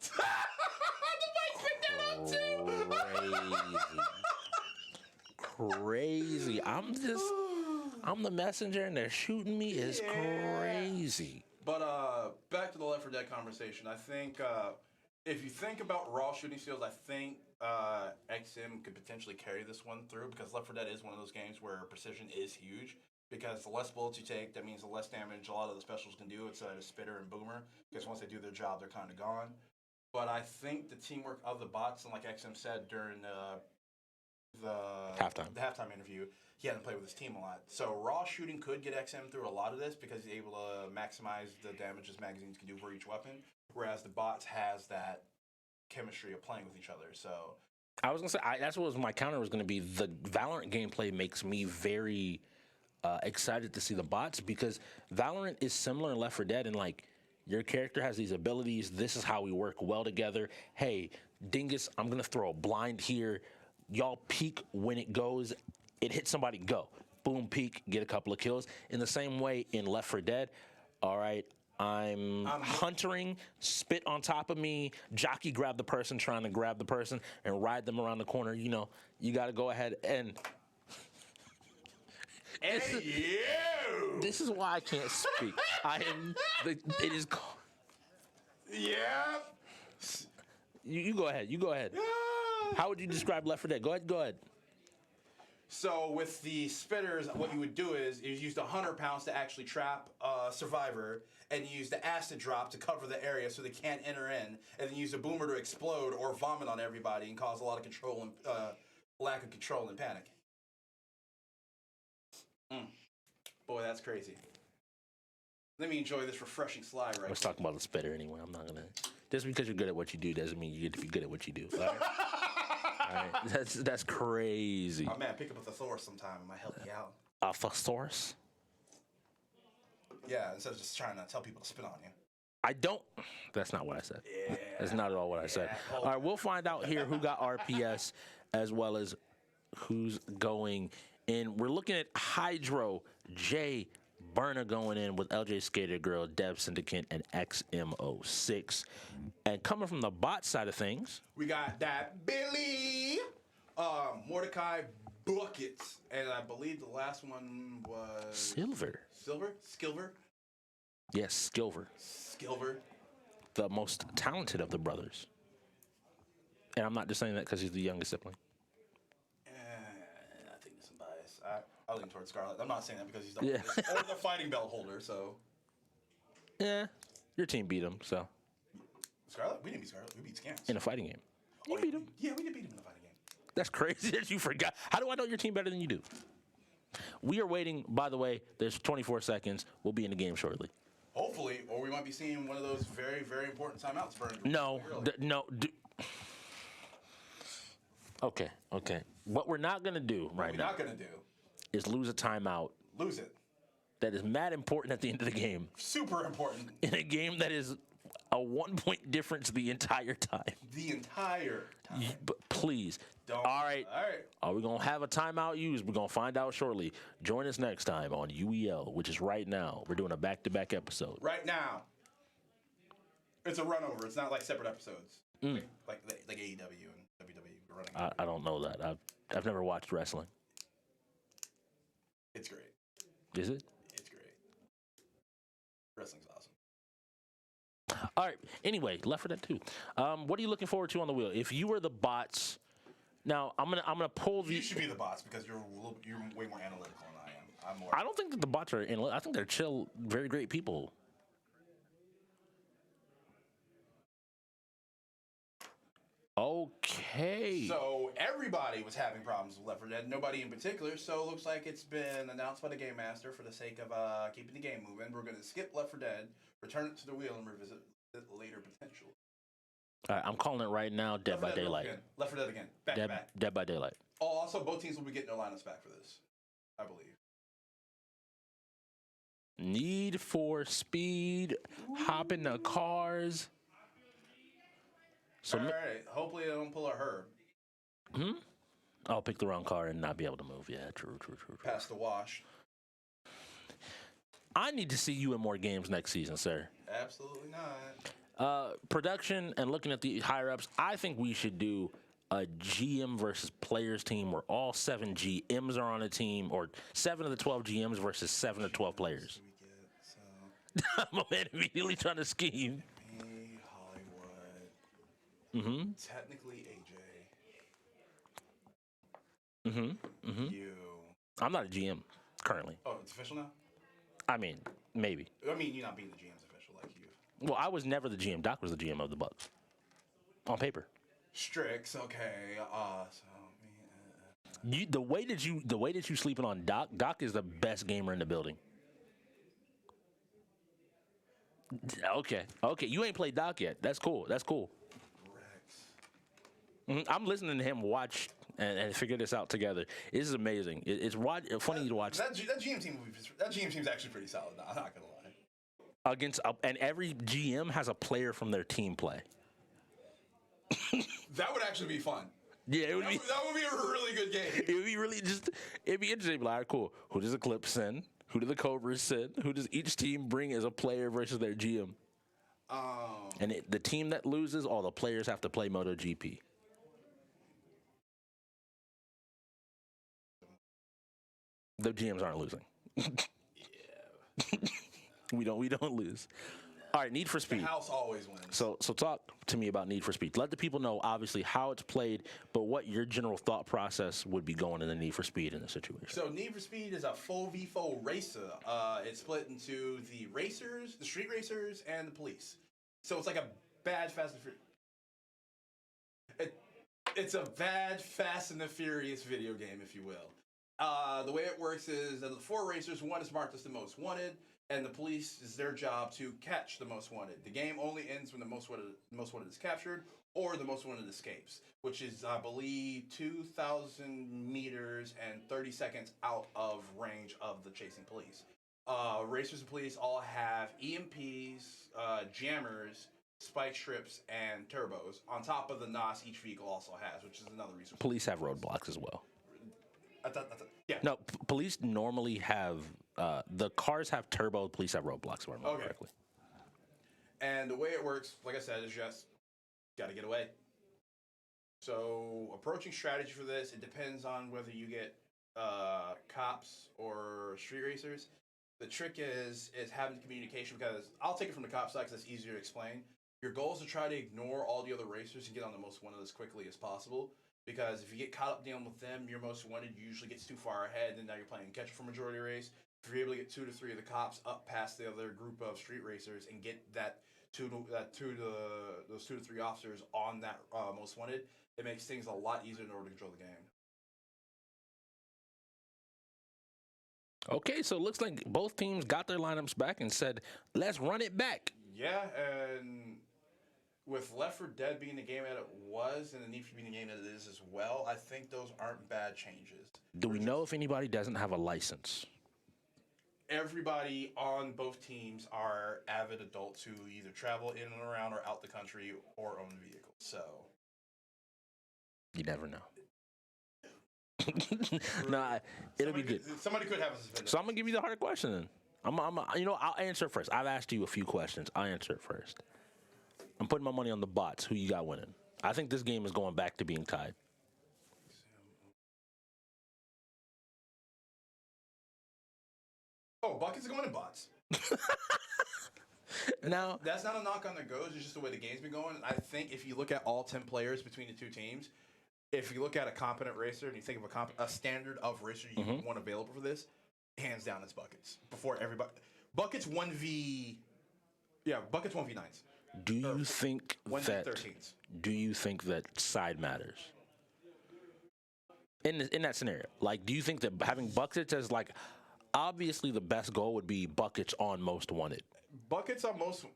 The mic picked that up, too. Crazy. I'm the messenger and they're shooting me. It's crazy. But back to the Left 4 Dead conversation. I think if you think about raw shooting skills, I think XM could potentially carry this one through because Left 4 Dead is one of those games where precision is huge. Because the less bullets you take, that means the less damage a lot of the specials can do inside a spitter and boomer. Because once they do their job, they're kind of gone. But I think the teamwork of the bots, and like XM said during the halftime interview, he hadn't played with his team a lot. So raw shooting could get XM through a lot of this because he's able to maximize the damage his magazines can do for each weapon, whereas the bots has that chemistry of playing with each other. So I was gonna say that's what my counter was gonna be. The Valorant gameplay makes me very excited to see the bots because Valorant is similar in Left 4 Dead and like your character has these abilities. This is how we work well together. Hey, Dingus, I'm gonna throw a blind here. Y'all peek when it goes. It hits somebody, go. Boom, peek, get a couple of kills. In the same way in Left 4 Dead, all right, I'm huntering, spit on top of me, jockey grab the person, trying to grab the person, and ride them around the corner. You know, you got to go ahead and... This is why I can't speak. It is... Yeah. You go ahead. You go ahead. How would you describe Left 4 Dead? Go ahead. So with the spitters, what you would do is you use the 100 pounds to actually trap a survivor, and you use the acid drop to cover the area so they can't enter in, and then use the boomer to explode or vomit on everybody and cause a lot of control and lack of control and panic. Boy, that's crazy. Let me enjoy this refreshing slide right. Let's talk about the spitter anyway. I'm not gonna. Just because you're good at what you do doesn't mean you get to be good at what you do. All right? All right. That's crazy. Oh man, pick up a thesaurus sometime. It might help you out. A thesaurus? Yeah, instead of just trying to tell people to spit on you. I don't. That's not what I said. Yeah. That's not at all what I said. All right, we'll find out here who got RPS as well as who's going in. We're looking at Hydro, Jay, Burner going in with LJ Skater Girl, Dev Syndicate, and XM06. And coming from the bot side of things, we got that Billy, Mordecai, Buckets, and I believe the last one was Silver. Skilver? Yes, Skilver. The most talented of the brothers. And I'm not just saying that because he's the youngest sibling. I think there's some bias. I lean towards Scarlet. I'm not saying that because he's the oldest or the fighting belt holder, so. Yeah, your team beat him, so. Scarlet? We didn't beat Scarlet. We beat Scans. In a fighting game. You beat him. Yeah, we did beat him in the fighting game. That's crazy that you forgot. How do I know your team better than you do? We are waiting, by the way, there's 24 seconds. We'll be in the game shortly. Hopefully, or we might be seeing one of those very, very important timeouts. Okay. What we're not going to do right now is lose a timeout. Lose it. That is mad important at the end of the game. Super important. In a game that is a 1-point difference the entire time. The entire time. But please. Don't. All right. All right. Are we going to have a timeout used? We're going to find out shortly. Join us next time on UEL, which is right now. We're doing a back-to-back episode. Right now. It's a run over. It's not like separate episodes. Like AEW and WWE. We're running. I don't know that. I've never watched wrestling. It's great. Is it? It's great. Wrestling's awesome. All right. Anyway, Left 4 Dead 2. What are you looking forward to on the wheel? If you were the bots, now I'm gonna pull the. You should be the bots because you're way more analytical than I am. I'm more. I don't think that the bots are. I think they're chill, very great people. Okay. So everybody was having problems with Left 4 Dead. Nobody in particular. So it looks like it's been announced by the Game Master for the sake of keeping the game moving. We're going to skip Left 4 Dead, return it to the wheel, and revisit it later potentially. All right, I'm calling it right now. Dead by Daylight. Left 4 Dead again. Back to back. Dead by Daylight. Oh, also both teams will be getting their lineups back for this, I believe. Need for Speed. Hop in the cars. So all right. Hopefully they don't pull a Herb. I'll pick the wrong car and not be able to move. Yeah, true. Pass the wash. I need to see you in more games next season, sir. Absolutely not. Production and looking at the higher ups, I think we should do a GM versus players team where all 7 GMs are on a team, or 7 of the 12 GMs versus 7 of 12 players. I'm immediately trying to scheme. Hollywood. Technically AJ. You. I'm not a GM currently. Oh, it's official now? I mean, maybe. I mean, you're not being the GM's official like you. Well, I was never the GM. Doc was the GM of the Bucks. On paper. Strix, okay. The way that you sleeping on Doc is the best gamer in the building. Okay. You ain't played Doc yet. That's cool. I'm listening to him watch and figure this out together. This is amazing. It's funny to watch. That GM team's actually pretty solid. I'm not gonna lie. And every GM has a player from their team play. That would actually be fun. Yeah, that would be a really good game. It would be it'd be interesting. Like, all right, cool. Who does Eclipse send? Who do the Cobras send? Who does each team bring as a player versus their GM? And the team that loses, all the players have to play MotoGP. The GMs aren't losing. Yeah. We don't lose. All right, Need for Speed. The house always wins. So talk to me about Need for Speed. Let the people know, obviously, how it's played, but what your general thought process would be going in the Need for Speed in this situation. So Need for Speed is a 4v4 racer. It's split into the racers, the street racers, and the police. So it's like a bad Fast and Furious. It's a bad Fast and the Furious video game, if you will. The way it works is that the 4 racers, one is marked as the most wanted, and the police is their job to catch the most wanted. The game only ends when the most wanted is captured or the most wanted escapes, which is, I believe, 2,000 meters and 30 seconds out of range of the chasing police. Racers and police all have EMPs, jammers, spike strips, and turbos on top of the NOS each vehicle also has, which is another resource. Police have roadblocks as well. Yeah. No, police normally have the cars have turbo. Police have roadblocks. If I remember correctly. And the way it works, like I said, is just got to get away. So approaching strategy for this, it depends on whether you get cops or street racers. The trick is having communication, because I'll take it from the cop side because it's easier to explain. Your goal is to try to ignore all the other racers and get on the most wanted as quickly as possible. Because if you get caught up dealing with them, your most wanted usually gets too far ahead, and now you're playing catch up for majority race. If you're able to get 2 to 3 of the cops up past the other group of street racers and get those 2 to 3 officers on that most wanted, it makes things a lot easier in order to control the game. Okay, so it looks like both teams got their lineups back and said, let's run it back. Yeah, and with Left 4 Dead being the game that it was and the Need for Speed being the game that it is as well, I think those aren't bad changes. Do we know if anybody doesn't have a license? everybody on both teams are avid adults who either travel in and around or out the country or own vehicles. So You never know. Nah, it'll be good. Somebody could have a suspended. So I'm gonna give you the hard question then. I'll answer it first. I've asked you a few questions. I'll answer it first. I'm putting my money on the bots. Who you got winning? I think this game is going back to being tied. Oh, buckets are going in bots. Now That's not a knock on the goes. It's just the way the game's been going. I think if you look at all 10 players between the two teams, if you look at a competent racer and you think of a standard of racer you want available for this, hands down it's buckets. Before everybody, buckets 1v9s. do you think 1v13s. Do you think that side matters? In that scenario, like, do you think that having buckets as like obviously the best goal would be buckets on most wanted? Buckets on most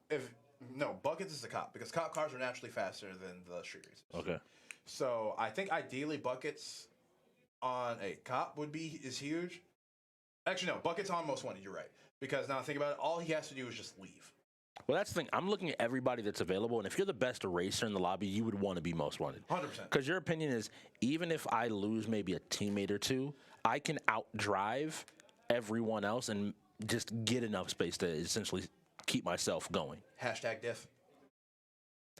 buckets is the cop because cop cars are naturally faster than the street racers. Okay. So I think ideally buckets on a cop is huge. Actually, no, buckets on most wanted. You're right because now think about it. All he has to do is just leave. Well, that's the thing. I'm looking at everybody that's available, and if you're the best racer in the lobby, you would want to be most wanted. 100%. Because your opinion is, even if I lose maybe a teammate or two, I can outdrive everyone else and just get enough space to essentially keep myself going. Hashtag diff.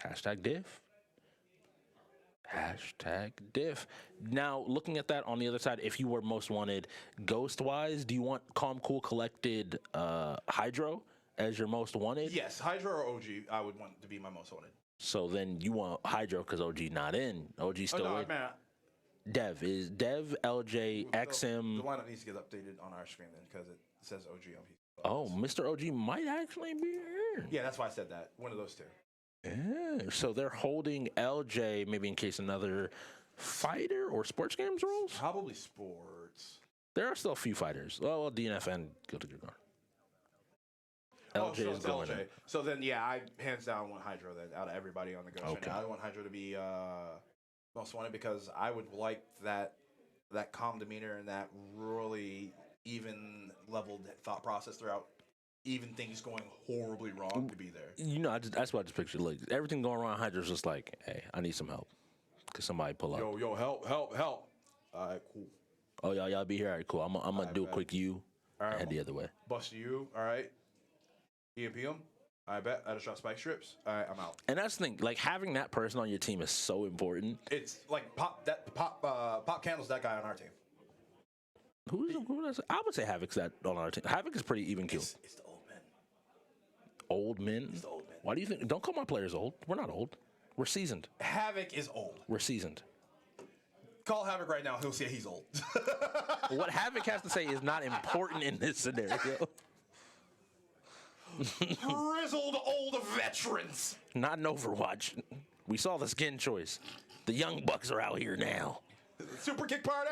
Hashtag diff. Hashtag diff. Now, looking at that on the other side, if you were most wanted, ghost-wise, do you want Calm, Cool, Collected Hydro as your most wanted? Yes, Hydra or OG, I would want to be my most wanted. So then you want Hydro because OG not in. OG still in. Man, Dev, LJ, XM. The lineup needs to get updated on our screen then because it says OG on people. Oh, Mr. OG might actually be here. Yeah, that's why I said that. One of those two. Yeah, so they're holding LJ maybe in case another fighter or sports games rolls? Probably sports. There are still a few fighters. Well, DNF and Guilty Gear. LJ is going in. So then, yeah, I hands down want Hydro then out of everybody on the Ghost Okay. right now. I want Hydro to be most wanted because I would like that calm demeanor and that really even leveled thought process throughout. Even things going horribly wrong to be there. You know, that's what I just pictured. Like everything going wrong, Hydra's just like, hey, I need some help. Could somebody pull up? Yo, help. All right, cool. Oh, y'all be here. All right, cool. I'm gonna do a quick U and head the other way. Bust you. All right. EMP him. I bet. I just shot spike strips. All right, I'm out. And that's the thing. Like having that person on your team is so important. It's like Pop Candle's that guy on our team. Who is I would say Havoc's that on our team. Havoc is pretty even killed. It's the old men. Old men? It's the old men. Why do you think? Don't call my players old. We're not old. We're seasoned. Havoc is old. We're seasoned. Call Havoc right now. He'll say he's old. What Havoc has to say is not important in this scenario. Grizzled old veterans. Not in Overwatch. We saw the skin choice. The young bucks are out here now. Super kick party.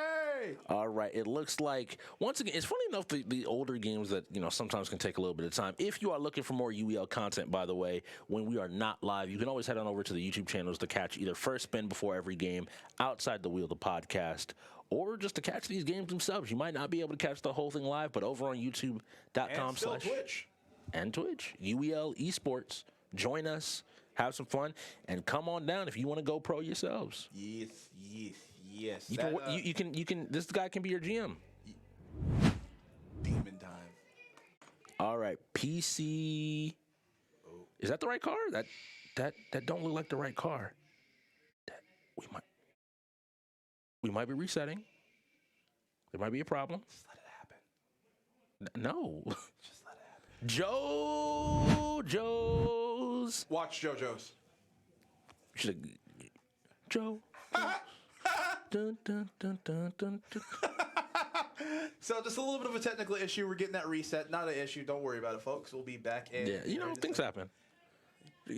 All right. It looks like, once again, it's funny enough, the older games that, sometimes can take a little bit of time. If you are looking for more UEL content, by the way, when we are not live, you can always head on over to the YouTube channels to catch either First Spin before every game, Outside the Wheel, the podcast, or just to catch these games themselves. You might not be able to catch the whole thing live, but over on youtube.com/ And still Twitch. And Twitch, UEL Esports. Join us, have some fun, and come on down if you want to go pro yourselves. Yes. You can. This guy can be your GM. Demon time. All right, PC. Is that the right car? That don't look like the right car. We might be resetting. There might be a problem. Just let it happen. No. Just let it happen. JoJo's. Watch JoJo's. Joe. Dun, dun, dun, dun, dun, dun. So just a little bit of a technical issue. We're getting that reset. Not an issue. Don't worry about it, folks. We'll be back in. Yeah, things happen.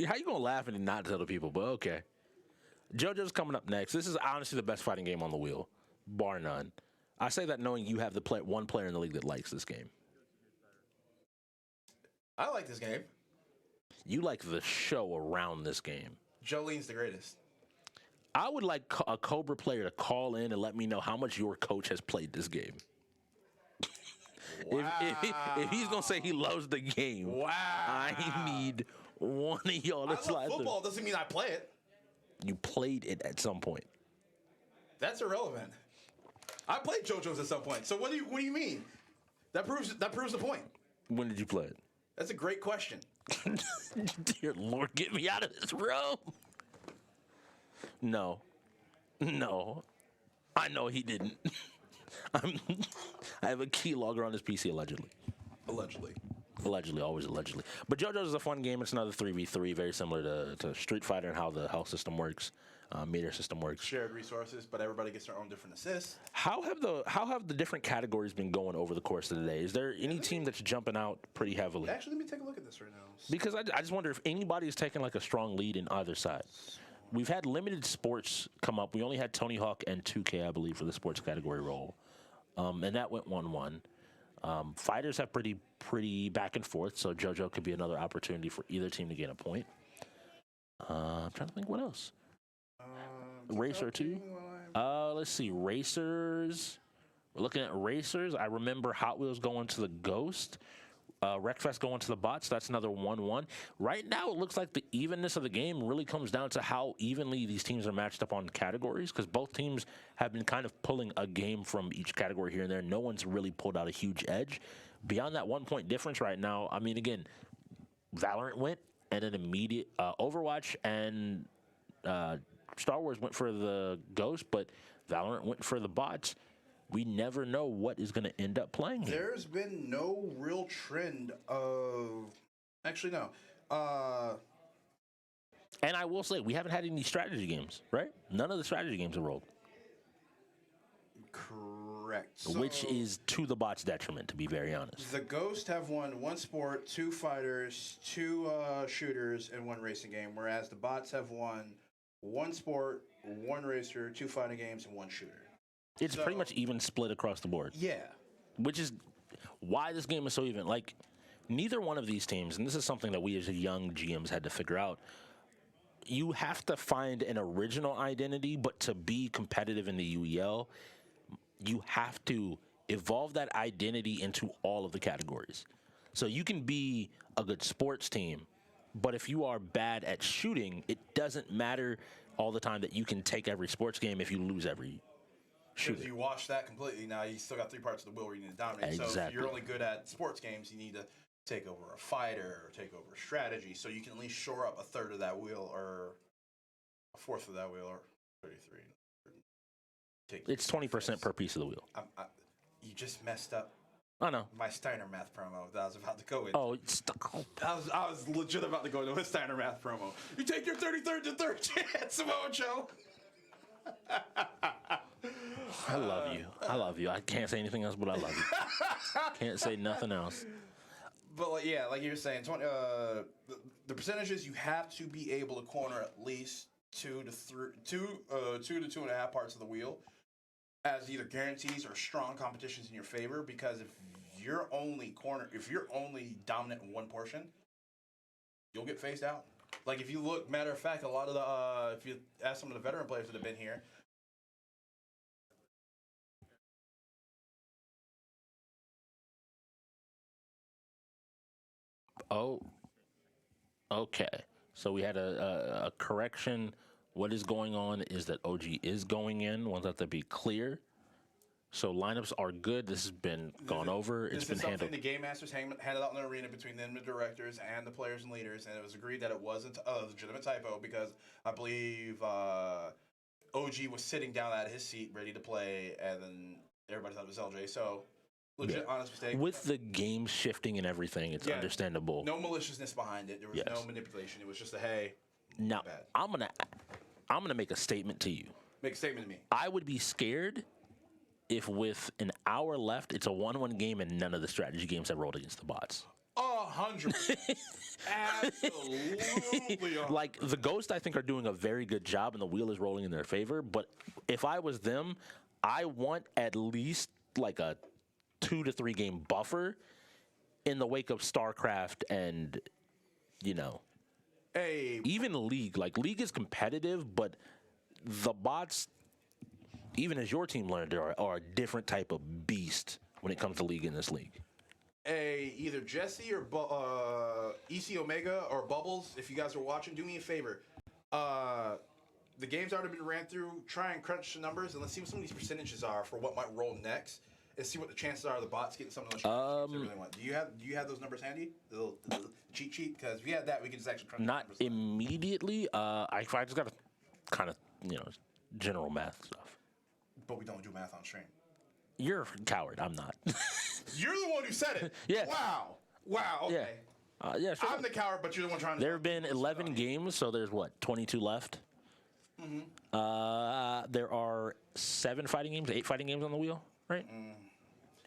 How you gonna laugh and not tell the people? But okay. JoJo's coming up next. This is honestly the best fighting game on the wheel, bar none. I say that knowing you have one player in the league that likes this game. I like this game. You like the show around this game. Jolene's the greatest. I would like a Cobra player to call in and let me know how much your coach has played this game. If he's gonna say he loves the game, I need one of y'all to I slide love football. Doesn't mean I play it. You played it at some point. That's irrelevant. I played JoJo's at some point. So what do you mean? That proves the point. When did you play it? That's a great question. Dear Lord, get me out of this room. No. I know he didn't. I have a keylogger on this PC, allegedly. Allegedly, always allegedly. But JoJo's is a fun game. It's another 3v3, very similar to Street Fighter and how the health system works, meter system works. Shared resources, but everybody gets their own different assists. How have the different categories been going over the course of the day? Is there any team that's jumping out pretty heavily? Actually, let me take a look at this right now. Because I just wonder if anybody is taking like a strong lead in either side. We've had limited sports come up. We only had Tony Hawk and 2K, I believe, for the sports category role. And that went 1-1. Fighters have pretty back and forth, so JoJo could be another opportunity for either team to gain a point. I'm trying to think what else. Racer 2. Let's see. Racers. We're looking at Racers. I remember Hot Wheels going to the Ghost. Wreckfest going to the Bots. That's another 1-1. Right now, it looks like the evenness of the game really comes down to how evenly these teams are matched up on categories, because both teams have been kind of pulling a game from each category here and there. No one's really pulled out a huge edge. Beyond that 1 point difference right now, I mean, again, Valorant went, and then immediate Overwatch and Star Wars went for the Ghost, but Valorant went for the Bots. We never know what is going to end up playing here. There's been no real trend of... Actually, no. And I will say, we haven't had any strategy games, right? None of the strategy games have rolled. Correct. Which is to the Bots' detriment, to be very honest. The Ghost have won 1 sport, 2 fighters, 2 shooters, and 1 racing game, whereas the Bots have won 1 sport, 1 racer, 2 fighting games, and 1 shooter. It's pretty much even split across the board. Yeah. Which is why this game is so even. Like, neither one of these teams, and this is something that we as young GMs had to figure out, you have to find an original identity, but to be competitive in the UEL, you have to evolve that identity into all of the categories. So you can be a good sports team, but if you are bad at shooting, it doesn't matter all the time that you can take every sports game if you lose every shooter. If you wash that completely, now you still got 3 parts of the wheel where you need to dominate. Exactly. So if you're only good at sports games, you need to take over a fighter or take over strategy, so you can at least shore up a third of that wheel or a fourth of that wheel or 33. It's 20% per piece of the wheel. You just messed up. I know. My Steiner math promo that I was about to go with. Oh, stop. I was legit about to go into a Steiner math promo. You take your 33rd to 3rd chance, Samoa Joe. I love you. I love you. I can't say anything else, but I love you. Can't say nothing else. But like, yeah, like you were saying, the percentages, you have to be able to corner at least 2 to 2.5 parts of the wheel as either guarantees or strong competitions in your favor. Because if you're only dominant in one portion, you'll get phased out. Like if you look, matter of fact, a lot of the if you ask some of the veteran players that have been here. Oh, okay. So we had a correction. What is going on is that OG is going in. Want that to be clear. So lineups are good. This has been gone over. It's been handled. The game masters handed out in the arena between them, the directors, and the players and leaders, and it was agreed that it wasn't a legitimate typo because I believe OG was sitting down at his seat ready to play, and then everybody thought it was LJ. So legit, honest mistake. With the game shifting and everything, it's understandable. No maliciousness behind it. There was no manipulation. It was just a hey. Now I'm gonna make a statement to you. Make a statement to me. I would be scared if with an hour left, it's a 1-1 game and none of the strategy games have rolled against the Bots. 100%. Absolutely. Like, the Ghost, I think, are doing a very good job, and the wheel is rolling in their favor. But if I was them, I want at least, like, a 2 to 3 game buffer in the wake of StarCraft and, you know, even League. Like, League is competitive, but the Bots, even as your team learned, are a different type of beast when it comes to league in this league. Either Jesse or EC Omega or Bubbles, if you guys are watching, do me a favor. The game's already been ran through. Try and crunch the numbers and let's see what some of these percentages are for what might roll next, and see what the chances are of the bots getting some of those they really want. Do you have those numbers handy? The cheat sheet? Because if we had that, we could just actually crunch. Not the immediately. I just got to kind of general math stuff. But we don't do math on stream. You're a coward. I'm not. You're the one who said it. Yeah. Wow. Okay. Yeah. Sure. I'm the coward, but you're the one trying to. There have been 11 games, so there's 22 left. Mm-hmm. There are 8 fighting games on the wheel, right?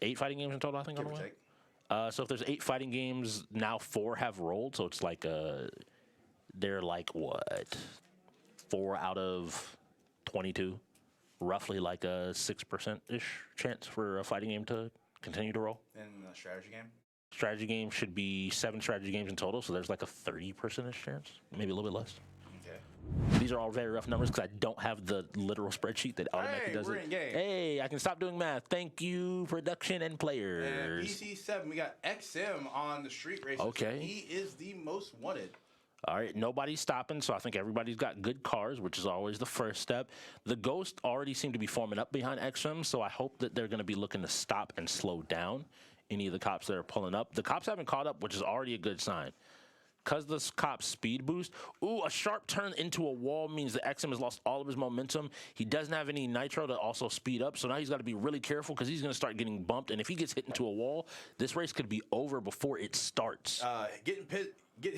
8 fighting games in total, I think, on the wheel. So if there's 8 fighting games, now 4 have rolled, so it's like they're like what? 4 out of 22, roughly like a 6%-ish chance for a fighting game to continue to roll. And the strategy game? Strategy game should be 7 strategy games in total, so there's like a 30%-ish chance, maybe a little bit less. Okay. These are all very rough numbers because I don't have the literal spreadsheet that automatically does we're it. in game. Hey, I can stop doing math. Thank you, production and players. And PC7, we got XM on the street races. Okay. He is the most wanted. All right, nobody's stopping, so I think everybody's got good cars, which is always the first step. The Ghost already seem to be forming up behind XM, so I hope that they're going to be looking to stop and slow down any of the cops that are pulling up. The cops haven't caught up, which is already a good sign. Because the cops speed boost, a sharp turn into a wall means that XM has lost all of his momentum. He doesn't have any nitro to also speed up, so now he's got to be really careful because he's going to start getting bumped, and if he gets hit into a wall, this race could be over before it starts. Getting hit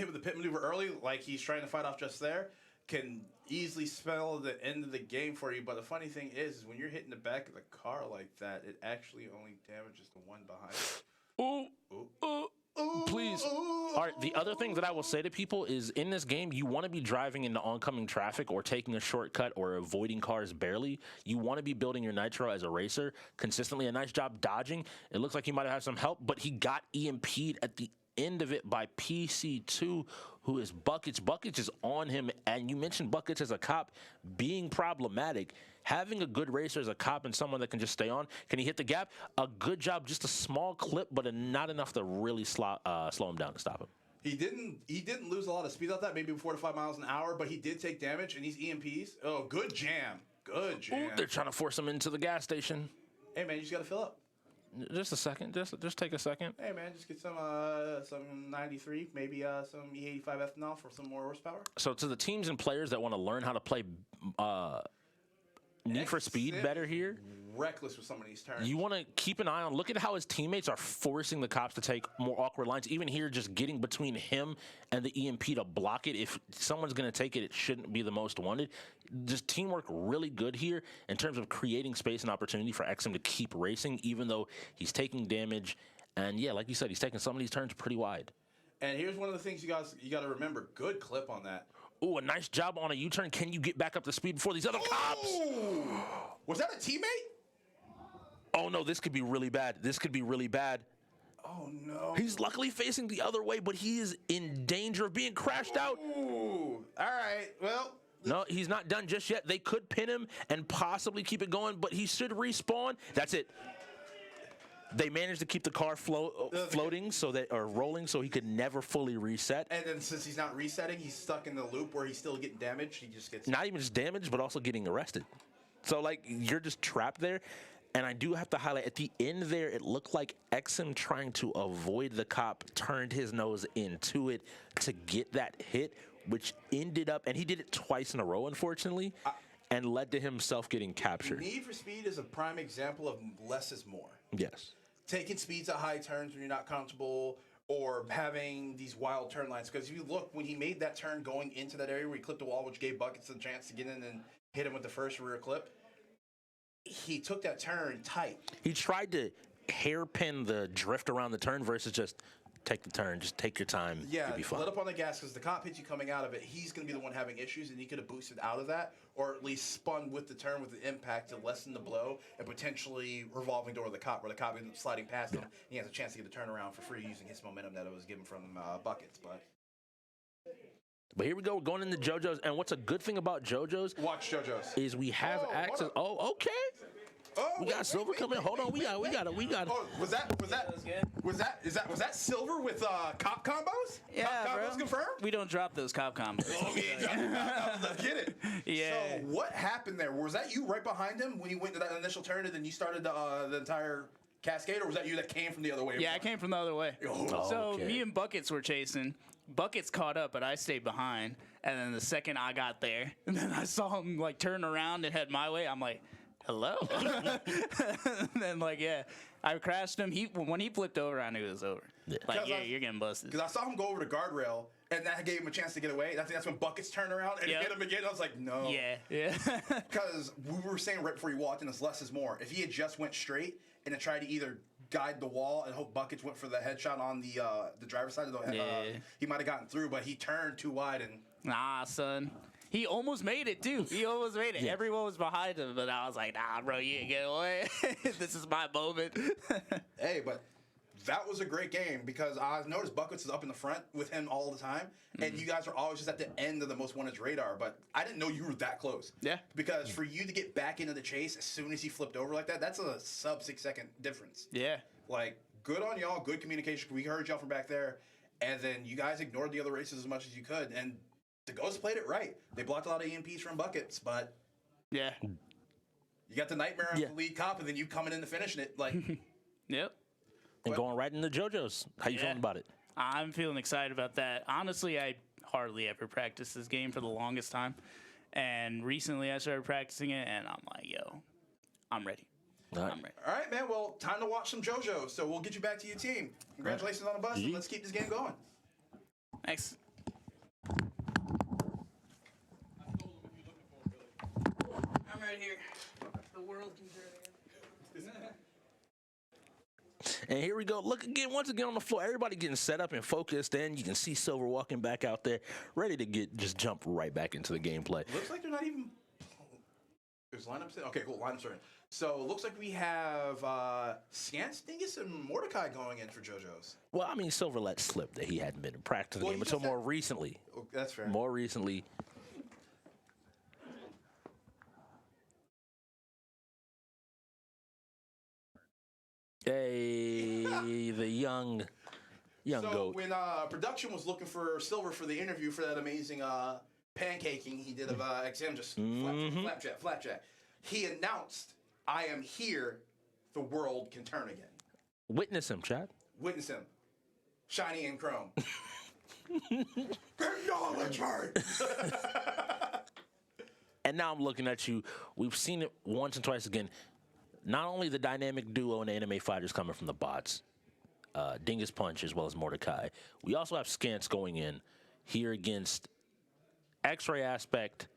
with the pit maneuver early, like he's trying to fight off just there, can easily spell the end of the game for you. But the funny thing is when you're hitting the back of the car like that, it actually only damages the one behind it. Please. All right, the other thing that I will say to people is in this game, you want to be driving into oncoming traffic or taking a shortcut or avoiding cars barely. You want to be building your nitro as a racer consistently. A nice job dodging. It looks like he might have had some help, but he got EMP'd at the end of it by PC2, who is Buckets. Buckets is on him, and you mentioned Buckets as a cop being problematic. Having a good racer as a cop and someone that can just stay on, can he hit the gap? A good job, just a small clip, but not enough to really slow him down to stop him. He didn't lose a lot of speed off that, maybe 4 to 5 miles an hour, but he did take damage, and these EMPs, good jam. Good jam. Ooh, they're trying to force him into the gas station. Hey, man, you just got to fill up. Just a second. Just take a second. Hey, man, just get some 93, maybe some E85 ethanol for some more horsepower. So to the teams and players that want to learn how to play Need for Speed better here, reckless with some of these turns. you want to keep an eye on, look at how his teammates are forcing the cops to take more awkward lines. Even here, just getting between him and the EMP to block it. If someone's going to take it, it shouldn't be the most wanted. Just teamwork really good here in terms of creating space and opportunity for XM to keep racing, even though he's taking damage. And yeah, like you said, he's taking some of these turns pretty wide. And here's one of the things you got to remember. Good clip on that. Ooh, a nice job on a U-turn. Can you get back up to speed before these other cops? Was that a teammate? Oh, no, this could be really bad. Oh, no. He's luckily facing the other way, but he is in danger of being crashed out. Ooh. All right. Well. No, he's not done just yet. They could pin him and possibly keep it going, but he should respawn. That's it. They managed to keep the car floating or rolling so he could never fully reset. And then since he's not resetting, he's stuck in the loop where he's still getting damaged. He just gets... Not even just damaged, but also getting arrested. So, like, you're just trapped there. And I do have to highlight, at the end there, it looked like XM trying to avoid the cop turned his nose into it to get that hit, which ended up, and he did it twice in a row, unfortunately, and led to himself getting captured. Need for Speed is a prime example of less is more. Yes. Taking speeds at high turns when you're not comfortable, or having these wild turn lines. Because if you look, when he made that turn going into that area where he clipped the wall, which gave Buckets a chance to get in and hit him with the first rear clip, he took that turn tight. He tried to hairpin the drift around the turn versus just take the turn, just take your time. Yeah, you'll be fine. let up on the gas because the cop hits you coming out of it. He's going to be the one having issues, and he could have boosted out of that, or at least spun with the turn with the impact to lessen the blow and potentially revolving door of the cop, where the cop ends up sliding past him. He has a chance to get the turnaround for free using his momentum that it was given from Buckets. But here we go, we're going into JoJo's, and what's a good thing about JoJo's? Watch JoJo's. Is we have access. Oh, okay. We got Silver coming. Hold on, we got it. Oh, was that Silver with cop combos? Yeah, cop bro. combos confirmed? We don't drop those cop combos. Oh, we ain't dropping cop combos. Let's get it. Yeah. So what happened there? Was that you right behind him when he went to that initial turn and then you started the entire cascade, or was that you that came from the other way? Yeah, I came from the other way. Oh, So okay. me and Buckets were chasing. Buckets caught up, but I stayed behind. And then the second I got there, and then I saw him like turn around and head my way. I'm like, hello. And then I crashed him. When he flipped over, I knew it was over. Yeah. Like, you're getting busted. Because I saw him go over the guardrail, and that gave him a chance to get away. I think that's when Buckets turned around and Yep. hit him again. I was like, no. Yeah. Because we were saying right before you walked in, this less is more. If he had just went straight and had tried to either guide the wall and hope Buckets went for the headshot on the driver's side of the he might have gotten through, but he turned too wide and. Nah, son. He almost made it, too. He almost made it. Yeah. Everyone was behind him, but I was like, nah, bro, you ain't get away. This is my moment. Hey, but that was a great game because I noticed Buckets is up in the front with him all the time, and you guys are always just at the end of the most wanted radar, but I didn't know you were that close. Yeah. Because for you to get back into the chase as soon as he flipped over like that, that's a sub 6 second difference. Yeah. Like, good on y'all, good communication. We heard y'all from back there, and then you guys ignored the other races as much as you could, and the Ghosts played it right. They blocked a lot of EMPs from Buckets, but Yeah. you got the nightmare of the lead cop, and then you coming in to finishing it. Like, Yep. And going right into JoJo's. How you feeling about it? I'm feeling excited about that. Honestly, I hardly ever practiced this game for the longest time. And recently I started practicing it, and I'm like, yo, I'm ready. All right. I'm ready. all right, man. Well, time to watch some JoJo. So we'll get you back to your team. Congratulations on the bus, and let's keep this game going. Thanks. I'm right here. The world can turn again. And here we go. Look again, once again on the floor. Everybody getting set up and focused. And you can see Silver walking back out there, ready to just jump right back into the gameplay. Looks like they're not even. There's lineups in. Okay, cool. Lineups are in. So it looks like we have Scans, Dingus, and Mordecai going in for JoJo's. Well, I mean, Silver let slip that he hadn't been in practice Well, game he until just more had- recently. Oh, that's fair. More recently. Hey, the young So goat. when production was looking for Silver for the interview for that amazing pancaking he did of XM, just flapjack, he announced, "I am here. The world can turn again." Witness him, Chad. Witness him, shiny and chrome. Acknowledge her. And now I'm looking at you. We've seen it once and twice again. Not only the dynamic duo and anime fighters coming from the bots, Dingus Punch as well as Mordecai. We also have Scants going in here against X-Ray Aspect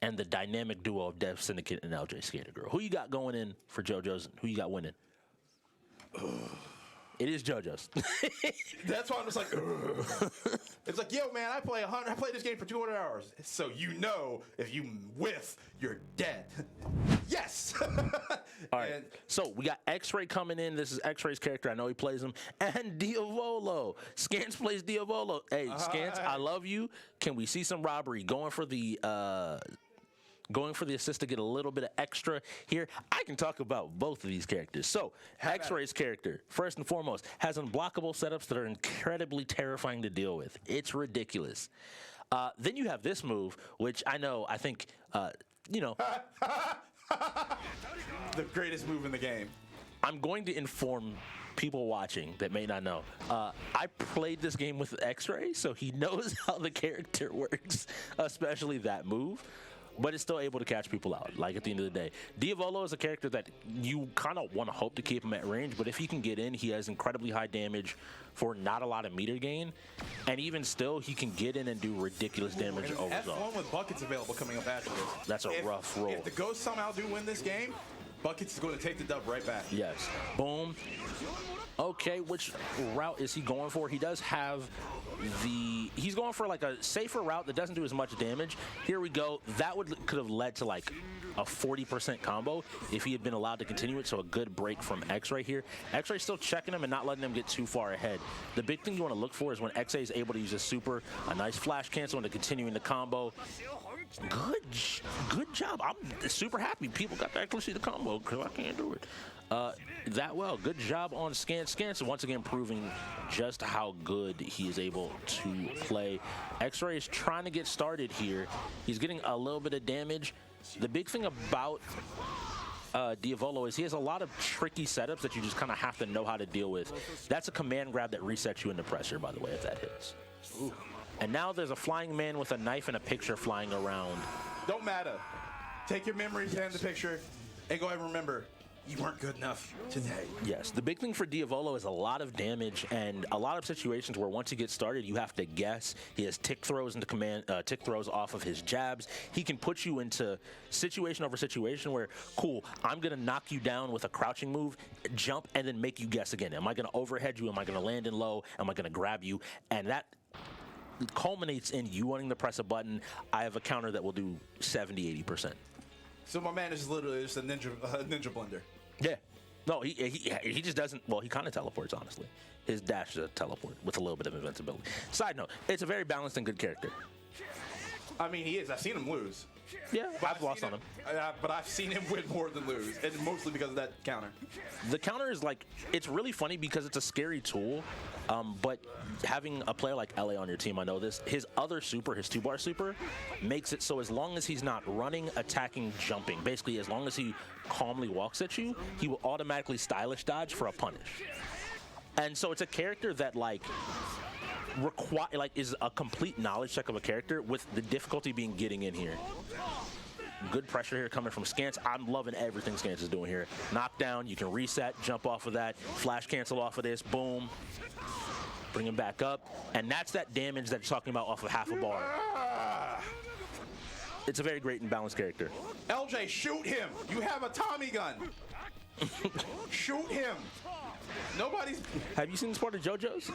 and the dynamic duo of Death Syndicate and LJ Skater Girl. Who you got going in for JoJo's? Who you got winning? It is JoJo's. That's why I'm just like, ugh. It's like, yo, man, I play this game for 200 hours. So you know, if you whiff, you're dead. Yes. All right. So we got X-Ray coming in. This is X-Ray's character. I know he plays him. And Diavolo. Scans plays Diavolo. Hey, Scans, I love you. Can we see some robbery? Going for the assist to get a little bit of extra here. I can talk about both of these characters. So, X-Ray's character, first and foremost, has unblockable setups that are incredibly terrifying to deal with. It's ridiculous. Then you have this move, which I think, The greatest move in the game. I'm going to inform people watching that may not know. I played this game with X-Ray, so he knows how the character works, especially that move. But it's still able to catch people out, like at the end of the day. Diavolo is a character that you kind of want to hope to keep him at range, but if he can get in, he has incredibly high damage for not a lot of meter gain. And even still, he can get in and do ridiculous damage overall. F1 with Buckets available coming up after this. That's a rough roll. If the Ghosts somehow do win this game, Buckets is going to take the dub right back. Yes. Boom. Okay, which route is he going for? He does have he's going for like a safer route that doesn't do as much damage. Here we go. That could have led to like a 40% combo if he had been allowed to continue it. So a good break from X-Ray here. X-Ray still checking him and not letting him get too far ahead. The big thing you want to look for is when X-Ray is able to use a super, a nice flash cancel into continuing the combo. Good job. I'm super happy people got to actually see the combo because I can't do it that well. Good job on Scance. Scance once again proving just how good he is able to play. X-Ray is trying to get started here. He's getting a little bit of damage. The big thing about Diavolo is he has a lot of tricky setups that you just kind of have to know how to deal with. That's a command grab that resets you into pressure, by the way, if that hits. Ooh. And now there's a flying man with a knife and a picture flying around. Don't matter. Take your memories and the picture, and go ahead and remember, you weren't good enough today. Yes, the big thing for Diavolo is a lot of damage and a lot of situations where once he gets started, you have to guess. He has tick throws into command, tick throws off of his jabs. He can put you into situation over situation where, cool, I'm gonna knock you down with a crouching move, jump, and then make you guess again. Am I gonna overhead you? Am I gonna land in low? Am I gonna grab you? And that culminates in you wanting to press a button. I have a counter that will do 70-80%. So my man is literally just a ninja blender. Yeah. No, he just doesn't. Well, he kind of teleports, honestly. His dash is a teleport with a little bit of invincibility. Side note, it's a very balanced and good character. I mean, he is. I've seen him lose. Yeah, I've lost on him. But I've seen him win more than lose, and mostly because of that counter. The counter is like, it's really funny because it's a scary tool, but having a player like LA on your team, I know this, his other super, his 2-bar super, makes it so as long as he's not running, attacking, jumping, basically as long as he calmly walks at you, he will automatically stylish dodge for a punish. And so it's a character that is a complete knowledge check of a character, with the difficulty being getting in here. Good pressure here coming from Scance. I'm loving everything Scance is doing here. Knockdown, you can reset, jump off of that, flash cancel off of this, boom. Bring him back up. And that's that damage that you're talking about off of half a bar. It's a very great and balanced character. LJ, shoot him. You have a Tommy gun. Shoot him. Nobody's... Have you seen this part of JoJo's?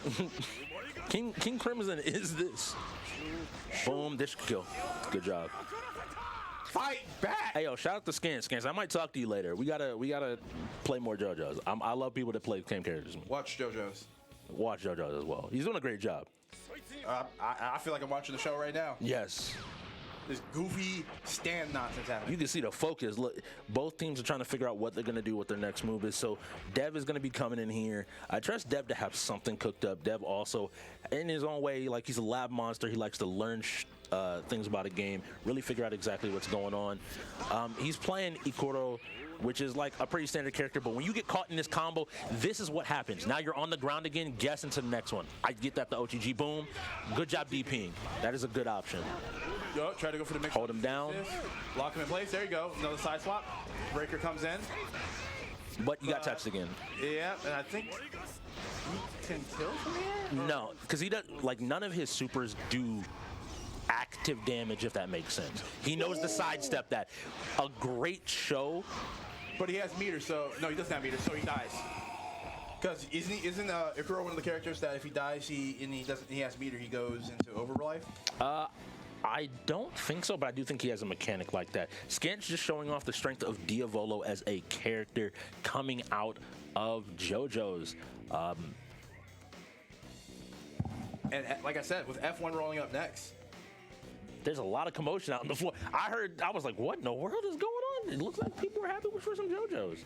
King Crimson is this. Boom, this kill. Good job. Fight back. Hey, yo, shout out to Scance. I might talk to you later. We gotta play more JoJo's. I love people that play the same characters as me. Watch JoJo's. Watch JoJo's as well. He's doing a great job. I feel like I'm watching the show right now. Yes. This goofy stand nonsense happening. You can see the focus. Look, both teams are trying to figure out what they're going to do, what their next move is. So Dev is going to be coming in here. I trust Dev to have something cooked up. Dev also, in his own way, like he's a lab monster. He likes to learn things about a game, really figure out exactly what's going on. He's playing Ikoro, which is like a pretty standard character, but when you get caught in this combo, this is what happens. Now you're on the ground again, guess into the next one. I get that, the OTG, boom. Good job DPing. That is a good option. Yo, try to go for the mix. Hold him down. Lock him in place. There you go. Another side swap. Breaker comes in. But you got touched again. Yeah, and I think he can kill from here? No, because he does, like, none of his supers do active damage, if that makes sense. He knows to sidestep that. A great show. But he has meter, so no, he doesn't have meter, so he dies. Because isn't Ikuro one of the characters that if he dies, he has meter, he goes into overlife? I don't think so, but I do think he has a mechanic like that. Scance just showing off the strength of Diavolo as a character coming out of JoJo's. And like I said, with F1 rolling up next, there's a lot of commotion out on the floor. I was like, what in the world is going on? It looks like people are happy for some JoJo's.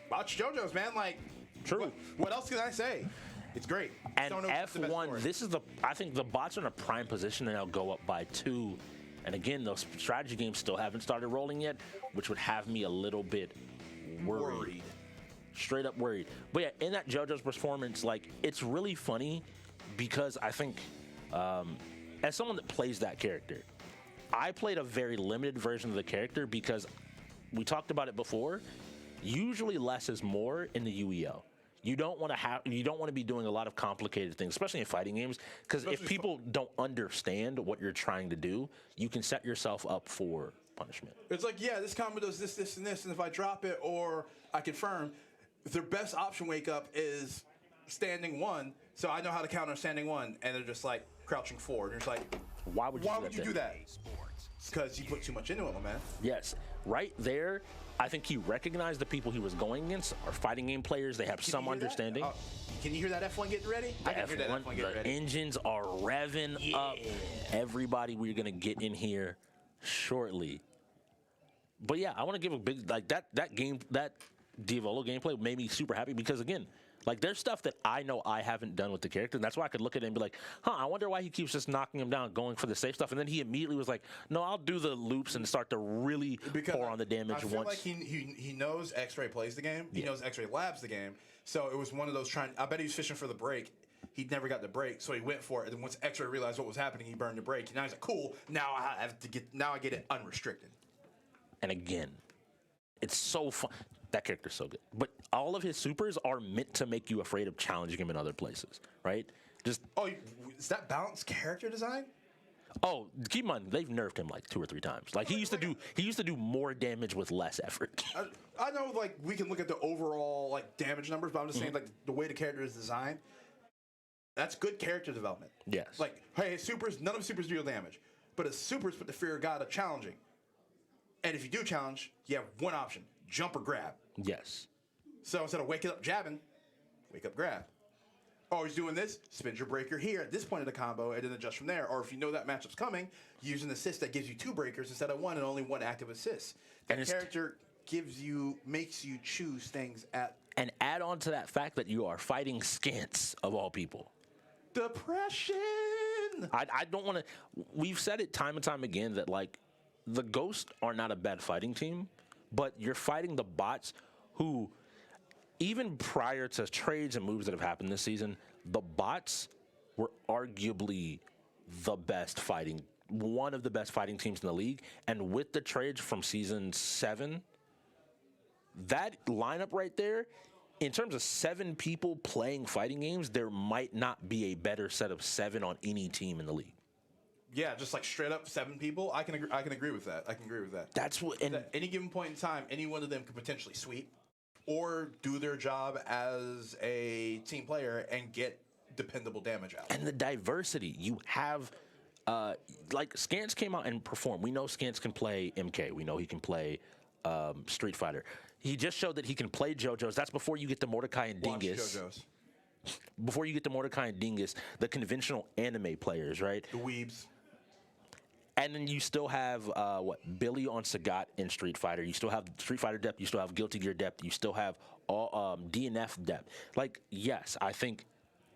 Watch JoJo's, man. Like, true. What else can I say? It's great. And F1, I think the bots are in a prime position to now go up by 2. And again, those strategy games still haven't started rolling yet, which would have me a little bit worried. Straight up worried. But yeah, in that JoJo's performance, like, it's really funny because I think, as someone that plays that character, I played a very limited version of the character because we talked about it before. Usually less is more in the UEO. You don't want to be doing a lot of complicated things, especially in fighting games, because if people don't understand what you're trying to do, you can set yourself up for punishment. It's like, yeah, this combo does this, this, and this, and if I drop it or I confirm, their best option wake up is standing 1, so I know how to counter standing 1, and they're just like crouching forward. And it's like, Why would you do that? Because you put too much into it, my man. Yes. Right there, I think he recognized the people he was going against are fighting game players. They have some understanding. Can you hear that F1 getting ready? I can hear that F1 getting ready. The engines are revving up. Everybody, we're going to get in here shortly. But yeah, I want to give a big, like that Diavolo gameplay made me super happy because, again, like, there's stuff that I know I haven't done with the character, and that's why I could look at it and be like, I wonder why he keeps just knocking him down, going for the safe stuff. And then he immediately was like, no, I'll do the loops and start to really pour on the damage I feel once. like he knows X-Ray plays the game. He knows X-Ray labs the game. So it was one of those I bet he was fishing for the break. He never got the break, so he went for it. And then once X-Ray realized what was happening, he burned the break. And now he's like, cool, now I get it unrestricted. And again, it's so fun. That character's so good. But all of his supers are meant to make you afraid of challenging him in other places, right? Just is that balanced character design? Oh, keep in mind, they've nerfed him like 2 or 3 times. Like, he used to do more damage with less effort. I know, like, we can look at the overall, like, damage numbers, but I'm just saying, like, the way the character is designed, that's good character development. Yes. Like, hey, none of his supers do damage, but his supers put the fear of God of challenging. And if you do challenge, you have one option: jump or grab. Yes. So instead of waking up jabbing, wake up grab. Oh, he's doing this, spin your breaker here at this point of the combo and then adjust from there. Or if you know that matchup's coming, use an assist that gives you 2 breakers instead of 1 and only 1 active assist. The character makes you choose things and add on to that fact that you are fighting Scants of all people. Depression. I don't want to. We've said it time and time again that, like, the Ghosts are not a bad fighting team, but you're fighting the bots who, even prior to trades and moves that have happened this season, the bots were arguably one of the best fighting teams in the league. And with the trades from season 7, that lineup right there, in terms of 7 people playing fighting games, there might not be a better set of 7 on any team in the league. Yeah, just like straight up 7 people. I can agree with that. That's what. And at any given point in time, any one of them could potentially sweep or do their job as a team player and get dependable damage out. And the diversity you have, like, Scants came out and performed. We know Scants can play MK. We know he can play Street Fighter. He just showed that he can play JoJo's. That's before you get to Mordecai and Dingus. JoJo's. Before you get to Mordecai and Dingus, the conventional anime players, right? The weebs. And then you still have Billy on Sagat in Street Fighter. You still have Street Fighter depth. You still have Guilty Gear depth. You still have all DNF depth. Like, yes, I think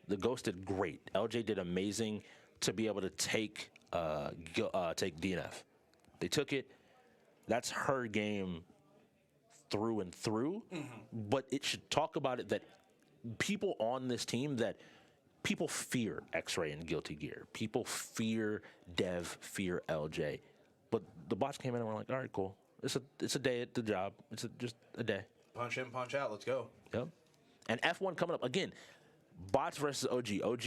the Ghost did great. LJ did amazing to be able to take DNF. They took it. That's her game through and through. Mm-hmm. But it should talk about it that people on this team that. People fear X-Ray and Guilty Gear. People fear Dev, fear LJ. But the bots came in and were like, all right, cool. It's a day at the job. Just a day. Punch in, punch out. Let's go. Yep. And F1 coming up. Again, bots versus OG. OG,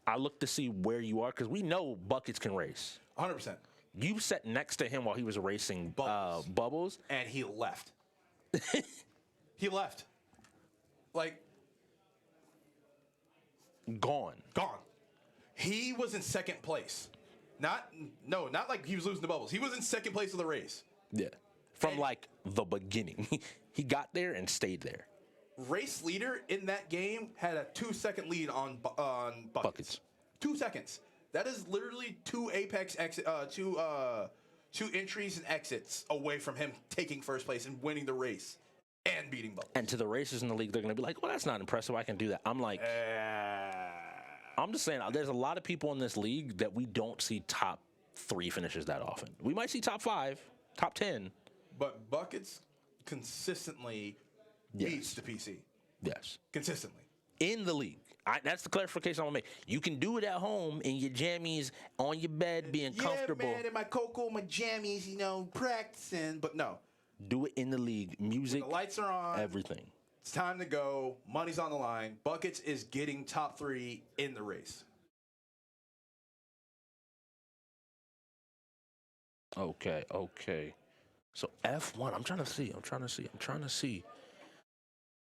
I look to see where you are because we know Buckets can race. 100%. You sat next to him while he was racing Bubbles. And he left. He left. Like... Gone. He was in second place. Not like he was losing the Bubbles. He was in second place of the race. Yeah. From the beginning. He got there and stayed there. Race leader in that game had a 2-second lead on Buckets. 2 seconds. That is literally 2 apex two entries and exits away from him taking first place and winning the race. And beating Bubbles. And to the racers in the league, they're going to be like, well, that's not impressive. I can do that. I'm like, I'm just saying, there's a lot of people in this league that we don't see top 3 finishes that often. We might see top 5, top 10. But Buckets consistently beats the PC. Yes. Consistently. In the league. That's the clarification I want to make. You can do it at home in your jammies, on your bed, being comfortable. Yeah, man, in my cocoa, my jammies, practicing. But no. Do it in the league. Music. When the lights are on. Everything. It's time to go. Money's on the line. Buckets is getting top 3 in the race. Okay. So F1. I'm trying to see.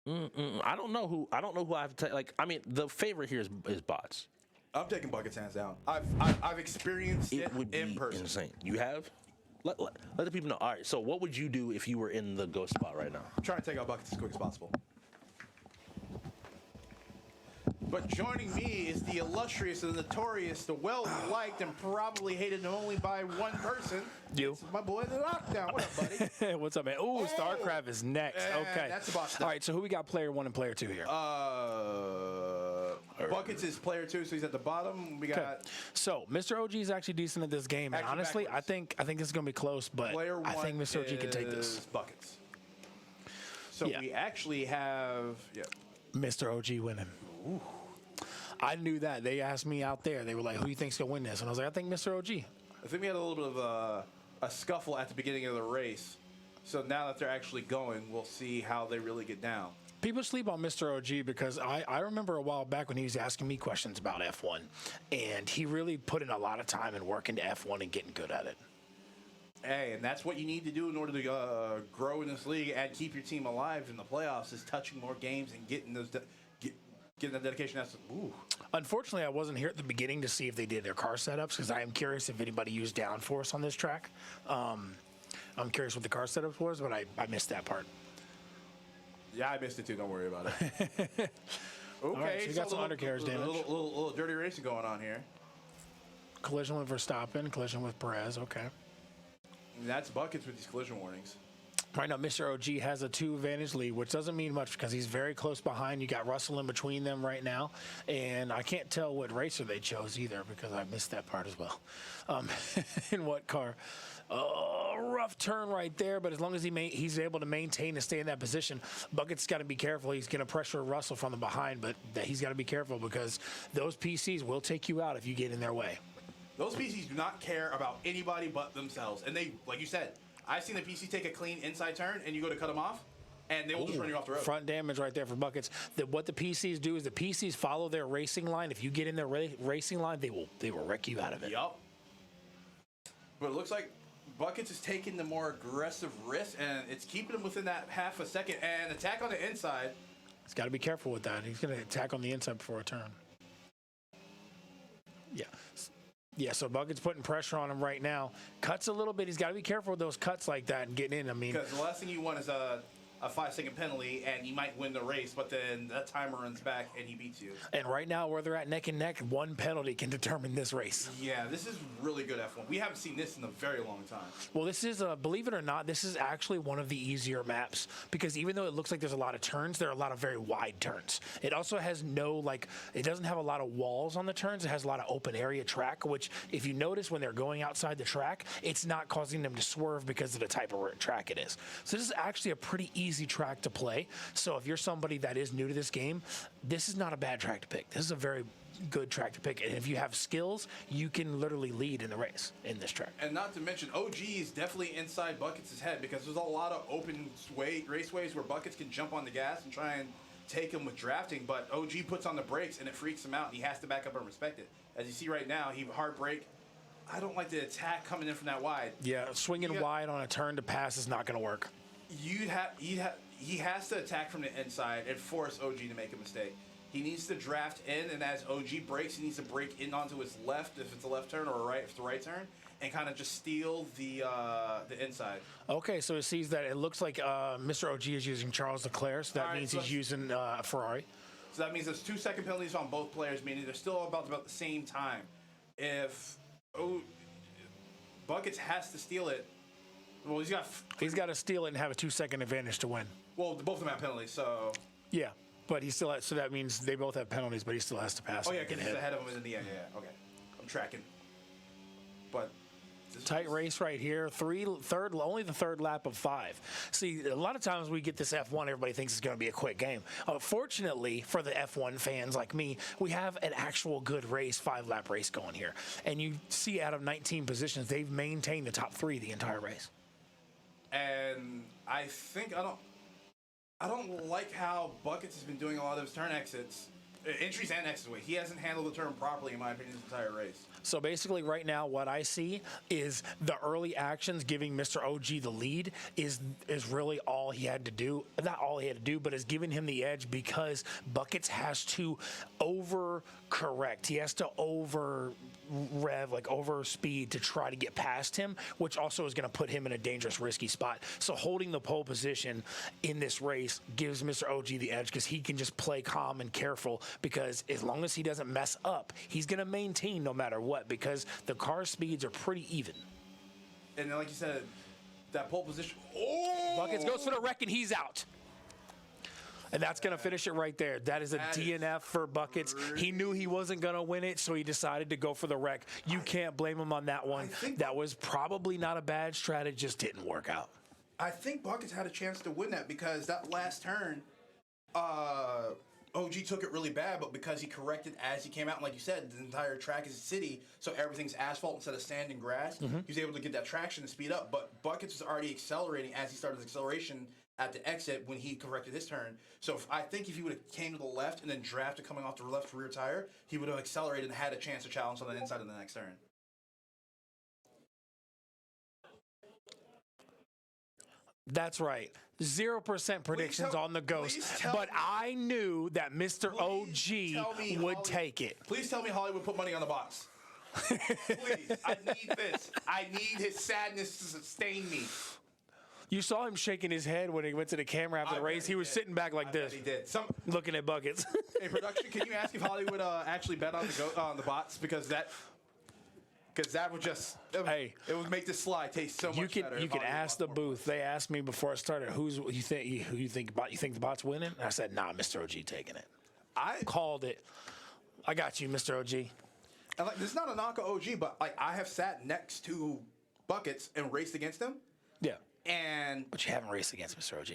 I don't know who I have to take. Like, I mean, the favorite here is bots. I'm taking Buckets hands down. I've experienced it would be in person. insane. You have? Let the people know. All right, so what would you do if you were in the ghost spot right now? I'm trying to take out Buckets as quick as possible. But joining me is the illustrious, the notorious, the well-liked, and probably hated only by one person. You. It's my boy, the Lockdown. What up, buddy? What's up, man? Ooh, StarCraft is next. Okay. That's about stuff. All right, so who we got player 1 and player 2 here? Buckets is player 2, so he's at the bottom. We got So Mr. OG is actually decent at this game, and Actually honestly, backwards. I think this is gonna be close, but player 1 I think Mr. OG can take this. is Buckets. So Yeah. we actually have Mr. OG winning. Ooh. I knew that. They asked me out there. They were like, "Who do you think's gonna win this?" And I was like, "I think Mr. OG." I think we had a little bit of a scuffle at the beginning of the race. So now that they're actually going, we'll see how they really get down. People sleep on Mr. OG because I remember a while back when he was asking me questions about F1, and he really put in a lot of time and work into F1 and getting good at it. Hey, and that's what you need to do in order to grow in this league and keep your team alive in the playoffs is touching more games and getting those getting that dedication. That's Unfortunately, I wasn't here at the beginning to see if they did their car setups because I am curious if anybody used downforce on this track. I'm curious what the car setups was, but I missed that part. Yeah, I missed it too. Don't worry about it. Okay, All right, so you got some undercarriage damage. Little dirty racing going on here. Collision with Verstappen, collision with Perez. Okay. And that's Buckets with these collision warnings. Right now, Mr. OG has a 2-advantage lead, which doesn't mean much because he's very close behind. You got Russell in between them right now, and I can't tell what racer they chose either because I missed that part as well. In what car? Rough turn right there, but as long as he's able to maintain and stay in that position, Bucket's got to be careful. He's going to pressure Russell from the behind, but he's got to be careful because those PCs will take you out if you get in their way. Those PCs do not care about anybody but themselves, and they, like you said, I've seen the PC take a clean inside turn, and you go to cut them off, and they will just run you off the road. Front damage right there for Buckets. What the PCs do is the PCs follow their racing line. If you get in their racing line, they will wreck you out of it. Yup. But it looks like Buckets is taking the more aggressive risk, and it's keeping him within that half a second. And attack on the inside. He's got to be careful with that. He's going to attack on the inside before a turn. Yeah. Yeah, so Bucket's putting pressure on him right now. Cuts a little bit. He's got to be careful with those cuts like that and getting in. I mean, because the last thing you want is a 5-second penalty, and you might win the race, but then that timer runs back and he beats you. And right now, where they're at neck and neck, one penalty can determine this race. Yeah, this is really good F1. We haven't seen this in a very long time. Well, this is, believe it or not, this is actually one of the easier maps because even though it looks like there's a lot of turns, there are a lot of very wide turns. It also has it doesn't have a lot of walls on the turns. It has a lot of open area track, which if you notice when they're going outside the track, it's not causing them to swerve because of the type of track it is. So this is actually a pretty easy track to play. So if you're somebody that is new to this game, this is not a bad track to pick. This is a very good track to pick. And if you have skills, you can literally lead in the race in this track. And not to mention, OG is definitely inside Buckets' head because there's a lot of open raceways where Buckets can jump on the gas and try and take him with drafting, but OG puts on the brakes and it freaks him out and he has to back up and respect it. As you see right now, he hard brake. I don't like the attack coming in from that wide. Yeah, swinging wide on a turn to pass is not going to work. He has to attack from the inside and force OG to make a mistake. He needs to draft in, and as OG breaks, he needs to break in onto his left if it's a left turn, or a right if it's a right turn, and kind of just steal the inside. Okay, so it sees that it looks like Mr. OG is using Charles Leclerc, so that means he's using Ferrari. So that means there's 2-second penalties on both players, meaning they're still about the same time. If Buckets has to steal it, well, he's got to steal it and have a 2-second advantage to win. Well, both of them have penalties, so yeah, but he still has, so that means they both have penalties, but he still has to pass. Oh yeah, because he's ahead of him in the end. Yeah, okay, I'm tracking. But tight race right here. Only the third lap of 5. See, a lot of times we get this F1, everybody thinks it's going to be a quick game. Fortunately for the F1 fans like me, we have an actual good race, 5-lap race going here. And you see out of 19 positions, they've maintained the top 3 the entire race. And I think I don't like how Buckets has been doing a lot of his turn exits entries and exits way. He hasn't handled the turn properly, in my opinion, this entire race. So basically, right now, what I see is the early actions giving Mr. OG the lead is really all he had to do. Not all he had to do, but is giving him the edge because Buckets has to overcorrect. He has to over speed to try to get past him, which also is going to put him in a dangerous, risky spot. So holding the pole position in this race gives Mr. OG the edge because he can just play calm and careful because as long as he doesn't mess up, he's going to maintain no matter what because the car speeds are pretty even. And then, like you said, that pole position. Oh! Buckets goes for the wreck and he's out. And that's going to finish it right there. That is a DNF for Buckets. He knew he wasn't going to win it, so he decided to go for the wreck. You can't blame him on that one. That was probably not a bad strategy, just didn't work out. I think Buckets had a chance to win that because that last turn, OG took it really bad, but because he corrected as he came out, and like you said, the entire track is a city, so everything's asphalt instead of sand and grass. He was able to get that traction and speed up, but Buckets was already accelerating as he started his acceleration at the exit when he corrected his turn. So I think if he would have came to the left and then drafted coming off the left rear tire, he would have accelerated and had a chance to challenge on the inside of the next turn. That's right. 0% predictions on the Ghost, but I knew that Mr. OG would take it. Please tell me Hollywood put money on the box. Please, I need this. I need his sadness to sustain me. You saw him shaking his head when he went to the camera after the race. He was sitting back like this. He did. Looking at Buckets. Hey, production, can you ask if Hollywood actually bet on the bots? Because that would just it would make this slide taste so much better. You can ask the booth. They asked me before I started, who you think the bot's winning? And I said, nah, Mr. OG taking it. I called it. I got you, Mr. OG. And like, this is not a knock on OG, but like I have sat next to Buckets and raced against him. Yeah. But you haven't raced against Mr. OG.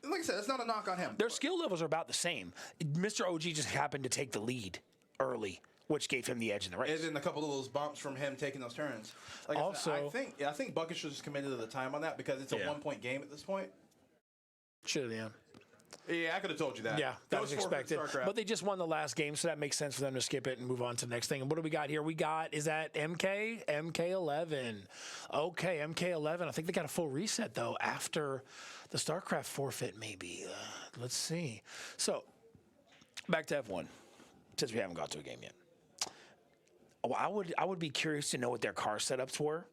Like I said, it's not a knock on him. Their skill levels are about the same. Mr. OG just happened to take the lead early, which gave him the edge in the race. And then a couple of those bumps from him taking those turns. Like also, I think Buckets should just committed to the time on that because it's a 1-point game at this point. Should have, Yeah, I could have told you that. Yeah, that was expected. But they just won the last game, so that makes sense for them to skip it and move on to the next thing. And what do we got here? Is that MK? MK11. Okay, MK11. I think they got a full reset, though, after the StarCraft forfeit, maybe. Let's see. So, back to F1, since we haven't got to a game yet. I would be curious to know what their car setups were,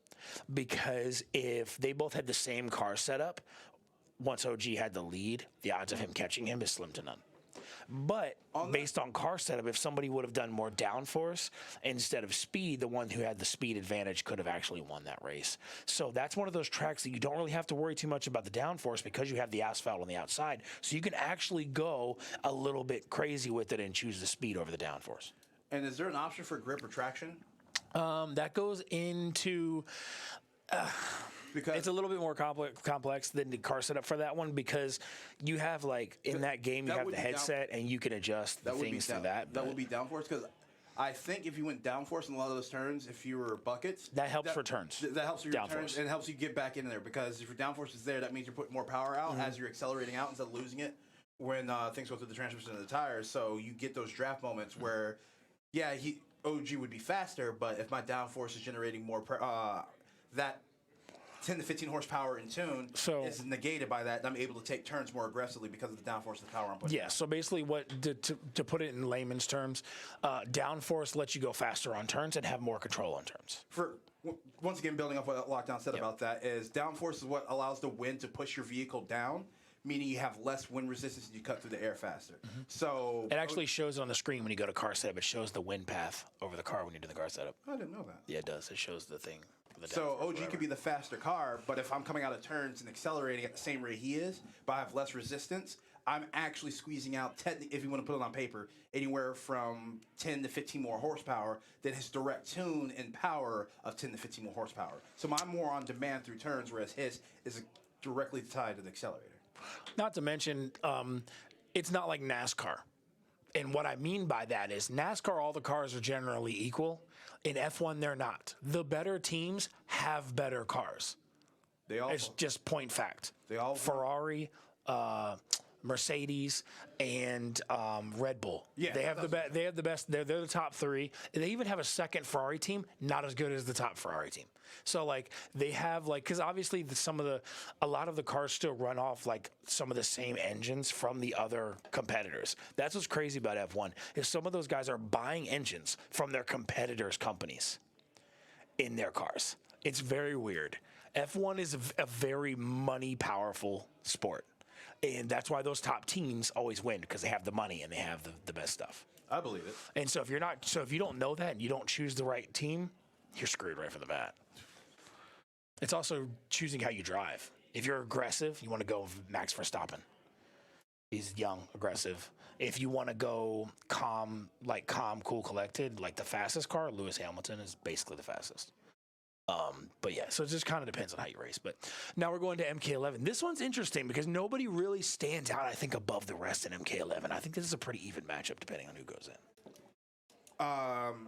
because if they both had the same car setup, once OG had the lead, the odds of him catching him is slim to none. But based on car setup, if somebody would have done more downforce instead of speed, the one who had the speed advantage could have actually won that race. So that's one of those tracks that you don't really have to worry too much about the downforce because you have the asphalt on the outside. So you can actually go a little bit crazy with it and choose the speed over the downforce. And is there an option for grip or traction? That goes into... because it's a little bit more complex than the car setup for that one, because you have, like, in that game, you have the headset and you can adjust the things to that. That would be downforce, because I think if you went downforce in a lot of those turns, if you were Buckets... That helps for turns. That helps for your turns, and it helps you get back in there, because if your downforce is there, that means you're putting more power out as you're accelerating out instead of losing it when things go through the transmission of the tires. So you get those draft moments where, OG would be faster, but if my downforce is generating more... that 10 to 15 horsepower in tune is negated by that. I'm able to take turns more aggressively because of the downforce of the power I'm putting. Yeah, so basically to put it in layman's terms, downforce lets you go faster on turns and have more control on turns. Once again, building off what Lockdown said about that, is downforce is what allows the wind to push your vehicle down, meaning you have less wind resistance and you cut through the air faster. So it actually shows it on the screen when you go to car setup. It shows the wind path over the car when you do the car setup. I didn't know that. Yeah, it does. It shows the thing. So OG could be the faster car, but if I'm coming out of turns and accelerating at the same rate he is, but I have less resistance, I'm actually squeezing out, if you want to put it on paper, anywhere from 10 to 15 more horsepower than his direct tune and power of 10 to 15 more horsepower. So I'm more on demand through turns, whereas his is directly tied to the accelerator. Not to mention, it's not like NASCAR. And what I mean by that is NASCAR, all the cars are generally equal. In F1, they're not. The better teams have better cars. It's just point fact. Ferrari, Mercedes, and Red Bull. Yeah, they have the best. They have the best. They're the top three. They even have a second Ferrari team, not as good as the top Ferrari team. So like they have like because obviously a lot of the cars still run off like some of the same engines from the other competitors. That's what's crazy about F1 is some of those guys are buying engines from their competitors' companies in their cars. It's very weird. F1 is a very money powerful sport. And that's why those top teams always win because they have the money and they have the best stuff. I believe it. And so if you don't know that and you don't choose the right team, you're screwed right from the bat. It's also choosing how you drive. If you're aggressive, you want to go with Max Verstappen. He's young, aggressive. If you want to go calm, cool, collected, like the fastest car, Lewis Hamilton is basically the fastest. But yeah, so it just kind of depends on how you race. But now we're going to MK11. This one's interesting because nobody really stands out, I think, above the rest in MK11. I think this is a pretty even matchup depending on who goes in.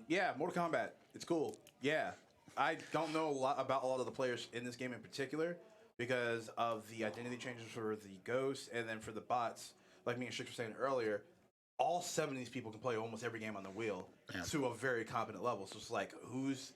Yeah, Mortal Kombat. It's cool. Yeah. I don't know about a lot of the players in this game in particular because of the identity changes for the ghosts and then for the bots. Like me and Shik were saying earlier, all 7 of these people can play almost every game on the wheel to a very competent level. So it's like, who's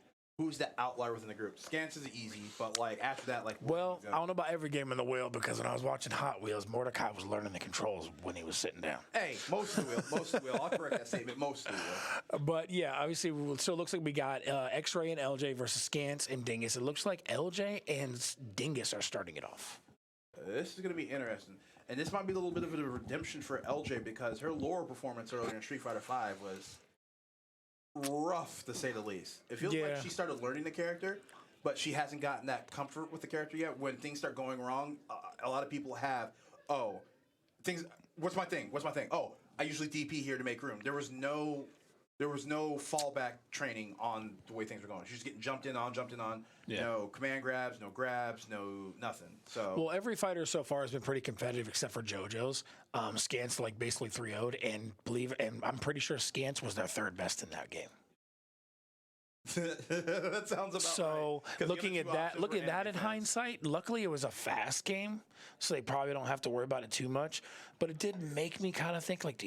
the outlier within the group? Scans is easy, but like after that, like well, I don't know about every game in the wheel because when I was watching Hot Wheels, Mordecai was learning the controls when he was sitting down. Hey, most of the wheel. I'll correct that statement. Most of the wheel. But yeah, obviously, so it looks like we got X-Ray and LJ versus Scans and Dingus. It looks like LJ and Dingus are starting it off. This is going to be interesting. And this might be a little bit of a redemption for LJ because her lower performance earlier in Street Fighter V was rough, to say the least. It feels like she started learning the character, but she hasn't gotten that comfort with the character yet. When things start going wrong, a lot of people have, what's my thing? Oh, I usually DP here to make room. There was no fallback training on the way things were going. She's just getting jumped in on. Yeah. No command grabs, no grabs, no nothing. So well, every fighter so far has been pretty competitive except for JoJo's. Scans like basically 3-0'd and I'm pretty sure Scans was their third best in that game. That sounds about so right. looking at that in hindsight, luckily it was a fast game, so they probably don't have to worry about it too much. But it did make me kind of think like,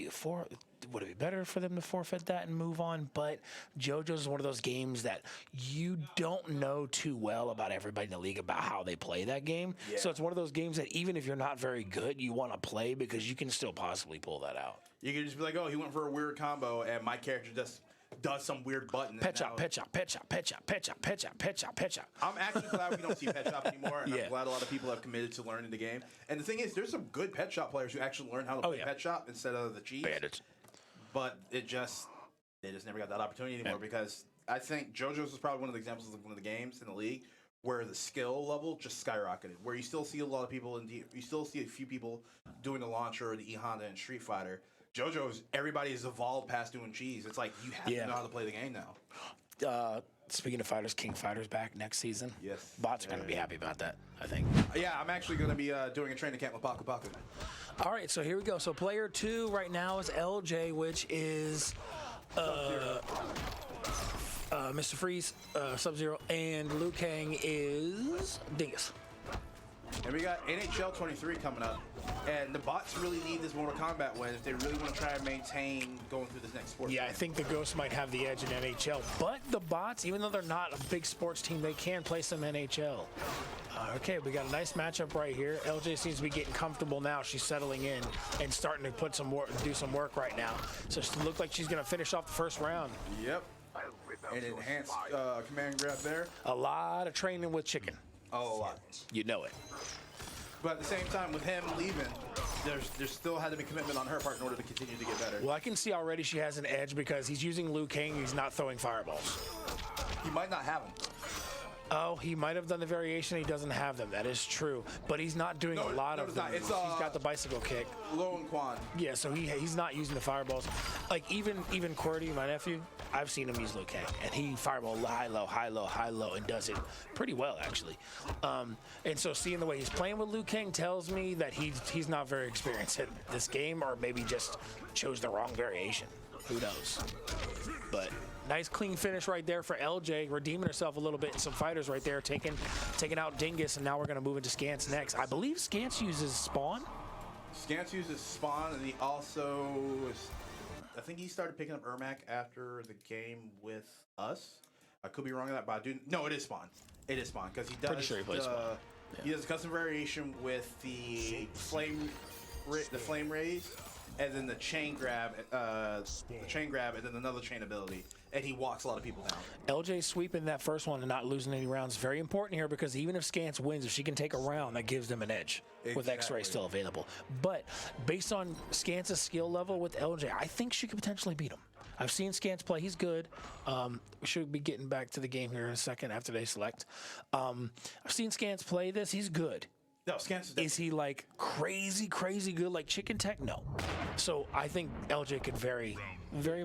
would it be better for them to forfeit that and move on? But JoJo's is one of those games that you don't know too well about everybody in the league about how they play that game. Yeah. So it's one of those games that even if you're not very good, you want to play because you can still possibly pull that out. You can just be like, oh, he went for a weird combo, and my character just does some weird button. Pet chop. I'm actually glad we don't see pet chop anymore, and I'm glad a lot of people have committed to learning the game. And the thing is, there's some good pet shop players who actually learn how to play pet shop instead of the cheese. But they just never got that opportunity anymore because I think JoJo's is probably one of the examples of one of the games in the league where the skill level just skyrocketed. Where you still see a lot of people, you still see a few people doing the launcher or the E-Honda and Street Fighter. JoJo's, everybody has evolved past doing cheese. It's like you have to know how to play the game now. Speaking of fighters, King Fighter's back next season. Yes. Bots are going to be happy about that, I think. Yeah, I'm actually going to be doing a training camp with Paku Paku. All right, so here we go. So player 2 right now is LJ, which is Mr. Freeze, Sub-Zero, and Liu Kang is Dingus. And we got NHL 23 coming up. And the bots really need this Mortal Kombat win if they really want to try and maintain going through this next sports Yeah, game. I think the Ghosts might have the edge in NHL. But the bots, even though they're not a big sports team, they can play some NHL. Okay, we got a nice matchup right here. LJ seems to be getting comfortable now. She's settling in and starting to put some do some work right now. So it looks like she's going to finish off the first round. Yep. An enhanced command grab there. A lot of training with Chicken. Oh, a lot. You know it. But at the same time, with him leaving, there's still had to be commitment on her part in order to continue to get better. Well, I can see already she has an edge because he's using Liu Kang. He's not throwing fireballs. He might not have them. Oh, he might have done the variation. He doesn't have them. That is true. But he's not doing a lot of them. He's got the bicycle kick. Low and Quan. Yeah, so he's not using the fireballs. Like even QWERTY, my nephew, I've seen him use Liu Kang, and he fireball high, low, and does it pretty well actually. And so seeing the way he's playing with Liu Kang tells me that he's not very experienced in this game, or maybe just chose the wrong variation. Who knows? But nice clean finish right there for LJ, redeeming herself a little bit. And some fighters right there taking out Dingus, and now we're going to move into Scans next. I believe Scans uses Spawn. Scance uses Spawn, and he also, I think he started picking up Ermac after the game with us. I could be wrong on that, but I do. No, it is Spawn. It is Spawn because he does. Pretty sure he plays Spawn. Yeah. He does a custom variation with the flame raise, and then the chain grab, and then another chain ability, and he walks a lot of people down. LJ sweeping that first one and not losing any rounds is very important here because even if Scance wins, if she can take a round, that gives them an edge with X-Ray still available. But based on Scance's skill level with LJ, I think she could potentially beat him. I've seen Scance play. He's good. We should be getting back to the game here in a second after they select. I've seen Scance play this. He's good. No, Scance is he like crazy good like Chicken Tech? No. So I think LJ could very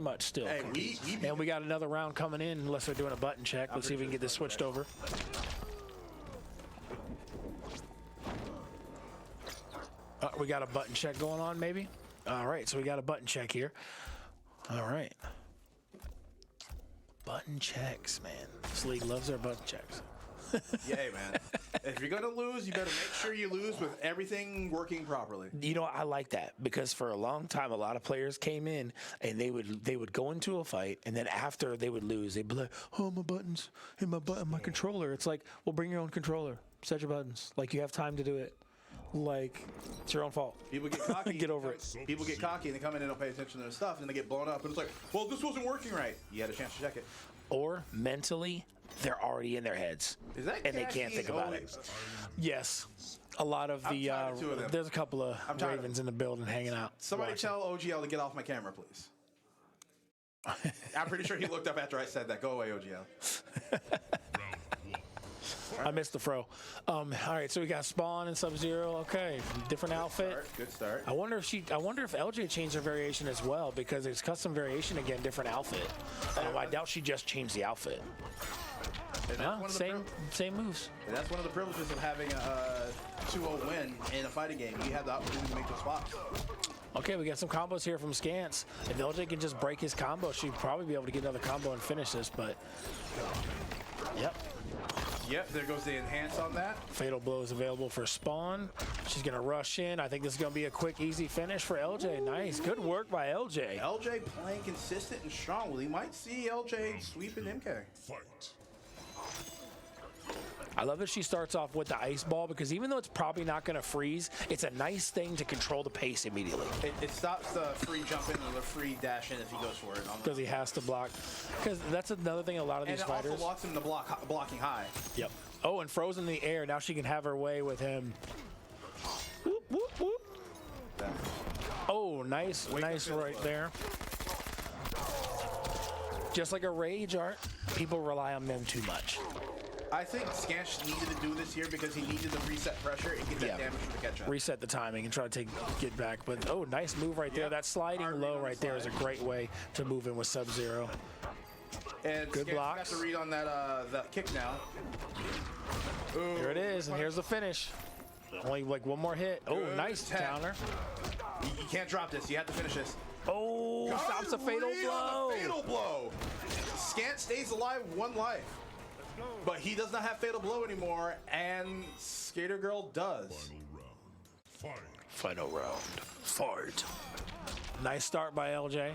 much still. Hey, and we got another round coming in unless they're doing a button check. Let's see if we can get this switched over. We got a button check going on maybe. All right, so we got a button check here. All right. Button checks, man. This league loves their button checks. Yeah, man. If you're gonna lose, you better make sure you lose with everything working properly. You know, I like that because for a long time, a lot of players came in and they would go into a fight, and then after they would lose, they'd be like, "Oh, my buttons and my controller." It's like, well, bring your own controller, set your buttons. Like you have time to do it. Like it's your own fault. People get cocky. Get over it. People get cocky and they come in and don't pay attention to their stuff, and they get blown up. And it's like, well, this wasn't working right. You had a chance to check it. Or mentally, they're already in their heads, and they can't think about it. Yes, a lot of the there's a couple of Ravens in the building hanging out. Somebody tell OGL to get off my camera, please. I'm pretty sure he looked up after I said that. Go away, OGL. I missed the fro. All right, so we got Spawn and Sub-Zero. Okay, different outfit. Good start. I wonder if LJ changed her variation as well because it's custom variation again, different outfit. I doubt she just changed the outfit. No, same moves. And that's one of the privileges of having a 2-0 win in a fighting game. You have the opportunity to make those spots. Okay, we got some combos here from Scance. If LJ can just break his combo, she'd probably be able to get another combo and finish this. But Yep, there goes the enhance on that. Fatal blow is available for Spawn. She's going to rush in. I think this is going to be a quick, easy finish for LJ. Nice. Good work by LJ. LJ playing consistent and strong. We might see LJ sweeping MK. Fight. I love that she starts off with the ice ball because even though it's probably not going to freeze, it's a nice thing to control the pace immediately. It stops the free jump in or the free dash in if he goes for it. Because he has to block. Because that's another thing a lot of these fighters. And it also locks him to blocking high. Yep. Oh, and frozen in the air. Now she can have her way with him. Whoop, whoop, whoop. Oh, nice right there. Just like a rage art, people rely on them too much. I think Scance needed to do this here because he needed to reset pressure and get that damage from the catch up. Reset the timing and try to get back. But, oh, nice move right there. That sliding low right there is a great way to move in with Sub-Zero. And good blocks. Got to read on that kick now. Ooh, here it is, and here's the finish. Only like one more hit. Oh, nice counter. You can't drop this. You have to finish this. Oh, stops a fatal blow. Fatal blow. Scance stays alive, 1 life. But he does not have Fatal Blow anymore, and Skater Girl does. Final round. Fight. Nice start by LJ.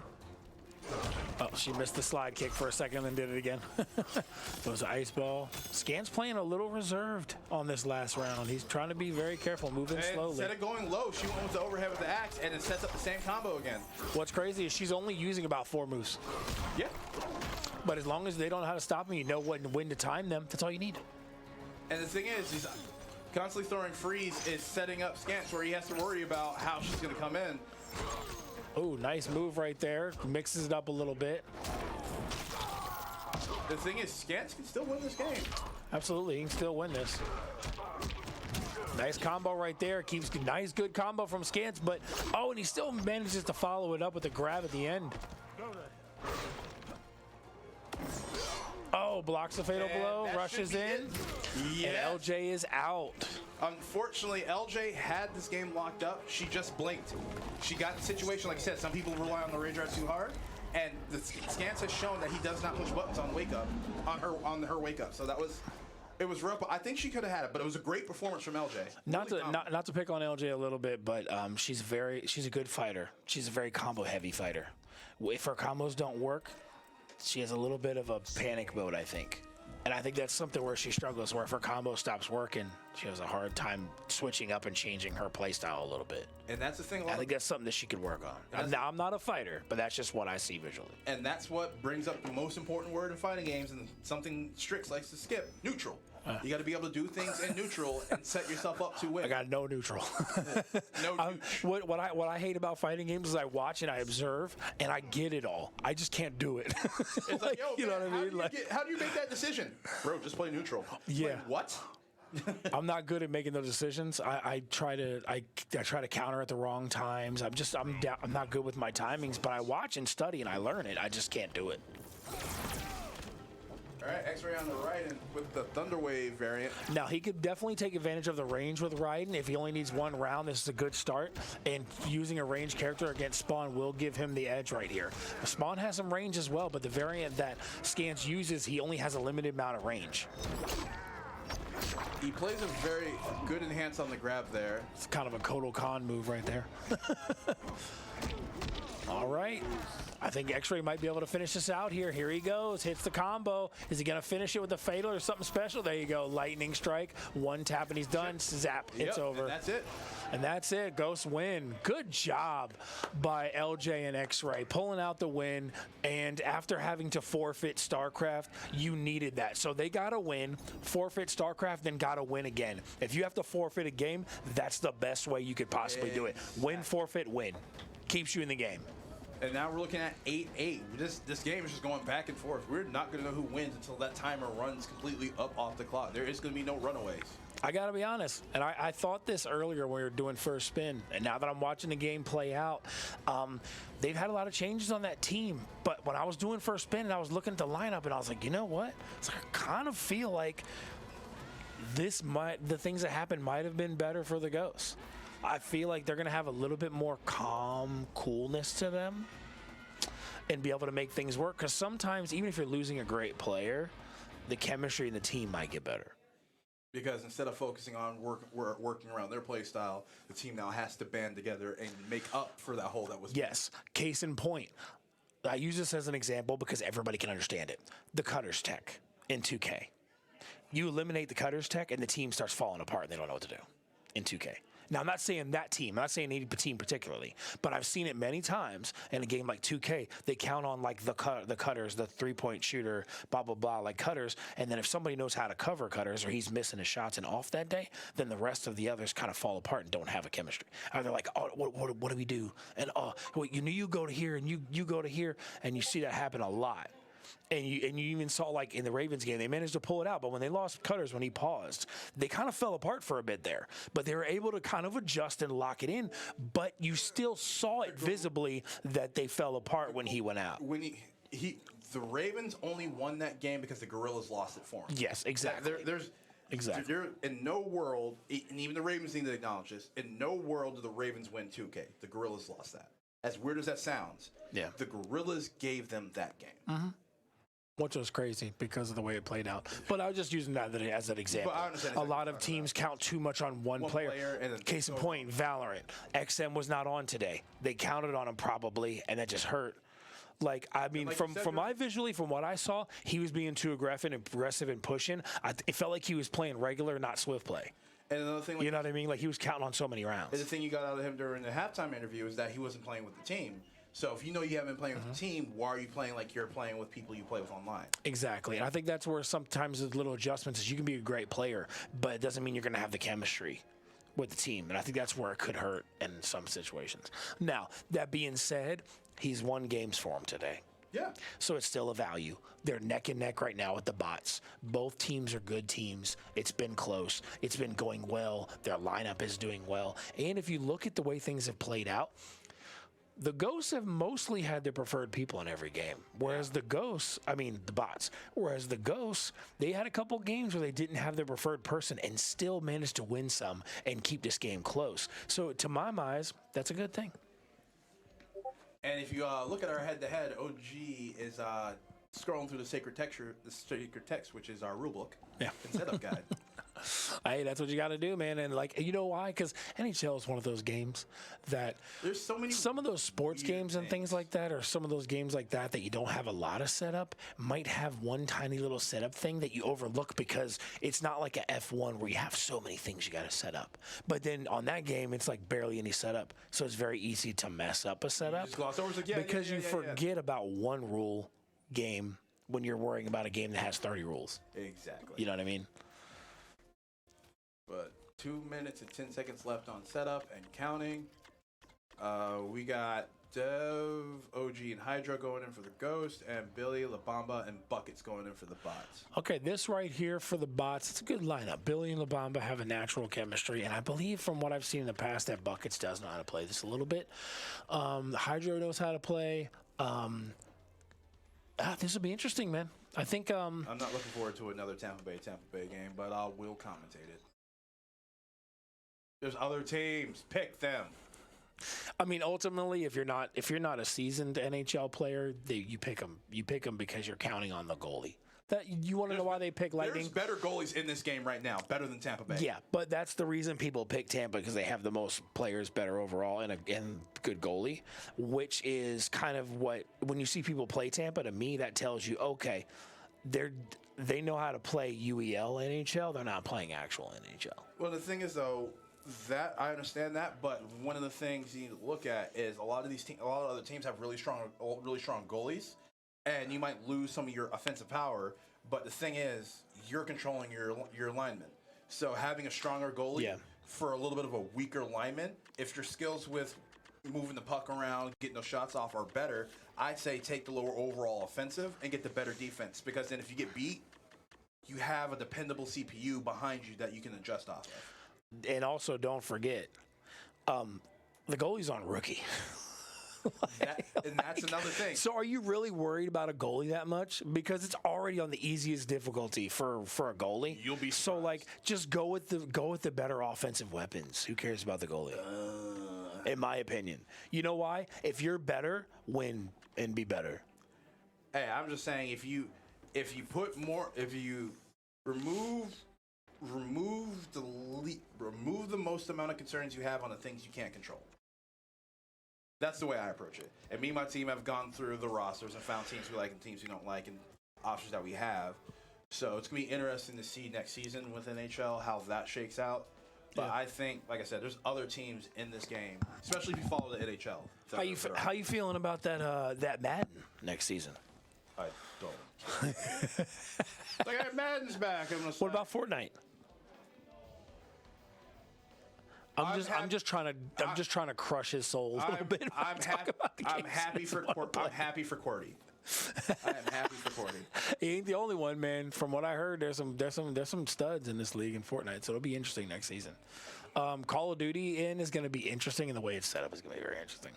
Oh, she missed the slide kick for a second and did it again. It was an ice ball. Scance playing a little reserved on this last round. He's trying to be very careful, moving slowly. Instead of going low, she went with the overhead with the axe, and it sets up the same combo again. What's crazy is she's only using about 4 moves. Yeah. But as long as they don't know how to stop him, you know when to time them. That's all you need. And the thing is, he's constantly throwing freeze is setting up Scance where he has to worry about how she's going to come in. Oh, nice move right there. Mixes it up a little bit. The thing is, Scance can still win this game. Absolutely, he can still win this. Nice combo right there. Keeps nice, good combo from Scance. But, oh, and he still manages to follow it up with a grab at the end. Oh, blocks the fatal blow, rushes in, and LJ is out. Unfortunately, LJ had this game locked up. She just blinked. She got the situation, like I said, some people rely on the rage art too hard, and the Scance has shown that he does not push buttons on wake up, on her wake up. So that was It was rough. I think she could have had it, but it was a great performance from LJ. Not to pick on LJ a little bit, but she's a good fighter. She's a very combo heavy fighter. If her combos don't work, she has a little bit of a panic mode, I think. And I think that's something where she struggles, where if her combo stops working, she has a hard time switching up and changing her play style a little bit. And that's the thing. I think that's something that she could work on. I'm not a fighter, but that's just what I see visually. And that's what brings up the most important word in fighting games, and something Strix likes to skip: neutral. You got to be able to do things in neutral and set yourself up to win. I got no neutral. No. What I hate about fighting games is I watch and I observe and I get it all. I just can't do it. It's like, yo, you know man, what I mean? how do you make that decision, bro? Just play neutral. Yeah. Wait, what? I'm not good at making those decisions. I try to counter at the wrong times. I'm not good with my timings, but I watch and study and I learn it. I just can't do it. All right, X-Ray on the right and with the Thunderwave variant. Now, he could definitely take advantage of the range with Raiden. If he only needs one round, this is a good start. And using a ranged character against Spawn will give him the edge right here. Spawn has some range as well, but the variant that Scans uses, he only has a limited amount of range. He plays a very good enhance on the grab there. It's kind of a Kotal Khan move right there. All right. I think X-Ray might be able to finish this out here. Here he goes. Hits the combo. Is he going to finish it with a fatal or something special? There you go. Lightning strike. One tap and he's done. Zap. It's over. And that's it. And that's it. Ghosts win. Good job by LJ and X-Ray pulling out the win. And after having to forfeit StarCraft, you needed that. So they got to win, forfeit StarCraft, then got to win again. If you have to forfeit a game, that's the best way you could possibly do it. Win, forfeit, win. Keeps you in the game. And now we're looking at 8-8. This game is just going back and forth. We're not going to know who wins until that timer runs completely up off the clock. There is going to be no runaways. I got to be honest, and I thought this earlier when we were doing first spin, and now that I'm watching the game play out, they've had a lot of changes on that team. But when I was doing first spin and I was looking at the lineup, and I was like, you know what? It's like, I kind of feel like the things that happened might have been better for the Ghosts. I feel like they're going to have a little bit more calm coolness to them and be able to make things work. Because sometimes, even if you're losing a great player, the chemistry in the team might get better. Because instead of focusing on working around their play style, the team now has to band together and make up for that hole that was. Yes. Case in point. I use this as an example because everybody can understand it. The Cutters tech in 2K. You eliminate the Cutters tech and the team starts falling apart and they don't know what to do in 2K. Now, I'm not saying that team. I'm not saying any team particularly. But I've seen it many times in a game like 2K. They count on, like, the cutters, the three-point shooter, blah, blah, blah, like cutters. And then if somebody knows how to cover cutters or he's missing his shots and off that day, then the rest of the others kind of fall apart and don't have a chemistry. Or they're like, oh, what do we do? And, you go to here and you go to here. And you see that happen a lot. And you even saw, like, in the Ravens game, they managed to pull it out. But when they lost Cutters, when he paused, they kind of fell apart for a bit there. But they were able to kind of adjust and lock it in. But you still saw it visibly that they fell apart when he went out. When the Ravens only won that game because the Gorillas lost it for him. Yes, exactly. Exactly. In no world, and even the Ravens need to acknowledge this, in no world do the Ravens win 2K. The Gorillas lost that. As weird as that sounds, yeah, the Gorillas gave them that game. Mm-hmm. Which was crazy because of the way it played out. But I was just using that as an example. But I understand a lot of teams count too much on one player. And case in point, Valorant. XM was not on today. They counted on him probably, and that just hurt. Like, I mean, like from my visually, from what I saw, he was being too aggressive and pushing. It felt like he was playing regular, not swift play. And another thing, you know what I mean? Like, he was counting on so many rounds. And the thing you got out of him during the halftime interview is that he wasn't playing with the team. So if you know you haven't been playing with the team, why are you playing like you're playing with people you play with online? Exactly. And I think that's where sometimes the little adjustments is you can be a great player, but it doesn't mean you're going to have the chemistry with the team. And I think that's where it could hurt in some situations. Now, that being said, he's won games for him today. Yeah. So it's still a value. They're neck and neck right now with the bots. Both teams are good teams. It's been close. It's been going well. Their lineup is doing well. And if you look at the way things have played out, the Ghosts have mostly had their preferred people in every game. Whereas the bots, whereas the Ghosts, they had a couple games where they didn't have their preferred person and still managed to win some and keep this game close. So to my eyes, that's a good thing. And if you look at our head-to-head, OG is scrolling through the sacred text, which is our rule book and setup guide. Hey, that's what you got to do, man. And like, you know why? Because NHL is one of those games that there's so many. Some of those sports games and things like that, or some of those games like that you don't have a lot of setup, might have one tiny little setup thing that you overlook because it's not like a F1 where you have so many things you got to set up. But then on that game, it's like barely any setup, so it's very easy to mess up a setup because you forget about one rule game when you're worrying about a game that has 30 rules. Exactly. You know what I mean? But 2 minutes and 10 seconds left on setup and counting. We got Dev, OG, and Hydra going in for the Ghost, and Billy, La Bamba, and Buckets going in for the Bots. Okay, this right here for the Bots, it's a good lineup. Billy and La Bamba have a natural chemistry, and I believe from what I've seen in the past that Buckets does know how to play this a little bit. Hydra knows how to play. This will be interesting, man. I think I'm not looking forward to another Tampa Bay game, but I will commentate it. There's other teams. Pick them. I mean, ultimately, if you're not a seasoned NHL player, you pick them. You pick them because you're counting on the goalie. That you want to know why they pick Lightning? There's better goalies in this game right now, better than Tampa Bay. Yeah, but that's the reason people pick Tampa, because they have the most players better overall and a good goalie, which is kind of what when you see people play Tampa. To me, that tells you okay, they know how to play UEL NHL. They're not playing actual NHL. Well, the thing is though. That I understand that, but one of the things you need to look at is a lot of other teams have really strong goalies, and you might lose some of your offensive power. But the thing is, you're controlling your linemen. So having a stronger goalie for a little bit of a weaker lineman, if your skills with moving the puck around, getting those shots off are better, I'd say take the lower overall offensive and get the better defense. Because then if you get beat, you have a dependable CPU behind you that you can adjust off of. And also, don't forget, the goalie's on rookie. And that's another thing. So, are you really worried about a goalie that much? Because it's already on the easiest difficulty for a goalie. You'll be surprised. So, like, just go with the better offensive weapons. Who cares about the goalie? In my opinion, you know why? If you're better, win and be better. Hey, I'm just saying if you remove the most amount of concerns you have on the things you can't control. That's the way I approach it. And me and my team have gone through the rosters and found teams we like and teams we don't like and options that we have. So it's going to be interesting to see next season with NHL how that shakes out. But I think, like I said, there's other teams in this game, especially if you follow the NHL. How you feeling about that Madden next season? I don't. Like Madden's back. What about Fortnite? I'm just trying to crush his soul a little bit. I'm happy for Cordy. I am happy for Cordy. He ain't the only one, man. From what I heard, there's some studs in this league in Fortnite, so it'll be interesting next season. Call of Duty is going to be interesting, and the way it's set up is going to be very interesting.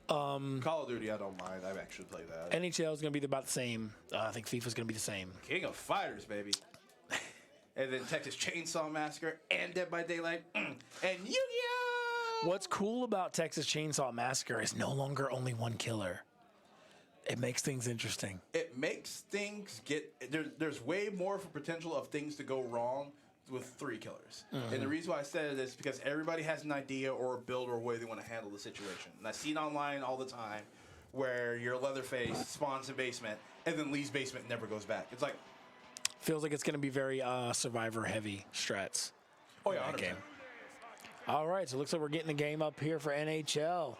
Call of Duty, I don't mind. I've actually played that. NHL is going to be about the same. I think FIFA's going to be the same. King of Fighters, baby. And then Texas Chainsaw Massacre and Dead by Daylight and Yu-Gi-Oh! What's cool about Texas Chainsaw Massacre is no longer only one killer. It makes things interesting. It makes things there's way more for potential of things to go wrong with 3 killers. Mm-hmm. And the reason why I said it is because everybody has an idea or a build or a way they want to handle the situation. And I see it online all the time where your Leatherface spawns in basement and then leaves basement and never goes back. It's like... Feels like it's going to be very survivor-heavy strats. Oh, yeah, 100%. Game. All right, so it looks like we're getting the game up here for NHL.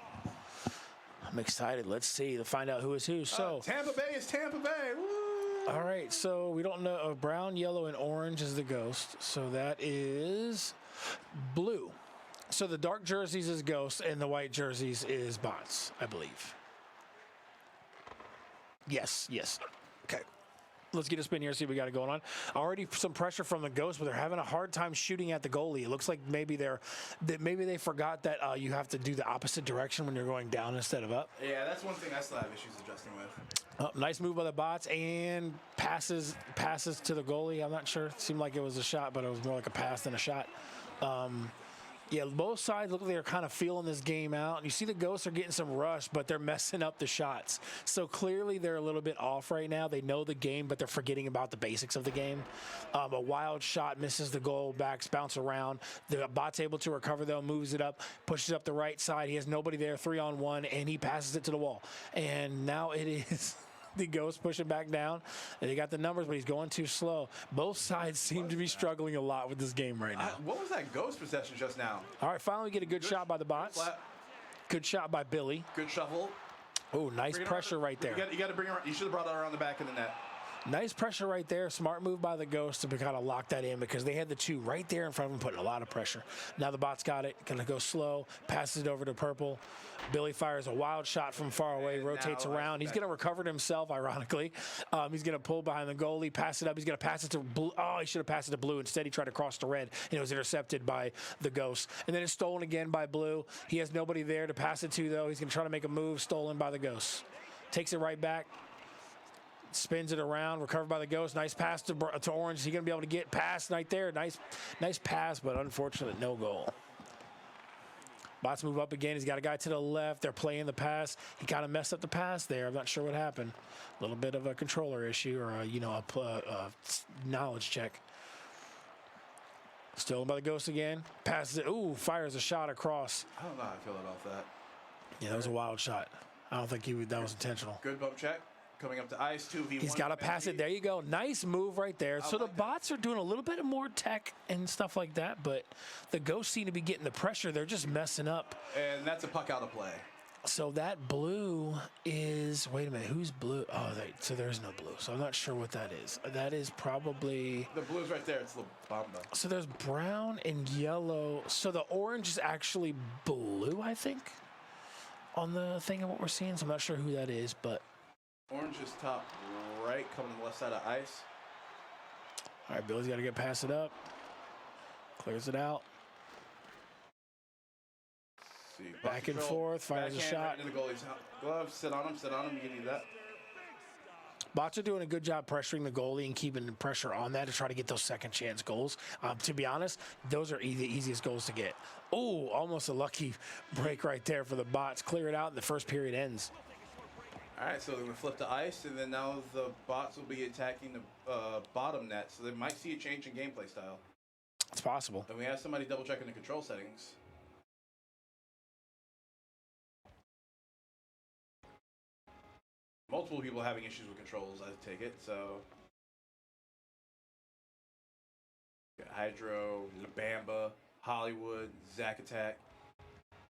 I'm excited. Let's see. To find out who is who. So Tampa Bay is Tampa Bay. Woo! All right, so we don't know. Brown, yellow, and orange is the Ghost. So that is blue. So the dark jerseys is Ghost, and the white jerseys is Bots, I believe. Yes. Okay. Let's get a spin here, see what we got going on. Already some pressure from the Ghost, but they're having a hard time shooting at the goalie. It looks like maybe they forgot that you have to do the opposite direction when you're going down instead of up. Yeah, that's one thing I still have issues adjusting with. Nice move by the Bots and passes to the goalie. I'm not sure. It seemed like it was a shot, but it was more like a pass than a shot. Yeah, both sides look like they're kind of feeling this game out. You see the Ghosts are getting some rush, but they're messing up the shots. So clearly they're a little bit off right now. They know the game, but they're forgetting about the basics of the game. A wild shot misses the goal, backs bounce around. The Bot's able to recover, though, moves it up, pushes up the right side. He has nobody there, 3-on-1, and he passes it to the wall. And now it is... The Ghost pushing back down. And they got the numbers, but he's going too slow. Both sides seem to be struggling a lot with this game right now. What was that Ghost possession just now? All right, finally we get a good shot by the Bots. Good shot by Billy. Good shuffle. Oh, nice pressure right there. You got to bring it around. You should have brought it around the back of the net. Nice pressure right there. Smart move by the Ghost to kind of lock that in because they had the two right there in front of them, putting a lot of pressure. Now the Bots got it. Going to go slow. Passes it over to Purple. Billy fires a wild shot from far away, rotates around. He's going to recover it himself, ironically. He's going to pull behind the goalie, pass it up. He's going to pass it to Blue. Oh, he should have passed it to Blue. Instead, he tried to cross to Red, and it was intercepted by the Ghost. And then it's stolen again by Blue. He has nobody there to pass it to, though. He's going to try to make a move, stolen by the Ghost. Takes it right back. Spins it around, recovered by the Ghost. Nice pass to Orange. Is he going to be able to get past right there? Nice pass, but unfortunate, no goal. Bots move up again. He's got a guy to the left. They're playing the pass. He kind of messed up the pass there. I'm not sure what happened. A little bit of a controller issue or, a knowledge check. Stolen by the Ghost again. Passes it. Ooh, fires a shot across. I don't know how I feel about that. Yeah, that was a wild shot. I don't think that was intentional. Good bump check. Coming up to ice, 2v1. He's got to pass it. There you go. Nice move right there. So the Bots are doing a little bit more tech and stuff like that, but the Ghosts seem to be getting the pressure. They're just messing up. And that's a puck out of play. So that blue is, wait a minute, who's blue? Oh, so there's no blue. So I'm not sure what that is. That is probably... The blue's right there. It's La Bamba. So there's brown and yellow. So the orange is actually blue, I think, on the thing of what we're seeing. So I'm not sure who that is, but... Orange is top right, coming to the left side of ice. All right, Billy's got to get past it up. Clears it out. See, back and forth, fires a shot. Right into the goalie's glove. Sit on him. You can do that. Bots are doing a good job pressuring the goalie and keeping the pressure on that to try to get those second chance goals. To be honest, those are the easiest goals to get. Oh, almost a lucky break right there for the Bots. Clear it out, and the first period ends. All right, so they're going to flip to ice, and then now the Bots will be attacking the bottom net, so they might see a change in gameplay style. It's possible. And we have somebody double-checking the control settings. Multiple people having issues with controls, I take it, so... Got Hydro, La Bamba, Hollywood, Zack Attack.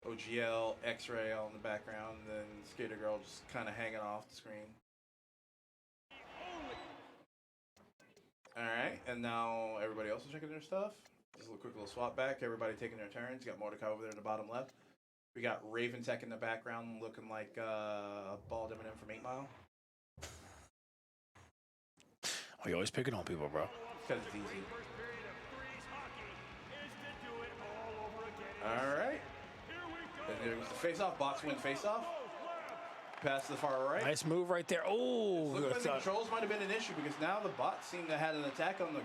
OGL, X-Ray all in the background, and then Skater Girl just kind of hanging off the screen. All right, and now everybody else is checking their stuff. Just a quick little swap back. Everybody taking their turns. Got Mordecai over there in the bottom left. We got Raven Tech in the background looking like Bald Eminem from 8 Mile. Oh, you're always picking on people, bro. Because it's easy. All right. And there's the face-off. Bots win face-off. Pass to the far right. Nice move right there. Oh, Looks like the controls might have been an issue because now the Bots seem to have had an attack on the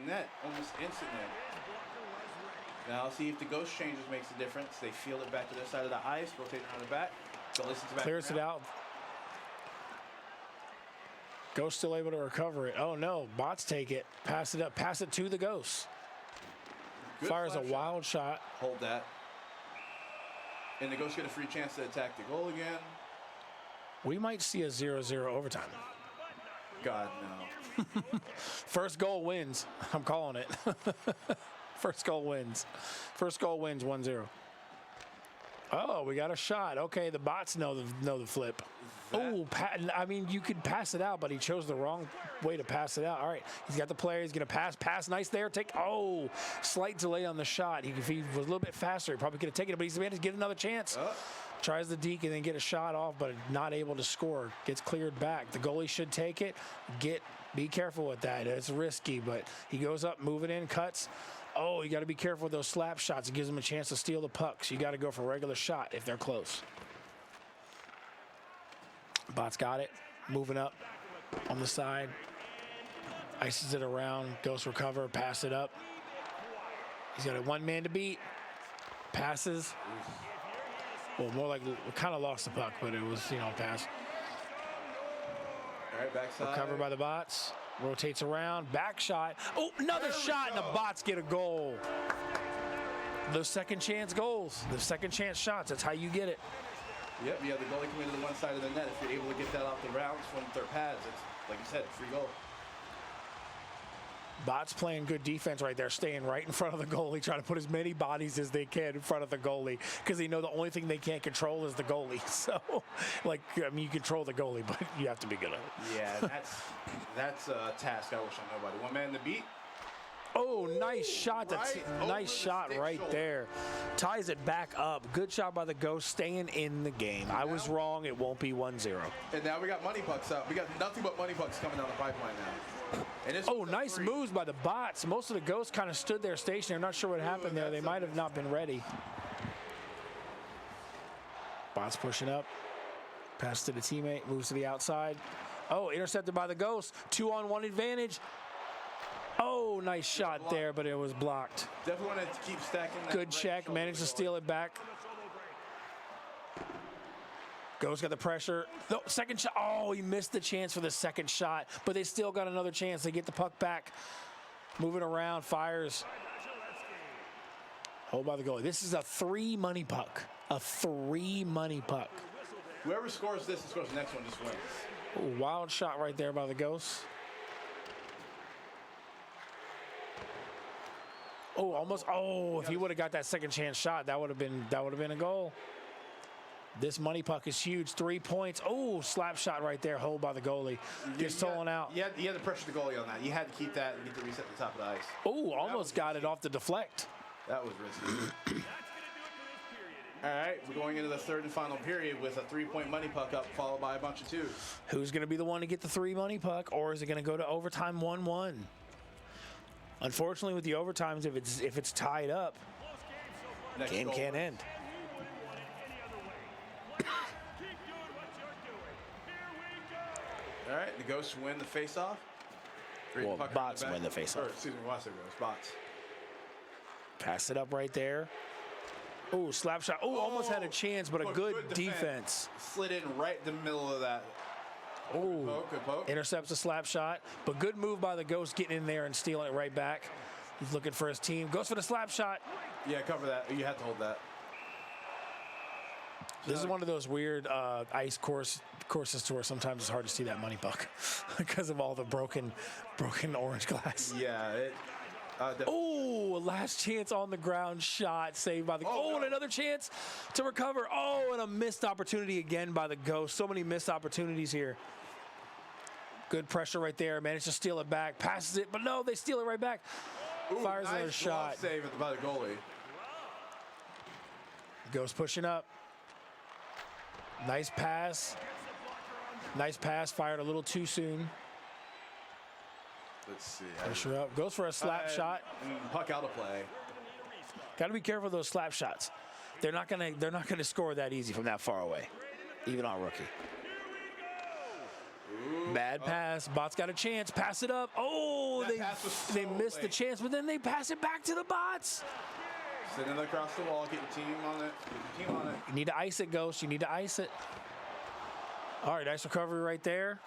net almost instantly. Now see if the Ghost changes makes a difference. They field it back to their side of the ice, rotate around the back. Clears it out. Ghost still able to recover it. Oh no, Bots take it. Pass it up. Pass it to the Ghost. Good Fires a shot. wild shot. Hold that. And the Ghost get a free chance to attack the goal again. We might see a 0-0 overtime. God, no. First goal wins. I'm calling it. First goal wins. First goal wins 1-0. Oh, we got a shot. Okay, the Bots know the flip. Oh, I mean, you could pass it out, but he chose the wrong way to pass it out. All right, he's got the player. He's going to pass. Pass nice there. Slight delay on the shot. If he was a little bit faster, he probably could have taken it, but he's going to get another chance. Tries the deke and then get a shot off, but not able to score. Gets cleared back. The goalie should take it. Be careful with that. It's risky, but he goes up, move it in, cuts. Oh, you got to be careful with those slap shots. It gives them a chance to steal the pucks. You got to go for a regular shot if they're close. Bots got it. Moving up on the side. Ices it around. Ghost recover. Pass it up. He's got a one man to beat. passes. Well, more like kind of lost the puck, but it was, a pass. All right, backside. Recovered by the bots. Rotates around. Back shot. Oh, another shot, and the bots get a goal. Those second chance goals. The second chance shots. That's how you get it. Yep, you have the goalie coming to the one side of the net. If you're able to get that off the rounds from their pads, it's, like you said, free goal. Bots playing good defense right there, staying right in front of the goalie, trying to put as many bodies as they can in front of the goalie because they know the only thing they can't control is the goalie. So, you control the goalie, but you have to be good at it. Yeah, that's a task I wish I knew about. One man to beat. Oh, nice shot. Nice shot right there. Ties it back up. Good shot by the Ghost, staying in the game. I was wrong. It won't be 1-0. And now we got money pucks up. We got nothing but money pucks coming down the pipeline now. And nice moves by the bots. Most of the Ghosts kind of stood there stationary. Not sure what happened there. They might have not been ready. Bots pushing up. Pass to the teammate. Moves to the outside. Oh, intercepted by the Ghosts. 2-on-1 advantage. Oh, nice shot there, but it was blocked. Definitely want to keep stacking that. Good check. Managed to steal it back. Ghost got the pressure. No, second shot. Oh, he missed the chance for the second shot, but they still got another chance. They get the puck back. Moving around, fires. Hold by the goalie. This is a 3 money puck. A 3 money puck. Whoever scores this and scores the next one just wins. Ooh, wild shot right there by the Ghosts. Oh, almost. Oh, if he would have got that second chance shot, that would have been a goal. This money puck is huge. 3 points. Oh, slap shot right there. Hold by the goalie. Gets stolen out. You had to pressure the goalie on that. You had to keep that and get the reset at the top of the ice. Oh, almost got it off the deflect. That was risky. All right, we're going into the third and final period with a 3-point money puck up, followed by a bunch of 2s. Who's going to be the one to get the 3 money puck, or is it going to go to overtime 1-1? Unfortunately, with the overtimes, if it's tied up, game can't end. All right, the Ghosts win the face-off. Well, bots win the face-off. Or, excuse me, Ghosts, bots. Pass it up right there. Oh, slap shot. Oh, almost had a chance, but a good defense. Slid in right in the middle of that. Oh, good poke. Intercepts a slap shot, but good move by the Ghost getting in there and stealing it right back. He's looking for his team. Goes for the slap shot. Yeah, cover that. You have to hold that. This is one of those weird ice courses to where sometimes it's hard to see that money puck because of all the broken orange glass. Yeah. Oh, last chance on the ground shot saved by the. And another chance to recover. Oh, and a missed opportunity again by the Ghost. So many missed opportunities here. Good pressure right there. Managed to steal it back. Passes it, but no, they steal it right back. Fires nice another shot. Save by the goalie. Ghost pushing up. Nice pass. Nice pass. Fired a little too soon. Let's see. Pressure up. Goes for a slap shot. Puck out of play. Got to be careful of those slap shots. They're not gonna score that easy from that far away, even on rookie. Bad pass. Bots got a chance. Pass it up. Oh, they missed the chance, but then they pass it back to the bots. Send it across the wall. Get your team on it. You need to ice it, Ghost. You need to ice it. All right, nice recovery right there.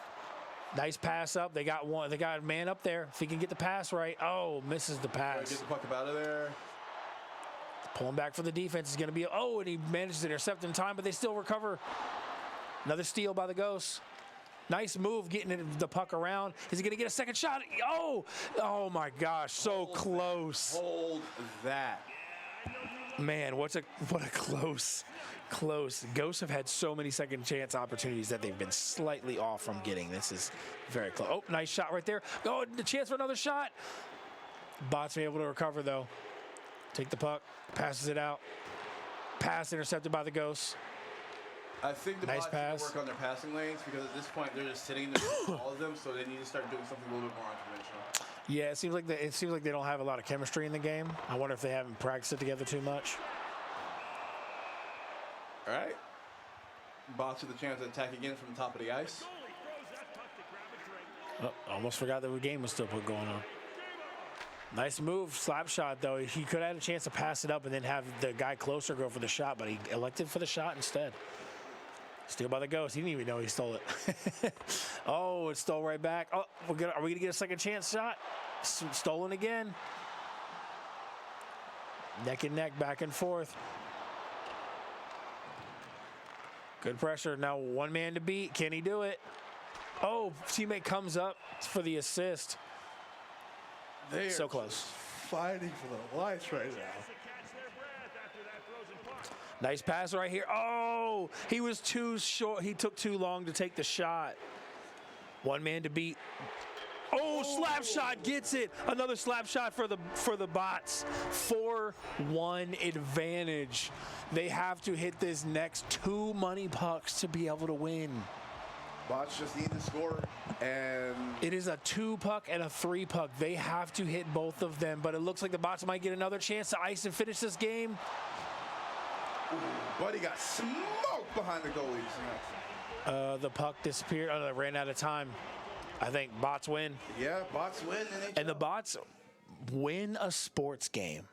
Nice pass up. They got one. They got a man up there. If he can get the pass right. Oh, misses the pass. Get the puck up out of there. Pulling back for the defense is going to be. Oh, and he manages to intercept in time, but they still recover. Another steal by the Ghosts. Nice move getting the puck around. Is he going to get a second shot? Oh my gosh, so close. Hold that. Man, what a close. Ghosts have had so many second chance opportunities that they've been slightly off from getting. This is very close. Oh, nice shot right there. Oh, the chance for another shot. Bots be able to recover though. Take the puck, passes it out. Pass intercepted by the Ghosts. I think the nice Bots need to work on their passing lanes because at this point they're just sitting there with all of them, so they need to start doing something a little bit more unconventional. Yeah, it seems like they don't have a lot of chemistry in the game. I wonder if they haven't practiced it together too much. All right. Bots with the chance to attack again from the top of the ice. Oh, almost forgot that the game was still going on. Nice move, slap shot, though. He could have had a chance to pass it up and then have the guy closer go for the shot, but he elected for the shot instead. Steal by the Ghost. He didn't even know he stole it. Oh, it stole right back. Oh, are we going to get a second chance shot? Stolen again. Neck and neck, back and forth. Good pressure. Now one man to beat. Can he do it? Oh, teammate comes up for the assist. They're so close. Fighting for the life right now. Nice pass right here. Oh, he was too short. He took too long to take the shot. One man to beat. Oh, slap shot gets it. Another slap shot for the bots. 4-1 advantage. They have to hit this next 2 money pucks to be able to win. Bots just need to score, and it is a 2 puck and a 3 puck. They have to hit both of them, but it looks like the bots might get another chance to ice and finish this game. Buddy got smoked behind the goalies. The puck disappeared. Oh, they ran out of time. I think bots win. Yeah, bots win. And the bots win a sports game.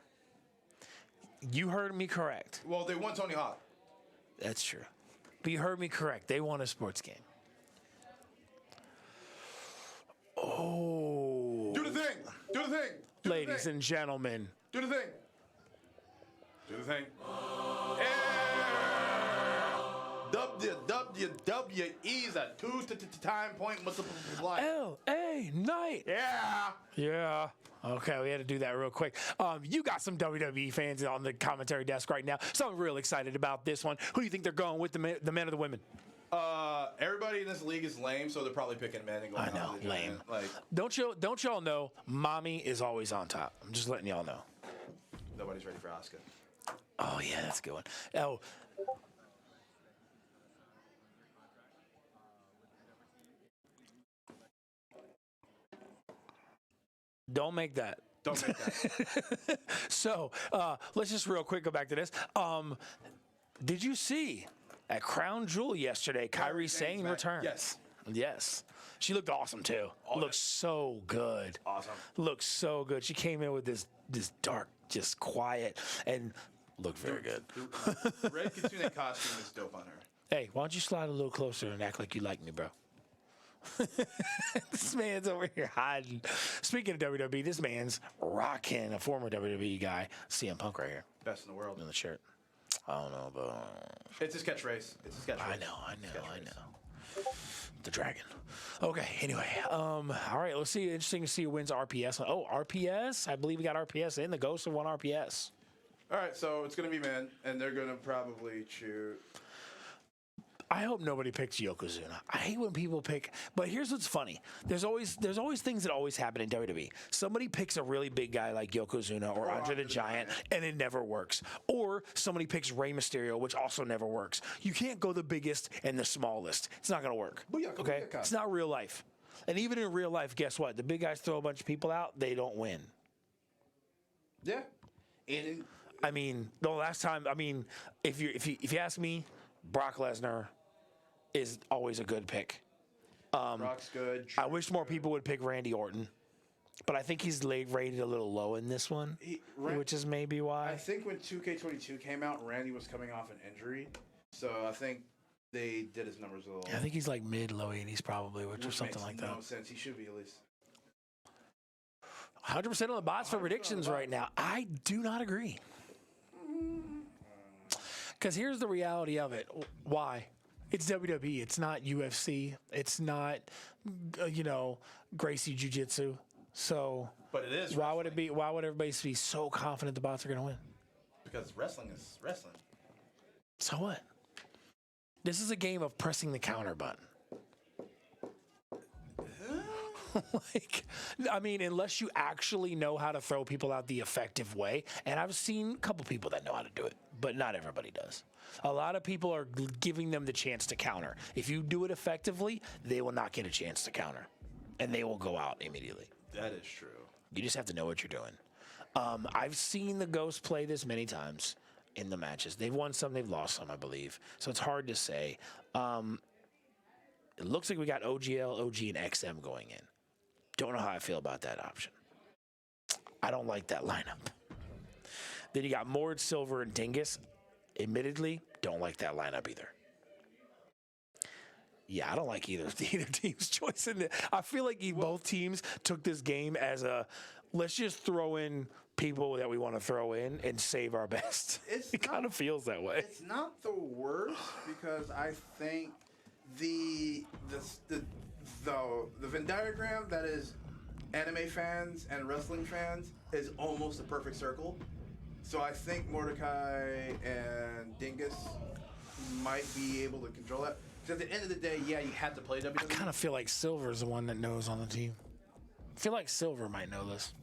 You heard me correct. Well, they won Tony Hawk. That's true. But you heard me correct. They won a sports game. Oh. Do the thing. Do the thing. Do Ladies the thing. and gentlemen. Do the thing. Do the thing. WWE's a 2-time point multiplier. L.A. Knight. Yeah. Yeah. Okay, we had to do that real quick. You got some WWE fans on the commentary desk right now, so I'm real excited about this one. Who do you think they're going with, the men or the women? Everybody in this league is lame, so they're probably picking men and going. I know, lame. Like, don't y'all know? Mommy is always on top. I'm just letting y'all know. Nobody's ready for Asuka. Oh yeah, that's a good one. Oh. Don't make that. Don't make that. So let's just real quick go back to this. Did you see at Crown Jewel yesterday, Kairi Sane returned? Yes. Yes. She looked awesome too. Looked so good. Awesome. Looked so good. She came in with this dark, just quiet, and looked very good. The red Kitsune costume is dope on her. Hey, why don't you slide a little closer and act like you like me, bro? This man's over here hiding. Speaking of WWE, this man's rocking a former WWE guy, CM Punk right here. Best in the world. In the shirt. I don't know, but it's his catchphrase. It's his catchphrase. I know. The dragon. Okay, anyway. All right, let's see. Interesting to see who wins RPS. Oh, RPS? I believe we got RPS in. The Ghosts have won RPS. All right, so it's going to be men, and they're going to probably choose. I hope nobody picks Yokozuna. I hate when people pick, but here's what's funny. There's always things that always happen in WWE. Somebody picks a really big guy like Yokozuna or Andre the Giant, and it never works. Or somebody picks Rey Mysterio, which also never works. You can't go the biggest and the smallest. It's not going to work. Okay? It's not real life. And even in real life, guess what? The big guys throw a bunch of people out, they don't win. Yeah. I mean, the last time, if you ask me, Brock Lesnar is always a good pick. Brock's good. I wish more people would pick Randy Orton, but I think he's rated a little low in this one, which is maybe why. I think when 2K22 came out, Randy was coming off an injury, so I think they did his numbers a little. I think he's like mid-low 80s probably, which or something like that. No sense. He should be at least. 100% on the bots for predictions right now. I do not agree. Because here's the reality of it. Why? It's WWE. It's not UFC. It's not, Gracie Jiu-Jitsu. So, but it is. Why would it be? Why would everybody be so confident the bots are going to win? Because wrestling is wrestling. So what? This is a game of pressing the counter button. Unless you actually know how to throw people out the effective way, and I've seen a couple people that know how to do it, but not everybody does. A lot of people are giving them the chance to counter. If you do it effectively, they will not get a chance to counter, and they will go out immediately. That is true. You just have to know what you're doing. I've seen the Ghosts play this many times in the matches. They've won some, they've lost some, I believe. So it's hard to say. It looks like we got OGL, OG, and XM going in. Don't know how I feel about that option. I don't like that lineup. Then you got Mord, Silver, and Dingus. Admittedly, don't like that lineup either. Yeah, I don't like either team's choice in it. I feel like both teams took this game as a let's just throw in people that we want to throw in and save our best. It kind of feels that way. It's not the worst because I think the Venn diagram that is anime fans and wrestling fans is almost a perfect circle. So I think Mordecai and Dingus might be able to control that. Because at the end of the day, yeah, you have to play WWE. I kind of feel like Silver's the one that knows on the team. I feel like Silver might know this.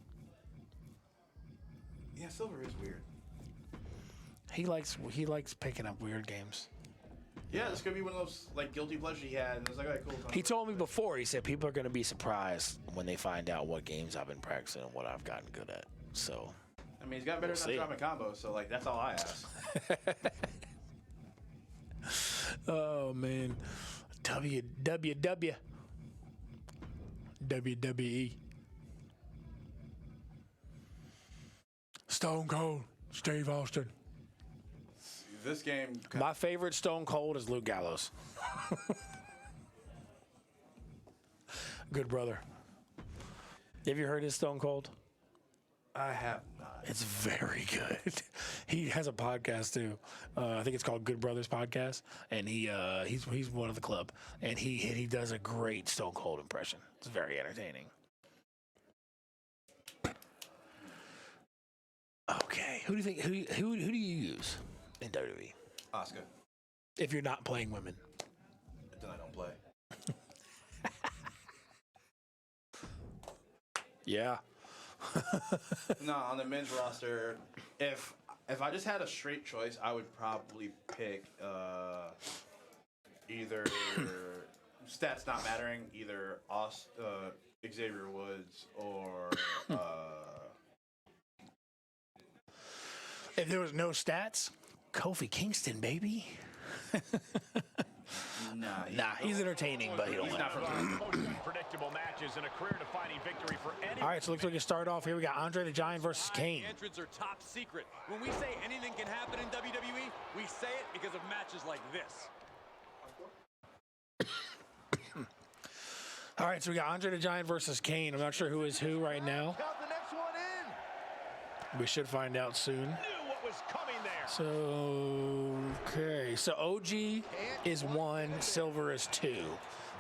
Yeah, Silver is weird. He likes picking up weird games. Yeah, this could be one of those like guilty pleasures he had. And it was like, all right, cool. He told me before, he said people are going to be surprised when they find out what games I've been practicing and what I've gotten good at. So, I mean, he's got better than dropping combos, so like that's all I ask. Oh man, WWE. Stone Cold Steve Austin. This game. My favorite Stone Cold is Luke Gallows. Good brother. Have you heard his Stone Cold? I have not. It's very good. He has a podcast too. I think it's called Good Brothers Podcast, and he's one of the club, and he does a great Stone Cold impression. It's very entertaining. Okay, who do you think? Who do you use in WWE? Asuka. If you're not playing women, then I don't play. Yeah. No, on the men's roster, if I just had a straight choice, I would probably pick either stats not mattering, either Xavier Woods or. If there was no stats, Kofi Kingston, baby. Nah, he's entertaining, but he don't win. Predictable matches and a career-defining victory for any. All right, so looks like we start off here. We got Andre the Giant versus Kane. Entrants are top secret. When we say anything can happen in WWE, we say it because of matches like this. All right, so we got Andre the Giant versus Kane. I'm not sure who is who right now. Count the next one in. We should find out soon. Knew what was coming there. So, okay. So OG is 1, Silver is 2.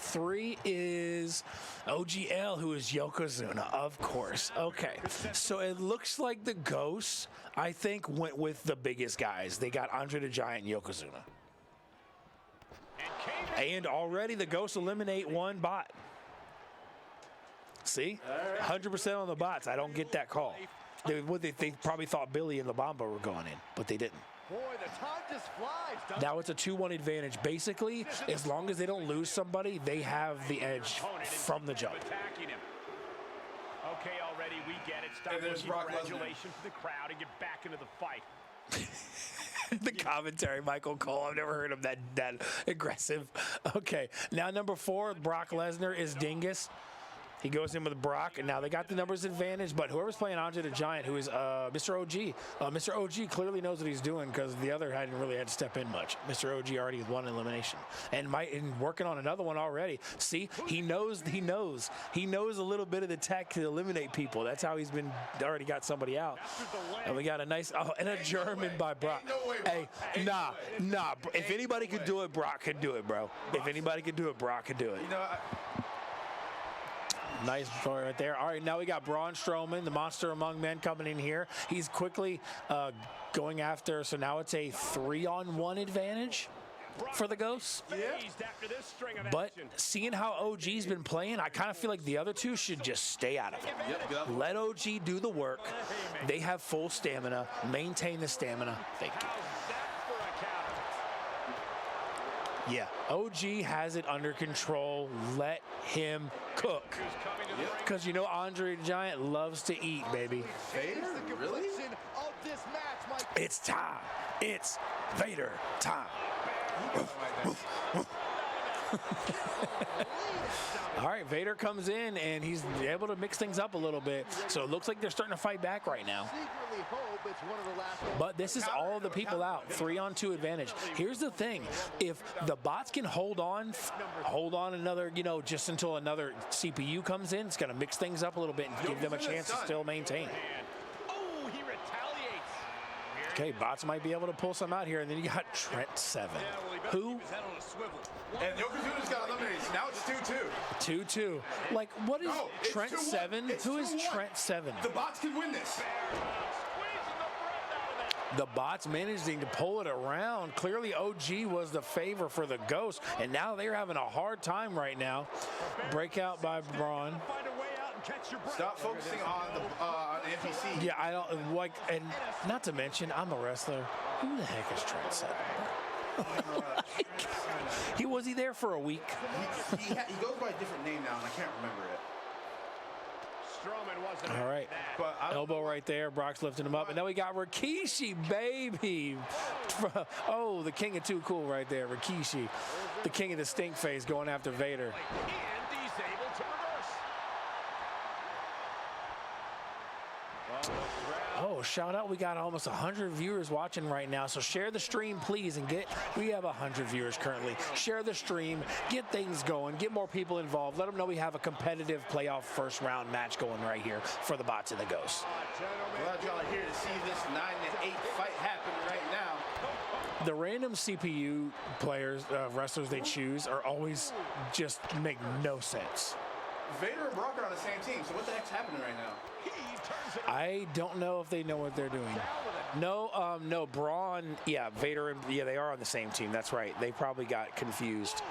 3 is OGL, who is Yokozuna, of course. Okay. So it looks like the Ghosts, I think, went with the biggest guys. They got Andre the Giant and Yokozuna. And already the Ghosts eliminate one bot. See? 100% on the bots. I don't get that call. They probably thought Billy and La Bamba were going in, but they didn't. Boy, the time just flies. Now it's a 2-1 advantage. Basically, as long as they don't lose somebody, they have the edge from the jump. Okay, already we get it. Stop with congratulations to the crowd and get back into the fight. The commentary, Michael Cole. I've never heard him that aggressive. Okay, now number 4, Brock Lesnar is Dingus. He goes in with Brock, and now they got the numbers advantage, but whoever's playing Andre the Giant, who is Mr. OG, Mr. OG clearly knows what he's doing because the other hadn't really had to step in much. Mr. OG already won elimination and working on another one already. See, he knows a little bit of the tech to eliminate people. That's how he's already got somebody out. And we got a nice, and a German by Brock. Hey, nah. If anybody could do it, Brock could do it, bro. If anybody could do it, Brock could do it. Nice story right there. All right, now we got Braun Strowman, the monster among men, coming in here. He's quickly going after, so now it's a 3-on-1 advantage for the Ghosts. But seeing how OG's been playing, I kind of feel like the other two should just stay out of it. Let OG do the work. They have full stamina. Maintain the stamina. Thank you. Yeah, OG has it under control. Let him cook. Because you know Andre the Giant loves to eat, baby. Vader? Really? It's time. It's Vader time. All right, Vader comes in, and he's able to mix things up a little bit. So it looks like they're starting to fight back right now. But this is all the people out. 3-on-2 advantage. Here's the thing. If the bots can hold on another, just until another CPU comes in, it's going to mix things up a little bit and give them a chance to still maintain. Oh, he retaliates. Okay, bots might be able to pull some out here. And then you got Trent 7. Who? And Yokozuna's got eliminated. So now it's 2-2. 2-2. Like, what is Trent 2-1. 7? Who is 2-1. Trent 7? The bots can win this. The bots managing to pull it around. Clearly, OG was the favor for the Ghost, and now they're having a hard time right now. Breakout by Braun. Stop focusing on the NPC. Yeah, I don't like, and not to mention, I'm a wrestler. Who the heck is Trent 7? Was he there for a week? He goes by a different name now, and I can't remember it. All right, elbow right there. Brock's lifting him up, and then we got Rikishi, baby. Oh, the king of Too Cool right there, Rikishi, the king of the stink face, going after Vader. Oh, shout out. We got almost 100 viewers watching right now. So share the stream, please, and we have 100 viewers currently. Share the stream, get things going, get more people involved. Let them know we have a competitive playoff first round match going right here for the bots and the Ghosts. Glad y'all are here to see this 9-8 fight happen right now. The random CPU players, wrestlers they choose are always just make no sense. Vader and Brock are on the same team, so what the heck's happening right now? I don't know if they know what they're doing. No, Braun, Vader, and they are on the same team. That's right. They probably got confused.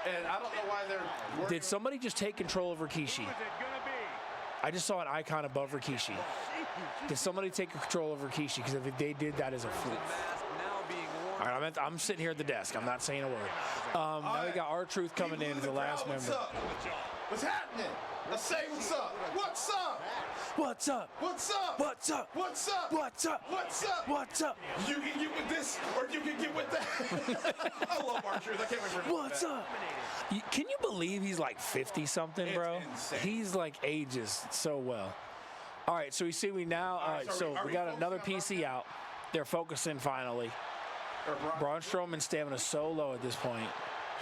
And I don't know why they're working. Did somebody just take control of Rikishi? I just saw an icon above Rikishi. Did somebody take control of Rikishi? Because if they did, that is a fluke. All right, I'm sitting here at the desk. I'm not saying a word. Now we got R-Truth coming in as the last member. What's happening? Let's say what's up. What's up? What's up? What's up? What's up? What's up? What's up? What's up? What's up? You can get with this, or you can get with that. I love R-Truth. I can't remember. What's up? Can you believe he's like 50-something, bro? Insane. He's like ages so well. All right, so we now. We got another PC out. They're focusing finally. Braun Strowman's stamina so low at this point.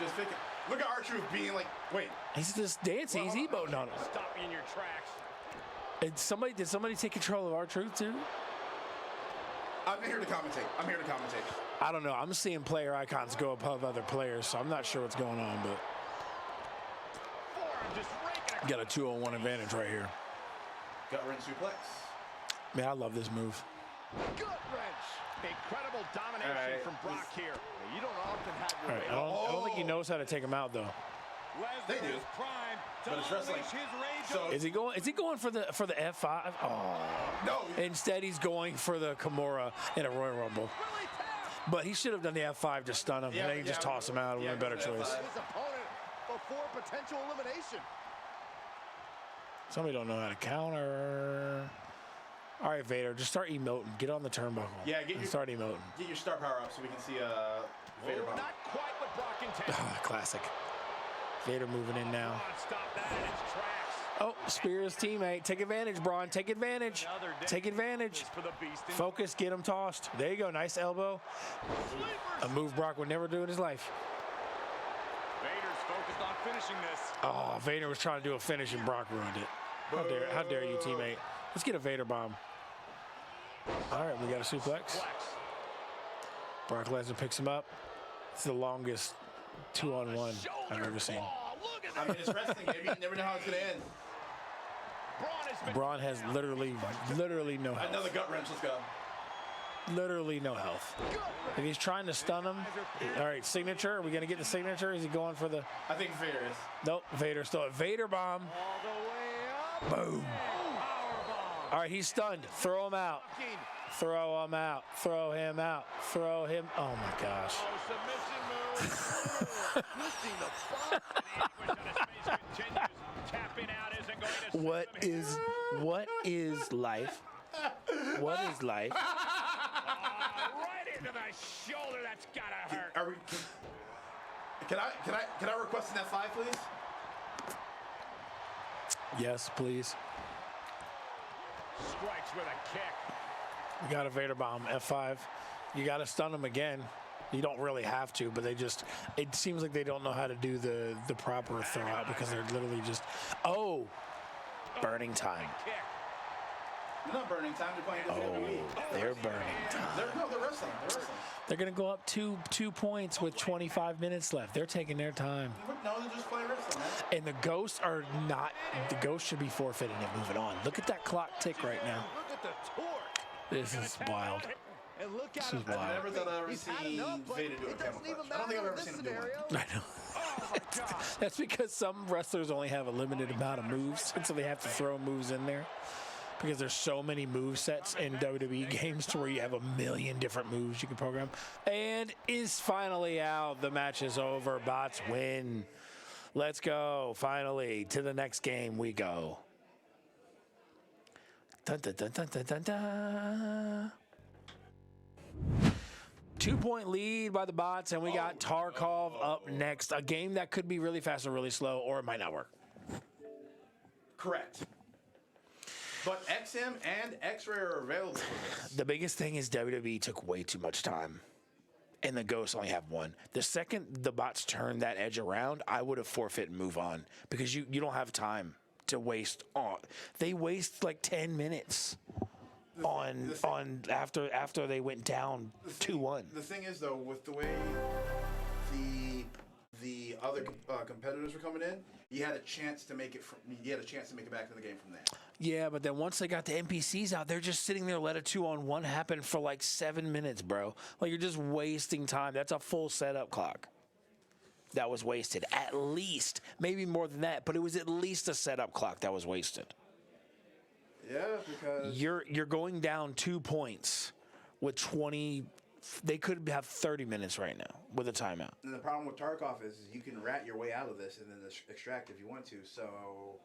Just thinking. Look at R-Truth being like, wait. He's just dancing. He's emoting on him. Stop me in your tracks. Did somebody take control of R-Truth too? I'm here to commentate. I don't know. I'm seeing player icons go above other players, so I'm not sure what's going on, but got a 2-on-1 advantage right here. Gut wrench suplex. Man, I love this move. Gut wrench. Incredible domination from Brock here. You don't often have your I don't think he knows how to take him out though. They do. But it's wrestling. So Is he going for the F5? Oh. No. Instead, he's going for the Kimura in a Royal Rumble. But he should have done the F5 to stun him, and then he just toss him out. It would have been a better choice. His opponent before potential elimination. Somebody don't know how to counter. All right, Vader, just start emoting. Get on the turnbuckle. Yeah, start emoting. Get your star power up so we can see Vader bomb. Not quite what Brock intended. Classic. Vader moving in now. Stop that in its tracks. Oh, spear his teammate. Take advantage, Braun. Take advantage. Take advantage. Focus. Get him tossed. There you go. Nice elbow. A move Brock would never do in his life. Vader's focused on finishing this. Oh, Vader was trying to do a finish and Brock ruined it. How dare you, teammate? Let's get a Vader bomb. All right, we got a suplex. Brock Lesnar picks him up. It's the longest 2-on-1 I've ever seen. I mean, it's wrestling, baby. You never know how it's going to end. Braun has literally no health. Another gut wrench. Let's go. Literally no health. If he's trying to stun him, all right, signature. Are we going to get the signature? Is he going for the... I think Vader is. Nope, Vader still. Vader bomb. Boom. All right, he's stunned. Throw him out. Throw him out. Throw him out. Throw him. Oh, my gosh. What is life? What is life? Right into the shoulder. That's gotta hurt. Can I request an F5, please? Yes, please. Strikes with a kick. You got a Vader bomb, F5. You got to stun them again. You don't really have to, but it seems like they don't know how to do the proper throw out because they're literally just, burning time. They're not burning time. They're playing WWE. They're burning time. They're wrestling. They're going to go up two points with 25 minutes left. They're taking their time. No, they're just playing wrestling, man. And the Ghosts are not. The Ghosts should be forfeiting and moving on. Look at that clock tick right now. Look at the torque. This is wild. And look This at is him. wild. I never thought I'd ever seen Vader do a camel clutch. I don't think I've ever seen him do one. I know. That's because some wrestlers only have a limited amount of moves, and so they have to throw moves in there. Because there's so many move sets in WWE games to where you have a million different moves you can program. And is finally out. The match is over. Bots win. Let's go. Finally, to the next game we go. Dun, dun, dun, dun, dun, dun, dun. 2-point lead by the Bots, and we got Tarkov up next. A game that could be really fast or really slow, or it might not work. Correct. But XM and X-Ray are available for this. The biggest thing is WWE took way too much time, and the Ghosts only have one. The second the Bots turn that edge around, I would have forfeit and move on because you don't have time to waste on. They waste like 10 minutes on after they went down 2-1. The thing is, though, with the way the other competitors were coming in, you had a chance to make it. You had a chance to make it back to the game from there. Yeah, but then once they got the NPCs out, they're just sitting there, let a 2-on-1 happen for like 7 minutes, bro. Like, you're just wasting time. That's a full setup clock that was wasted. At least, maybe more than that, but it was at least a setup clock that was wasted. Yeah, because You're going down 2 points with 20. They could have 30 minutes right now with a timeout. And the problem with Tarkov is you can rat your way out of this and then extract if you want to. So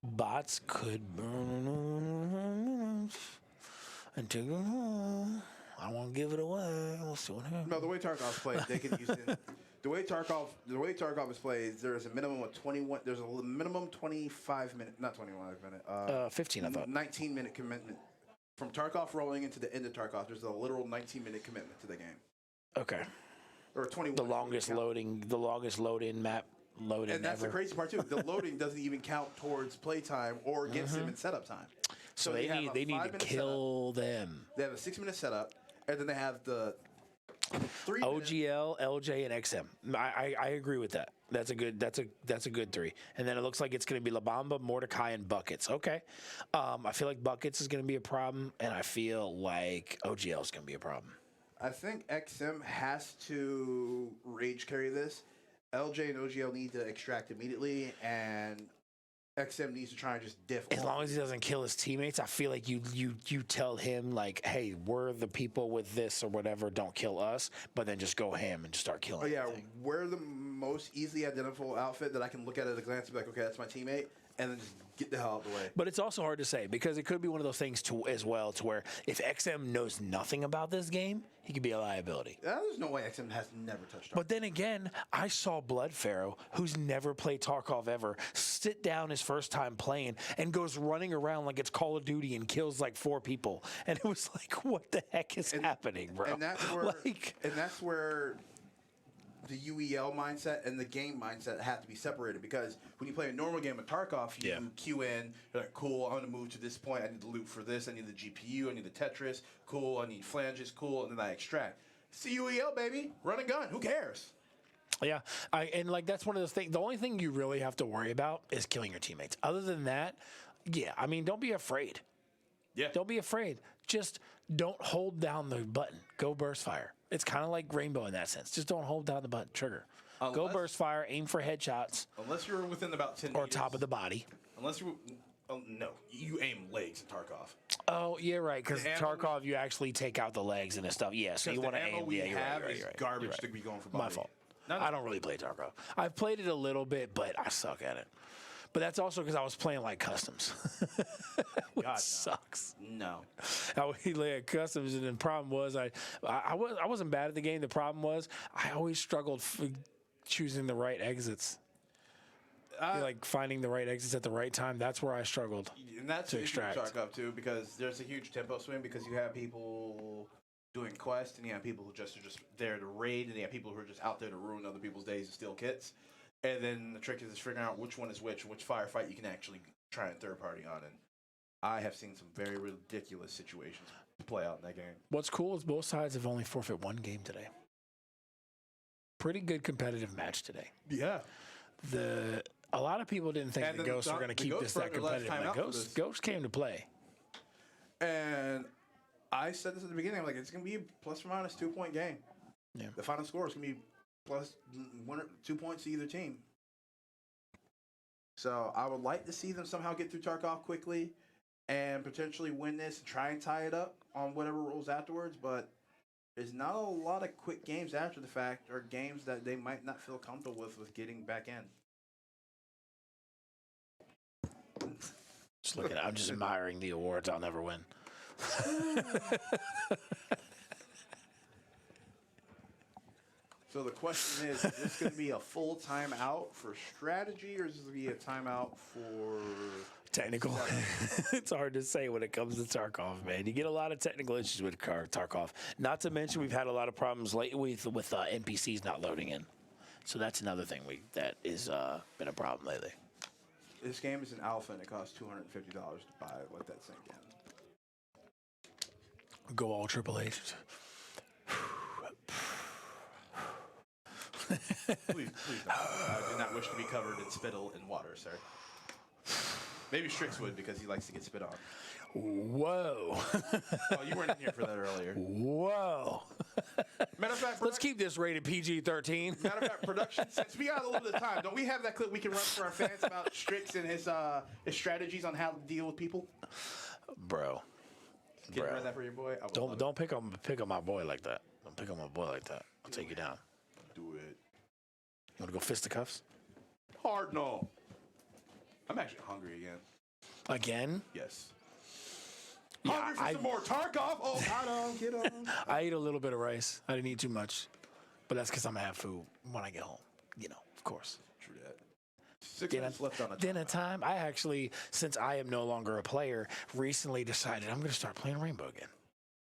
Bots could burn until I won't give it away. We'll see what happens. no, the way Tarkov's played, they can use it. The way Tarkov is played, there is a minimum of 21. There's a minimum 25 minute, not 21 minute. 15, I thought. 19-minute commitment from Tarkov rolling into the end of Tarkov. There's a literal 19-minute commitment to the game. Okay. Or 21. The longest load-in map load-in And that's ever. the crazy part too. The loading doesn't even count towards playtime or gets them in setup time. So they need to kill them. They have a 6-minute setup, and then they have the 3 minutes. OGL, LJ, and XM. I agree with that. That's a good 3. And then it looks like it's going to be La Bamba, Mordecai, and Buckets. Okay. I feel like Buckets is going to be a problem, and I feel like OGL is going to be a problem. I think XM has to rage carry this. LJ and OGL need to extract immediately, and XM needs to try and just diff. As long as he doesn't kill his teammates, I feel like you tell him like, hey, we're the people with this or whatever, don't kill us, but then just go ham and just start killing. Oh yeah, everything. we're the most easily identifiable outfit that I can look at a glance and be like, okay, that's my teammate, and then just get the hell out of the way. But it's also hard to say because it could be one of those things as well to where if XM knows nothing about this game, he could be a liability. There's no way XM has never touched Tarkov. But then again, I saw Blood Pharaoh, who's never played Tarkov ever, sit down his first time playing and goes running around like it's Call of Duty and kills like 4 people. And it was like, what the heck is happening, bro? And that's where the UEL mindset and the game mindset have to be separated, because when you play a normal game of Tarkov, you queue in, you're like, cool, I'm going to move to this point, I need the loot for this, I need the GPU, I need the Tetris, cool, I need flanges, cool, and then I extract. It's the UEL, baby. Run and gun. Who cares? Yeah, and like that's one of those things. The only thing you really have to worry about is killing your teammates. Other than that, yeah, I mean, don't be afraid. Yeah. Don't be afraid. Just don't hold down the button. Go burst fire. It's kind of like Rainbow in that sense. Just don't hold down the button trigger. Go burst fire. Aim for headshots. Unless you're within about 10 or meters. top of the body. Unless you, no, you aim legs in Tarkov. Oh, yeah, right. Because Tarkov, you actually take out the legs and stuff. Yeah, so you want to aim. We Yeah, you're have right, is you're right, garbage you're right. to be going for body. My fault. I don't really play Tarkov. I've played it a little bit, but I suck at it. But that's also because I was playing like customs, which sucks. No. I would play at customs, and the problem was I wasn't bad at the game. The problem was I always struggled choosing the right exits. Like finding the right exits at the right time. That's where I struggled. And that's to to extract. up too, because there's a huge tempo swing because you have people doing quests and you have people who just are just there to raid and you have people who are just out there to ruin other people's days and steal kits. And then the trick is just figuring out which one is which firefight you can actually try and third party on. And I have seen some very ridiculous situations play out in that game. What's cool is both sides have only forfeit one game today. Pretty good competitive match today. Yeah. A lot of people didn't think the Ghosts were going to keep this that competitive. Ghosts came to play. And I said this at the beginning. I'm like, it's going to be a plus or minus 2-point game. Yeah. The final score is going to be plus 1 or 2 points to either team. So I would like to see them somehow get through Tarkov quickly and potentially win this and try and tie it up on whatever rolls afterwards. But there's not a lot of quick games after the fact or games that they might not feel comfortable with getting back in. Just looking, I'm just admiring the awards I'll never win. So the question is this going to be a full timeout for strategy, or is this going to be a timeout for technical? It's hard to say when it comes to Tarkov, man. You get a lot of technical issues with Tarkov. Not to mention we've had a lot of problems lately with NPCs not loading in. So that's another thing that is been a problem lately. This game is an alpha and it costs $250 to buy. Let that sink in. Go all Triple H. Please don't. I do not wish to be covered in spittle and water, sir. Maybe Strix would because he likes to get spit on. Whoa. Oh, you weren't in here for that earlier. Whoa. Matter of fact, let's keep this rated PG-13. Matter of fact, production, since we got a little bit of time, don't we have that clip we can run for our fans about Strix and his strategies on how to deal with people? Bro. Can you run that for your boy? Don't pick on my boy like that. Don't pick on my boy like that. I'll take you down. Do it. You want to go fisticuffs? Hard no. I'm actually hungry again. Again? Yes. Yeah, hungry for some more Tarkov? Oh, get on. I ate a little bit of rice. I didn't eat too much. But that's because I'm going to have food when I get home. You know, of course. True that. 6 minutes left on a dinner time. I actually, since I am no longer a player, recently decided I'm going to start playing Rainbow again.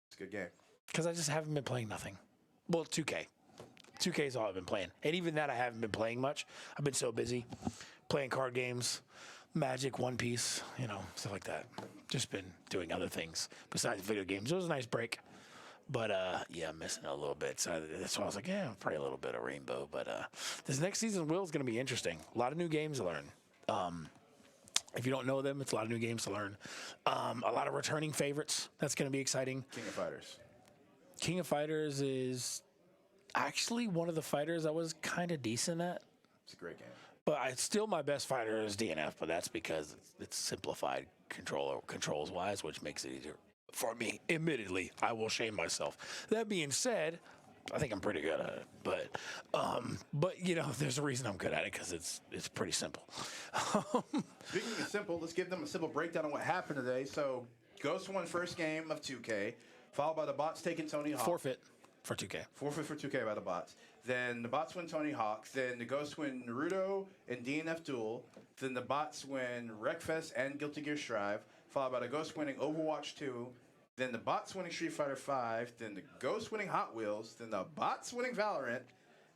It's a good game. Because I just haven't been playing nothing. Well, 2K. 2K is all I've been playing. And even that I haven't been playing much. I've been so busy playing card games, Magic, One Piece, you know, stuff like that. Just been doing other things besides video games. It was a nice break. But, yeah, I'm missing it a little bit. So that's why I was like, yeah, I'll play a little bit of Rainbow. But this next season, Will, is going to be interesting. A lot of new games to learn. If you don't know them, it's a lot of new games to learn. A lot of returning favorites. That's going to be exciting. King of Fighters. King of Fighters is actually one of the fighters I was kind of decent at. It's a great game. But still my best fighter is DNF, but that's because it's simplified controls-wise, which makes it easier for me. Admittedly, I will shame myself. That being said, I think I'm pretty good at it. But you know, there's a reason I'm good at it because it's pretty simple. Speaking of simple, let's give them a simple breakdown on what happened today. So, Ghost won first game of 2K, followed by the bots taking Tony Hawk. Forfeit for 2K. Forfeit for 2K by the bots. Then the bots win Tony Hawk. Then the Ghosts win Naruto and DNF Duel. Then the bots win Wreckfest and Guilty Gear Strive, followed by the Ghosts winning Overwatch 2. Then the bots winning Street Fighter 5. Then the Ghosts winning Hot Wheels. Then the bots winning Valorant.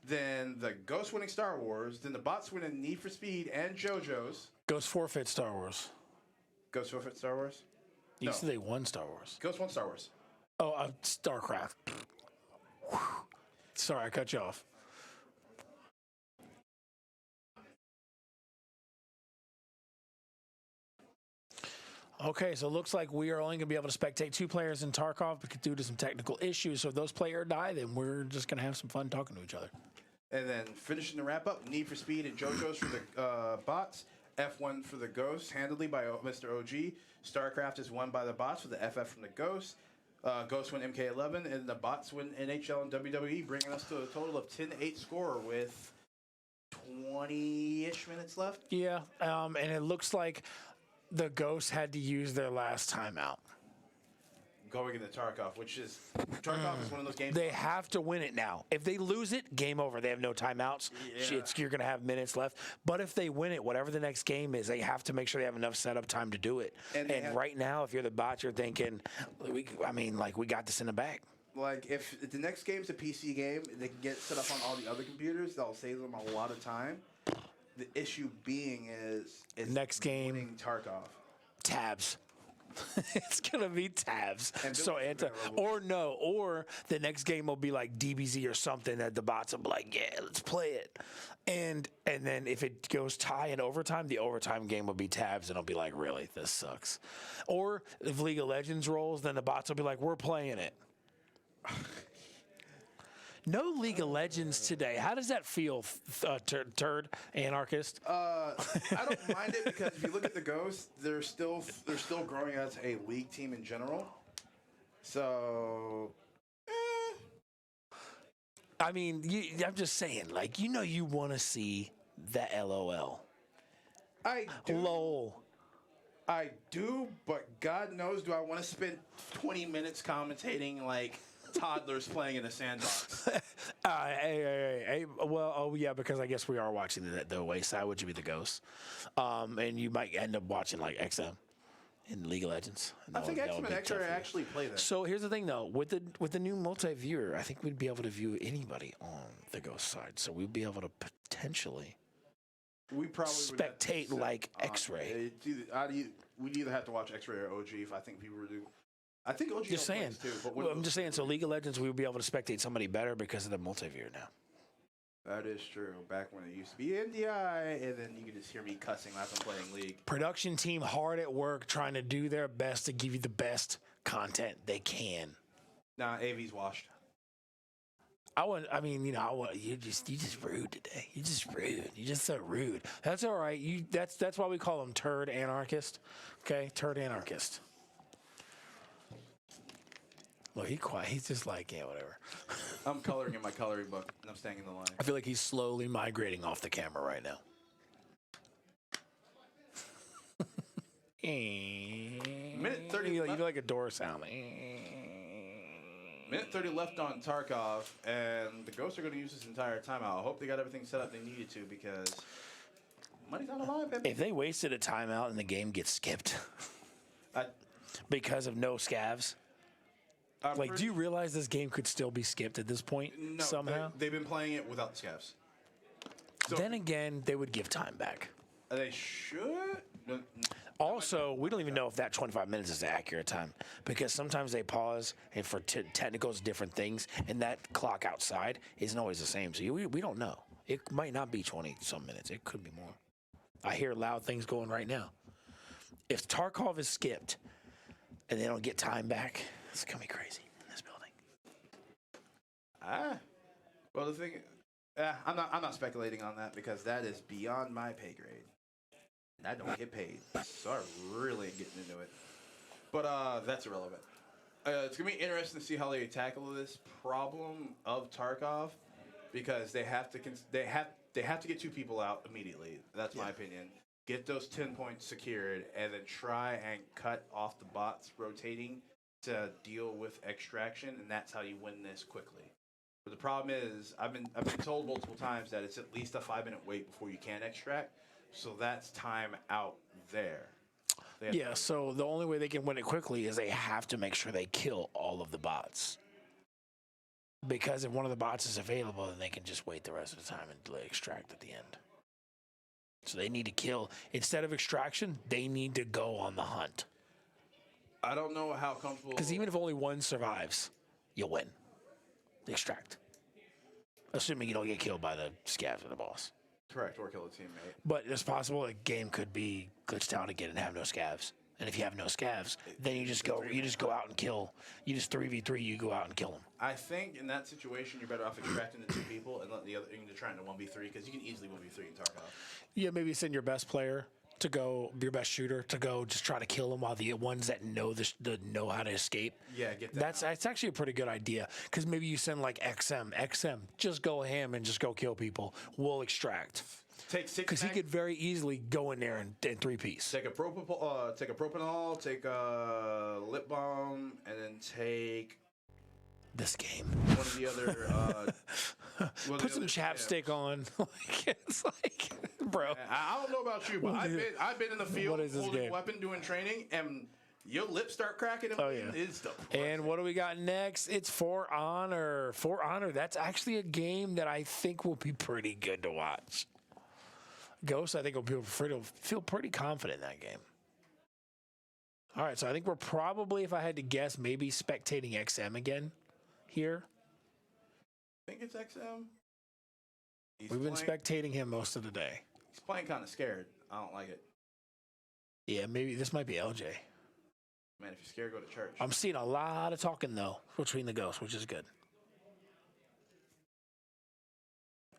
Then the Ghosts winning Star Wars. Then the bots winning Need for Speed and JoJo's. Ghost forfeit Star Wars. Ghosts forfeit Star Wars? You said they won Star Wars. Ghosts won Star Wars. Oh, StarCraft. Sorry, I cut you off. Okay, so it looks like we are only going to be able to spectate 2 players in Tarkov due to some technical issues. So if those players die, then we're just going to have some fun talking to each other. And then finishing the wrap up, Need for Speed and JoJo's for the bots. F1 for the Ghosts, handily by Mr. OG. StarCraft is won by the bots with the FF from the Ghosts. Ghosts win MK11, and the bots win NHL and WWE, bringing us to a total of 10-8 score with 20-ish minutes left. Yeah, and it looks like the Ghosts had to use their last timeout. going into Tarkov, which is Tarkov is one of those games. They have to win it now. If they lose it, game over. They have no timeouts. Yeah. You're going to have minutes left. But if they win it, whatever the next game is, they have to make sure they have enough setup time to do it. And right now, if you're the bot, you're thinking, we got this in the bag. Like, if the next game's a PC game, they can get set up on all the other computers. That'll save them a lot of time. The issue being is next game winning Tarkov. Tabs. It's gonna be tabs. And So or the next game will be like DBZ or something that the bots will be like, yeah, let's play it. And then if it goes tie in overtime, the overtime game will be tabs, and it'll be like, really, this sucks. Or if League of Legends rolls, then the bots will be like, we're playing it. No League of Legends today. How does that feel, turd anarchist? I don't mind it because if you look at the Ghosts, they're still growing as a league team in general. So, I mean, I'm just saying, like, you want to see that LOL. I do. LOL. I do, but God knows, do I want to spend 20 minutes commentating like toddlers playing in a sandbox? Yeah, because I guess we are watching the Wayside, which would be the Ghost. And you might end up watching like XM in League of Legends. I think XM and XR actually play that. So here's the thing, though, with the new multi-viewer, I think we'd be able to view anybody on the Ghost side. So we'd be able to potentially spectate like X-Ray. We'd either have to watch X-Ray or OG if I think people were doing. I think OG just saying. Too, but I'm just saying. So League of Legends, we would be able to spectate somebody better because of the multi-viewer now. That is true. Back when it used to be NDI, and then you could just hear me cussing like I'm playing League. Production team hard at work trying to do their best to give you the best content they can. Nah, AV's washed. You just rude today. You just rude. You just so rude. That's all right. That's why we call him turd anarchist. Okay, turd anarchist. Well, he's quiet. He's just like, yeah, whatever. I'm coloring in my coloring book, and I'm staying in the line. I feel like he's slowly migrating off the camera right now. Minute 30. You do like a door sound. Minute 30 left on Tarkov, and the Ghosts are going to use this entire timeout. I hope they got everything set up they needed to because money's on the line, baby. If they wasted a timeout and the game gets skipped because of no scavs, do you realize this game could still be skipped at this point somehow? They've been playing it without the scavs. So then again, they would give time back. They should. Also, we don't even know if that 25 minutes is the accurate time because sometimes they pause and for technicals, different things, and that clock outside isn't always the same. So we don't know. It might not be 20-some minutes. It could be more. I hear loud things going right now. If Tarkov is skipped and they don't get time back, it's going to be crazy in this building. Well, the thing, I'm not speculating on that because that is beyond my pay grade. And I don't get paid, so I really ain't getting into it. But that's irrelevant. It's gonna be interesting to see how they tackle this problem of Tarkov because they have to get 2 people out immediately. That's my opinion. Get those 10 points secured, and then try and cut off the bots rotating to deal with extraction, and that's how you win this quickly. But the problem is, I've been told multiple times that it's at least a 5-minute wait before you can extract. So that's time out there. Yeah, so the only way they can win it quickly is they have to make sure they kill all of the bots. Because if one of the bots is available, then they can just wait the rest of the time and extract at the end. So they need to kill. Instead of extraction, they need to go on the hunt. I don't know how comfortable... Because even if only one survives, you'll win. Extract. Assuming you don't get killed by the scavs or the boss. Correct, or kill a teammate. But it's possible a game could be glitched out again and have no scavs. And if you have no scavs, then you just go out and kill. You just 3v3, you go out and kill them. I think in that situation, you're better off extracting the 2 people and let the other try to 1v3 because you can easily 1v3 in Tarkov. Yeah, maybe send your best player to go, your best shooter to go just try to kill them while the ones that know know how to escape. Yeah, get that. That's actually a pretty good idea because maybe you send like XM, just go ham and just go kill people. We'll extract. Take 6 because he could very easily go in there and 3-piece. Take a propanol, take a lip balm, and then take this game. One of the other. Put some chapstick on. It's like, bro. I don't know about you, but I've been in the field holding a weapon, doing training, and your lips start cracking. Oh yeah. And what do we got next? It's For Honor. For Honor. That's actually a game that I think will be pretty good to watch. Ghost, I think, will feel pretty confident in that game. All right, so I think we're probably, if I had to guess, maybe spectating XM again here. I think it's XM. We've been spectating him most of the day. He's playing kind of scared. I don't like it. Yeah, maybe this might be LJ. Man, if you're scared, go to church. I'm seeing a lot of talking, though, between the ghosts, which is good.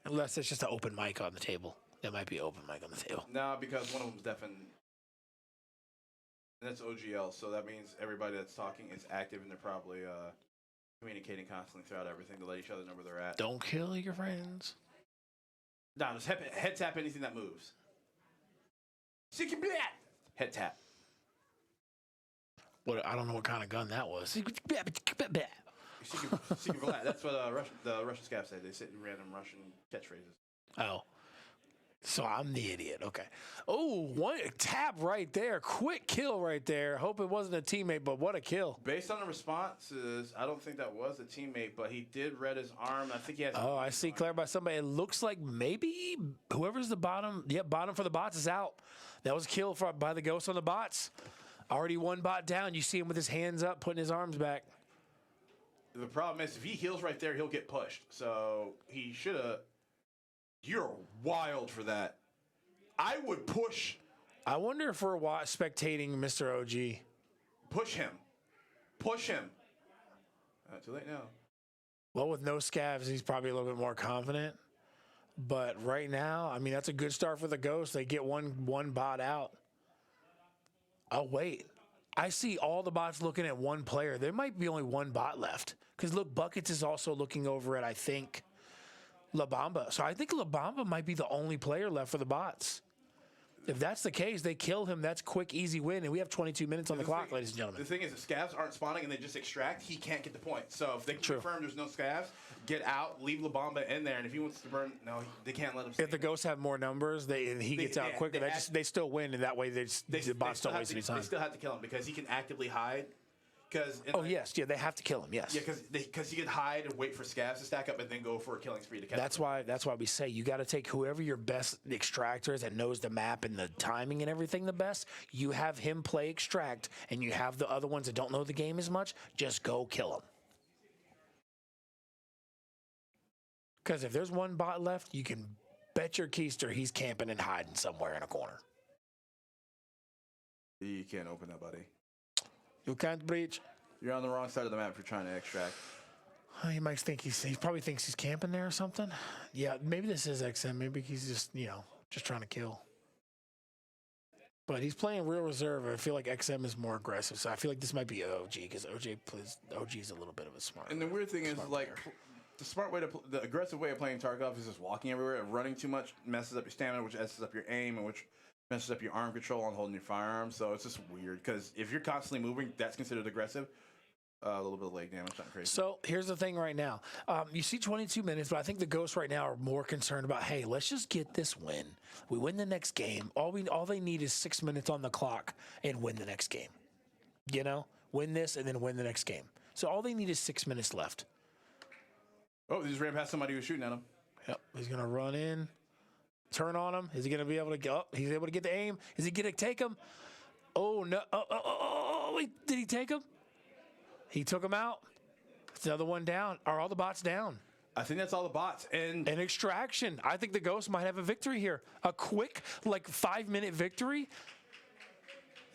Unless it's just an open mic on the table. There might be an open mic on the table. No, because one of them's deaf and that's OGL, so that means everybody that's talking is active and they're probably communicating constantly throughout everything to let each other know where they're at. Don't kill your friends. No, just head tap anything that moves. Head tap. What, I don't know what kind of gun that was. That's what the Russian scabs say. They say random Russian catchphrases. Oh. So I'm the idiot. Okay. Oh, one tap right there. Quick kill right there. Hope it wasn't a teammate, but what a kill. Based on the responses, I don't think that was a teammate, but he did red his arm. I think he has. Oh, I see. Cleared by somebody. It looks like maybe whoever's the bottom. Yep, bottom for the bots is out. That was a kill by the ghost on the bots. Already one bot down. You see him with his hands up, putting his arms back. The problem is if he heals right there, he'll get pushed. So he should have. You're wild for that. I would push. I wonder if we're spectating Mr. OG. Push him. Push him. Too late now. Well, with no scavs, he's probably a little bit more confident. But right now, I mean, that's a good start for the Ghosts. They get one bot out. Oh, wait. I see all the bots looking at one player. There might be only one bot left. Because, look, Buckets is also looking over at, I think, La Bamba. So I think La Bamba might be the only player left for the bots. If that's the case, they kill him. That's quick, easy win. And we have 22 minutes on the clock, ladies and gentlemen. The thing is, if scavs aren't spawning and they just extract, he can't get the point. So if they confirm there's no scavs, get out, leave La Bamba in there. And if he wants to burn, no, they can't let him stay. If the Ghosts have more numbers, he gets out quicker. They still win, and that way the bots don't waste any time. They still have to kill him because he can actively hide. Yes, they have to kill him. Yes. Yeah, because he could hide and wait for scavs to stack up and then go for a killing spree to catch him. That's why we say you got to take whoever your best extractor is that knows the map and the timing and everything the best. You have him play extract, and you have the other ones that don't know the game as much. Just go kill him. Because if there's one bot left, you can bet your keister he's camping and hiding somewhere in a corner. You can't open that, buddy. You can't breach. You're on the wrong side of the map if you're trying to extract. He might think he probably thinks he's camping there or something. Yeah, maybe this is XM. Maybe he's just trying to kill. But he's playing real reserve. I feel like XM is more aggressive, so I feel like this might be OG because OG is a little bit of a smart. And the weird thing is, like, the aggressive way of playing Tarkov is just walking everywhere. Running too much messes up your stamina, which messes up your aim, and which messes up your arm control on holding your firearm. So it's just weird because if you're constantly moving, that's considered aggressive. A little bit of leg damage, not crazy. So here's the thing right now. You see 22 minutes, but I think the Ghosts right now are more concerned about, hey, let's just get this win. We win the next game. All they need is 6 minutes on the clock and win the next game. Win this and then win the next game. So all they need is 6 minutes left. Oh, they just ran past somebody who was shooting at him. Yep, he's going to run in. Turn on him. Is he going to be able to go? He's able to get the aim. Is he going to take him? Oh, no. Wait, did he take him? He took him out. It's another one down. Are all the bots down? I think that's all the bots. And extraction. I think the Ghosts might have a victory here. A quick, 5-minute victory.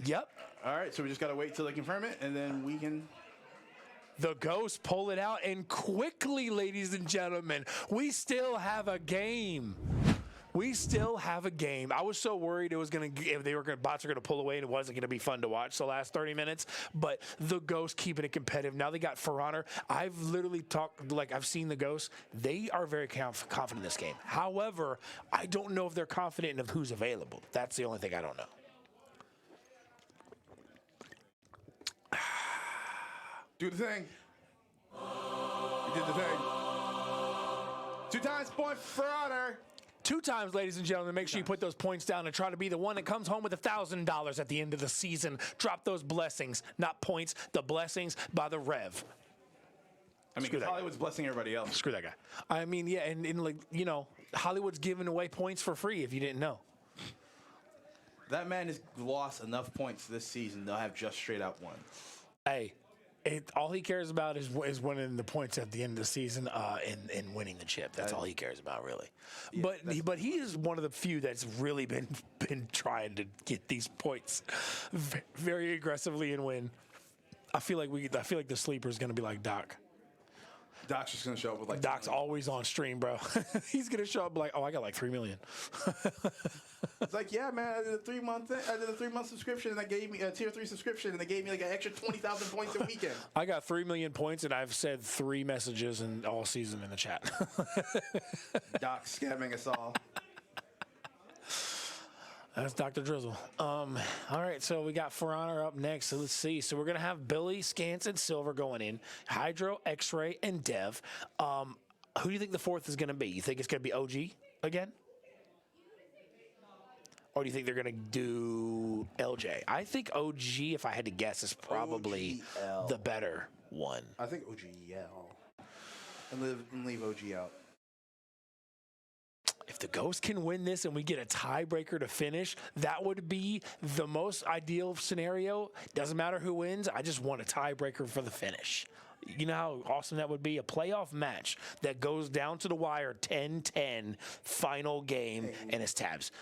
Yep. All right, so we just got to wait till they confirm it, and then we can... The Ghosts pull it out, and quickly, ladies and gentlemen, we still have a game. We still have a game. I was so worried it was going to, if bots were going to pull away and it wasn't going to be fun to watch the last 30 minutes. But the Ghosts keeping it competitive. Now they got For Honor. I've literally I've seen the Ghosts. They are very confident in this game. However, I don't know if they're confident of who's available. That's the only thing I don't know. Do the thing. You did the thing. 2 times point for honor. 2 times, ladies and gentlemen. Make sure you put those points down and try to be the one that comes home with $1,000 at the end of the season. Drop those blessings, not points, the blessings by the Rev. I mean, Hollywood's blessing everybody else. Screw that guy. I mean, yeah, and like, you know, Hollywood's giving away points for free if you didn't know. That man has lost enough points this season to have just straight out won. Hey, all he cares about is winning the points at the end of the season and winning the chip. That's all he cares about, really. Yeah, but he is one of the few that's really been trying to get these points very aggressively and win. I feel like the sleeper is going to be like Doc. Doc's just going to show up with like Doc's always on stream, bro. He's going to show up like, oh, I got like 3 million. It's like, yeah, man, I did a 3-month subscription, and they gave me a tier 3 subscription, and they gave me like an extra 20,000 points a weekend. I got 3 million points, and I've said 3 messages in all season in the chat. Doc scamming us all. That's Dr. Drizzle. All right, so we got For Honor up next. So let's see. So we're going to have Billy, Scance, and Silver going in. Hydro, X-Ray, and Dev. Who do you think the 4th is going to be? You think it's going to be OG again? Or do you think they're going to do LJ? I think OG, if I had to guess, is probably the better one. I think OGL. And leave OG out. If the Ghosts can win this and we get a tiebreaker to finish, that would be the most ideal scenario. Doesn't matter who wins. I just want a tiebreaker for the finish. You know how awesome that would be? A playoff match that goes down to the wire, 10-10, final game, and it's tabs.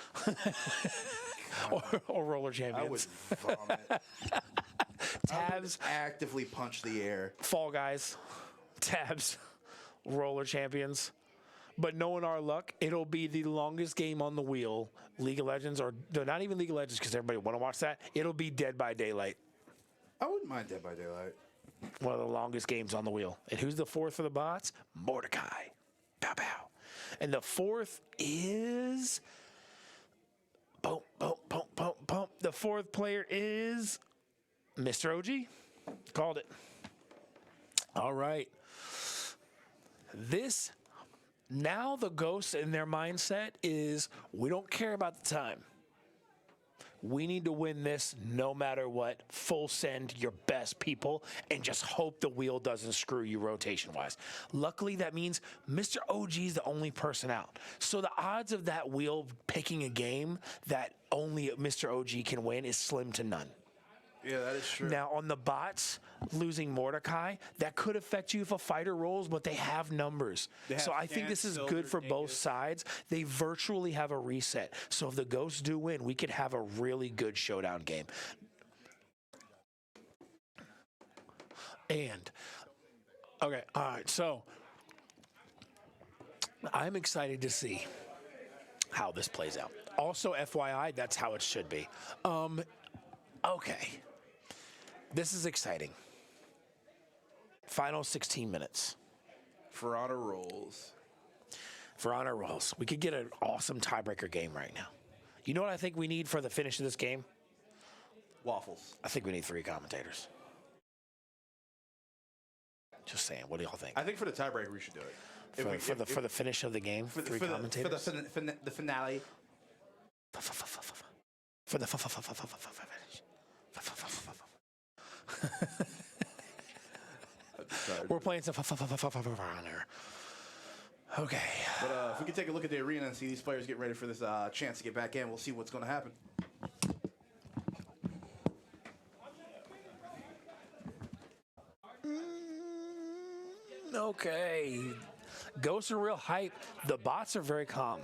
or roller champions. I would vomit. Tabs. I would actively punch the air. Fall Guys. Tabs. Roller champions. But knowing our luck, it'll be the longest game on the wheel. League of Legends, or not even League of Legends because everybody want to watch that. It'll be Dead by Daylight. I wouldn't mind Dead by Daylight. One of the longest games on the wheel. And who's the 4th for the bots? Mordecai. Pow, pow. And the 4th is... Boom, boom, boom, boom, boom. The 4th player is Mr. OG. Called it. All right. Now the Ghosts in their mindset is, we don't care about the time. We need to win this no matter what. Full send your best people and just hope the wheel doesn't screw you rotation-wise. Luckily, that means Mr. OG is the only person out. So the odds of that wheel picking a game that only Mr. OG can win is slim to none. Yeah, that is true. Now, on the bots, losing Mordecai, that could affect you if a fighter rolls, but they have numbers. So I think this is good for both sides. They virtually have a reset. So if the Ghosts do win, we could have a really good showdown game. Okay, all right, so I'm excited to see how this plays out. Also, FYI, that's how it should be. Okay. This is exciting. Final 16 minutes. For Honor rolls. For Honor rolls. We could get an awesome tiebreaker game right now. You know what I think we need for the finish of this game? Waffles. I think we need 3 commentators. Just saying. What do y'all think? I think for the tiebreaker, we should do it. For the finish of the game, 3 commentators? For the finale. For the finish. We're playing some Honor. Okay. But if we can take a look at the arena and see these players get ready for this chance to get back in, we'll see what's going to happen. Okay. Ghosts are real hype. The bots are very calm,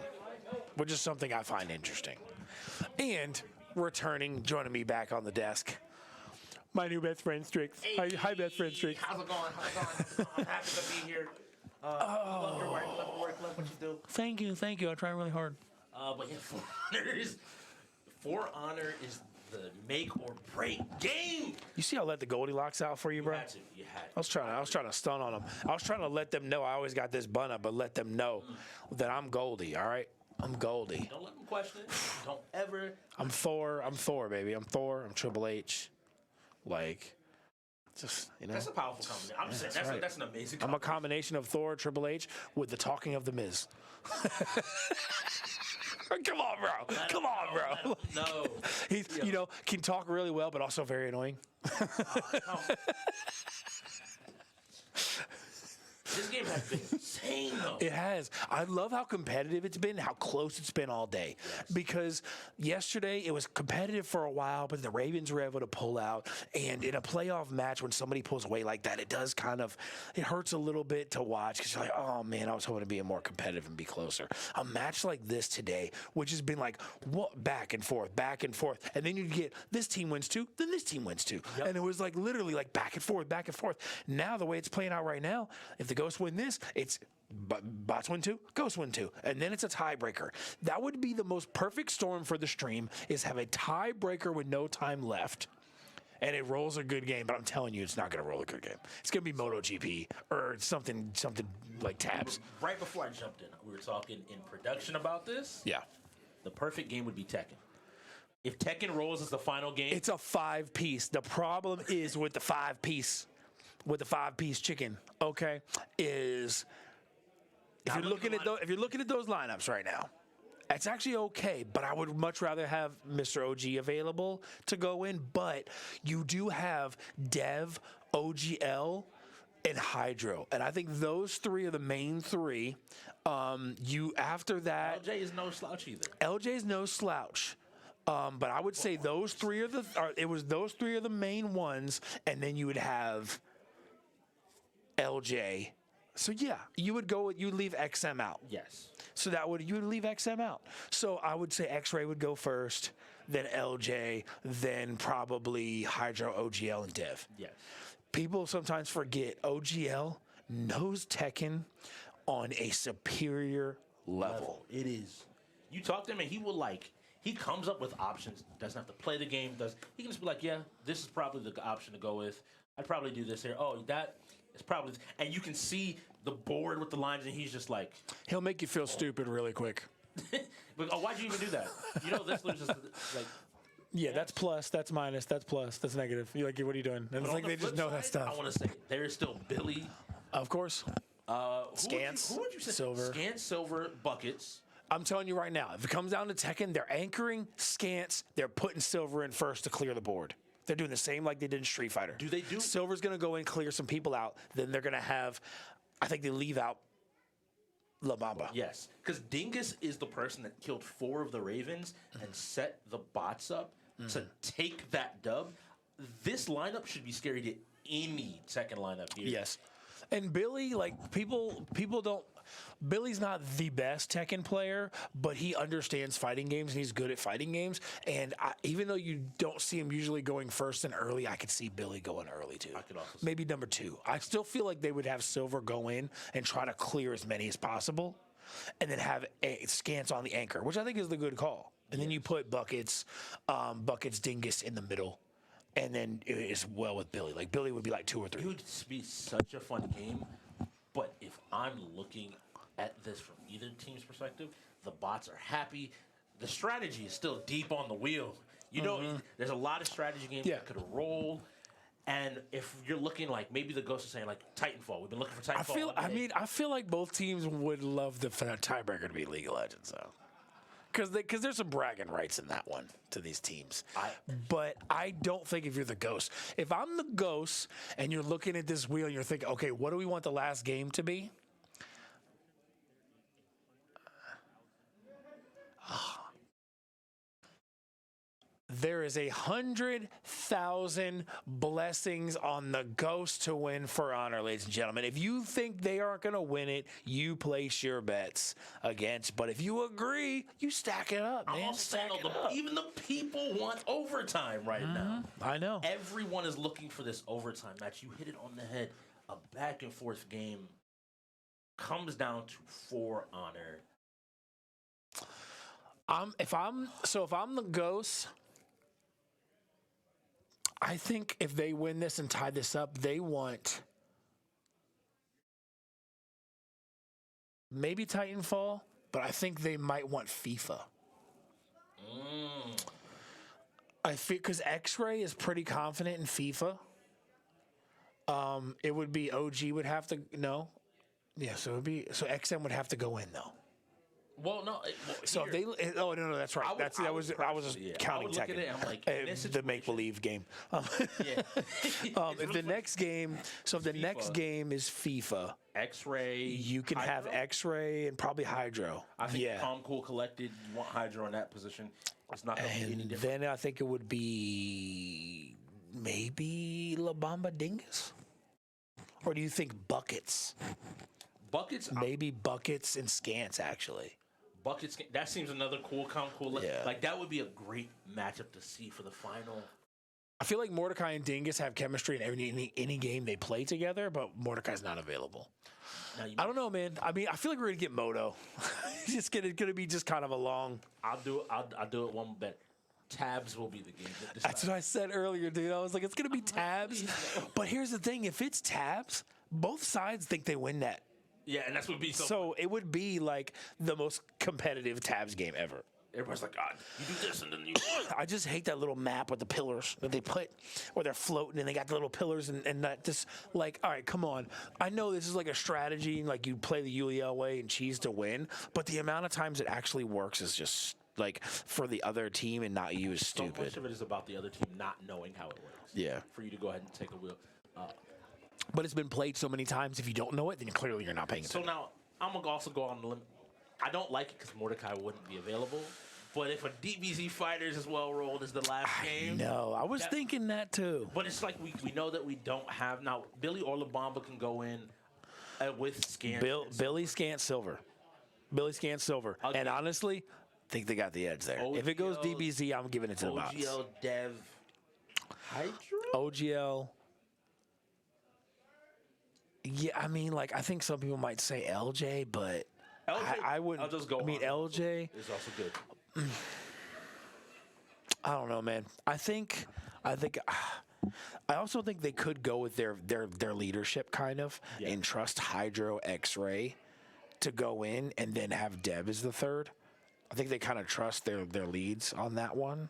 which is something I find interesting. And returning, joining me back on the desk, my new best friend, Strix. Hey, Hi, best friend, Strix. How's it going? I'm happy to be here. Love your work, love what you do. Thank you. I try really hard. But yeah, For Honor is the make or break game. You see, I let the Goldilocks out for you, bro. You had to. I was trying to stun on them. I was trying to let them know I always got this bun up, but let them know that I'm Goldie. All right, I'm Goldie. Don't let them question it. Don't ever. I'm Thor. I'm Thor, baby. I'm Thor. I'm Triple H. Like, just That's a powerful combination. I'm just saying right. that's an amazing. I'm a combination of Thor, Triple H, with the talking of the Miz. Come on, bro. Come on, bro. No. He's, can talk really well, but also very annoying. This game has been insane, though. It has. I love how competitive it's been, how close it's been all day. Yes. Because yesterday it was competitive for a while, but the Ravens were able to pull out. And in a playoff match, when somebody pulls away like that, it does it hurts a little bit to watch because you're like, oh, man, I was hoping to be more competitive and be closer. A match like this today, which has been like back and forth. And then you get this team wins two, then this team wins two. Yep. And it was like literally like back and forth. Now, the way it's playing out right now, if the Ghosts win this, it's Bots win two, Ghosts win two, and then it's a tiebreaker. That would be the most perfect storm for the stream, is have a tiebreaker with no time left, and it rolls a good game. But I'm telling you, it's not going to roll a good game. It's going to be MotoGP or something like tabs. Right before I jumped in, we were talking in production about this. Yeah. The perfect game would be Tekken. If Tekken rolls as the final game, it's a 5-piece. The problem is with the 5-piece. With the 5-piece chicken, okay, is if you're looking at those lineups right now, it's actually okay. But I would much rather have Mr. OG available to go in. But you do have Dev, OGL, and Hydro, and I think those three are the main three. After that, LJ is no slouch either. LJ is no slouch. But I would say those three are those three are the main ones, and then you would have LJ. So yeah, you would leave XM out. Yes. So you would leave XM out. So I would say X-Ray would go first, then LJ, then probably Hydro, OGL, and Dev. Yes. People sometimes forget OGL knows Tekken on a superior level. It is. You talk to him and he comes up with options. Doesn't have to play the game. He can just be like, yeah, this is probably the option to go with. I'd probably do this here. Oh, that is probably, and you can see the board with the lines, and he's just like, he'll make you feel stupid really quick. But, why'd you even do that? This loses like. Yeah, that's plus, that's minus, that's plus, that's negative. You're like, what are you doing? And it's like they just know that stuff. I want to say there is still Billy. Of course. Scants. Who would you say? Silver. Scants, Silver, Buckets. I'm telling you right now, if it comes down to Tekken, they're anchoring Scants. They're putting Silver in first to clear the board. They're doing the same like they did in Street Fighter. Do they do? Silver's going to go in, clear some people out. Then they're going to have, I think they leave out La Bamba. Yes, because Dingus is the person that killed 4 of the Ravens and set the bots up to take that dub. This lineup should be scary to any second lineup here. Yes. And Billy, like, people don't. Billy's not the best Tekken player, but he understands fighting games and he's good at fighting games. And even though you don't see him usually going first and early, I could see Billy going early too. I could also maybe number 2. I still feel like they would have Silver go in and try to clear as many as possible, and then have Scants on the anchor, which I think is the good call. And then you put Buckets, Dingus in the middle. And then it is well with Billy. Like, Billy would be like 2 or 3. It would be such a fun game. But if I'm looking at this from either team's perspective, the bots are happy. The strategy is still deep on the wheel. You know, there's a lot of strategy games that could roll. And if you're looking like maybe the Ghosts are saying like Titanfall, we've been looking for Titanfall. I feel like both teams would love the tiebreaker to be League of Legends, though. Because there's some bragging rights in that one to these teams. But I don't think if you're the Ghost. If I'm the Ghost and you're looking at this wheel and you're thinking, okay, what do we want the last game to be? There is 100,000 blessings on the Ghost to win For Honor, ladies and gentlemen. If you think they aren't going to win it, you place your bets against. But if you agree, you stack it up, man. Even the people want overtime right now. I know. Everyone is looking for this overtime match. You hit it on the head. A back and forth game comes down to For Honor. If I'm the Ghosts, I think if they win this and tie this up, they want maybe Titanfall, but I think they might want FIFA. I feel because X-Ray is pretty confident in FIFA. It would be OG would have to no, yeah. So it would be XM would have to go in though. Well, no. So if they, no, that's right. I was just counting look at it, I'm like, the make believe game. If the next game, if the next game is FIFA, X-Ray, you can have X-Ray and probably Hydro. I think Calm Cool Collected. You want Hydro in that position. It's not going to be any different. Then I think it would be maybe La Bamba Dingus, or do you think Buckets? Buckets, maybe Buckets and Scants actually. Buckets, that seems another cool. Yeah. Like, that would be a great matchup to see for the final. I feel like Mordecai and Dingus have chemistry in any game they play together, but Mordecai's not available. I don't know, man. I mean, I feel like we're going to get Moto. It's going to be just kind of a long... I'll do it one bet. Tabs will be the game. That's what I said earlier, dude. I was like, it's going to be Tabs. But here's the thing. If it's Tabs, both sides think they win that. Yeah, and that's what would be so it would be like the most competitive Tabs game ever. Everybody's like, God, you do this and then you. I just hate that little map with the pillars that they put, where they're floating and they got the little pillars and that just like, all right, come on. I know this is like a strategy, like you play the UEL way and cheese to win, but the amount of times it actually works is just like for the other team and not you is stupid. So much of it is about the other team not knowing how it works. Yeah. For you to go ahead and take a wheel. But it's been played so many times. If you don't know it, then clearly you're not paying attention. So now I'm gonna also go on the limit. I don't like it because Mordecai wouldn't be available. But if a DBZ fighter is as well rolled as the last game, no, I was thinking that too. But it's like we know that we don't have now. Billy or LaBamba can go in with Scant. Billy Scant Silver, okay. And honestly, I think they got the edge there. OGL, if it goes DBZ, I'm giving it to the bots. OGL, Dev, Hydro, OGL. Yeah, I mean, like, I think some people might say LJ, but I wouldn't. I'll just go. I mean, LJ is also good. I don't know, man. I also think they could go with their leadership kind of and trust Hydro X-Ray to go in and then have Deb as the third. I think they kind of trust their leads on that one.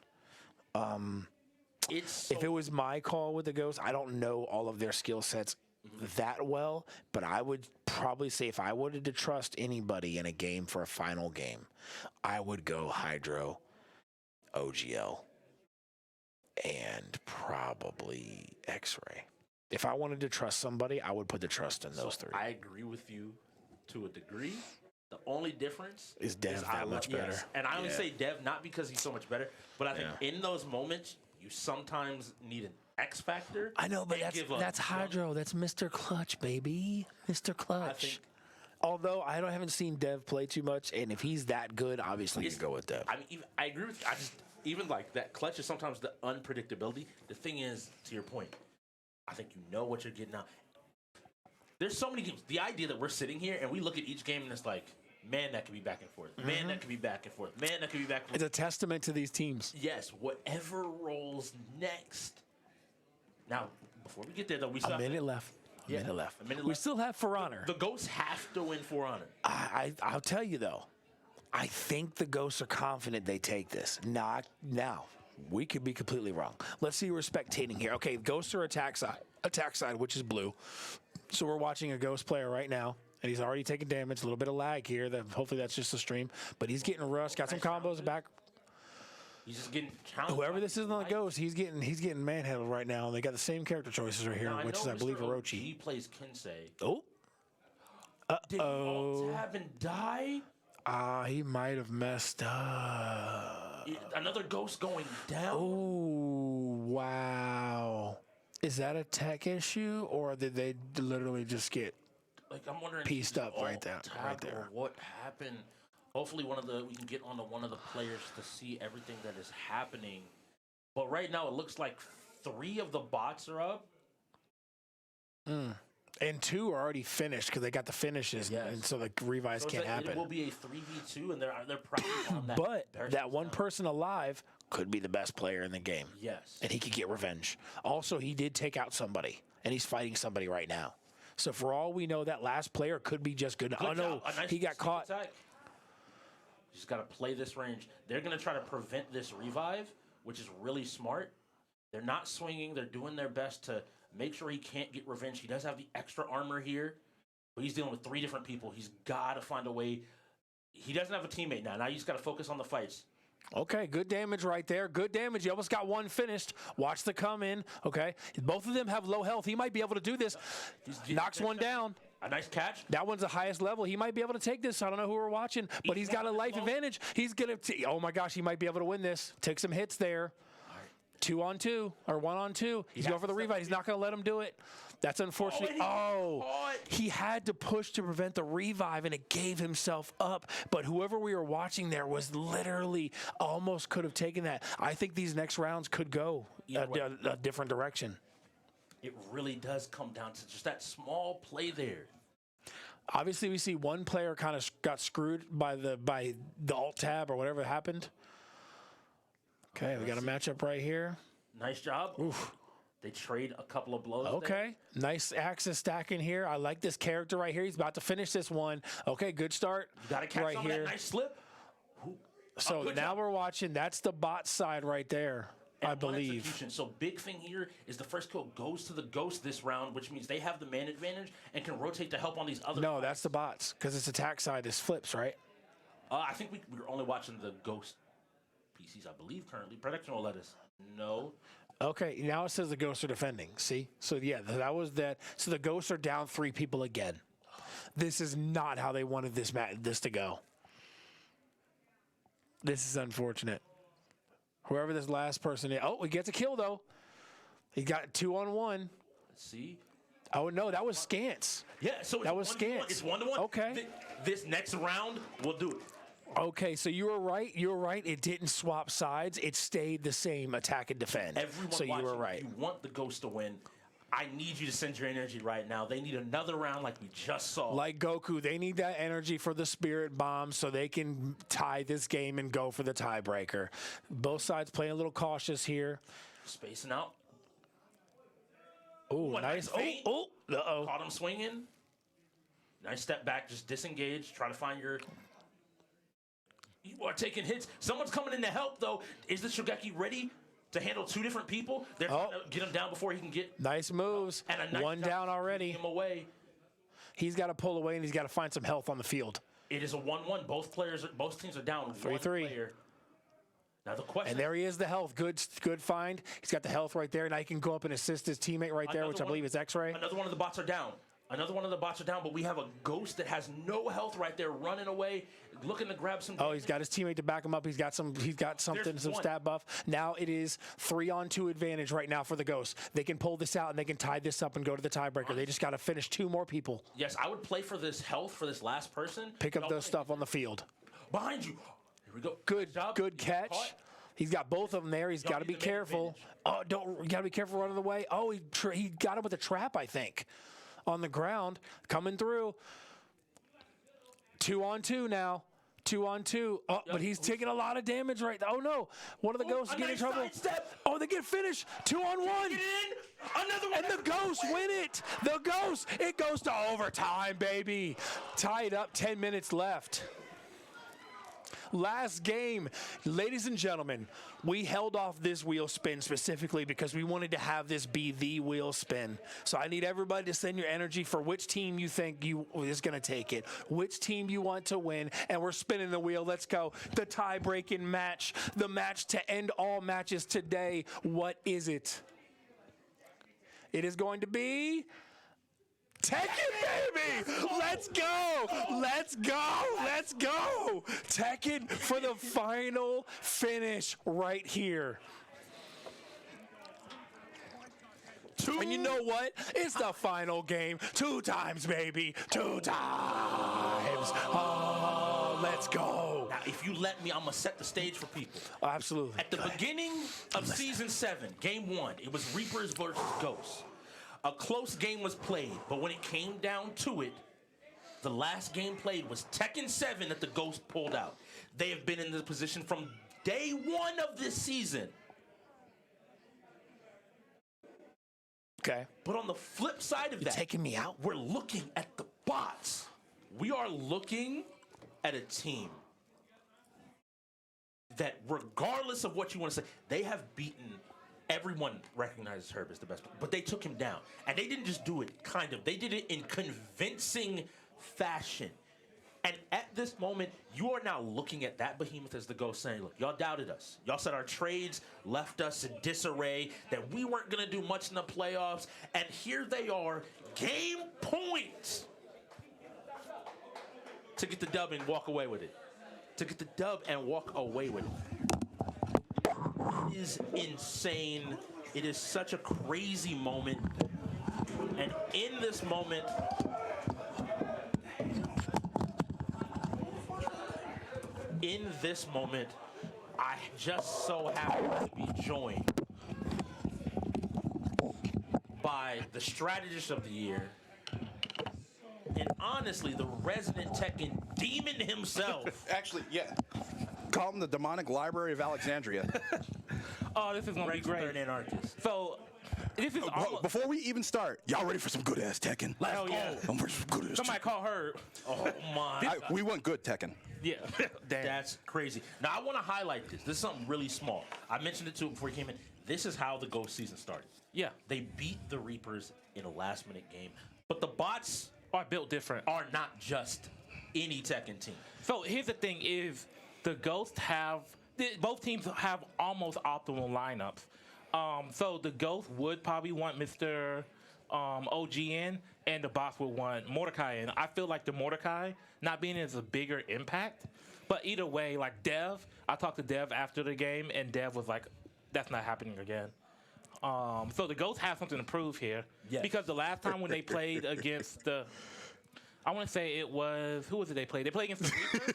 If it was my call with the Ghosts, I don't know all of their skill sets that well, but I would probably say if I wanted to trust anybody in a game for a final game, I would go Hydro, OGL, and probably X-Ray. If I wanted to trust somebody, I would put the trust in those three. I agree with you to a degree. The only difference is Dev that much better. Yes. And I only say Dev not because he's so much better, but I think in those moments, you sometimes need an X factor. I know, but that's Hydro. That's Mr. Clutch, baby. Mr. Clutch. Although I haven't seen Dev play too much, and if he's that good, obviously you go with Dev. I mean, I agree with you. Even like that Clutch is sometimes the unpredictability. The thing is, to your point, I think you know what you're getting out. There's so many games. The idea that we're sitting here and we look at each game and it's like, man, that could be back and forth. Man, that could be back and forth. Man, that could be back and forth. It's a testament to these teams. Yes, whatever rolls next. Now, before we get there, though, we still have a minute left. We still have For Honor. The Ghosts have to win For Honor. I'll tell you, though. I think the Ghosts are confident they take this. Not now. We could be completely wrong. Let's see who we're spectating here. Okay, Ghosts are attack side, which is blue. So we're watching a Ghost player right now, and he's already taking damage. A little bit of lag here. Hopefully that's just the stream. But he's getting rushed. Got some combos back. He's just getting challenged. Whoever this is on the Ghost, he's getting manhandled right now. And they got the same character choices right here, which is, I believe, Orochi. He plays Kensei. Oh. Did he tab and die? He might have messed up. Another Ghost going down. Oh, wow. Is that a tech issue, or did they literally just get I'm wondering pieced up right there? Or what happened? Hopefully we can get onto one of the players to see everything that is happening. But right now it looks like 3 of the bots are up. And 2 are already finished because they got the finishes, and so the revise So can't happen. It will be a 3v2, and they're probably on that. But that one person alive could be the best player in the game. Yes. And he could get revenge. Also, he did take out somebody, and he's fighting somebody right now. So for all we know, that last player could be just good. Oh, no, nice he got caught. Attack. Just got to play this range. They're going to try to prevent this revive, which is really smart. They're not swinging. They're doing their best to make sure he can't get revenge. He does have the extra armor here, but he's dealing with 3 different people. He's got to find a way. He doesn't have a teammate now. Now you just got to focus on the fights. Okay, good damage right there. Good damage. You almost got one finished. Watch the come in. Okay, both of them have low health. He might be able to do this. Knocks one down. A nice catch. That one's the highest level. He might be able to take this. I don't know who we're watching, but he's got a life advantage. He's going to, oh my gosh, he might be able to win this. Take some hits there. 2 on 2 or 1 on 2. He's going for the revive. He's not going to let him do it. That's unfortunate. He had to push to prevent the revive, and it gave himself up. But whoever we were watching there was literally almost could have taken that. I think these next rounds could go a different direction. It really does come down to just that small play there. Obviously, we see one player kind of got screwed by the alt tab or whatever happened. Okay, we got a matchup right here. Nice job. Oof. They trade a couple of blows. Okay, nice axis stacking here. I like this character right here. He's about to finish this one. Okay, good start. You got to catch right some here. of that nice slip. So now we're watching. That's the bot side right there, I believe. Execution. So big thing here is the first kill goes to the Ghost this round, which means they have the man advantage and can rotate to help on these other. No, that's the bots because it's attack side is flips, right? I think we're only watching the Ghost PCs, I believe, currently. Production will let us know. Okay, now it says the Ghosts are defending. See? So, yeah, that was that. So the Ghosts are down 3 people again. This is not how they wanted this to go. This is unfortunate. Whoever this last person is. Oh, he gets a kill, though. He got 2 on 1. Let's see. Oh, no, that was Scants. Yeah, so that was Scants. It's 1-1. Okay. This next round, we'll do it. Okay, so you were right. You were right. It didn't swap sides. It stayed the same attack and defend. Everyone so you watching, were right. You want the Ghost to win. I need you to send your energy right now. They need another round like we just saw. Like Goku, they need that energy for the Spirit Bomb so they can tie this game and go for the tiebreaker. Both sides playing a little cautious here. Spacing out. Oh, nice. Uh-oh. Caught him swinging. Nice step back, just disengage. Try to find your... You are taking hits. Someone's coming in to help, though. Is the Shogeki ready to handle 2 different people? They're trying to get him down before he can get... Nice moves. And a nice one down already. Him away. He's got to pull away, and he's got to find some health on the field. It is a 1-1. Both teams are down 3-3. Player. Now the question... And there he is, the health. Good find. He's got the health right there. Now he can go up and assist his teammate right there, which I believe is X-Ray. Another one of the bots are down. But we have a Ghost that has no health right there, running away, looking to grab some. Oh, he's got his teammate to back him up. He's got something, some stat buff. Now it is 3-on-2 advantage right now for the Ghost. They can pull this out and they can tie this up and go to the tiebreaker. They just got to finish 2 more people. Yes, I would play for this health for this last person. Pick up the stuff on the field. Behind you. Here we go. Good catch. He's got both of them there. He's got to be careful. Oh, you got to be careful running away. Oh, he got him with a trap, I think. On the ground, coming through. 2-on-2 now. 2-on-2. Oh, but he's taking a lot of damage right now. Oh, no. One of the Ghosts getting in trouble. Oh, they get finished. 2-on-1. Another one. And the Ghosts win it. The Ghosts. It goes to overtime, baby. Tied up. 10 minutes left. Last game, ladies and gentlemen, we held off this wheel spin specifically because we wanted to have this be the wheel spin. So I need everybody to send your energy for which team you think is going to take it, which team you want to win, and we're spinning the wheel. Let's go. The tie-breaking match, the match to end all matches today. What is it? It is going to be... Tekken, baby! Let's go! Let's go! Let's go! Tekken for the final finish right here. And you know what? It's the final game. 2 times, baby. 2 times. Oh, let's go. Now, if you let me, I'm going to set the stage for people. Absolutely. At the beginning of Season 7, Game 1, it was Reapers versus Ghosts. A close game was played, but when it came down to it, the last game played was Tekken 7 that the Ghost pulled out. They have been in this position from day one of this season. Okay. But on the flip side of that, taking me out? we're looking at the bots. We are looking at a team that, regardless of what you want to say, they have beaten. Everyone recognizes Herb as the best, but they took him down. And they didn't just do it kind of. They did it in convincing fashion. And at this moment, you are now looking at that behemoth as the Ghost saying, look, y'all doubted us. Y'all said our trades left us in disarray, that we weren't going to do much in the playoffs. And here they are, game point to get the dub and walk away with it. To get the dub and walk away with it. It is insane. It is such a crazy moment. And in this moment, I just so happen to be joined by the strategist of the year, and honestly, the resident Tekken demon himself. Actually, yeah. Call him the demonic library of Alexandria. Oh, this is gonna be great. Third anarchist. So, this is almost, Before we even start, y'all ready for some good ass Tekken? Hell yeah. I'm ready for some good ass Somebody call her. Oh my! We want good Tekken. Yeah. Damn. That's crazy. Now I want to highlight this. This is something really small. I mentioned it to him before he came in. This is how the Ghost season started. Yeah. They beat the Reapers in a last-minute game, but the bots Are built different. are not just any Tekken team. So here's the thing: is the Ghosts have both teams have almost optimal lineups. So the Ghost would probably want Mr. OG in, and the boss would want Mordecai in. I feel like the Mordecai not being is a bigger impact, but either way, like Dev, I talked to Dev after the game, and Dev was like, "That's not happening again." So the Ghosts have something to prove here, Yes. because the last time when they played against I want to say it was, who was it they played? They played against the Reapers.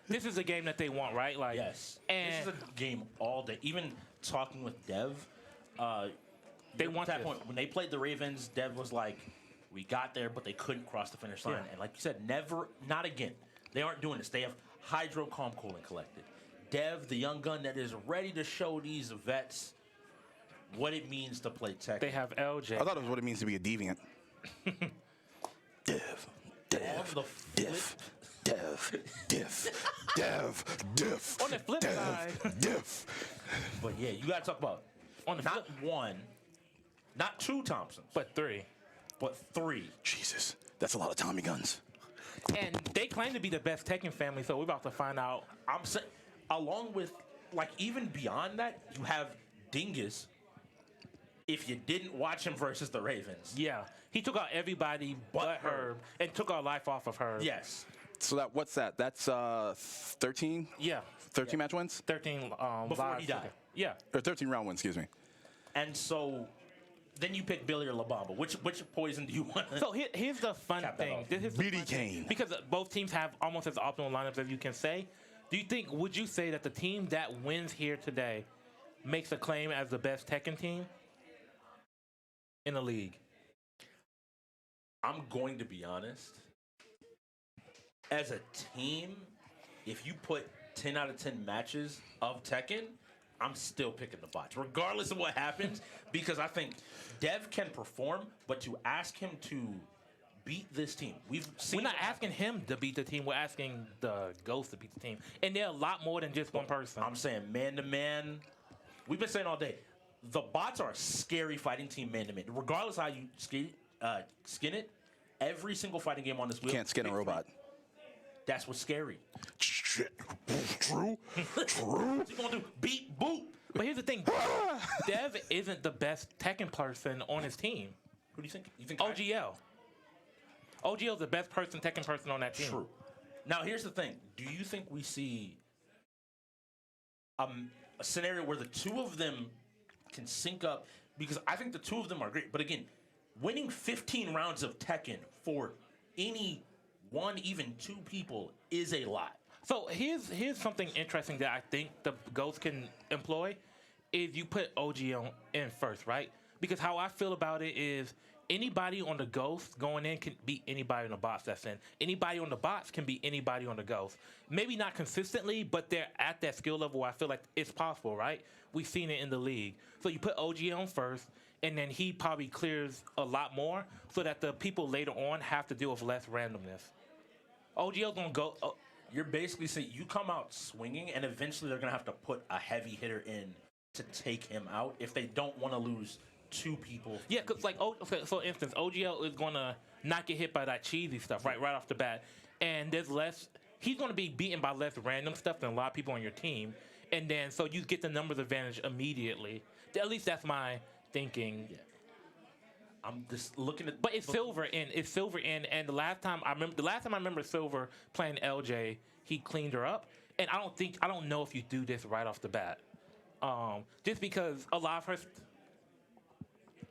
This is a game that they want, right? Like, Yes. And This is a game all day. Even talking with Dev, they want that this. point when they played the Ravens. Dev was like, "We got there, but they couldn't cross the finish line." Yeah. And like you said, never, not again. They aren't doing this. They have Hydro, Calm, Cool, and Collected. Dev, the young gun that is ready to show these vets what it means to play Tekken. They have LJ. I thought it was what it means to be a deviant. Dev. On the flip side, But yeah, you got to talk about on the not flip, one, not two Thompsons, but three. but three. Jesus, that's a lot of Tommy guns. And they claim to be the best Tekken family, so we're about to find out. I'm saying, along with, like, even beyond that, you have Dingus. If you didn't watch him versus the Ravens, Yeah, he took out everybody but Herb and took our life off of Herb. yes, So what's that? That's 13? Yeah, 13 match wins? 13 Before lives. he died. Yeah. Or 13 round wins, excuse me. and so then you pick Billy or La Bamba. Which poison do you want? So here's the fun Cap that thing. off. This is the BD fun thing. Kane. Because both teams have almost as optimal lineups as you can say. Would you say that the team that wins here today makes a claim as the best Tekken team in the league? I'm going to be honest. As a team, if you put 10 out of 10 matches of Tekken, I'm still picking the bots, regardless of what happens, because I think Dev can perform, but to ask him to beat this team, we're not asking him to beat the team. We're asking the Ghost to beat the team. And they're a lot more than just one person. I'm saying man-to-man. We've been saying all day, the bots are a scary fighting team man-to-man. Regardless how you skin it, every single fighting game on this wheel. Can't skin a robot. That's what's scary. Shit. True. What's he gonna do? Beat boop. But here's the thing. Dev isn't the best Tekken person on his team. Who do you think? You think OGL. OGL is the best Tekken person on that team. True. Now here's the thing. Do you think we see a scenario where the two of them can sync up? Because I think the two of them are great. But again, winning 15 rounds of Tekken for any one, even two people is a lot. So here's something interesting that I think the Ghost can employ is you put OG in first, right? Because how I feel about it is anybody on the Ghost going in can beat anybody on the bots that's in. Anybody on the bots can beat anybody on the Ghost. Maybe not consistently, but they're at that skill level where I feel like it's possible, right? We've seen it in the league. So you put OG on first, and then he probably clears a lot more so that the people later on have to deal with less randomness. OGL's going to go... You're basically saying you come out swinging, and eventually they're going to have to put a heavy hitter in to take him out if they don't want to lose two people. Yeah, because, like, for instance, OGL is going to not get hit by that cheesy stuff right off the bat. And there's less... He's going to be beaten by less random stuff than a lot of people on your team. And then, so you get the numbers advantage immediately. At least that's my thinking. Yeah. I'm just looking at... But it's Silver in. It's Silver in. And the last time I remember Silver playing LJ, he cleaned her up. And I don't know if you do this right off the bat. Just because a lot of her...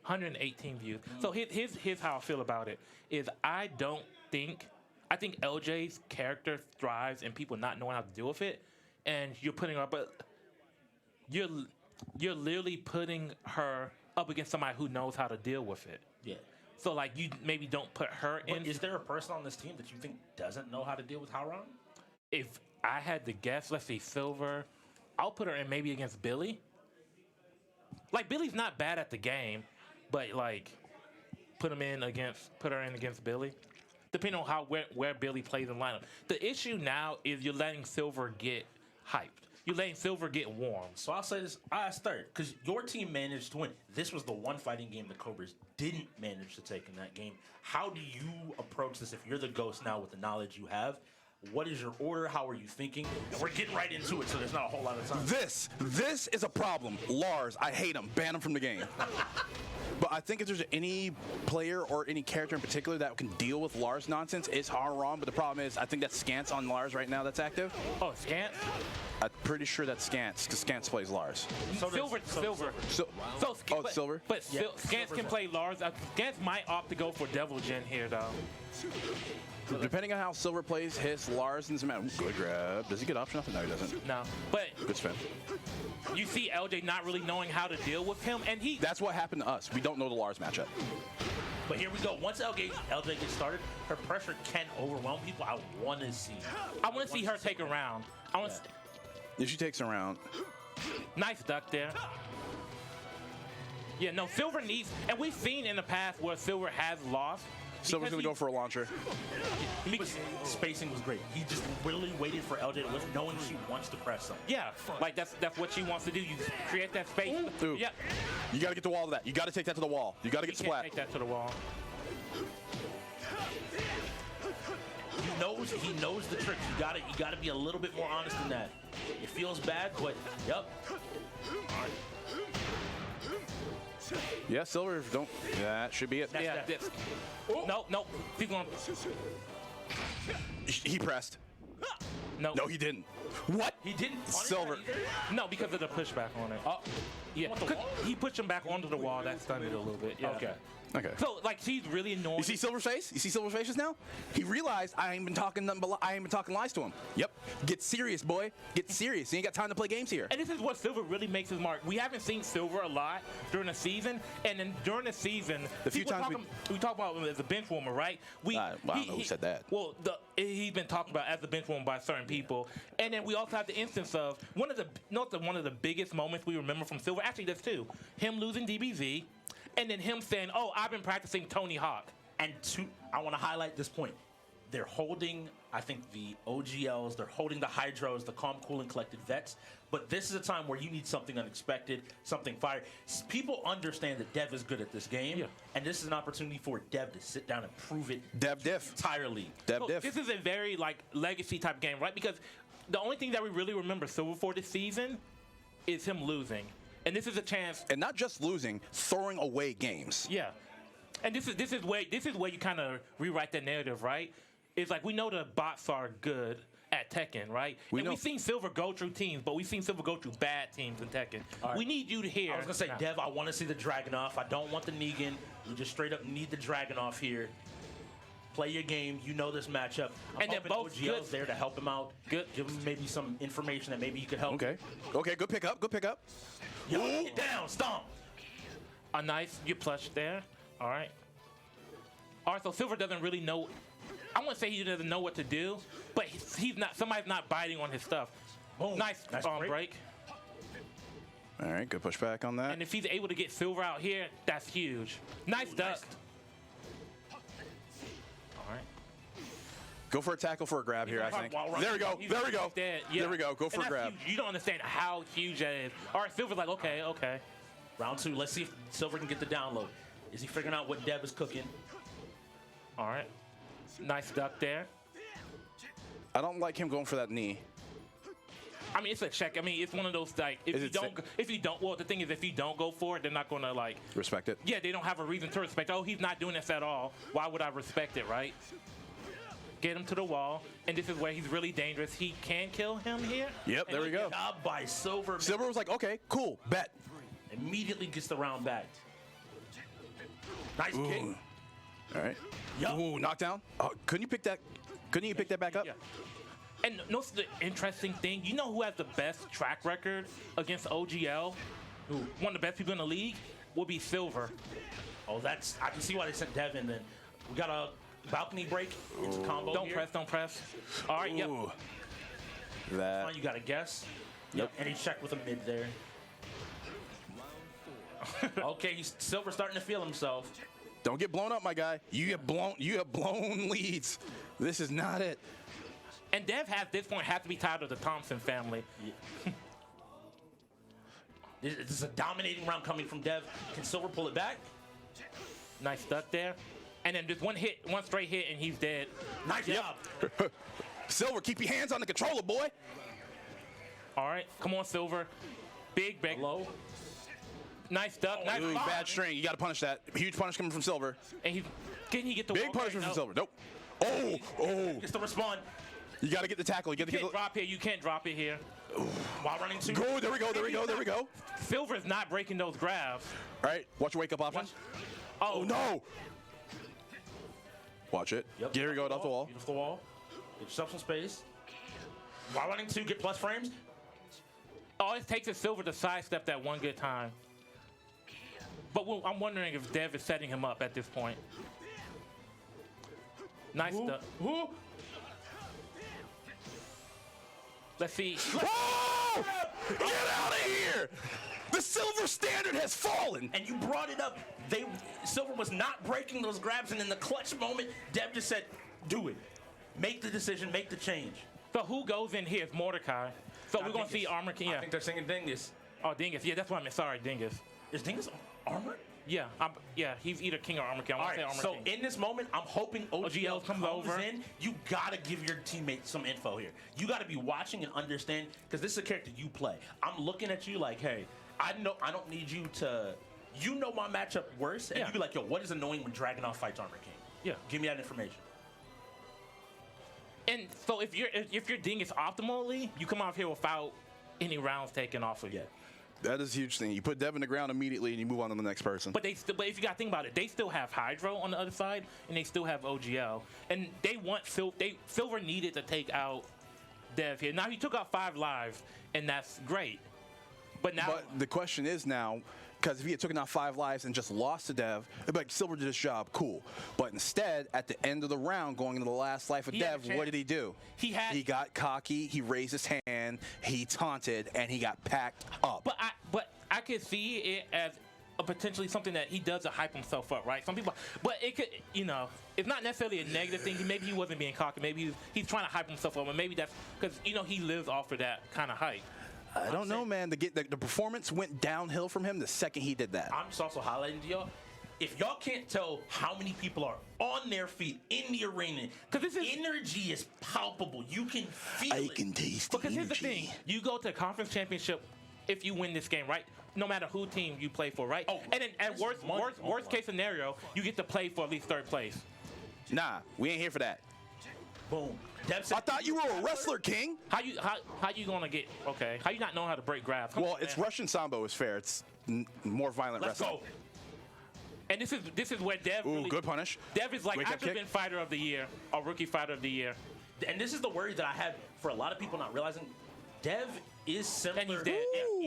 118 views. So here's how I feel about it. Is I think LJ's character thrives in people not knowing how to deal with it. And you're putting her up, but you're literally putting her up against somebody who knows how to deal with it. Yeah. So, like, you maybe don't put her in. Is there a person on this team that you think doesn't know how to deal with Howron? If I had to guess, let's see, Silver, I'll put her in maybe against Billy. Like, Billy's not bad at the game, but, like, put her in against Billy. Depending on where Billy plays in the lineup. The issue now is you're letting Silver get hyped. You're letting Silver get warm. So I'll say this. I'll start because your team managed to win. This was the one fighting game the Cobras didn't manage to take in that game. How do you approach this if you're the Ghost now with the knowledge you have? What is your order? How are you thinking? And we're getting right into it, so there's not a whole lot of time. This is a problem. Lars, I hate him. Ban him from the game. But I think if there's any player or any character in particular that can deal with Lars nonsense, it's Howron. But the problem is, I think that's Scance on Lars right now that's active. Oh, Scance? I'm pretty sure that's Scance, because Scance plays Lars. Silver. Silver? But Scance can play Lars. Scance might opt to go for Devil Jin here, though. Depending on how Silver plays his Lars, doesn't matter. Good grab. Does he get option off? No, he doesn't. No. But good spin. You see LJ not really knowing how to deal with him, and that's what happened to us. We don't know the Lars matchup. But here we go. Once LJ gets started, her pressure can overwhelm people. I want to see her take a round. If she takes a round. Nice duck there. Yeah, no, Silver needs, and we've seen in the past where Silver has lost. Silver's going to go for a launcher. Spacing was great. He just really waited for LJ to lift, knowing she wants to press him. Yeah, like that's what she wants to do. You create that space. Ooh. Yeah. You got to get the wall to that. You got to take that to the wall. You got to get splat. Take that to the wall. He knows the tricks. You got to be a little bit more honest than that. It feels bad, but yep. All right. Yeah, Silver, don't. That should be it. No. He's going. He pressed. No. No, he didn't. What? He didn't. Silver. No, because of the pushback on it. Oh, yeah. He pushed him back onto the wall. That stunned it a little bit. Yeah. Okay. So, like, she's really annoying. You see Silver's face? You see Silver's faces now? He realized I ain't been talking nothing but I ain't been talking lies to him. Yep. Get serious, boy. Get serious. You ain't got time to play games here. And this is what Silver really makes his mark. We haven't seen Silver a lot during the season, and then during the season, the few times we talk about him as a bench warmer, right? I don't know who said that. Well, he's been talked about as a bench warmer by certain people, and then we also have the instance of one of the biggest moments we remember from Silver. Actually, there's two: him losing DBZ. And then him saying, "Oh, I've been practicing Tony Hawk." And I want to highlight this point. They're holding, I think, the OGLs. They're holding the Hydros, the calm, cool, and collected vets. But this is a time where you need something unexpected, something fire. People understand that Dev is good at this game, and this is an opportunity for Dev to sit down and prove it. Dev diff. Entirely. Dev diff. This is a very legacy type game, right? Because the only thing that we really remember Silver for this season is him losing. And this is a chance, and not just losing, throwing away games. Yeah, and this is where you kind of rewrite the narrative, right? It's like we know the bots are good at Tekken, right? We've seen Silver go through teams, but we've seen Silver go through bad teams in Tekken. Right. We need you to hear. I was gonna say, Dev, I want to see the Dragunov. I don't want the Negan. We just straight up need the Dragunov here. Play your game. You know this matchup. And they're both OGL's there to help him out. Good. Give him maybe some information that maybe you could help. Okay. Good pickup. Good pickup. Yo, get down, stomp. A nice, you plush there. All right. All right, so Silver doesn't really know. I wouldn't say he doesn't know what to do, but he's not. Somebody's not biting on his stuff. Boom. Nice break. All right, good pushback on that. And if he's able to get Silver out here, that's huge. Nice duck. All right. Go for a tackle for a grab here, I think. There we go. There we go. Dead. Yeah. There we go. Go for a grab. Huge. You don't understand how huge that is. All right, Silver's like, okay. Round 2. Let's see if Silver can get the download. Is he figuring out what Dev is cooking? All right. Nice duck there. I don't like him going for that knee. I mean, it's a check. I mean, it's one of those like if you don't. Well, the thing is, if you don't go for it, they're not gonna like respect it. Yeah, they don't have a reason to respect. Oh, he's not doing this at all. Why would I respect it, right? Get him to the wall, and this is where he's really dangerous. He can kill him here. Yep, there we go. Job by Silver. Silver was like, okay, cool, bet. Immediately gets the round back. Nice kick. All right. Yep. Ooh, knockdown. Oh, couldn't you pick that back up? Yeah. And notice the interesting thing. You know who has the best track record against OGL? Who? One of the best people in the league will be Silver. Oh, I can see why they sent Devin. Then we got a balcony break. It's a combo. Don't press. All right. Yep. That. You got to guess. Yep. And he checked with a mid there. Okay, Silver starting to feel himself. Don't get blown up, my guy. You have blown leads. This is not it. And Dev at this point has to be tired of the Thompson family. Yeah. This is a dominating round coming from Dev. Can Silver pull it back? Nice duck there. And then just one straight hit, and he's dead. Nice job. Silver, keep your hands on the controller, boy. All right, come on, Silver. Big break. Low. Nice duck. Nice Ooh, bad string. You got to punish that. Huge punish coming from Silver. And can he get the big punishment from Silver? Nope. Just to respond. You got to get the tackle. You can't drop here. You can't drop it here. While running two. Go. There we go. Silver's not breaking those grabs. All right. Watch your wake up options. Oh no. Watch it. Yep. Here we go. Off the wall. Off the wall. Get yourself some space. While running two, get plus frames. All it takes is Silver to sidestep that one good time. But I'm wondering if Dev is setting him up at this point. Nice stuff. Let's see. Oh! Get out of here! The Silver standard has fallen. And you brought it up. Silver was not breaking those grabs, and in the clutch moment, Dev just said, "Do it. Make the decision. Make the change." So who goes in here? It's Mordecai. So we're gonna see Armor King. I think they're singing Dingus. Oh, Dingus. Yeah, that's what I meant. Sorry, Dingus. Is Dingus Armor? Yeah, he's either King or Armor King. All right, so in this moment, I'm hoping OGL comes over. In. You gotta give your teammates some info here. You gotta be watching and understand, because this is a character you play. I'm looking at you like, hey, I don't need you to. You know my matchup worse, and you be like, yo, what is annoying when Dragunov fights Armor King? Yeah, give me that information. And so if you're Dingus optimally, you come out here without any rounds taken off of you. That is a huge thing. You put Dev in the ground immediately, and you move on to the next person. But if you got to think about it, they still have Hydro on the other side, and they still have OGL, and they want Silver needed to take out Dev here. Now he took out 5 lives, and that's great. But the question is now, because if he had taken out 5 lives and just lost to Dev, it'd be like, Silver did his job, cool. But instead, at the end of the round, going into the last life of Dev, what did he do? He got cocky, he raised his hand, he taunted, and he got packed up. But I could see it as potentially something that he does to hype himself up, right? Some people, but it could, it's not necessarily a negative thing. Maybe he wasn't being cocky. Maybe he's trying to hype himself up, and maybe that's because he lives off of that kind of hype. I don't know, man. The performance went downhill from him the second he did that. I'm just also highlighting to y'all. If y'all can't tell how many people are on their feet in the arena, because this energy is palpable. You can feel it. I can taste the energy. Because here's the thing. You go to a conference championship if you win this game, right? No matter who team you play for, right? Oh, and then at worst case scenario, you get to play for at least 3rd place. Nah, we ain't here for that. Boom. I thought you were a wrestler, King. How you gonna get okay? How you not knowing how to break grabs? It's Russian Sambo is fair. It's more violent wrestling. Let's go. And this is where Dev. Ooh, good punish. Dev is like, I've been Fighter of the Year or Rookie Fighter of the Year. And this is the worry that I had for a lot of people not realizing. Dev is similar. And he's dead.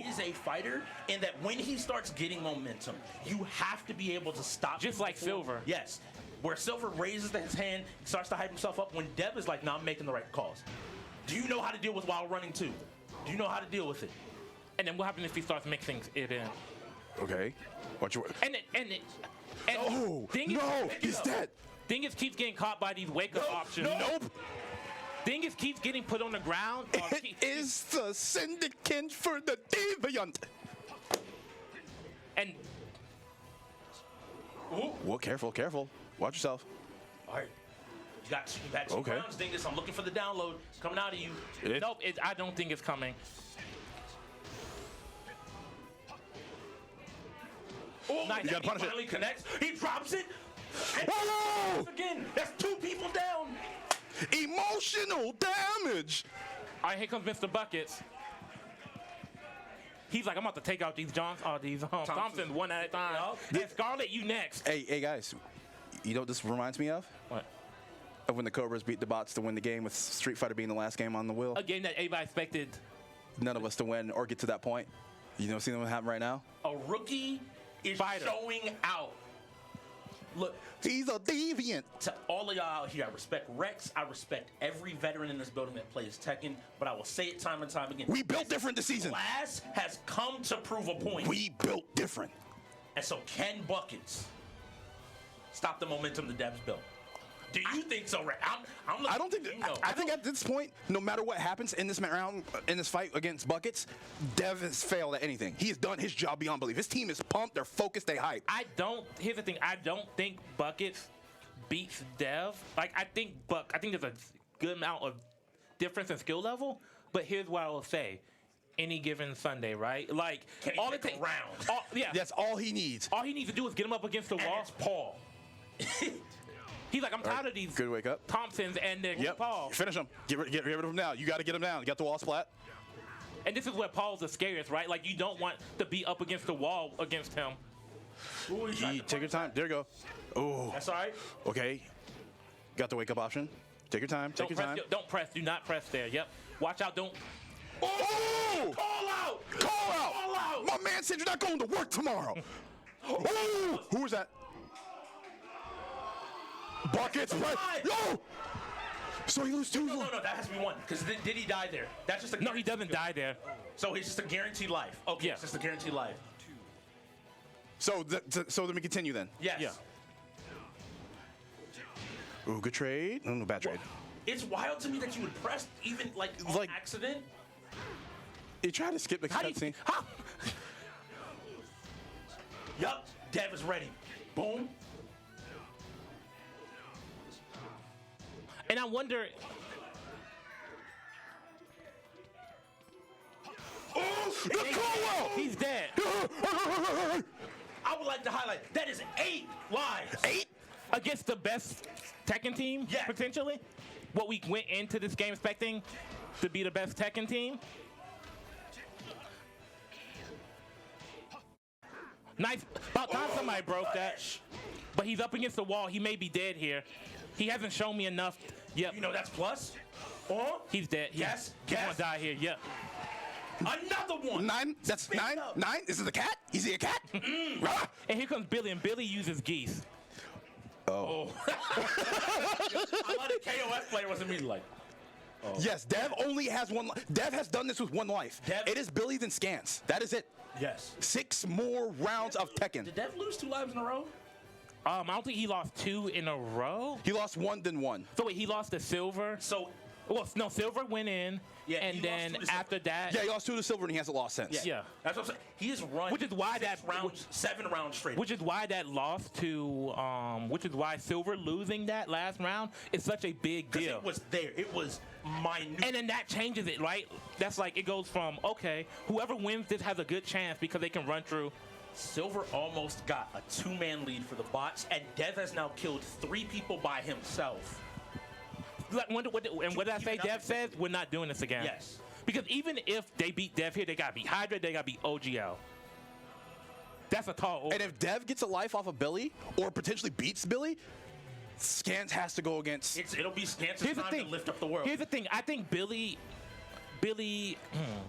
Is a fighter, and that when he starts getting momentum, you have to be able to stop. Just like Silver. Yes. where Silver raises his hand, starts to hype himself up when Dev is like, "No, I'm making the right calls." Do you know how to deal with while running too? Do you know how to deal with it? And then what happens if he starts mixing it in? Okay. Watch your. No, he's dead. Dingus keeps getting caught by these wake-up options. Nope. Dingus keeps getting put on the ground. It is the syndicate for the deviant. And well, careful. Watch yourself. All right. You got two rounds, Dingus. I'm looking for the download. It's coming out of you. Nope, I don't think it's coming. Oh, nice. You gotta punish it. Finally connects. He drops it. Whoa! Again, that's 2 people down. Emotional damage. All right, here comes Mr. Buckets. He's like, I'm about to take out these Thompsons one at a time. And Scarlet, you next. Hey, guys. You know what this reminds me of? What? Of when the Cobras beat the Bots to win the game, with Street Fighter being the last game on the wheel. A game that everybody expected. None of us to win or get to that point. You know, see what happened right now? A rookie is showing out. Look, he's a deviant. To all of y'all out here, I respect Rex. I respect every veteran in this building that plays Tekken. But I will say it time and time again. We built different this season. Glass has come to prove a point. We built different. And so can Buckets stop the momentum the Devs built? Do you think so, Rex? I don't think. I think at this point, no matter what happens in this round, in this fight against Buckets, Dev has failed at anything. He has done his job beyond belief. His team is pumped. They're focused. They hype. Here's the thing. I don't think Buckets beats Dev. Like I think there's a good amount of difference in skill level. But here's what I will say. Any given Sunday, right? Like all it takes round. Yeah, that's all he needs. All he needs to do is get him up against the wall. It's Paul. He's like, I'm tired of these good wake up. Thompsons and Paul. Finish him. Get rid of him now. You got to get him down. You got the wall splat. And this is where Paul's the scariest, right? Like, you don't want to be up against the wall against him. Ooh, take your time. There you go. Oh. That's all right. Okay. Got the wake up option. Take your time. Take your time. Don't press. Do not press there. Yep. Watch out. Don't. Oh! Call out! Call out! Call out! My man said you're not going to work tomorrow. Oh! Who was that? Buckets, right? Yo! So he loses 2. No, that has to be 1. Because did he die there? That's just No, he doesn't die there. So he's just a guaranteed life. Okay, yeah. It's just a guaranteed life. So let me continue then. Yes. Yeah. Ooh, good trade. No, bad trade. It's wild to me that you would press even on accident. You try to skip the cutscene. Yup. Dev is ready. Boom. And I wonder. Oh, Caldwell! He's dead. I would like to highlight that is 8 lives. 8 against the best Tekken team, potentially. What we went into this game expecting to be the best Tekken team. Nice. About time somebody broke that. But he's up against the wall. He may be dead here. He hasn't shown me enough. Yep. You know that's plus. Or he's dead. Yes. He's gonna die here. Yep. Another one. 9. That's 9. 9. Is it a cat? Is he a cat? And here comes Billy, and Billy uses geese. Oh. I thought a KOS player was immediately like. Oh. Yes, Dev only has 1 life. Dev has done this with 1 life. It is Billy then Scans. That is it. Yes. 6 more rounds of Tekken. Did Dev lose 2 lives in a row? I don't think he lost 2 in a row. He lost 1, then 1. So wait, he lost to Silver. Silver went in, and then after that, he lost 2 to Silver, and he hasn't lost since. Yeah, that's what I'm saying. He has run. Which is why 7 rounds straight. Which is why that loss to, which is why Silver losing that last round is such a big deal. It was there. It was minute. And then that changes it, right? That's like it goes from whoever wins this has a good chance because they can run through. Silver almost got a 2-man lead for the bots, and Dev has now killed 3 people by himself. Like, what did I say? Dev says we're not doing this again. Yes. Because even if they beat Dev here, they gotta beat Hydra, they gotta beat OGL. That's a tall order. And if Dev gets a life off of Billy, or potentially beats Billy, Scans has to go against. It'll be Scans' time to lift up the world. Here's the thing. I think Billy Billy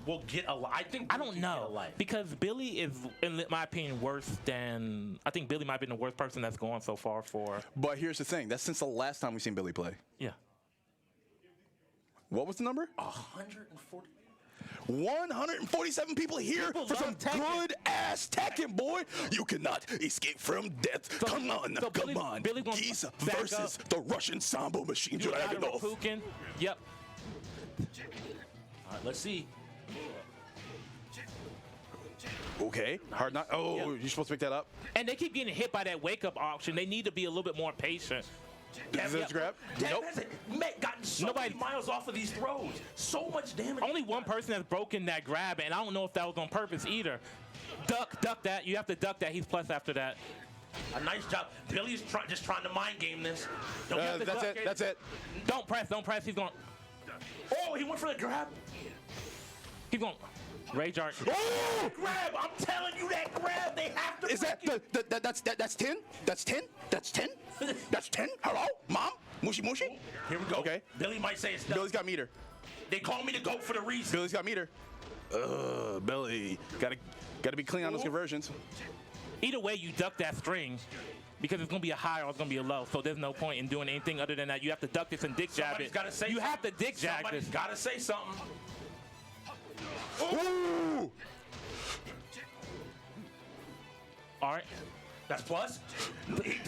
will get a life. I think I don't know because Billy is, in my opinion, worse than. I think Billy might have been the worst person that's gone so far for. But here's the thing. That's since the last time we've seen Billy play. Yeah. What was the number? 140. 147 people here for some good ass Tekken, boy. You cannot escape from death. Come on. Billy Geese versus the Russian Sambo Machine Dragunov. Yep. All right, let's see. Okay. Hard not. Oh, you're supposed to pick that up. And they keep getting hit by that wake-up option. They need to be a little bit more patient. Is this grab? Dev hasn't gotten so many miles off of these throws. So much damage. Only one person has broken that grab, and I don't know if that was on purpose either. Duck that. You have to duck that. He's plus after that. A nice job. Billy's just trying to mind game this. That's it. Don't press. He's going. Oh, he went for the grab. He's going. Rage art. Oh, grab! I'm telling you that grab. They have to. Is that's 10? That's 10? That's 10? That's 10? Hello, mom? Mushy. Here we go. Okay. Billy might say it's done. Billy's got meter. They call me the GOAT for the reason. Billy's got meter. Billy, gotta be clean on those conversions. Either way, you duck that string because it's gonna be a high or it's gonna be a low. So there's no point in doing anything other than that. You have to duck this and dick jab it. Gotta say you something. have to dick jab Somebody's this. gotta say something. Ooh! All right. That's plus. Okay, he's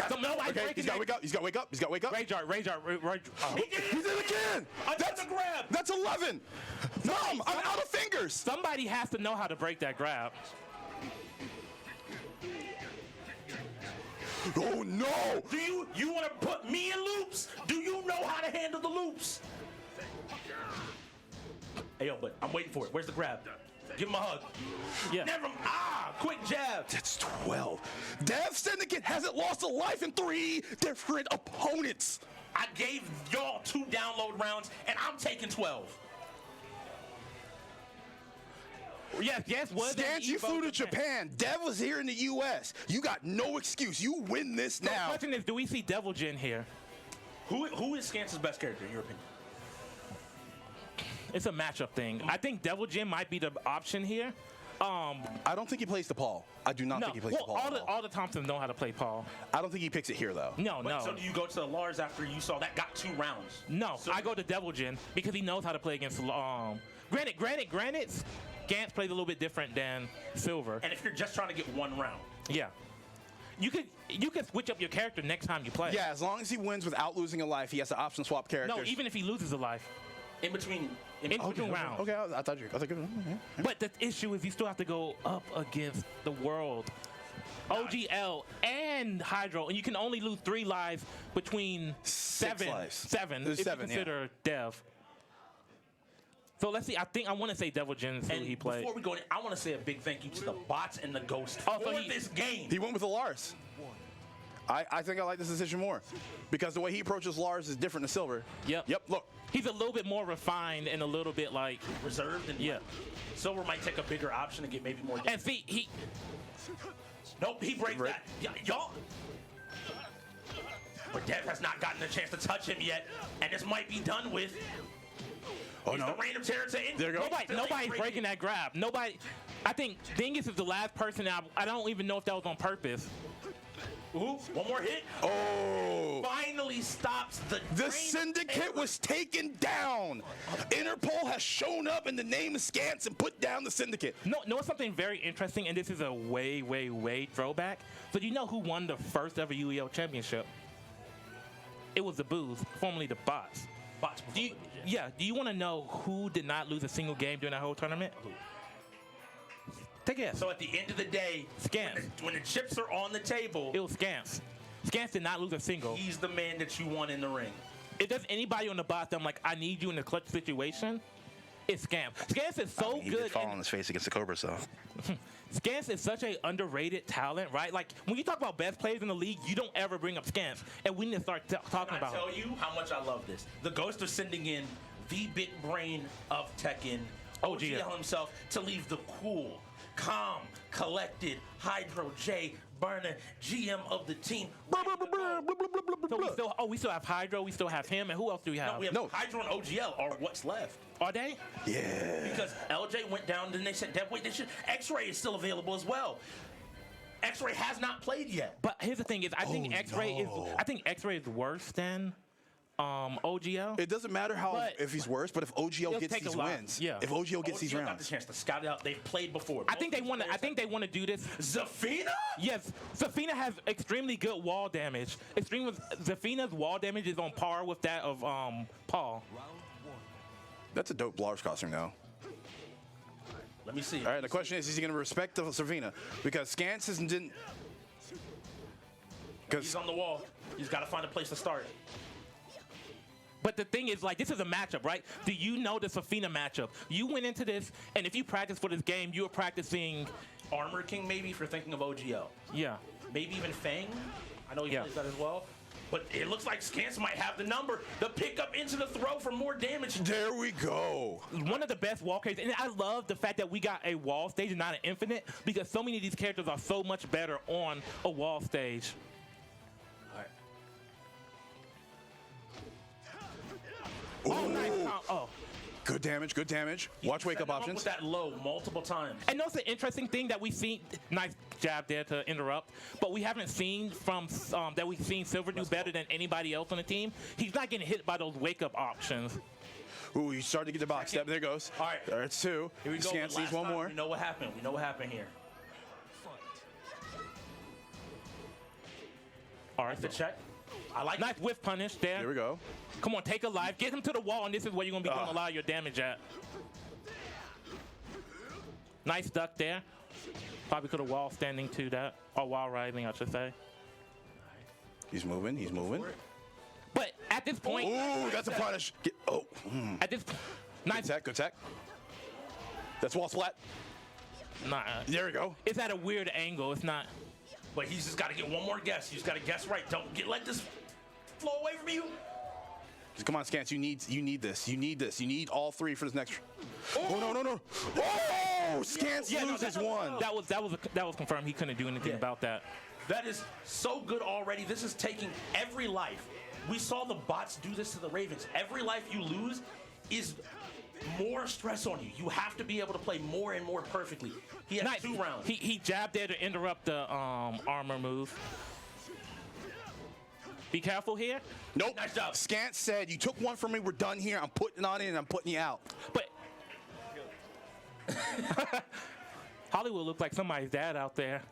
got to wake up. Rage art. He's in again. That's a grab. That's 11. Mom, I'm out of fingers. Somebody has to know how to break that grab. Oh no! Do you want to put me in loops? Do you know how to handle the loops? Hey yo, but I'm waiting for it. Where's the grab? Give him a hug. Yeah. Quick jab. That's 12. Dev Syndicate hasn't lost a life in 3 different opponents. I gave y'all 2 download rounds, and I'm taking 12. Yes. Stance, you flew to Japan. Dev was here in the U.S. You got no excuse. You win this now. The question is, do we see Devil Jin here? Who is Scance's best character, in your opinion? It's a matchup thing. I think Devil Jin might be the option here. I don't think he plays the Paul. I do not think he plays the Paul. All the Thompsons know how to play Paul. I don't think he picks it here, though. No. So do you go to the Lars after you saw that got 2 rounds? No, I go to Devil Jin because he knows how to play against. Granted, Gantz plays a little bit different than Silver. And if you're just trying to get 1 round. Yeah. You could switch up your character next time you play. Yeah, as long as he wins without losing a life, he has to option swap characters. No, even if he loses a life. In between rounds. Okay, I thought you. But the issue is you still have to go up against the world, OGL and Hydro, and you can only lose 3 lives between 7 lives. if you consider Dev. So let's see. I want to say Devil Jin's who he played. Before we go, I want to say a big thank you to the bots and the Ghost for this game. He went with the Lars. I think I like this decision more because the way he approaches Lars is different to Silver. Yep. Look. He's a little bit more refined and a little bit like reserved. And Silver might take a bigger option and get maybe more. And see, he breaks that. Y'all. But Dev has not gotten a chance to touch him yet, and this might be done with. Oh no! The random terror Nobody's breaking that grab. Nobody. I think Dingus is the last person. I don't even know if that was on purpose. Ooh, one more hit. Oh! Finally stops the Syndicate was taken down. Interpol has shown up in the name of Scance and put down the Syndicate. No, it's something very interesting, and this is a way throwback. So you know who won the first ever UEL championship? It was the Boos, formerly the Bots. Do you want to know who did not lose a single game during that whole tournament? Take a guess. So at the end of the day, Scance. When the chips are on the table, it was Scance. Scance did not lose a single. He's the man that you want in the ring. If there's anybody on the box I'm like, I need you in a clutch situation, it's Scance. Scance is so he good. He did fall on his face against the Cobra, so. Scance is such an underrated talent, right? Like, when you talk about best players in the league, you don't ever bring up Scance. And we need to start talking about him. I tell you how much I love this. The Ghost are sending in the big brain of Tekken, OGL himself, to leave the cool. calm, collected, Hydro J, Burner, GM of the team. So we still have Hydro, we still have him, and who else do we have? No, we have Hydro and OGL are what's left. Are they? Yeah. Because LJ went down, then they said, wait, X-Ray is still available as well. X-Ray has not played yet. But here's the thing: I think X-Ray is worse than OGL. It doesn't matter if he's worse, but if OGL gets these wins, if OGL gets these rounds, got the chance to scout it out. They've played before. I think they want to do this. Zafina? Yes, Zafina has extremely good wall damage. Zafina's wall damage is on par with that of Paul. That's a dope Lars costume now. Let me see. All right, the question is he going to respect the Zafina? Because Scans didn't. He's on the wall. He's got to find a place to start. But the thing is, this is a matchup, right? Do you know the Zafina matchup? You went into this, and if you practice for this game, you were practicing Armor King, maybe, if you're thinking of OGL. Yeah. Maybe even Fang. I know he plays that as well. But it looks like Scans might have the number. The pickup into the throw for more damage. There we go. One of the best wall characters. And I love the fact that we got a wall stage and not an infinite, because so many of these characters are so much better on a wall stage. All right. Oh, nice. Good damage, good damage. Watch wake up options. With that low multiple times. And that's the interesting thing that we've seen. Nice jab there to interrupt. But we haven't seen that we've seen Silver do better than anybody else on the team. He's not getting hit by those wake up options. Ooh, he started to get the box step. There goes. All right. There it's two. Here we go. Scans needs one more. We know what happened. We know what happened here. All right. The check. I like nice whiff punish there. Here we go. Come on, take a life. Get him to the wall, and this is where you're going to be doing a lot of your damage at. Nice duck there. Probably could have wall standing to that. Or wall rising, I should say. He's moving. He's moving. But at this point... Ooh, that's a punish. At this point... Nice. Good tech, good tech. That's wall splat. Nah. There we go. It's at a weird angle. It's not... But he's just got to get one more guess. He's got to guess right. Don't let this flow away from you. Just come on, Scans. You need this. You need this. You need all three for this next. Oh no! Oh, Scans loses one. That was confirmed. He couldn't do anything about that. That is so good already. This is taking every life. We saw the bots do this to the Ravens. Every life you lose is more stress on you. You have to be able to play more and more perfectly. He has 2 rounds. He jabbed there to interrupt the armor move. Be careful here. Nope. Nice job. Scant said, you took one from me, we're done here. I'm putting on in and I'm putting you out. But Hollywood looked like somebody's dad out there.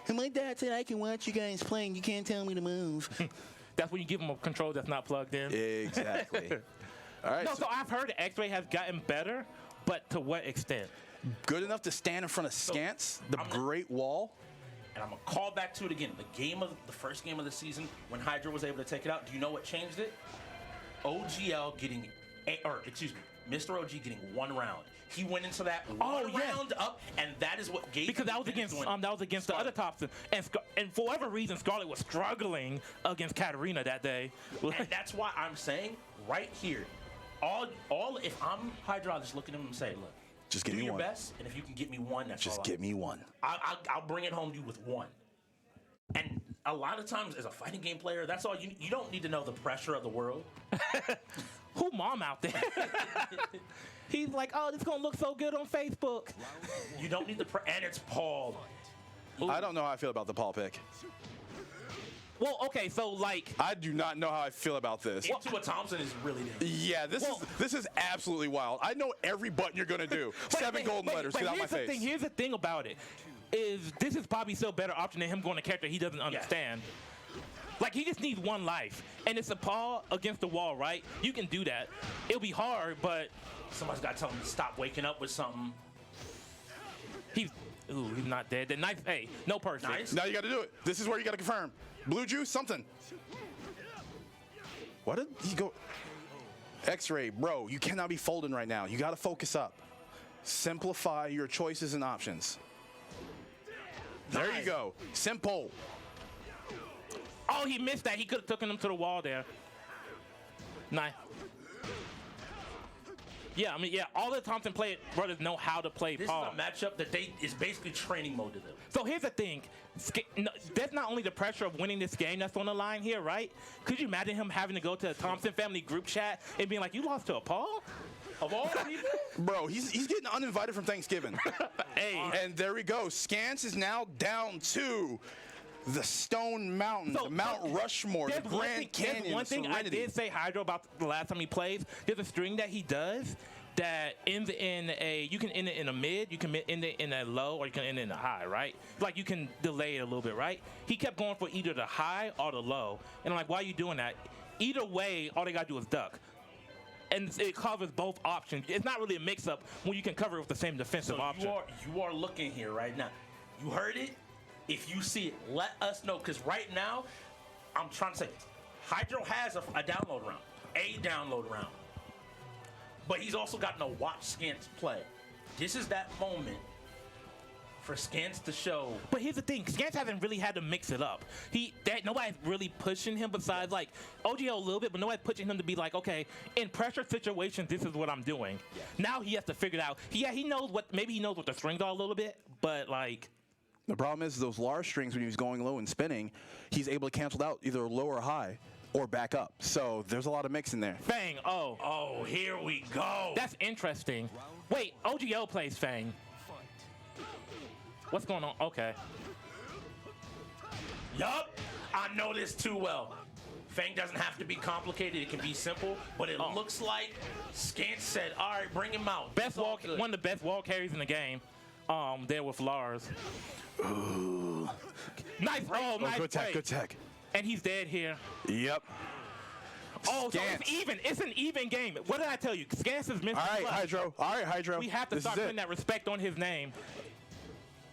And my dad said I can watch you guys playing. You can't tell me to move. That's when you give him a control that's not plugged in. Exactly. All right. No, so I've heard the X-Ray has gotten better, but to what extent? Good enough to stand in front of Scants, the Great Wall. And I'm going to call back to it again. The first game of the season, when Hydra was able to take it out, do you know what changed it? OGL getting, Mr. OG getting 1 round. He went into that round up, and that is what gave because that was against the other tops, and for whatever reason, Scarlet was struggling against Katarina that day. And that's why I'm saying right here, if I'm Hydra, I'll just look at him and say, look, just give do me your one. best, and if you can get me 1, that's just all give me 1. I'll bring it home to you with 1. And a lot of times, as a fighting game player, that's all you don't need to know the pressure of the world. Who mom out there? He's like, oh, this is gonna look so good on Facebook. You don't need and it's Paul. I don't know how I feel about the Paul pick. Well, okay, so like I do not know how I feel about this. Intua Thompson is really dangerous. Yeah, this is absolutely wild. I know every button you're gonna do. 7 golden letters. Get out my face. Here's the thing about it. This is probably still a better option than him going to character he doesn't understand. Like, he just needs 1 life. And it's a Paul against the wall, right? You can do that. It'll be hard, but somebody's got to tell him to stop waking up with something. He's not dead. The knife, hey, no perfect. Nice. Now you got to do it. This is where you got to confirm. Blue juice, something. What did he go? X-ray, bro, you cannot be folding right now. You got to focus up. Simplify your choices and options. There you go. Simple. Oh, he missed that. He could have taken him to the wall there. Nice. Yeah, I mean, yeah, all the Thompson brothers know how to play This Paul. is a matchup that is basically training mode to them. So here's the thing. There's not only the pressure of winning this game that's on the line here, right? Could you imagine him having to go to the Thompson family group chat and being like, you lost to a Paul? Of all people? Bro, he's getting uninvited from Thanksgiving. Hey. And there we go. Scance is now down to the Stone Mountain, the Mount Rushmore, the Grand Canyon. One thing I did say Hydro about the last time he plays, there's a string that he does that ends in a, you can end it in a mid, you can end it in a low, or you can end it in a high, right? Like you can delay it a little bit, right? He kept going for either the high or the low. And I'm like, why are you doing that? Either way, all they got to do is duck. And it covers both options. It's not really a mix-up when you can cover it with the same defensive option. You are looking here right now. You heard it. If you see it, let us know. Because right now, I'm trying to say, Hydro has a download round. But he's also gotten to watch Scance play. This is that moment for Scance to show. But here's the thing, Scance hasn't really had to mix it up. Nobody's really pushing him besides like OGL a little bit, but nobody's pushing him to be like, okay, in pressure situations, this is what I'm doing. Yeah. Now he has to figure it out. He knows maybe he knows what the strings are a little bit, but like. The problem is those large strings when he was going low and spinning, he's able to cancel out either low or high or back up. So there's a lot of mix in there. Fang, Oh, here we go. That's interesting. Wait, OGL plays Fang. What's going on? Okay. Yup, I know this too well. Fang doesn't have to be complicated. It can be simple, but it looks like Scance said, all right, bring him out. One of the best wall carries in the game. There with Lars. Ooh. Nice. Nice. Good tech. And he's dead here. Yep. Oh, so it's even. It's an even game. What did I tell you? Scance is missing. All right, Hydro. We have to start putting that respect on his name.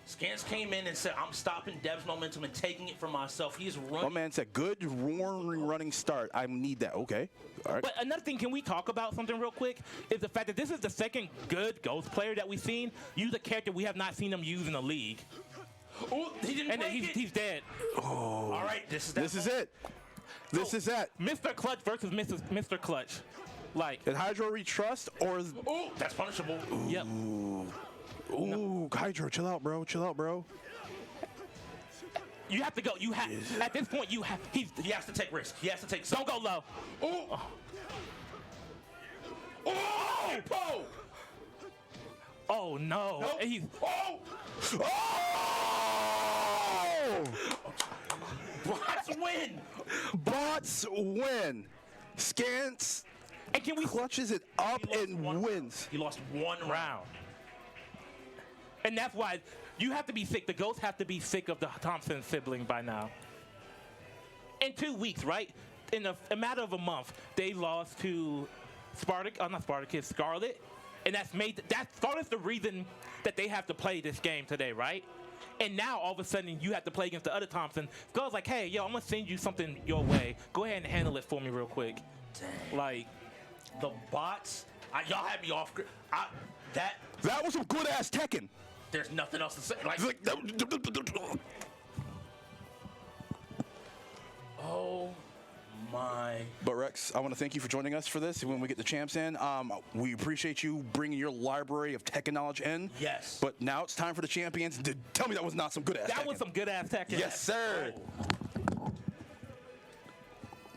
Scance came in and said, I'm stopping Dev's momentum and taking it for myself. He's running. My man said, good running start. I need that. Okay. All right. But another thing, can we talk about something real quick? Is the fact that this is the second good Ghost player that we've seen use a character we have not seen him use in the league. Oh, he didn't and he's dead. Oh. All right, this is it. This is it. Mr. Clutch versus Mr. Clutch. Like. Did Hydro retrust or? Oh, that's punishable. Ooh. Yep. Ooh, no. Hydro, chill out, bro. You have to go. At this point, he has to take risks. He has to take. Don't go low. Oh. Oh. Oh no. Nope. He's. Oh. Bots win. Scance. And can we clutches it up and wins. He lost one round. And that's why you have to be sick. The Ghosts have to be sick of the Thompson sibling by now. In 2 weeks, right? In a matter of a month, they lost to Scarlet. And Scarlet's the reason that they have to play this game today, right? And now, all of a sudden, you have to play against the other Thompson. Scarlet's like, hey, yo, I'm going to send you something your way. Go ahead and handle it for me real quick. Dang. Like, the bots, y'all had me off. That was some good-ass Tekken. There's nothing else to say. Oh my. But Rex, I want to thank you for joining us for this. When we get the champs in, we appreciate you bringing your library of Tekken knowledge in. Yes. But now it's time for the champions. Tell me that was not some good-ass Tekken. That was some good-ass Tekken. Yes, sir. Oh.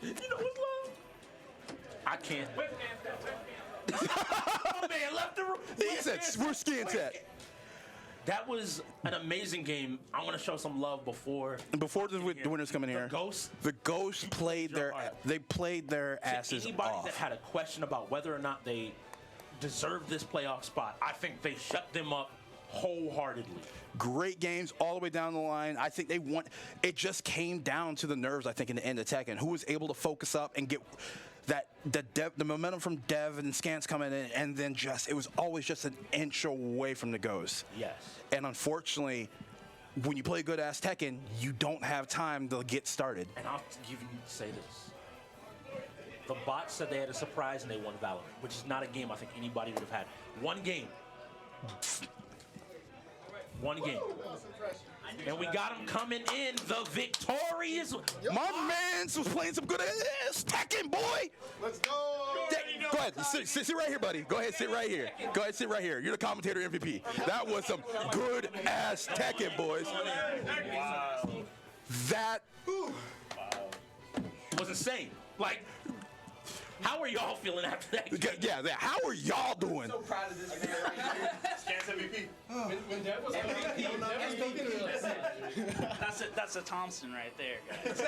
You know what's love? I can't. Oh, man, left the room. He said, we're Scance at. That was an amazing game. I want to show some love before the winners come in here. The Ghosts played their asses anybody off. that had a question about whether or not they deserved this playoff spot, I think they shut them up wholeheartedly. Great games all the way down the line. I think they won. It just came down to the nerves, I think, in the end of Tekken. Who was able to focus up and get the momentum from Dev and Scance coming in, and then it was always just an inch away from the Ghosts. Yes. And unfortunately, when you play good-ass Tekken, you don't have time to get started. And I'll even say this. The bots said they had a surprise and they won Valorant, which is not a game I think anybody would have had. One game. And we got him coming in, the victorious. My man was playing some good ass Tekken, boy. Let's go. Go ahead. Sit right here, buddy. Go ahead, sit right here. Go ahead, sit right here. You're the commentator MVP. That was some good ass Tekken, boys. Wow. That was insane. Like, how are y'all feeling after that game? Yeah, how are y'all doing? I'm so proud of this man right here. Chance MVP. When Dev was That's a Thompson right there, guys.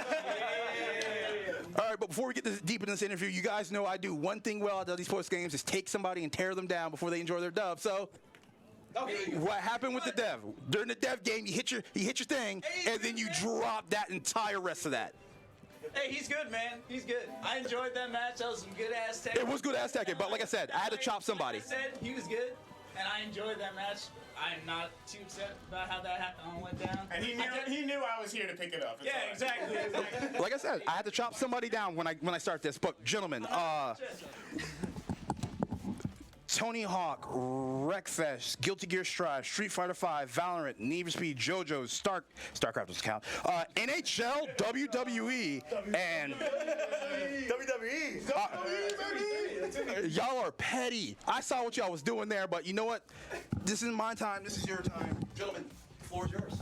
All right, but before we get this deep in this interview, you guys know I do one thing well at these sports games is take somebody and tear them down before they enjoy their dub. So, what happened with the Dev? During the Dev game, you hit your thing, and then you drop that entire rest of that. Hey, he's good, man. He's good. I enjoyed that match. That was some good ass tech. It was good ass Tekken, but like I said, I had to chop somebody. Like I said, he was good, and I enjoyed that match. I'm not too upset about how that all went down. And he knew I was here to pick it up. It's yeah, exactly. Like I said, I had to chop somebody down when I start this. But gentlemen, Tony Hawk, Wreckfest, Guilty Gear Strive, Street Fighter V, Valorant, Need for Speed, JoJo's, StarCraft doesn't count, NHL, WWE, and WWE. Y'all are petty. I saw what y'all was doing there, but you know what? This is my time. This is your time. Gentlemen, the floor is yours.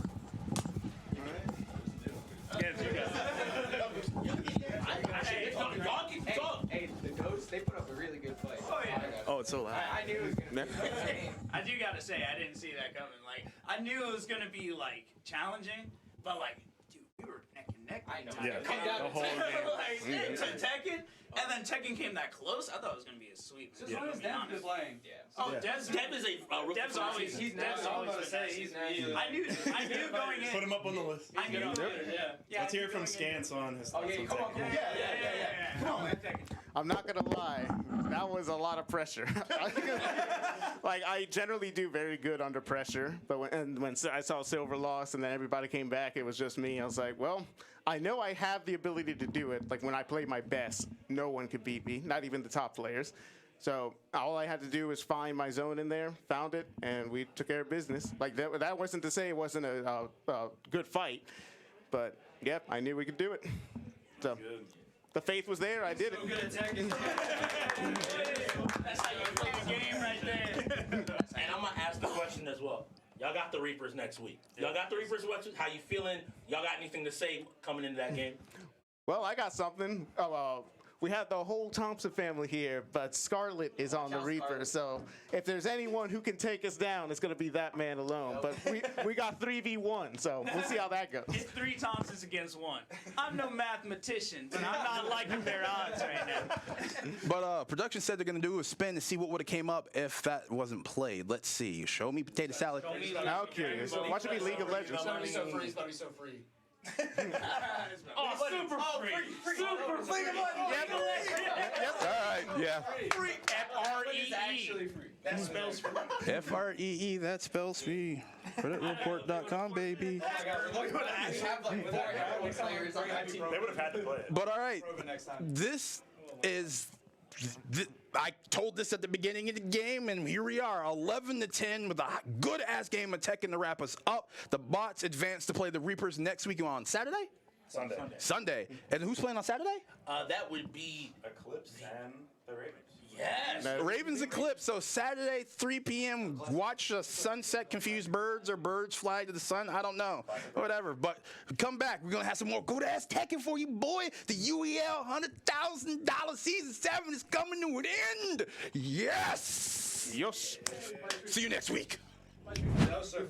Hey, the Ghosts, they put up a really good fight. Oh, yeah. Oh, it's so loud. I knew it was going to be insane. I do gotta say, I didn't see that coming. Like, I knew it was gonna be like challenging, but like, dude, we were neck and neck. I know. Yeah, Come down the to Tekken. like, to Tekken, and then Tekken came that close. I thought it was gonna be a sweep. Just when is Dev playing? Yeah. Oh, Dev's rookie. Dev's always. Dev's always. I knew going in. Put him up on the list. I knew. Yeah. Let's hear from Scance on his. Oh yeah, come on. Yeah. Come on, man. I'm not gonna lie, that was a lot of pressure. Like, I generally do very good under pressure, but when I saw Silver lost and then everybody came back, it was just me. I was like, well, I know I have the ability to do it. Like, when I play my best, no one could beat me, not even the top players. So all I had to do was find my zone in there, found it, and we took care of business. Like, that wasn't to say it wasn't a good fight, but yep, I knew we could do it. So. The faith was there. I did it. So good at Tekken. That's how you play the game right there. And I'm gonna ask the question as well. Y'all got the Reapers next week. Y'all got the Reapers next week. How you feeling? Y'all got anything to say coming into that game? Well, I got something. We have the whole Thompson family here, but Scarlet is on the Reaper. So if there's anyone who can take us down, it's going to be that man alone. But we got 3v1, so we'll see how that goes. It's 3 Thompsons against 1. I'm no mathematician, but I'm not liking their odds right now. But production said they're going to do a spin to see what would have came up if that wasn't played. Let's see. Show me potato salad. Now curious. Watch it be League of Legends. It's going to be so free. It's going to be so free. Oh, super free. Super free. All right, yeah. Free. F-R-E-E. Actually free. That spells free. F-R-E-E, that spells free. CreditReport.com, baby. They would have had to play it. But all right, this is... I told this at the beginning of the game, and here we are, 11-10 with a good-ass game of Tekken to wrap us up. The bots advance to play the Reapers next week on Saturday? Sunday. And who's playing on Saturday? That would be Eclipse and the Ravens. Yes. Ravens Eclipse. So Saturday, 3 p.m., watch a sunset confused birds or birds fly to the sun. I don't know. Whatever. But come back. We're going to have some more good-ass Tekken for you, boy. The UEL $100,000 Season 7 is coming to an end. Yes. Yes. See you next week. No, sir.